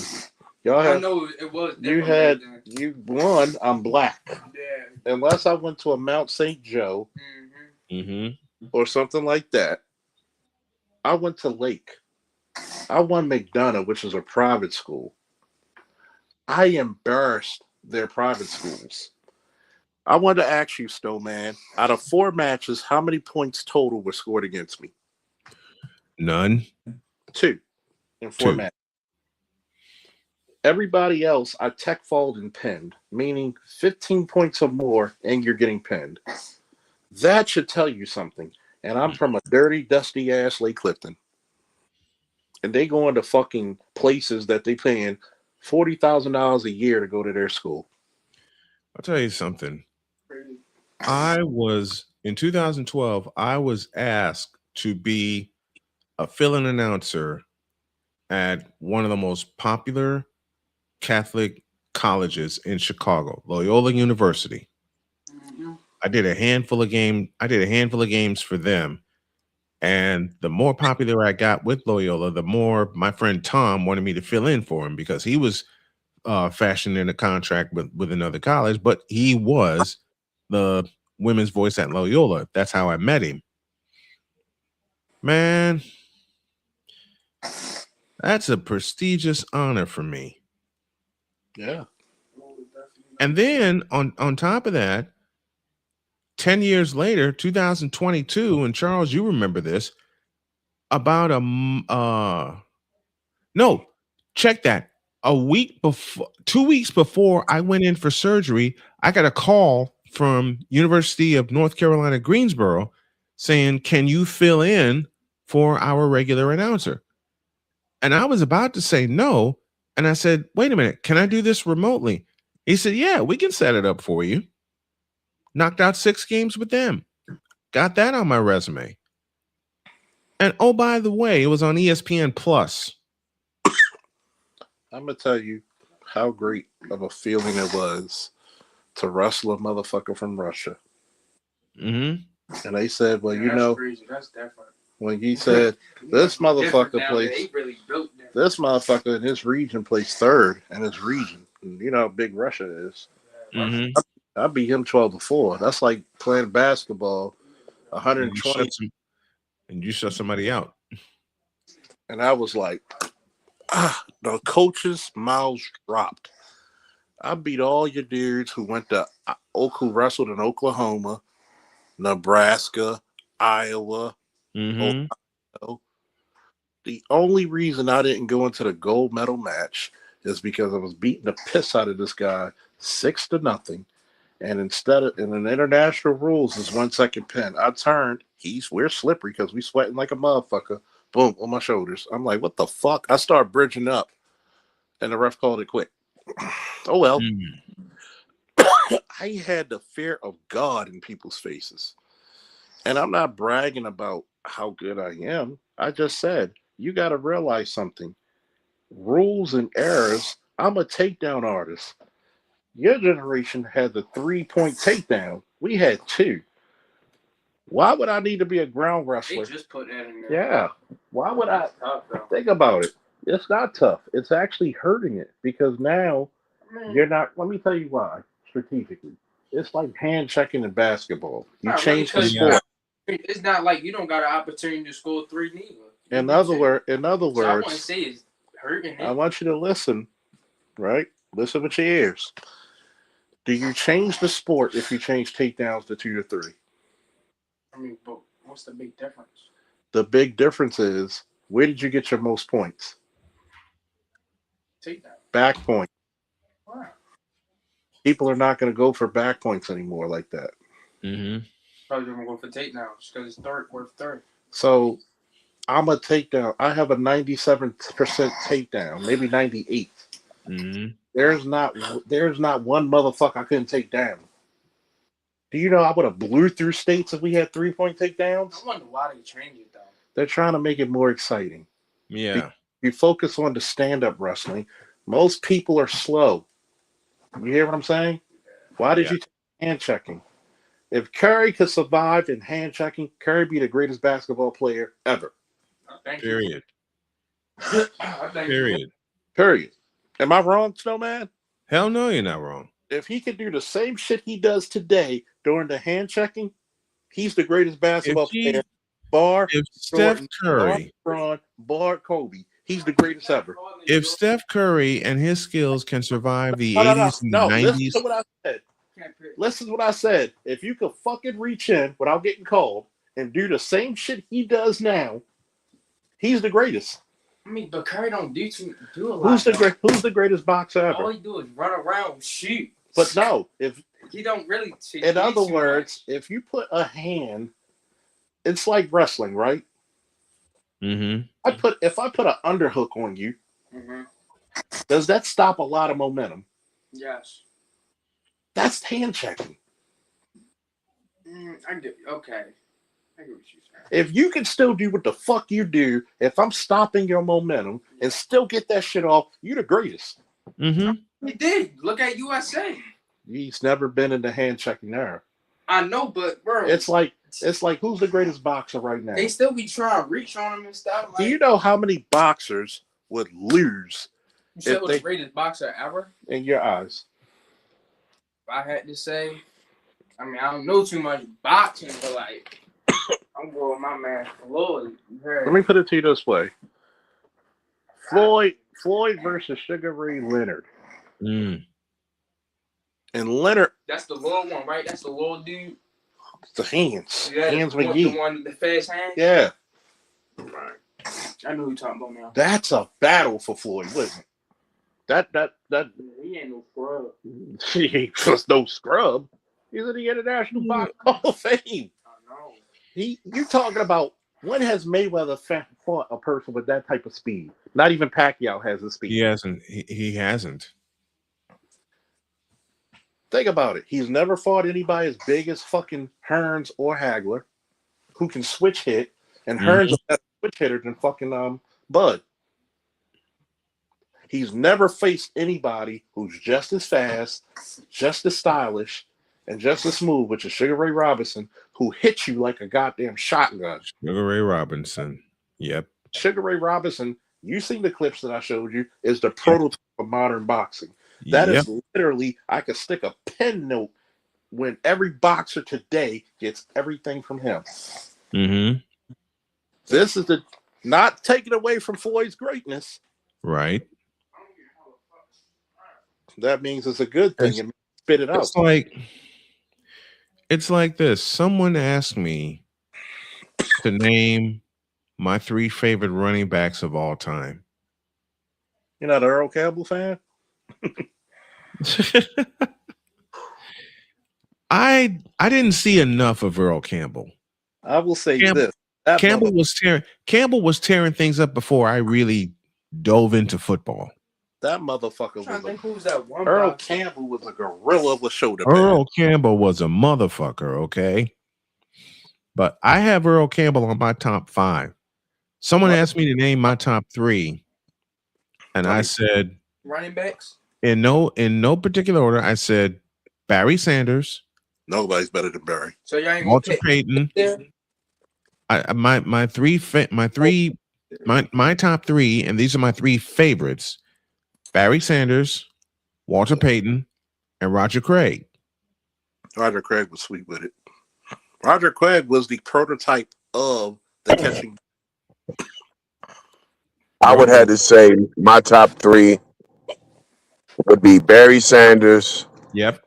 Y'all I have, know it was. you different had, back then. you won, I'm black. Yeah. Unless I went to a Mount St. Joe Mm-hmm. or something like that, I went to Lake. I won McDonough, which is a private school. I embarrassed their private schools. I wanted to ask you, Snowman, out of 4 matches, how many points total were scored against me? None. 2 in 4 2. matches. Everybody else, I tech falled and pinned, meaning 15 points or more, and you're getting pinned. That should tell you something. And I'm from a dirty, dusty ass Lake Clifton. And they go into fucking places that they paying $40,000 a year to go to their school. I'll tell you something. I was in 2012. I was asked to be a fill-in announcer at one of the most popular Catholic colleges in Chicago, Loyola University. I did a handful of games for them. And the more popular I got with Loyola, the more my friend Tom wanted me to fill in for him because he was fashioning a contract with another college, but he was the women's voice at Loyola. That's how I met him. Man, that's a prestigious honor for me. Yeah. And then on top of that, 10 years later, 2022, and Charles, you remember this, about check that. A week before, 2 weeks before I went in for surgery, I got a call from University of North Carolina, Greensboro, saying, can you fill in for our regular announcer? And I was about to say no. And I said, wait a minute, can I do this remotely? He said, yeah, we can set it up for you. Knocked out 6 games with them. Got that on my resume. And oh, by the way, it was on ESPN Plus. I'm going to tell you how great of a feeling it was to wrestle a motherfucker from Russia. Mm-hmm. And they said, well, you that's know, crazy. That's different. when he said, this motherfucker Different plays, they really built different. this motherfucker in his region plays 3rd in his region. And you know how big Russia is. Mm-hmm. I beat him 12-4. That's like playing basketball, 120. And you shut somebody out. And I was like, the coaches' mouths dropped. I beat all your dudes who went to who wrestled in Oklahoma, Nebraska, Iowa. Mm-hmm. Ohio. The only reason I didn't go into the gold medal match is because I was beating the piss out of this guy 6-0. And instead of in an international rules is 1 second pin. I turned. We're slippery because we sweating like a motherfucker. Boom, on my shoulders. I'm like, what the fuck? I start bridging up, and the ref called it quit. Oh well. I had the fear of God in people's faces, and I'm not bragging about how good I am. I just said you got to realize something. Rules and errors. I'm a takedown artist. Your generation had the 3-point takedown. We had 2. Why would I need to be a ground wrestler? They just put that in there. Yeah. Why would I? Tough, though. Think about it. It's not tough. It's actually hurting it because now you're not. Let me tell you why. Strategically, it's like hand checking in basketball. You Not change really, the 'cause sport. It's not like you don't got an opportunity to score 3 neither. In other words, So I want to say it's hurting. I want you to listen. Right? Listen with your ears. Do you change the sport if you change takedowns to 2 to 3? I mean, but what's the big difference? The big difference is, where did you get your most points? Takedown. Back point. Wow. People are not going to go for back points anymore like that. Mm-hmm. Probably gonna go for takedowns because it's worth 30. So I'm a takedown. I have a 97% takedown, maybe 98. Mm-hmm. There's not one motherfucker I couldn't take down. Do you know I would have blew through states if we had 3-point takedowns? I wonder why they changed it though. They're trying to make it more exciting. Yeah. You focus on the stand-up wrestling. Most people are slow. You hear what I'm saying? Why did you take hand checking? If Curry could survive in hand checking, Curry be the greatest basketball player ever. Period. Period. Period. Am I wrong, Snowman? Hell no, you're not wrong. If he could do the same shit he does today during the hand checking, he's the greatest basketball player. Bar If Steph Curry, bar Kobe, he's the greatest ever. if Steph Curry and his skills can survive the 80s and No, 90s, listen to what I said. Listen to what I said. If you could fucking reach in without getting called and do the same shit he does now, he's the greatest. I mean, but Curry don't do a lot. Who's the greatest boxer ever? All he do is run around and shoot. But no, if He don't really. in other words, if you put a hand, it's like wrestling, right? mm-hmm. If I put an underhook on you, Mm-hmm. does that stop a lot of momentum? Yes. That's hand checking. I get. Okay. I get what you're saying. If you can still do what the fuck you do, if I'm stopping your momentum and still get that shit off, you're the greatest. Mm-hmm. He did. Look at USA. He's never been in the hand checking era. I know, but bro, It's like who's the greatest boxer right now? they still be trying to reach on him and stuff. Like, Do you know how many boxers would lose you said if was they- the greatest boxer ever? in your eyes? If I had to say, I mean, I don't know too much boxing, but like, I'm going with my man Floyd. Let me put it to you this way: Floyd versus Sugar Ray Leonard, Mm. and Leonard, That's the little one, right? That's the little dude. the hands Yeah, with the yeet. one, the fast hand. Yeah, Right. I know who you're talking about now. that's a battle for Floyd, wasn't it? That He ain't no scrub. he ain't just no scrub. He's in the International Boxing Hall of Fame. I know. You talking about when has Mayweather fought a person with that type of speed? Not even Pacquiao has the speed. He hasn't. He hasn't. Think about it. He's never fought anybody as big as fucking Hearns or Hagler, who can switch hit, and Hearns is a better switch hitter than fucking Bud. He's never faced anybody who's just as fast, just as stylish, and just as smooth, which is Sugar Ray Robinson, who hits you like a goddamn shotgun. Sugar Ray Robinson. Yep. Sugar Ray Robinson, you seen the clips that I showed you, is the prototype of modern boxing. That Yep. is literally, I could stick a pen note when every boxer today gets everything from him. Mm-hmm. This is not taken away from Floyd's greatness. Right. That means it's a good thing. And spit it out. It's like this. Someone asked me to name my 3 favorite running backs of all time. You're not an Earl Campbell fan? I didn't see enough of Earl Campbell. I will say Campbell- this. That Campbell was tearing things up before I really dove into football. That motherfucker I'm trying to was think who's that one. Earl boxer. Campbell was a gorilla with shoulder pads. Earl Campbell was a motherfucker, okay? But I have Earl Campbell on my top 5. Someone asked me to name my top 3, and I said Running backs. in no particular order. I said Barry Sanders, Nobody's better than Barry. So y'all ain't gonna Walter pick Payton. there. My top 3, and these are my 3 favorites: Barry Sanders, Walter Payton, and Roger Craig. Roger Craig was sweet with it. Roger Craig was the prototype of the catching. I would have to say my top 3 would be Barry Sanders, Yep.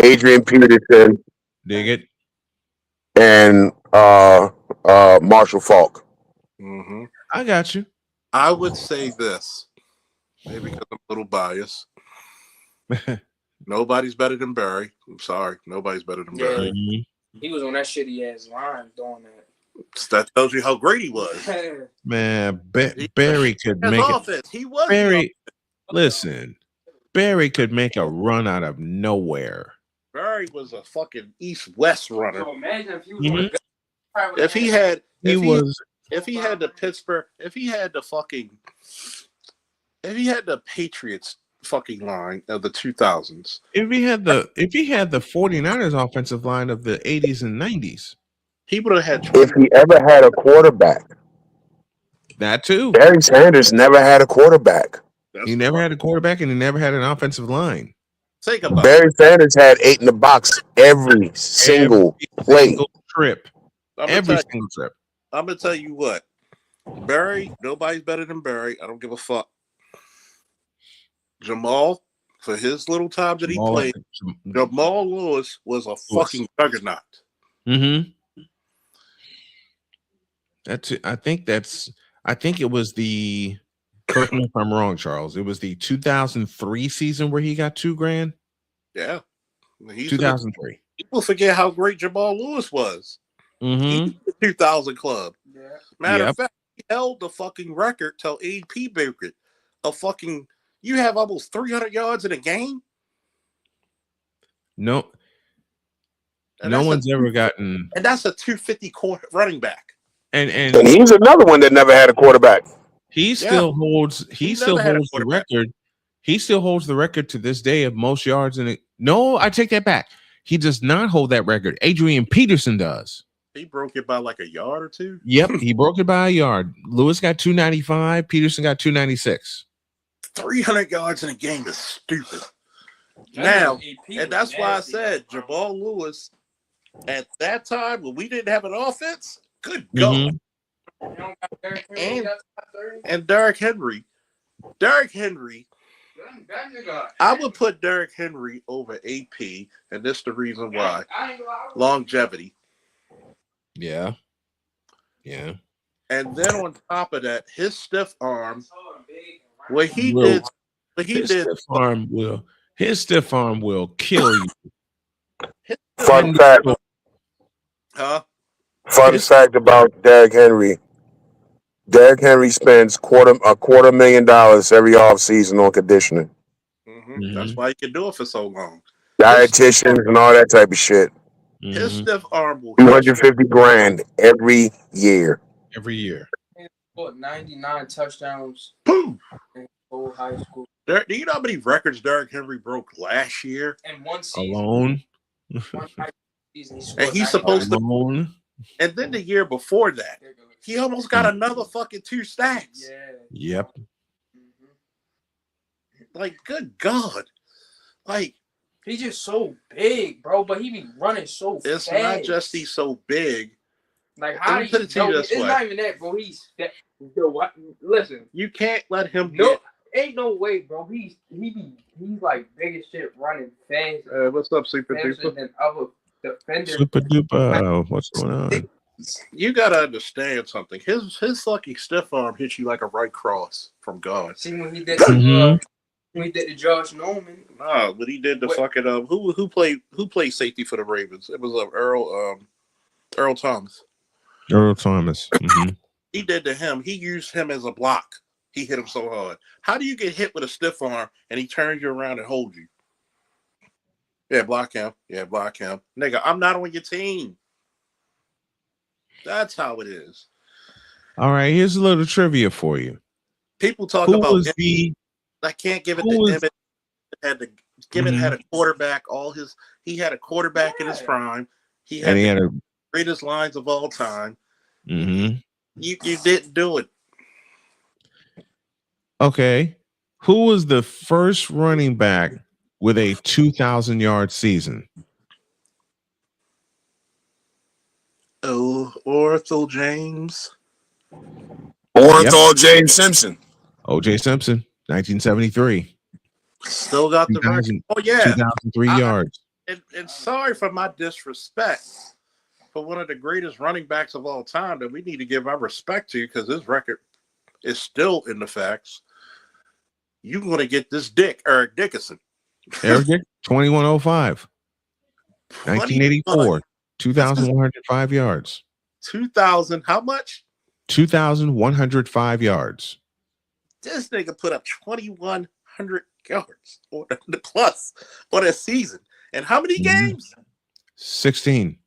Adrian Peterson, Dig it. and Marshall Falk. Mm-hmm. I got you. I would say this, maybe because I'm a little biased. Nobody's better than Barry. I'm sorry, nobody's better than Barry. Mhm. He was on that shitty ass line doing that. That tells you how great he was. Man, Barry could His make it. offense, he was Barry, listen, Barry could make a run out of nowhere. Barry was a fucking East-West runner. So imagine if he was Mhm. on the probably If he had, He if he, was. if he had the Pittsburgh, if he had the Patriots fucking line of the 2000s, If he had the 49ers offensive line of the 80s and 90s, he would have had If 20. he ever had a quarterback, that too. Barry Sanders never had a quarterback. That's He never had a quarterback and he never had an offensive line. Think about it. Barry Sanders had 8 in the box every single play. Single trip. Every single trip. I'm gonna tell you what, Barry. Nobody's better than Barry. I don't give a fuck. Jamal, for his little time that he played, Jamal Lewis was a fucking juggernaut. Mm-hmm. I think it was the, correct me if I'm wrong, Charles. It was the 2003 season where he got $2,000. Yeah, 2003. People forget how great Jamal Lewis was. Mm-hmm. 2000 club. Yeah. Matter Yep. of fact, he held the fucking record till AP broke it. You have almost 300 yards in a game. No, And no that's one's ever gotten. and that's a 250 running back. And And he's another one that never had a quarterback. he still holds. He still never had a holds the quarterback. record. He still holds the record to this day of most yards in it. No, I take that back. He does not hold that record. Adrian Peterson does. He broke it by like a yard or two. Yep, he broke it by a yard. Lewis got 295. Peterson got 296. 300 yards in a game is stupid. Now, and that's why I said Jamal Lewis at that time when we didn't have an offense. Good God. And Derrick Henry. Derrick Henry. I would put Derrick Henry over AP, and this is the reason why. Longevity. Yeah. Yeah. And then on top of that, his stiff arm, what he Will- did, His stiff arm will kill you. Fun fact. huh? Fun fact about Derrick Henry. Derrick Henry spends $250,000 every offseason on conditioning, That's why he can do it for so long. dietitians, and all that type of shit. His Mhm. stiff arm will 250 grand every year. Every year. What, 99 touchdowns boom. in whole high school. Do you know how many records Derrick Henry broke last year? And one season. Alone. One high season, And he's supposed to. Alone. And then the year before that, he almost got another fucking 2 stacks. Yeah. Yep. Like, good God. Like, He's just so big, bro, but he be running so it's fast. not just he's so big. Like, how Let do me put you it to you know? this It's way. not even that, bro. He's that. Yo, what? Listen, You can't let him no, ain't no way, bro. He's like big as shit, running fast, what's up, Super faster Duper? than other defenders. Super duper. What's going on? You gotta understand something. His fucking stiff arm hits you like a right cross from God. See when he did Mhm. when he did the Josh Norman. Nah, but he did the What? fucking who played safety for the Ravens? It was Earl Thomas. Earl Thomas. Mhm. He did to him. He used him as a block. He hit him so hard. How do you get hit with a stiff arm and he turns you around and holds you? Yeah, block him. Yeah, block him. Nigga, I'm not on your team. That's how it is. All right, here's a little trivia for you. People talk Who about was the I can't give it who to was- Emmett. Had a quarterback. He had a quarterback in his prime. He had and he the had a greatest lines of all time. mhm. You didn't do it. Okay. Who was the first running back with a 2,000-yard season? Oh, Orthel James. Orenthal James Simpson. O.J. Simpson, 1973. Still got the record. 2000 Oh yeah. 2003 I- yards. and sorry for my disrespect, but one of the greatest running backs of all time that we need to give our respect to because his record is still in the facts. You're going to get this dick, Eric Dickerson. Eric Dick, 2105. 1984. 2,105 yards. 2,000, how much? 2,105 yards. This nigga put up 2,100 yards or the plus on a season. And how many games? 16.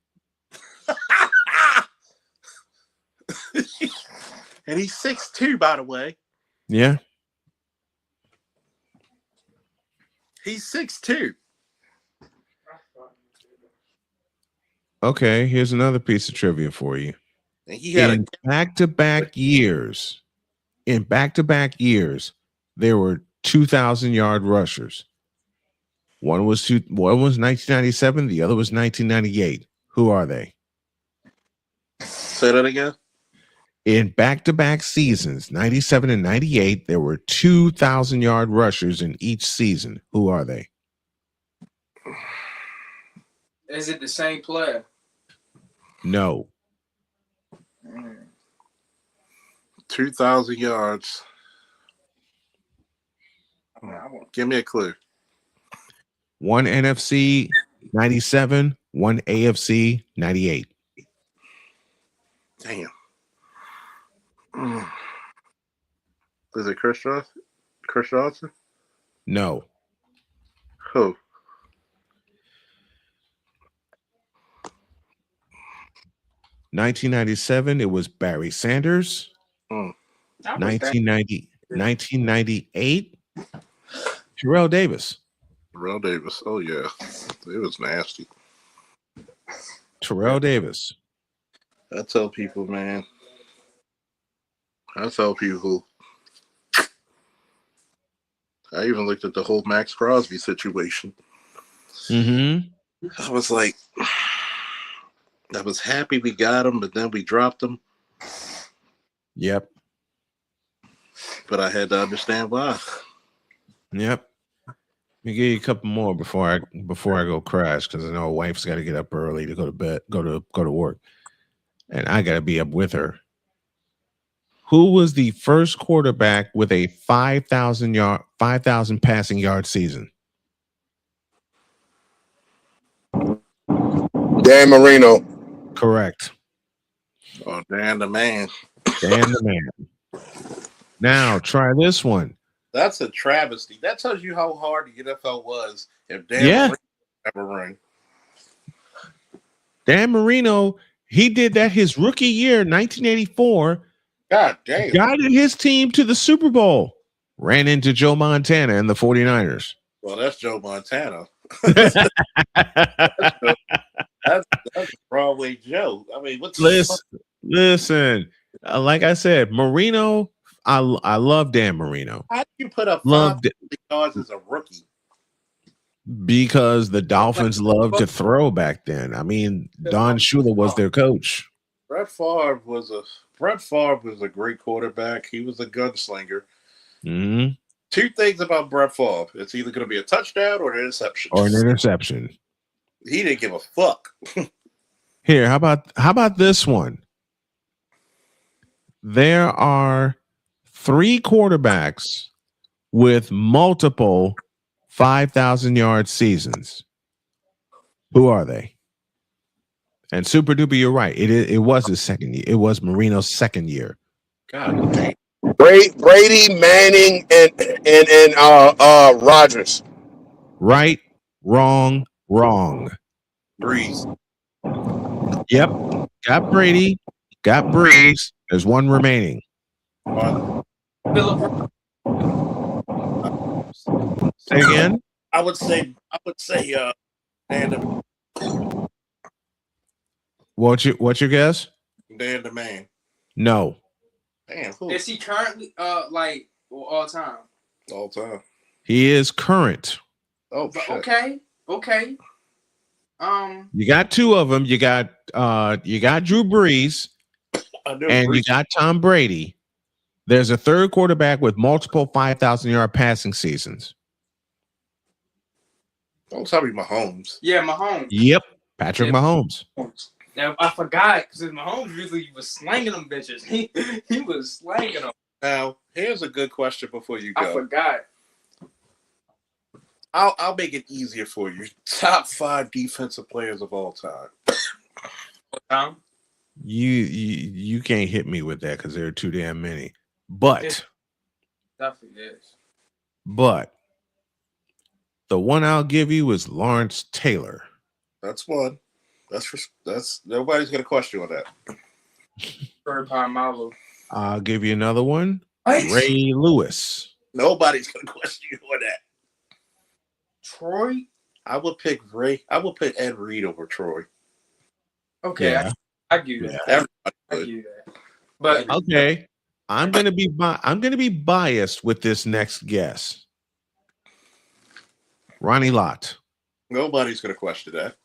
And he's 6'2", by the way. Yeah. He's 6'2". Okay, here's another piece of trivia for you. And he had In back-to-back years, there were 2,000-yard rushers. One was 1997, the other was 1998. Who are they? Say that again. In back-to-back seasons, 97 and 98, there were 2,000-yard rushers in each season. Who are they? Is it the same player? No. 2,000 yards. Give me a clue. One NFC 97, one AFC 98. Damn. Is it Chris Johnson? Chris Johnson? No. Who? $1997, it was Barry Sanders. 1998, Terrell Davis. Terrell Davis. Oh, yeah. It was nasty. Terrell Davis. I tell people, man. I even looked at the whole Max Crosby situation. Mm-hmm. I was like, I was happy we got him, but then we dropped him. Yep. But I had to understand why. Yep. Let me give you a couple more before I go crash, because I know wife's got to get up early to go to bed, go to work, and I got to be up with her. Who was the first quarterback with a 5,000 passing yard season? Dan Marino. Correct. Oh, Dan the man. Dan the man. Now try this one. That's a travesty. That tells you how hard the NFL was if Dan Marino ever ring. Dan Marino, he did that his rookie year, 1984. God damn. Guided his team to the Super Bowl. Ran into Joe Montana and the 49ers. Well, that's Joe Montana. That's Broadway Joe. I mean, what's listen. Like I said, Marino, I love Dan Marino. How do you put up 5 yards as a rookie? Because the Dolphins loved to throw back then. I mean, Don Shula was their coach. Brett Favre was a great quarterback. He was a gunslinger. Mm-hmm. 2 things about Brett Favre: it's either going to be a touchdown or an interception. He didn't give a fuck. Here, how about this one? There are 3 quarterbacks with multiple 5,000-yard seasons. Who are they? And Super Duper, you're right. It was his second year. It was Marino's second year. God damn. Brady, Manning, and Rodgers. Right, wrong. Breeze. Yep. Got Brady. Got Breeze. There's one remaining. Philip. Say again. I would say Dan What's your guess? the man. No. Damn, who? Is he currently all time? All time. He is current. Oh, shit. Okay. You got 2 of them. You got Drew Brees and you got Tom Brady. There's a 3rd quarterback with multiple 5,000-yard passing seasons. Don't tell me Mahomes. Yeah, Mahomes. Yep, Patrick Yeah. Mahomes. Now I forgot because Mahomes usually was slanging them bitches. He was slanging them. Now, here's a good question before you I go. forgot. I'll make it easier for you. Top 5 defensive players of all time. Tom? You can't hit me with that because there are too damn many. But Definitely is. but the one I'll give you is Lawrence Taylor. That's one. That's nobody's gonna question on that. Third time Malo. I'll give you another one. What? Ray Lewis. Nobody's gonna question you on that. Troy? I would pick Ed Reed over Troy. Okay, Yeah. I give you that. Everybody I would. give you that. But Okay. I'm gonna be biased with this next guess. Ronnie Lott. Nobody's gonna question that.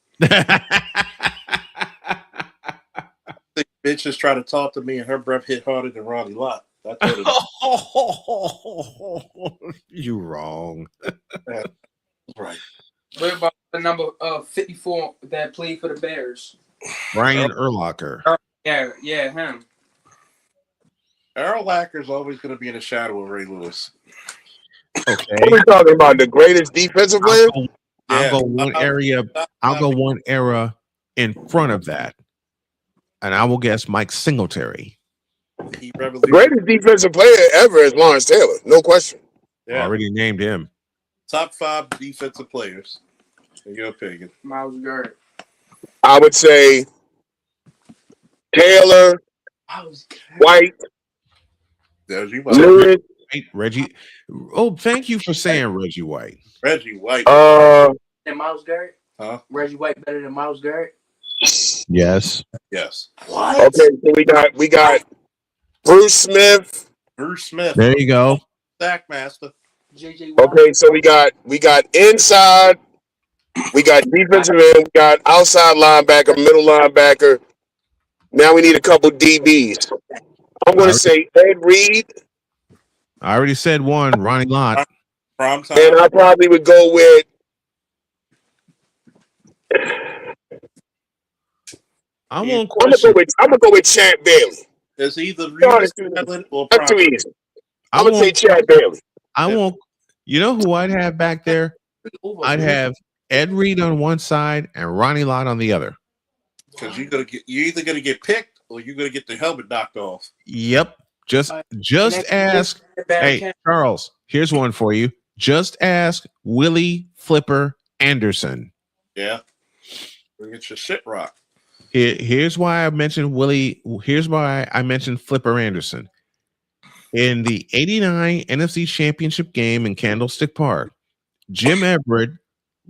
The bitch just tried to talk to me and her breath hit harder than Ronnie Lott. I told her You wrong. that. Right. what about the number 54 that played for the Bears? Brian Urlacher. Yeah, him. Errol Lacker's always gonna be in the shadow of Ray Lewis. Okay. What are we talking about? The greatest defensive player? I'll go one era in front of that. And I will guess Mike Singletary. He The revolutionized. greatest defensive player ever is Lawrence Taylor. No question. Yeah. Already named him. Top 5 defensive players, in your opinion. Miles Garrett. I would say Taylor, Miles Garrett. White, There's you, Lewis, Reggie. Oh, thank you for saying Reggie White. Reggie White. And Miles Garrett? Huh? Reggie White better than Miles Garrett? Yes. Yes. What? Okay, so we got Bruce Smith. Bruce Smith. There you go. Sack master. JJ Watt. Okay, so we got inside, we got defensive end, we got outside linebacker, middle linebacker. Now we need a couple DBs. I'm going to say Ed Reed, I already said one, Ronnie Lott. Prime time. and I probably would go with I won't I'm gonna go with Chad Bailey. It's either Honest, Reed Allen or That's too Prime. easy. I'm gonna say Chad Bailey. I won't. You know who I'd have back there? I'd have Ed Reed on one side and Ronnie Lott on the other. Because you're either gonna get picked or you're gonna get the helmet knocked off. Yep. Just ask. Hey, Charles, here's one for you. Just ask Willie Flipper Anderson. Yeah. We get your shit rocked. Here's why I mentioned Willie. Here's why I mentioned Flipper Anderson. In the 89 NFC Championship game in Candlestick Park, Jim Everett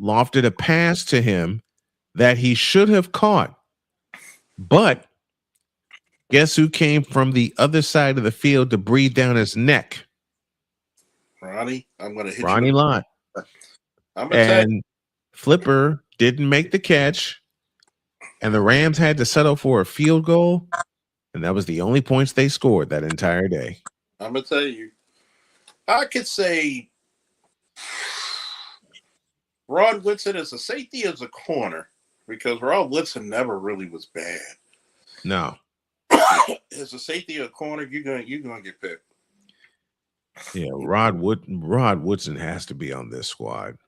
lofted a pass to him that he should have caught. But guess who came from the other side of the field to breathe down his neck? Ronnie, I'm gonna hit Ronnie you. Lott. I'm gonna tell you. And Flipper didn't make the catch, and the Rams had to settle for a field goal, and that was the only points they scored that entire day. I'm gonna tell you. I could say Rod Woodson as a safety as a corner because Rod Woodson never really was bad. No. As a safety or a corner, you're gonna get picked. Yeah, Rod Woodson has to be on this squad.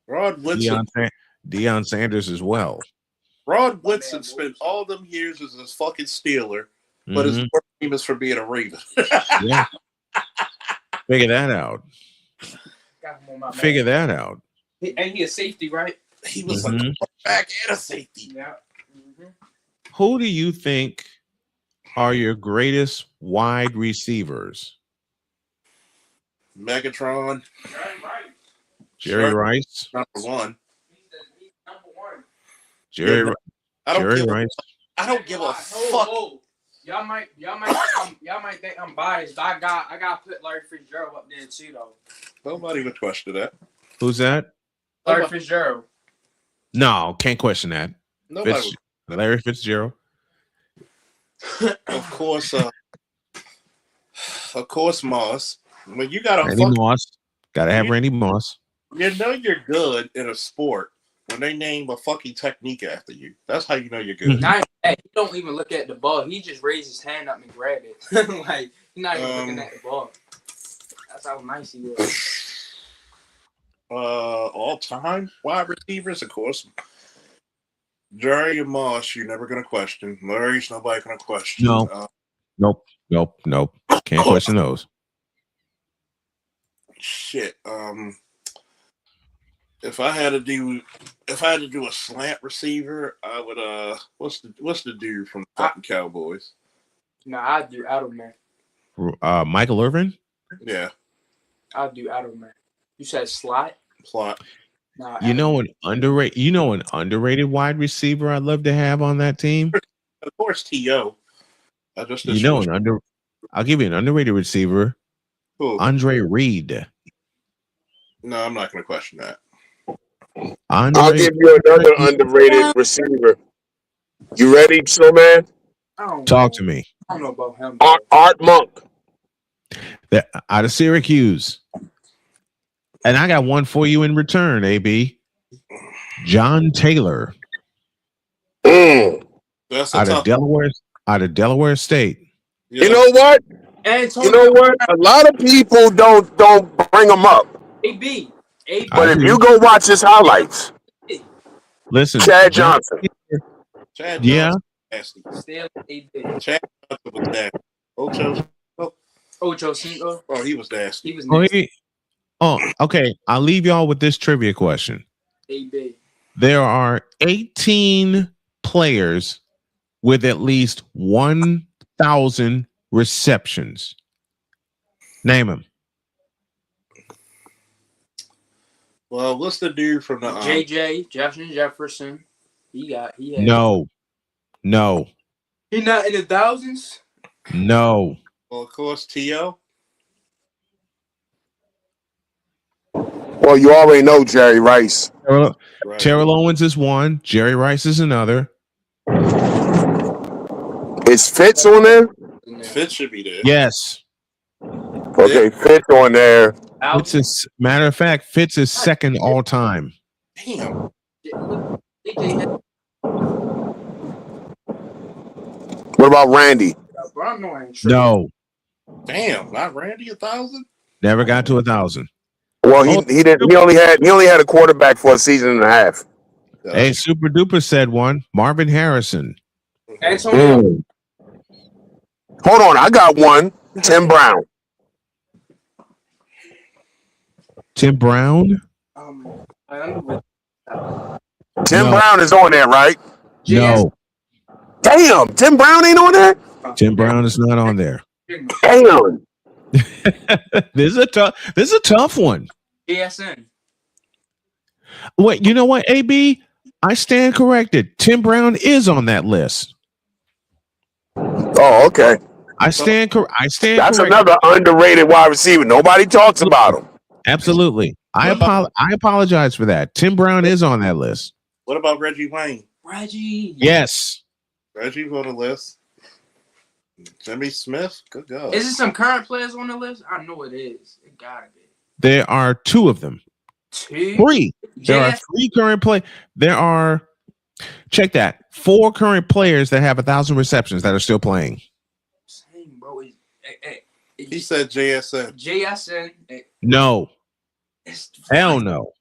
Rod Woodson. Deion Sanders as well. Rod Woodson spent all them years as a fucking Steeler, but his work team is for being a Raven. Yeah. Figure that out. Got him on my Figure that out. And he a safety, right? He was like a back and a safety. Yeah. Who do you think are your greatest wide receivers? Megatron. Jerry Sure. Rice. Number one. Jerry I don't give Rice. I don't give a fuck. Y'all might think I'm biased, but I got put Larry Fitzgerald up there too though. Nobody would question that. Who's that? Larry Fitzgerald. No, can't question that. Nobody Larry Fitzgerald. Of course, Moss. When you got a Randy Moss. Gotta have Randy Moss. You know you're good in a sport when they name a fucking technique after you. That's how you know you're good. Not even that. He don't even look at the ball. He just raised his hand up and grab it. Like he's not even looking at the ball. That's how nice he was. All time wide receivers, of course. Jerry and Moss, you're never gonna question. Larry's nobody gonna question. No. Nope. Can't question those. Shit. If I had to do a slant receiver, I would what's the dude from the fucking Cowboys? Nah, I'd do Edelman. Michael Irvin? Yeah. I'd do Edelman. You said slot? Slot. Nah, You know an underrated wide receiver I'd love to have on that team? Of course, T.O. I'll give you an underrated receiver. Who? Andre Reed. No, I'm not gonna question that. I'll give you another underrated receiver. You ready, Snowman? Talk to me. I don't know about him. Art Monk. Out of Syracuse. And I got one for you in return, AB. John Taylor. That's out of Delaware State. You know what? You know what? A lot of people don't bring him up. AB. But if you go watch his highlights, listen, Chad Johnson. Chad yeah. Johnson. Still AB. Chad Johnson was nasty. Ocho Cinco. Oh, he was nasty. He was nasty. Okay. I'll leave y'all with this trivia question. AB. There are 18 players with at least 1,000 receptions. Name them. Well, what's the dude from the JJ Jefferson? He had No. He not in the thousands? No. Well, of course, T.O. Well, you already know Jerry Rice. Terrell Owens is one. Jerry Rice is another. Is Fitz on there? Fitz should be there. Yes. Okay, Fitz on there. Matter of fact, Fitz is second all time. Damn. What about Randy? No. Damn, not Randy 1,000? Never got to 1,000. Well, he didn't. He only had a quarterback for a season and a half. Hey, Super Duper said one. Marvin Harrison. Antonio. Hold on, I got one. Tim Brown. Tim Brown? Tim Brown is on there, right? No. Damn, Tim Brown ain't on there? Tim Brown is not on there. Damn. This is a tough one. JSN. Wait, you know what, AB? I stand corrected. Tim Brown is on that list. Oh, okay. I stand That's corrected. another underrated wide receiver. Nobody talks about him. Absolutely. I apologize for that. Tim Brown is on that list. What about Reggie Wayne? Reggie. Yes. Reggie's on the list. Jimmy Smith? Good God. Is it some current players on the list? I know it is. It gotta be. There are two of them. Three. There are three current play. There are, check that, 4 current players that have 1,000 receptions that are still playing. Same, bro. He said JSN. JSN. No. Hell no.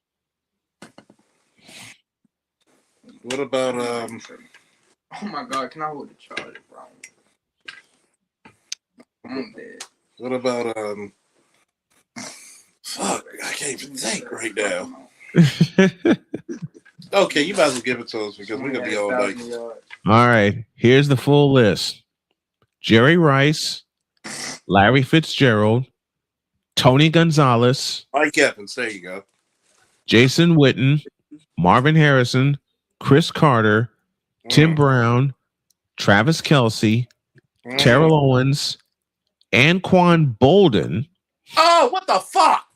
What about Oh my God! Can I hold the charger, bro? I'm dead. What about fuck, I can't even think right now. Okay, you might as well give it to us because we're gonna be all night. All right. Here's the full list. Jerry Rice, Larry Fitzgerald, Tony Gonzalez, Mike Evans, there you go. Jason Witten, Marvin Harrison, Chris Carter, Tim Brown, Travis Kelce, Terrell Owens, Anquan Bolden. Oh, what the fuck?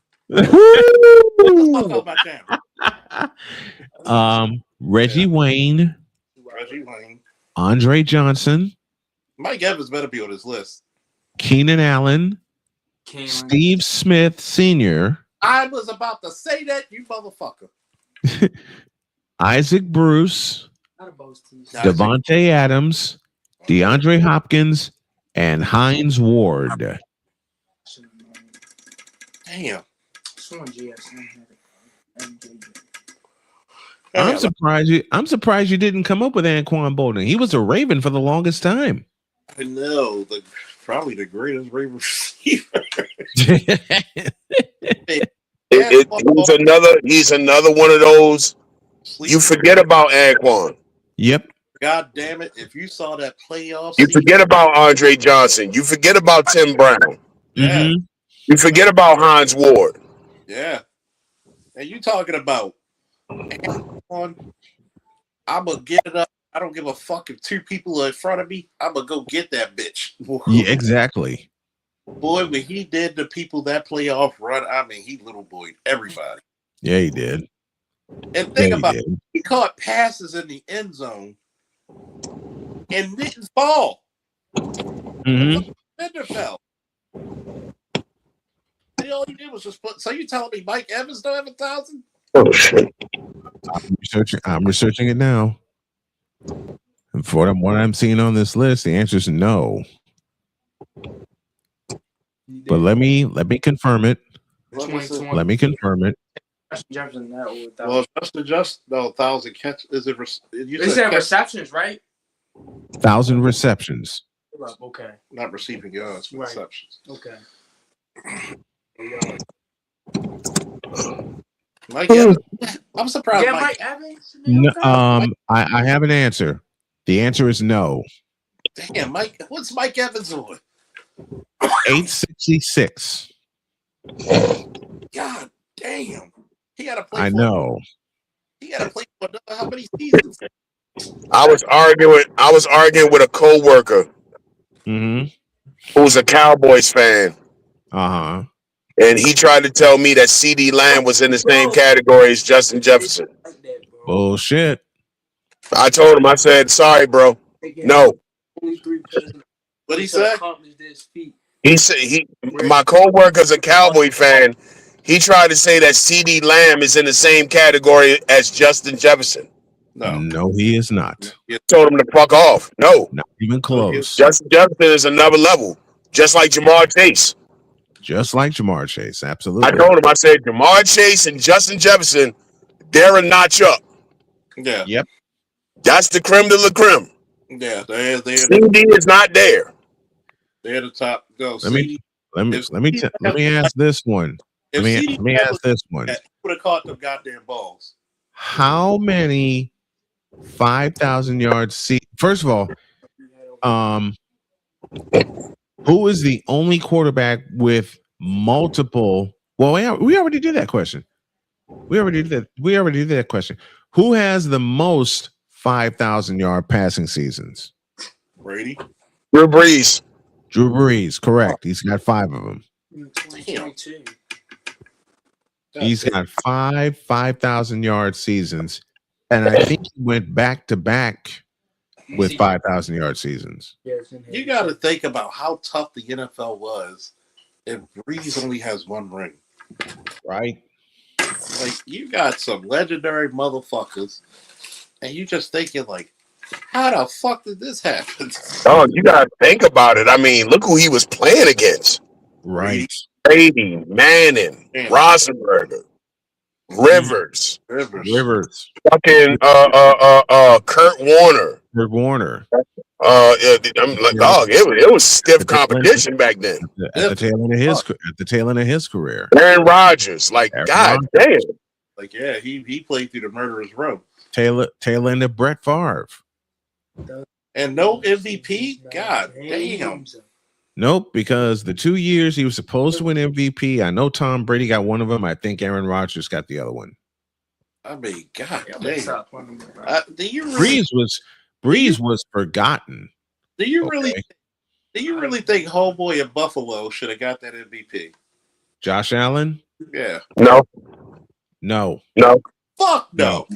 Reggie Wayne, Andre Johnson, Mike Evans better be on this list. Keenan Allen, Steve Smith Sr., I was about to say that, you motherfucker. Isaac Bruce, Devontae Adams, DeAndre Hopkins, and Hines Ward. Damn. I'm surprised you didn't come up with Anquan Bolden. He was a Raven for the longest time. I know, probably the greatest Raven receiver. He's another one of those. You forget about Anquan. Yep. God damn it! If you saw that playoff, You forget about Andre Johnson. You forget about Tim Brown. Yeah. Mm-hmm. You forget about Hines Ward. Yeah. And you talking about Anquan? I'm gonna get it up. I don't give a fuck if two people are in front of me. I'm gonna go get that bitch. Yeah, exactly. Boy, when he did the people that playoff run, I mean, he little boyed everybody. Yeah, he did. And think Yeah, about it. He caught passes in the end zone and didn't fall. Mm-hmm. Fender fell. And all he did was just put. So you telling me Mike Evans don't have 1,000? Oh shit! I'm researching it now. And for what I'm seeing on this list, the answer is no. But let me confirm it. Let me confirm it. Well, just 1,000 catch. Is it? They said receptions, right? 1,000 receptions. Okay. Not receiving yards, Right. receptions. Okay. Mike Evans. I'm surprised. Yeah, Mike. Mike Evans. No, I have an answer. The answer is no. Damn, Mike. What's Mike Evans on? 866. God damn. He got to play. I know. He got to play for how many seasons? I was arguing with a coworker Mm-hmm. who's a Cowboys fan, Uh-huh. and he tried to tell me that CD Lamb was in the same category as Justin Jefferson. Bullshit. I told him, I said, sorry, bro. No. What he said? He said my coworker's a Cowboy fan. He tried to say that CD Lamb is in the same category as Justin Jefferson. No, he is not. Told him to fuck off. No. Not even close. Justin Jefferson is another level. Just like Jamar Chase. Just like Jamar Chase. Absolutely. I told him, I said, Jamar Chase and Justin Jefferson, they're a notch up. Yeah. Yep. That's the creme de la creme. Yeah, they're CD is not there. They're the top. Go. Let me ask this one. Let me ask this one. Would have caught them goddamn balls. How many 5,000 yards? First of all, who is the only quarterback with multiple? Well, we already did that question. We already did that question. Who has the most 5,000 yard passing seasons? Brady. Drew Brees. Drew Brees, correct. He's got 5 of them. He's got 5,000 yard seasons, and I think he went back to back with 5,000 yard seasons. You got to think about how tough the NFL was if Brees only has 1 ring. Right? Like, you got some legendary motherfuckers, and you just thinking, like, how the fuck did this happen? Oh, you gotta think about it. I mean, look who he was playing against. Right. Brady, Manning, Rosenberger, Rivers. Fucking Kurt Warner. Kurt Warner. I'm like, dog, it was stiff competition back then. At the tail end of his career. Aaron Rodgers, like, God damn. Like, yeah, he played through the murderer's row. Tail end of Brett Favre. And no MVP? God damn. Nope, because the 2 years he was supposed to win MVP, I know Tom Brady got one of them. I think Aaron Rodgers got the other one. I mean, God damn. Breeze was forgotten. Do you really think Homeboy in Buffalo should have got that MVP? Josh Allen? Yeah. No. Fuck no.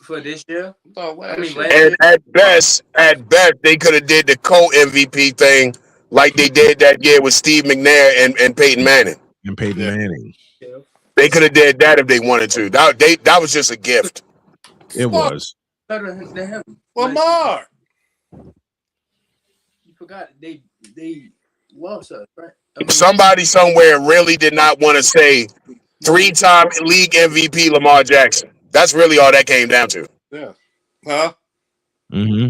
For this year? And at best, they could have did the co-MVP thing like they did that year with Steve McNair and Peyton Manning. And Peyton Yeah. Manning. Yeah. They could have did that if they wanted to. That was just a gift. It was. Better than him. Lamar. You forgot they lost us, right? I mean, Somebody somewhere really did not want to say 3-time league MVP Lamar Jackson. That's really all that came down to. Yeah. Huh? Mm-hmm.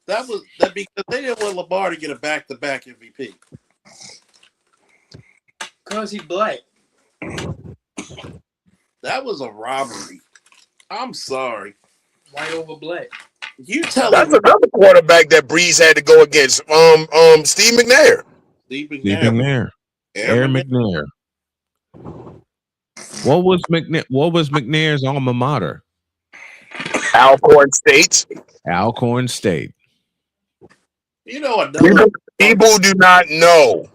That because they didn't want Lamar to get a back-to-back MVP. Cause he black. That was a robbery. I'm sorry. White over black. You tell That's me, another quarterback that Breeze had to go against. Steve McNair. Steve Steve McNair. McNair. Aaron McNair. What was McNair's alma mater? Alcorn State. Alcorn State. You know another. People do not know.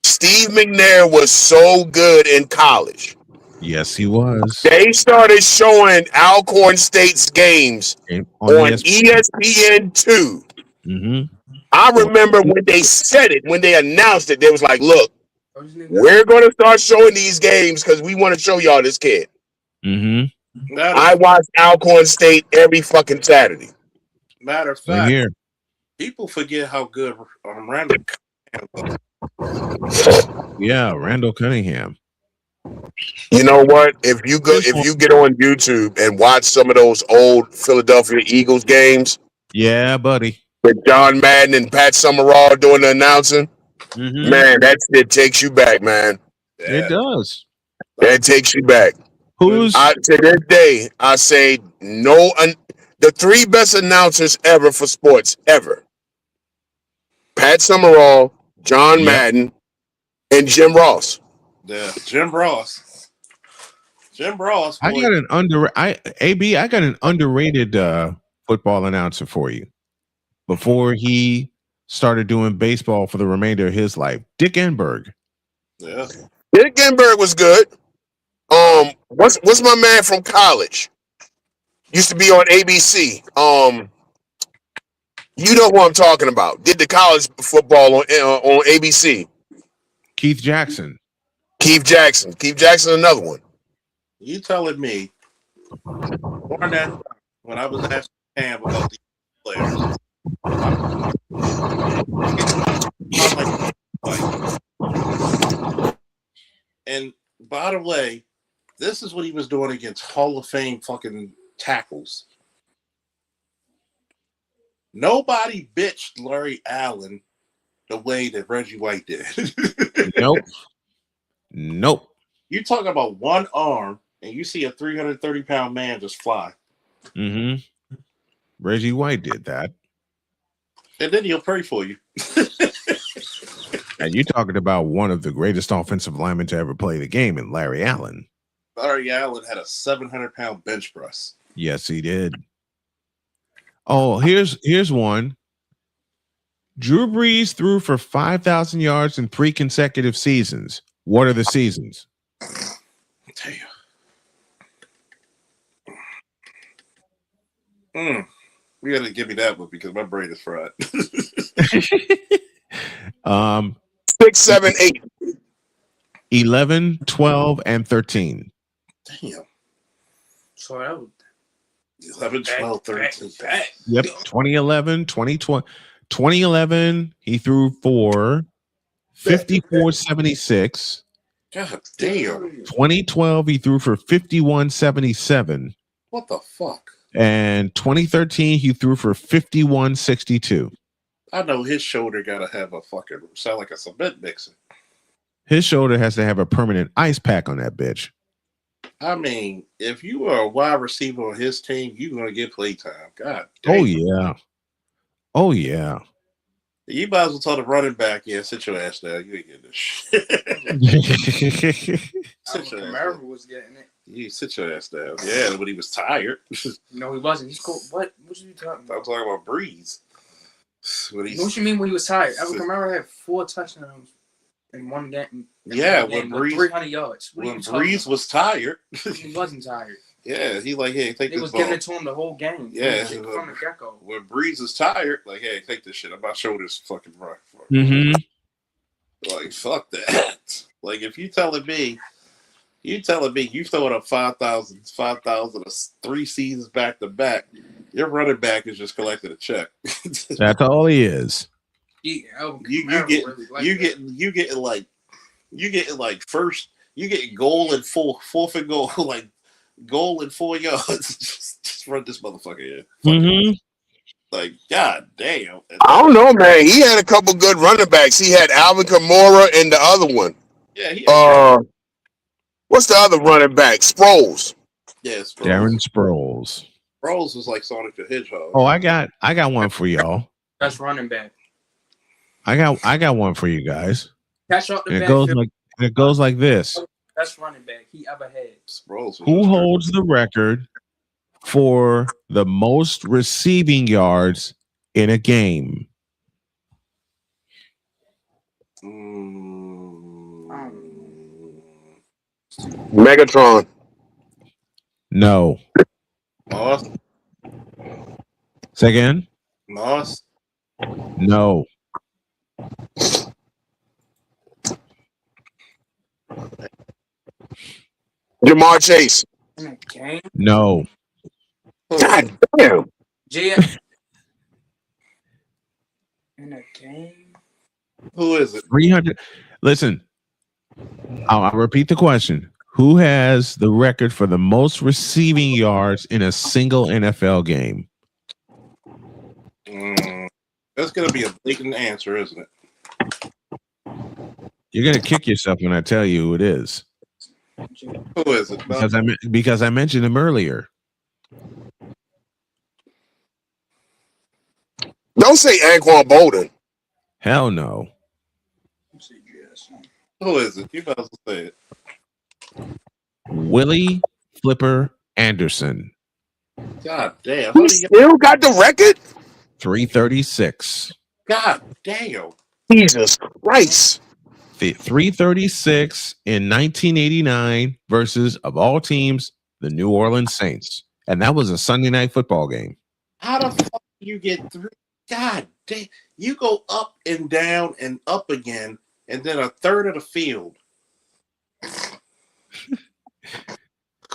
Steve McNair was so good in college. Yes, he was. They started showing Alcorn State's games on ESPN2. Mm-hmm. I remember when they said it, when they announced it, they was like, look, we're going to start showing these games because we want to show y'all this kid. Mm-hmm. I watched Alcorn State every fucking Saturday. Matter of Same fact, here. people forget how good Randall was. Yeah, Randall Cunningham. You know what? If you get on YouTube and watch some of those old Philadelphia Eagles games, Yeah, buddy. with John Madden and Pat Summerall doing the announcing, Mm-hmm. man, that shit takes you back, man. It does. That takes you back. Who's To this day, I say the 3 best announcers ever for sports ever: Pat Summerall, John Madden, and Jim Ross. Yeah, Jim Ross. I got an underrated football announcer for you. Before he started doing baseball for the remainder of his life, Dick Enberg. Yeah. Dick Enberg was good. What's my man from college? Used to be on ABC. You know who I'm talking about. Did the college football on ABC. Keith Jackson. Keith Jackson, another one. You telling me during that time when I was asking Cam about these players, and by the way, this is what he was doing against Hall of Fame fucking tackles. Nobody bitched Larry Allen the way that Reggie White did. Nope. You talk about one arm and you see a 330-pound man just fly. Mm-hmm. Reggie White did that. And then he'll pray for you. And you're talking about one of the greatest offensive linemen to ever play the game in Larry Allen. Larry Allen had a 700-pound bench press. Yes, he did. Oh, here's one. Drew Brees threw for 5,000 yards in 3 consecutive seasons. What are the seasons? Damn. You got to give me that one because my brain is fried. 6, 7, 8. 11, 12, and 13. Damn. So that was 11, 12, 13. Yep. 2011, 2020. 2011, he threw for 54.76. God damn. 2012, he threw for 51.77. What the fuck? And 2013, he threw for 51.62. I know his shoulder got to have a fucking sound like a cement mixer. His shoulder has to have a permanent ice pack on that bitch. I mean, if you are a wide receiver on his team, you're going to get playtime. God damn. Oh, yeah. Oh, yeah. You might as well tell the running back, yeah, sit your ass down. You ain't getting this shit. Sit your ass down. was getting it. You sit your ass down. Yeah, but he was tired. No, he wasn't. He's cool. What are you talking about? I'm talking about Breeze. What you mean when he was tired? Alvin Kamara had 4 touchdowns in one game. Yeah, when Breeze 300 yards. When Breeze was tired. He wasn't tired. Yeah, he like, hey, take They this was ball. giving it to him the whole game. Yeah, from the get-go. When Breeze is tired, like, hey, take this shit. I'm about to show this fucking rock. Mm-hmm. Like, fuck that. Like if you telling me you throwing up 5,000 3 seasons back to back, your running back is just collecting a check. That's all he is. You getting goal and fourth and goal, like goal and 4 yards. just run this motherfucker in. Mm-hmm. Like, god damn. I don't know, man. He had a couple good running backs. He had Alvin Kamara and the other one. Yeah, what's the other running back? Sproles. Yes, Darren Sproles. Sproles was like Sonic the Hedgehog. Oh, I got one for y'all. That's running back. I got one for you guys. Catch out the And back. it goes like this. Best running back he ever had. Sproles. Who holds the record for the most receiving yards in a game? Megatron. No. Moss. Say again? Moss. No. Jamar Chase. In a game? No. God damn. In a game? Who is it? 300. Listen, I'll repeat the question. Who has the record for the most receiving yards in a single NFL game? That's going to be a blatant answer, isn't it? You're going to kick yourself when I tell you who it is. Who is it? Because I mentioned him earlier. Don't say Anquan Bolden. Hell no. Who is it? You about to say it. Willie Flipper Anderson. God damn. He still got the record? 336. God damn. Jesus Christ. 336 in 1989 versus, of all teams, the New Orleans Saints. And that was a Sunday night football game. How the fuck do you get through? God damn. You go up and down and up again, and then a third of the field.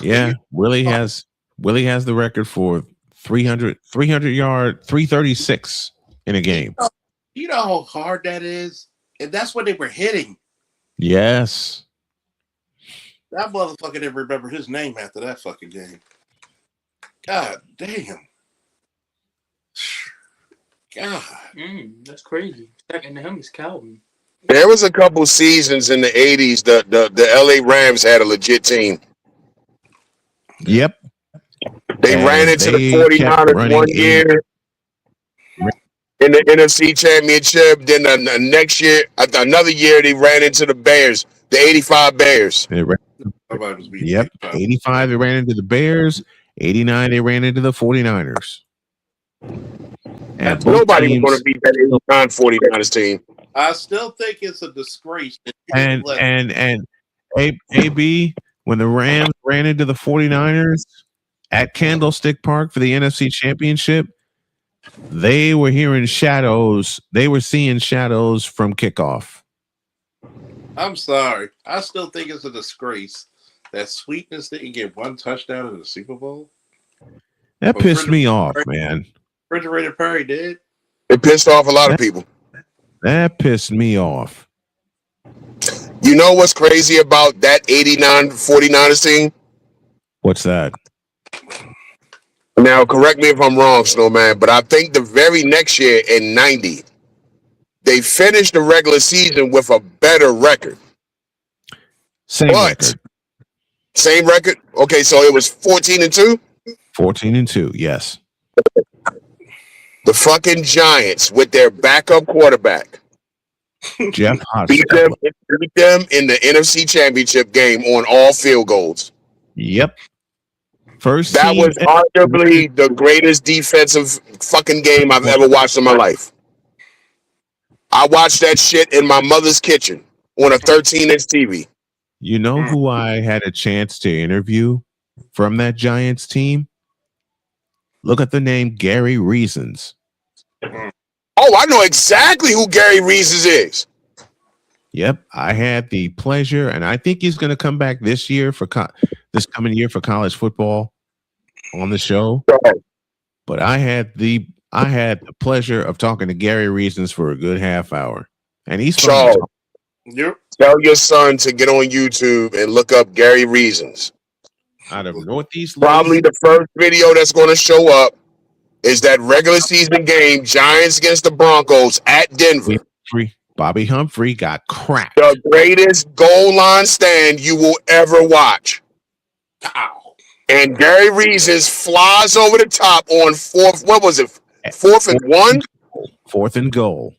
Yeah, Willie has the record for 300 yard 336 in a game. You know how hard that is? And that's what they were hitting. Yes. That motherfucker didn't remember his name after that fucking game. God damn. God. That's crazy. Second to him is Calvin. There was a couple seasons in the 80s the LA Rams had a legit team. Yep. They ran into the 49ers one year in the NFC Championship. Then the next year, another year, they ran into the Bears, the 85 Bears. Yep. 85, they ran into the Bears. 89, they ran into the 49ers. And nobody was going to beat that 89 49ers team. I still think it's a disgrace. And AB, when the Rams ran into the 49ers at Candlestick Park for the NFC Championship, they were hearing shadows. They were seeing shadows from kickoff. I'm sorry. I still think it's a disgrace that Sweetness didn't get one touchdown in the Super Bowl. That pissed me off, man. Refrigerator Perry did. It pissed off a lot of people. That pissed me off. You know what's crazy about that 89 49ers team? What's that? Now, correct me if I'm wrong, Snowman, but I think the very next year in 90, they finished the regular season with a better record. Same record. Same record? Okay, so it was 14-2? 14-2, yes. The fucking Giants with their backup quarterback Jeff beat them in the NFC Championship game on all field goals. Yep. That was arguably the greatest defensive fucking game I've ever watched in my life. I watched that shit in my mother's kitchen on a 13-inch TV. You know who I had a chance to interview from that Giants team? Look at the name Gary Reasons. Oh, I know exactly who Gary Reasons is. Yep, I had the pleasure, and I think he's going to come back this year for this coming year for college football on the show. But I had the pleasure of talking to Gary Reasons for a good half hour, and he's Charles, Yep. tell your son to get on YouTube and look up Gary Reasons. out of Northeast. Probably the first video that's going to show up is that regular season game, Giants against the Broncos at Denver. Bobby Humphrey got cracked. The greatest goal line stand you will ever watch. And Gary Reasons flies over the top on fourth. What was it? 4th and 1? 4th and goal.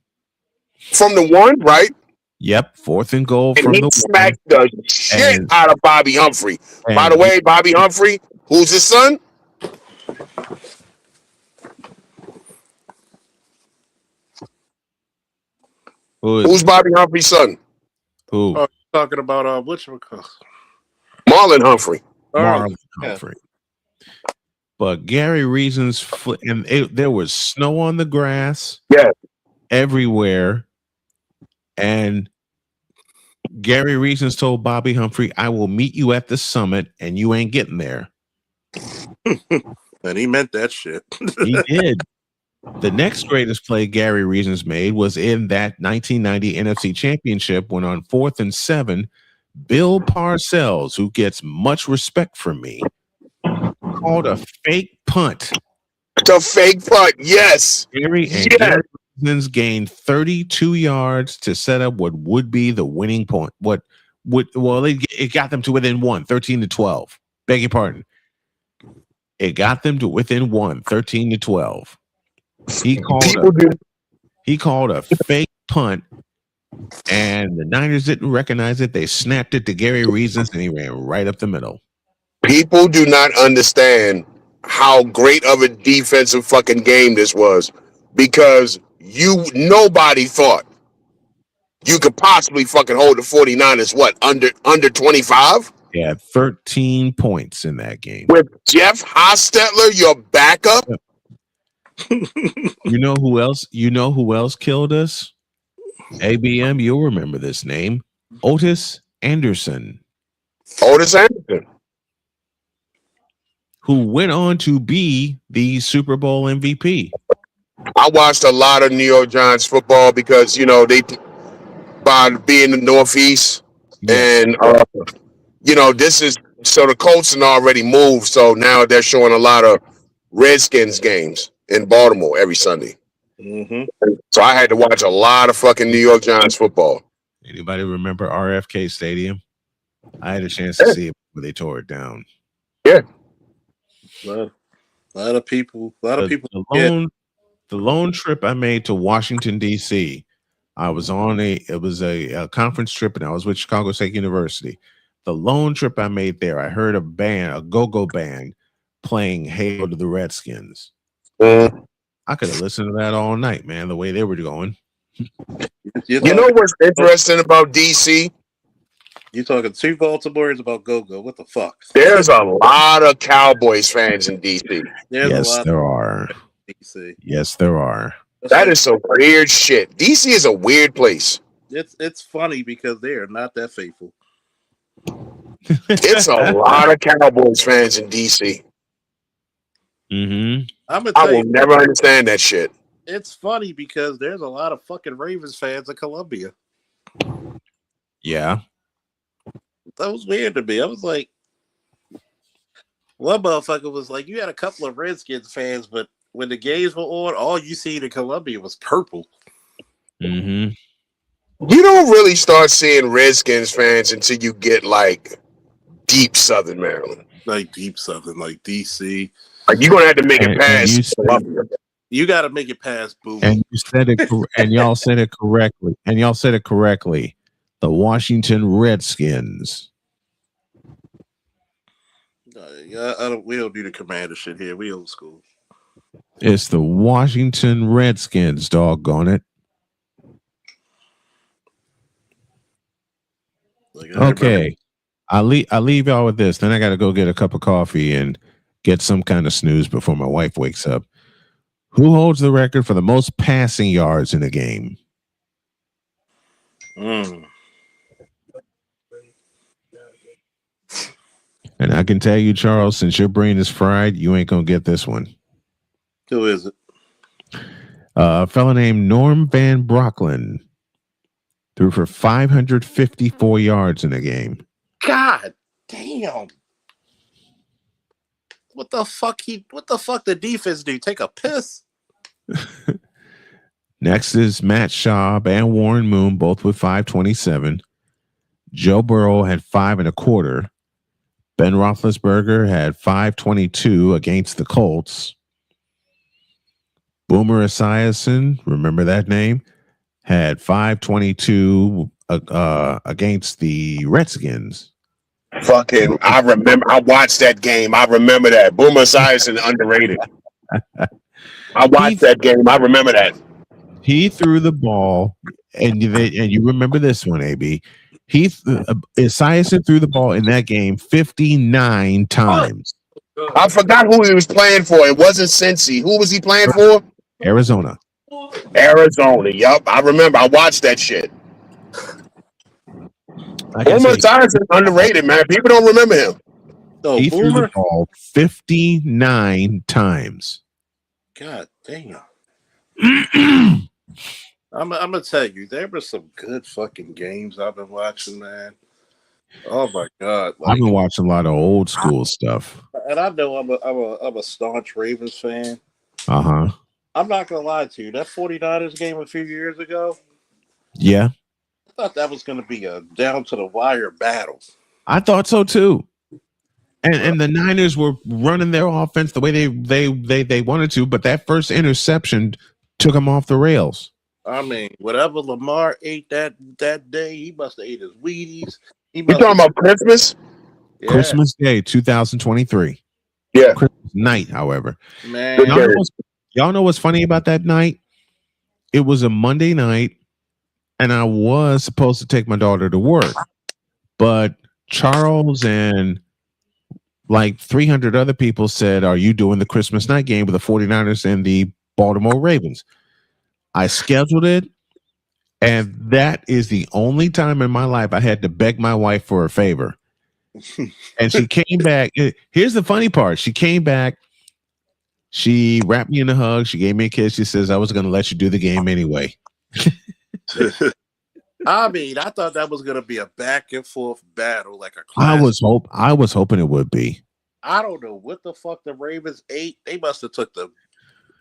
From the 1, right? Yep, 4th and goal and from he the smacked the shit out of Bobby Humphrey. By the way, Bobby Humphrey, who's his son? Who's Bobby Humphrey's son? Who? Talking about whatchamacallit? Marlon Humphrey. Marlon Humphrey. But Gary Reasons, and there was snow on the grass. Yeah. Everywhere. And Gary Reasons told Bobby Humphrey, I will meet you at the summit, and you ain't getting there. And he meant that shit. He did. The next greatest play Gary Reasons made was in that 1990 NFC Championship when on 4th and 7, Bill Parcells, who gets much respect from me, called a fake punt. The fake punt, yes. Gary Reasons gained 32 yards to set up what would be the winning point. It got them to within 1, 13-12. Beg your pardon. It got them to within 1, 13-12. He called a fake punt, and the Niners didn't recognize it. They snapped it to Gary Reasons, and he ran right up the middle. People do not understand how great of a defensive fucking game this was, because nobody thought you could possibly fucking hold the 49ers under 25? Yeah, 13 points in that game. With Jeff Hostetler, your backup? You know who else? You know who else killed us? ABM, you'll remember this name. Otis Anderson. Otis Anderson. Who went on to be the Super Bowl MVP. I watched a lot of New York Giants football because, they by being in the Northeast. Yes. And, so the Colts had already moved. So now they're showing a lot of Redskins games in Baltimore every Sunday. Mm-hmm. So I had to watch a lot of fucking New York Giants football. Anybody remember RFK Stadium? I had a chance to see it before they tore it down. Yeah. A lot of people. The lone trip I made to Washington, D.C., I was on a conference trip, and I was with Chicago State University. The lone trip I made there, I heard a go-go band playing Hail to the Redskins. I could have listened to that all night, man, the way they were going. You know what's interesting about DC? You're talking 2 Baltimoreans about go-go. What the fuck? There's a lot of Cowboys fans in DC. Yes, there are. Yes, there are. That is some weird shit. DC is a weird place. It's funny because they are not that faithful. It's a lot of Cowboys fans in DC. Mm-hmm. I will never understand that shit. It's funny because there's a lot of fucking Ravens fans in Columbia. Yeah. That was weird to me. I was like, one motherfucker was like, you had a couple of Redskins fans, but when the games were on, all you see in Columbia was purple. Mm-hmm. You don't really start seeing Redskins fans until you get like deep Southern Maryland. Like deep Southern, like DC. Like you're gonna have to make it past. You got to make it past Boo. And you said it, and y'all said it correctly. And y'all said it correctly. The Washington Redskins. We don't do the Commander shit here. We old school. It's the Washington Redskins, doggone it. Okay. I'll leave y'all with this. Then I got to go get a cup of coffee and get some kind of snooze before my wife wakes up. Who holds the record for the most passing yards in a game? And I can tell you, Charles, since your brain is fried, you ain't gonna get this one. Who is it? A fellow named Norm Van Brocklin threw for 554 yards in a game. God damn. What the fuck the defense do? Take a piss? Next is Matt Schaub and Warren Moon, both with 527. Joe Burrow had 5.25. Ben Roethlisberger had 522 against the Colts. Boomer Esiason, remember that name, had 522 against the Redskins. Fucking, I remember. I watched that game. I remember that. Boomer Esiason underrated. I watched that game. I remember that. He threw the ball, and you remember this one, AB. Esiason threw the ball in that game 59 times. I forgot who he was playing for. It wasn't Cincy. Who was he playing for? Arizona. Yup, I remember. I watched that shit. Like I Boomer said, Esiason underrated, man. People don't remember him. No, he threw the Boomer? ball 59 times. God damn. I'm gonna tell you, there were some good fucking games I've been watching, man. Oh my god! I've been watching a lot of old school stuff. And I know I'm a staunch Ravens fan. Uh-huh. I'm not gonna lie to you. That 49ers game a few years ago, Yeah. I thought that was gonna be a down to the wire battle. I thought so too. And the Niners were running their offense the way they wanted to, but that first interception took them off the rails. I mean, whatever Lamar ate that day, he must have ate his Wheaties. You talking about Christmas? Yeah, Christmas Day 2023. Yeah. Christmas night, however. man. Y'all know what's funny about that night? It was a Monday night, and I was supposed to take my daughter to work. But Charles and like 300 other people said, "Are you doing the Christmas night game with the 49ers and the Baltimore Ravens?" I scheduled it, and that is the only time in my life I had to beg my wife for a favor. And she came back. Here's the funny part. She came back. She wrapped me in a hug. She gave me a kiss. She says, "I was going to let you do the game anyway." I mean, I thought that was gonna be a back and forth battle, like a classic. I was hoping it would be. I don't know what the fuck the Ravens ate. They must have took the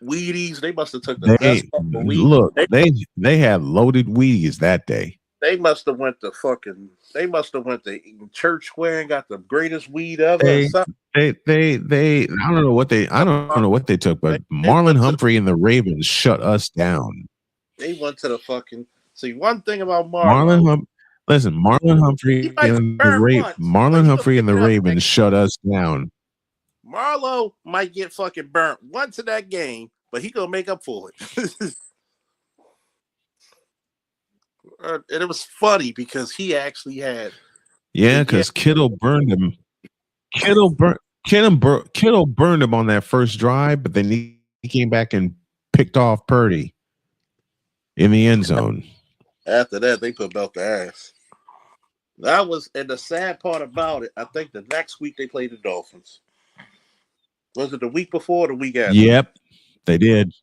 Wheaties. They must have took the best fucking Wheaties. Look, they had loaded Wheaties that day. They must have went to Church Square and got the greatest weed ever. They or something. I don't know what they took, but Marlon Humphrey and the Ravens shut us down. They went to the fucking one thing about Marlon Marlon Humphrey and the Ravens shut us down. Marlo might get fucking burnt once in that game, but he gonna make up for it. And it was funny because he actually had because Kittle burned him. Kittle burned him on that first drive, but then he came back and picked off Purdy in the end zone. After that, they put belt the ass. That was, and the sad part about it, I think the next week they played the Dolphins. Was it the week before or the week after? Yep, they did.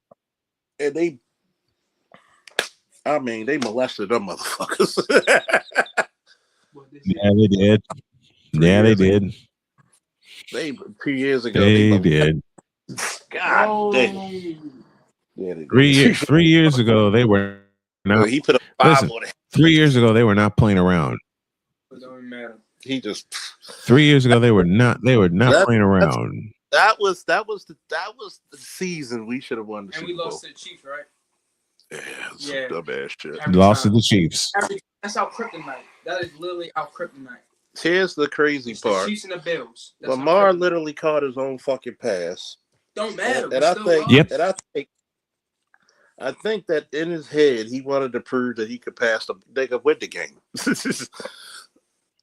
And they molested them motherfuckers. Yeah, they did. Yeah, they did. 2 years ago. They did. God damn. Yeah, they did. 3 years ago, they were not. He put a 5 on it. 3 years ago, they were not playing around. It don't matter. He just 3 years ago, they were not playing around. That was the season we should have won the And Super we Bowl. lost to the Chiefs, right? Yeah, dumb ass shit. Lost to the Chiefs. That's our kryptonite. That is literally our kryptonite. Here's the crazy It's the part. Chiefs and the Bills. That's our Lamar kryptonite. literally caught his own fucking pass. Don't matter. And I think, Yep. I think that in his head he wanted to prove that he could pass they could win the game.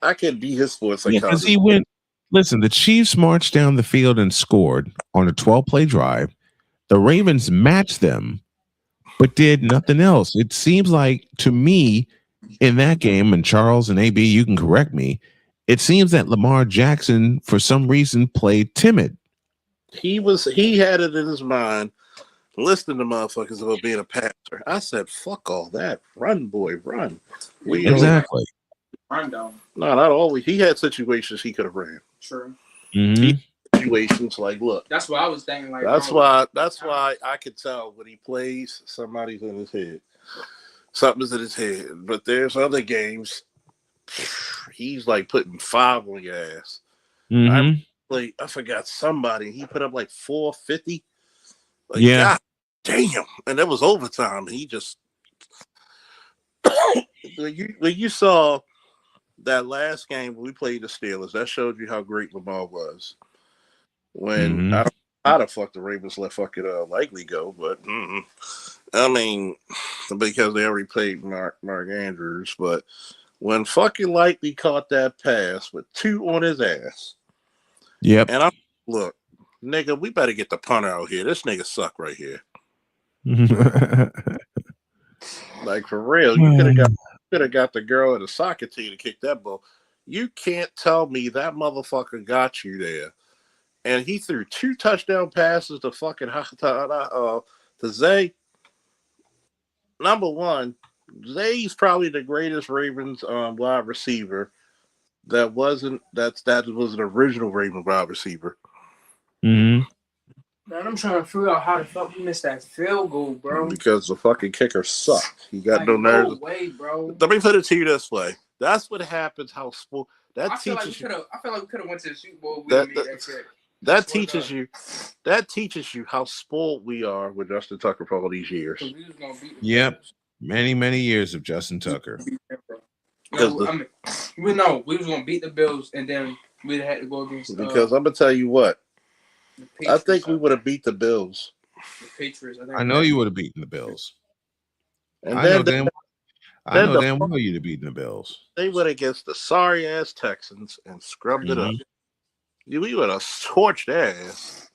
I can't be his sports Because psychologist. he went. Listen, the Chiefs marched down the field and scored on a 12-play drive. The Ravens matched them, but did nothing else. It seems like to me in that game, and Charles and AB, you can correct me. it seems that Lamar Jackson, for some reason, played timid. He had it in his mind, listening to motherfuckers about being a passer. I said, fuck all that. Run, boy, run. Exactly. Run down. No, not always. He had situations he could have ran. True. Mhm. Situations like, look. That's what I was thinking. Like, That's why I could tell when he plays, somebody's in his head. Something's in his head. But there's other games, he's like putting 5 on your ass. Mhm. I forgot somebody. He put up like 450. Like, Yeah. God damn. And that was overtime. He just when you saw that last game when we played the Steelers, that showed you how great Lamar was. When I don't know how the fuck the Ravens let fucking Likely go, but I mean, because they already played Mark Andrews, but when fucking Likely caught that pass with 2 on his ass. Yep. And look, nigga, we better get the punter out here. This nigga suck right here. Like, for real, you could have got the girl in the soccer team to kick that ball. You can't tell me that motherfucker got you there. And he threw 2 touchdown passes to fucking to Zay. Number one, Zay's probably the greatest Ravens wide receiver. That was an original Raven wide receiver. Man, I'm trying to figure out how the fuck you missed that field goal, bro. Because the fucking kicker sucked. He got like, no nerves. No way, bro. Let me put it to you this way. That's what happens. How sport that I feel teaches like you. I feel like we could have went to the Super Bowl. That teaches you. That teaches you how spoiled we are with Justin Tucker for all these years. Yep. Many years of Justin Tucker. No, we know we was gonna beat the Bills, and then we had to go against. Because I'm gonna tell you what, I think we would have beat the Bills. The Patriots. I know you would have beaten the Bills. And I know damn well you'd have beaten the Bills. They went against the sorry ass Texans and scrubbed it up. We would have torched their ass.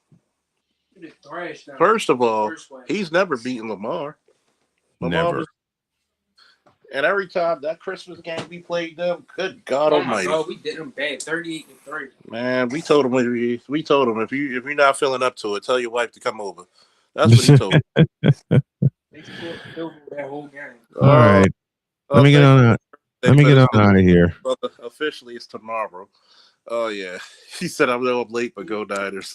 First of all, he's never beaten Lamar. Never. And every time that Christmas game we played them, good God Almighty! Oh, we did them bad, 38-3. Man, we told him if you're not feeling up to it, tell your wife to come over. That's what he told me. They still that whole game. All right, let me get on out of here. Officially, it's tomorrow. Oh yeah, he said I'm late, but go Niners.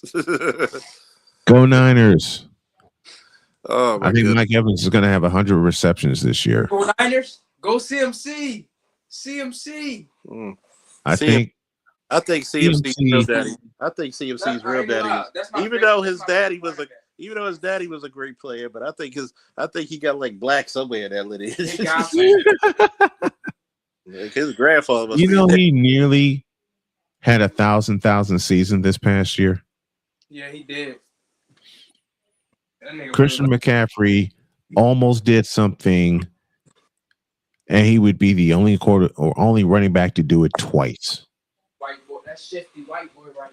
Go Niners. Oh, I think Mike Evans is going to have 100 receptions this year. Go Niners. Go CMC. CMC. I think CMC's real daddy. I think CMC's real daddy. Even though his daddy was a great player, but I think he got like black somewhere in that little. Like his grandfather was. He nearly had 1,000 season this past year. Yeah, he did. Christian McCaffrey almost did something, and he would be the only only running back to do it twice. White boy, that shifty white boy right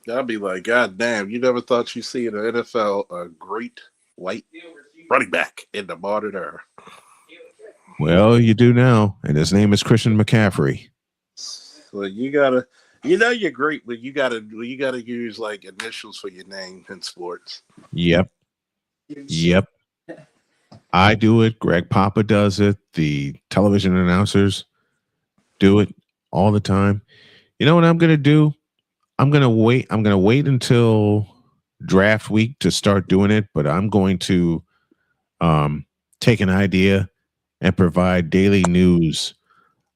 there. I'd be like, God damn, you never thought you'd see in the NFL a great white running back in the modern era. Well, you do now, and his name is Christian McCaffrey. So you're great, but you gotta use like initials for your name in sports. Yep. I do it. Greg Papa does it. The television announcers do it all the time. You know what I'm going to do? I'm going to wait until draft week to start doing it, but I'm going to take an idea and provide daily news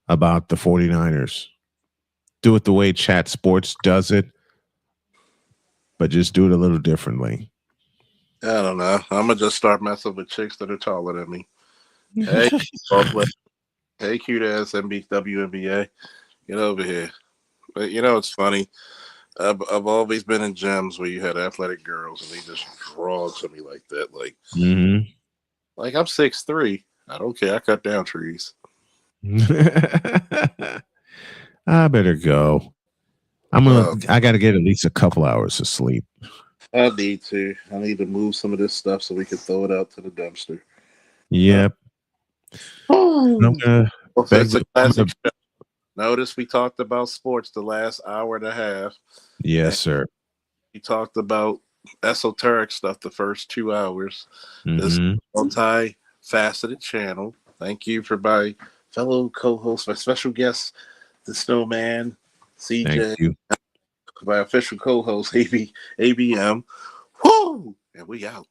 about the 49ers. Do it the way Chat Sports does it, but just do it a little differently. I don't know. I'm gonna just start messing with chicks that are taller than me. Hey, hey, cute ass WNBA, get over here. But it's funny. I've always been in gyms where you had athletic girls, and they just draw to me like that. Like, like I'm 6'3". I don't care. I cut down trees. I better go. I got to get at least a couple hours of sleep. I need to move some of this stuff so we can throw it out to the dumpster. Yep. I'm gonna Notice we talked about sports the last hour and a half. Yes, sir. We talked about esoteric stuff the first 2 hours. This Mhm. multi-faceted channel. Thank you for my fellow co-host, my special guest, the Snowman, CJ, Thank you. my official co-host, ABM. Woo! And we out.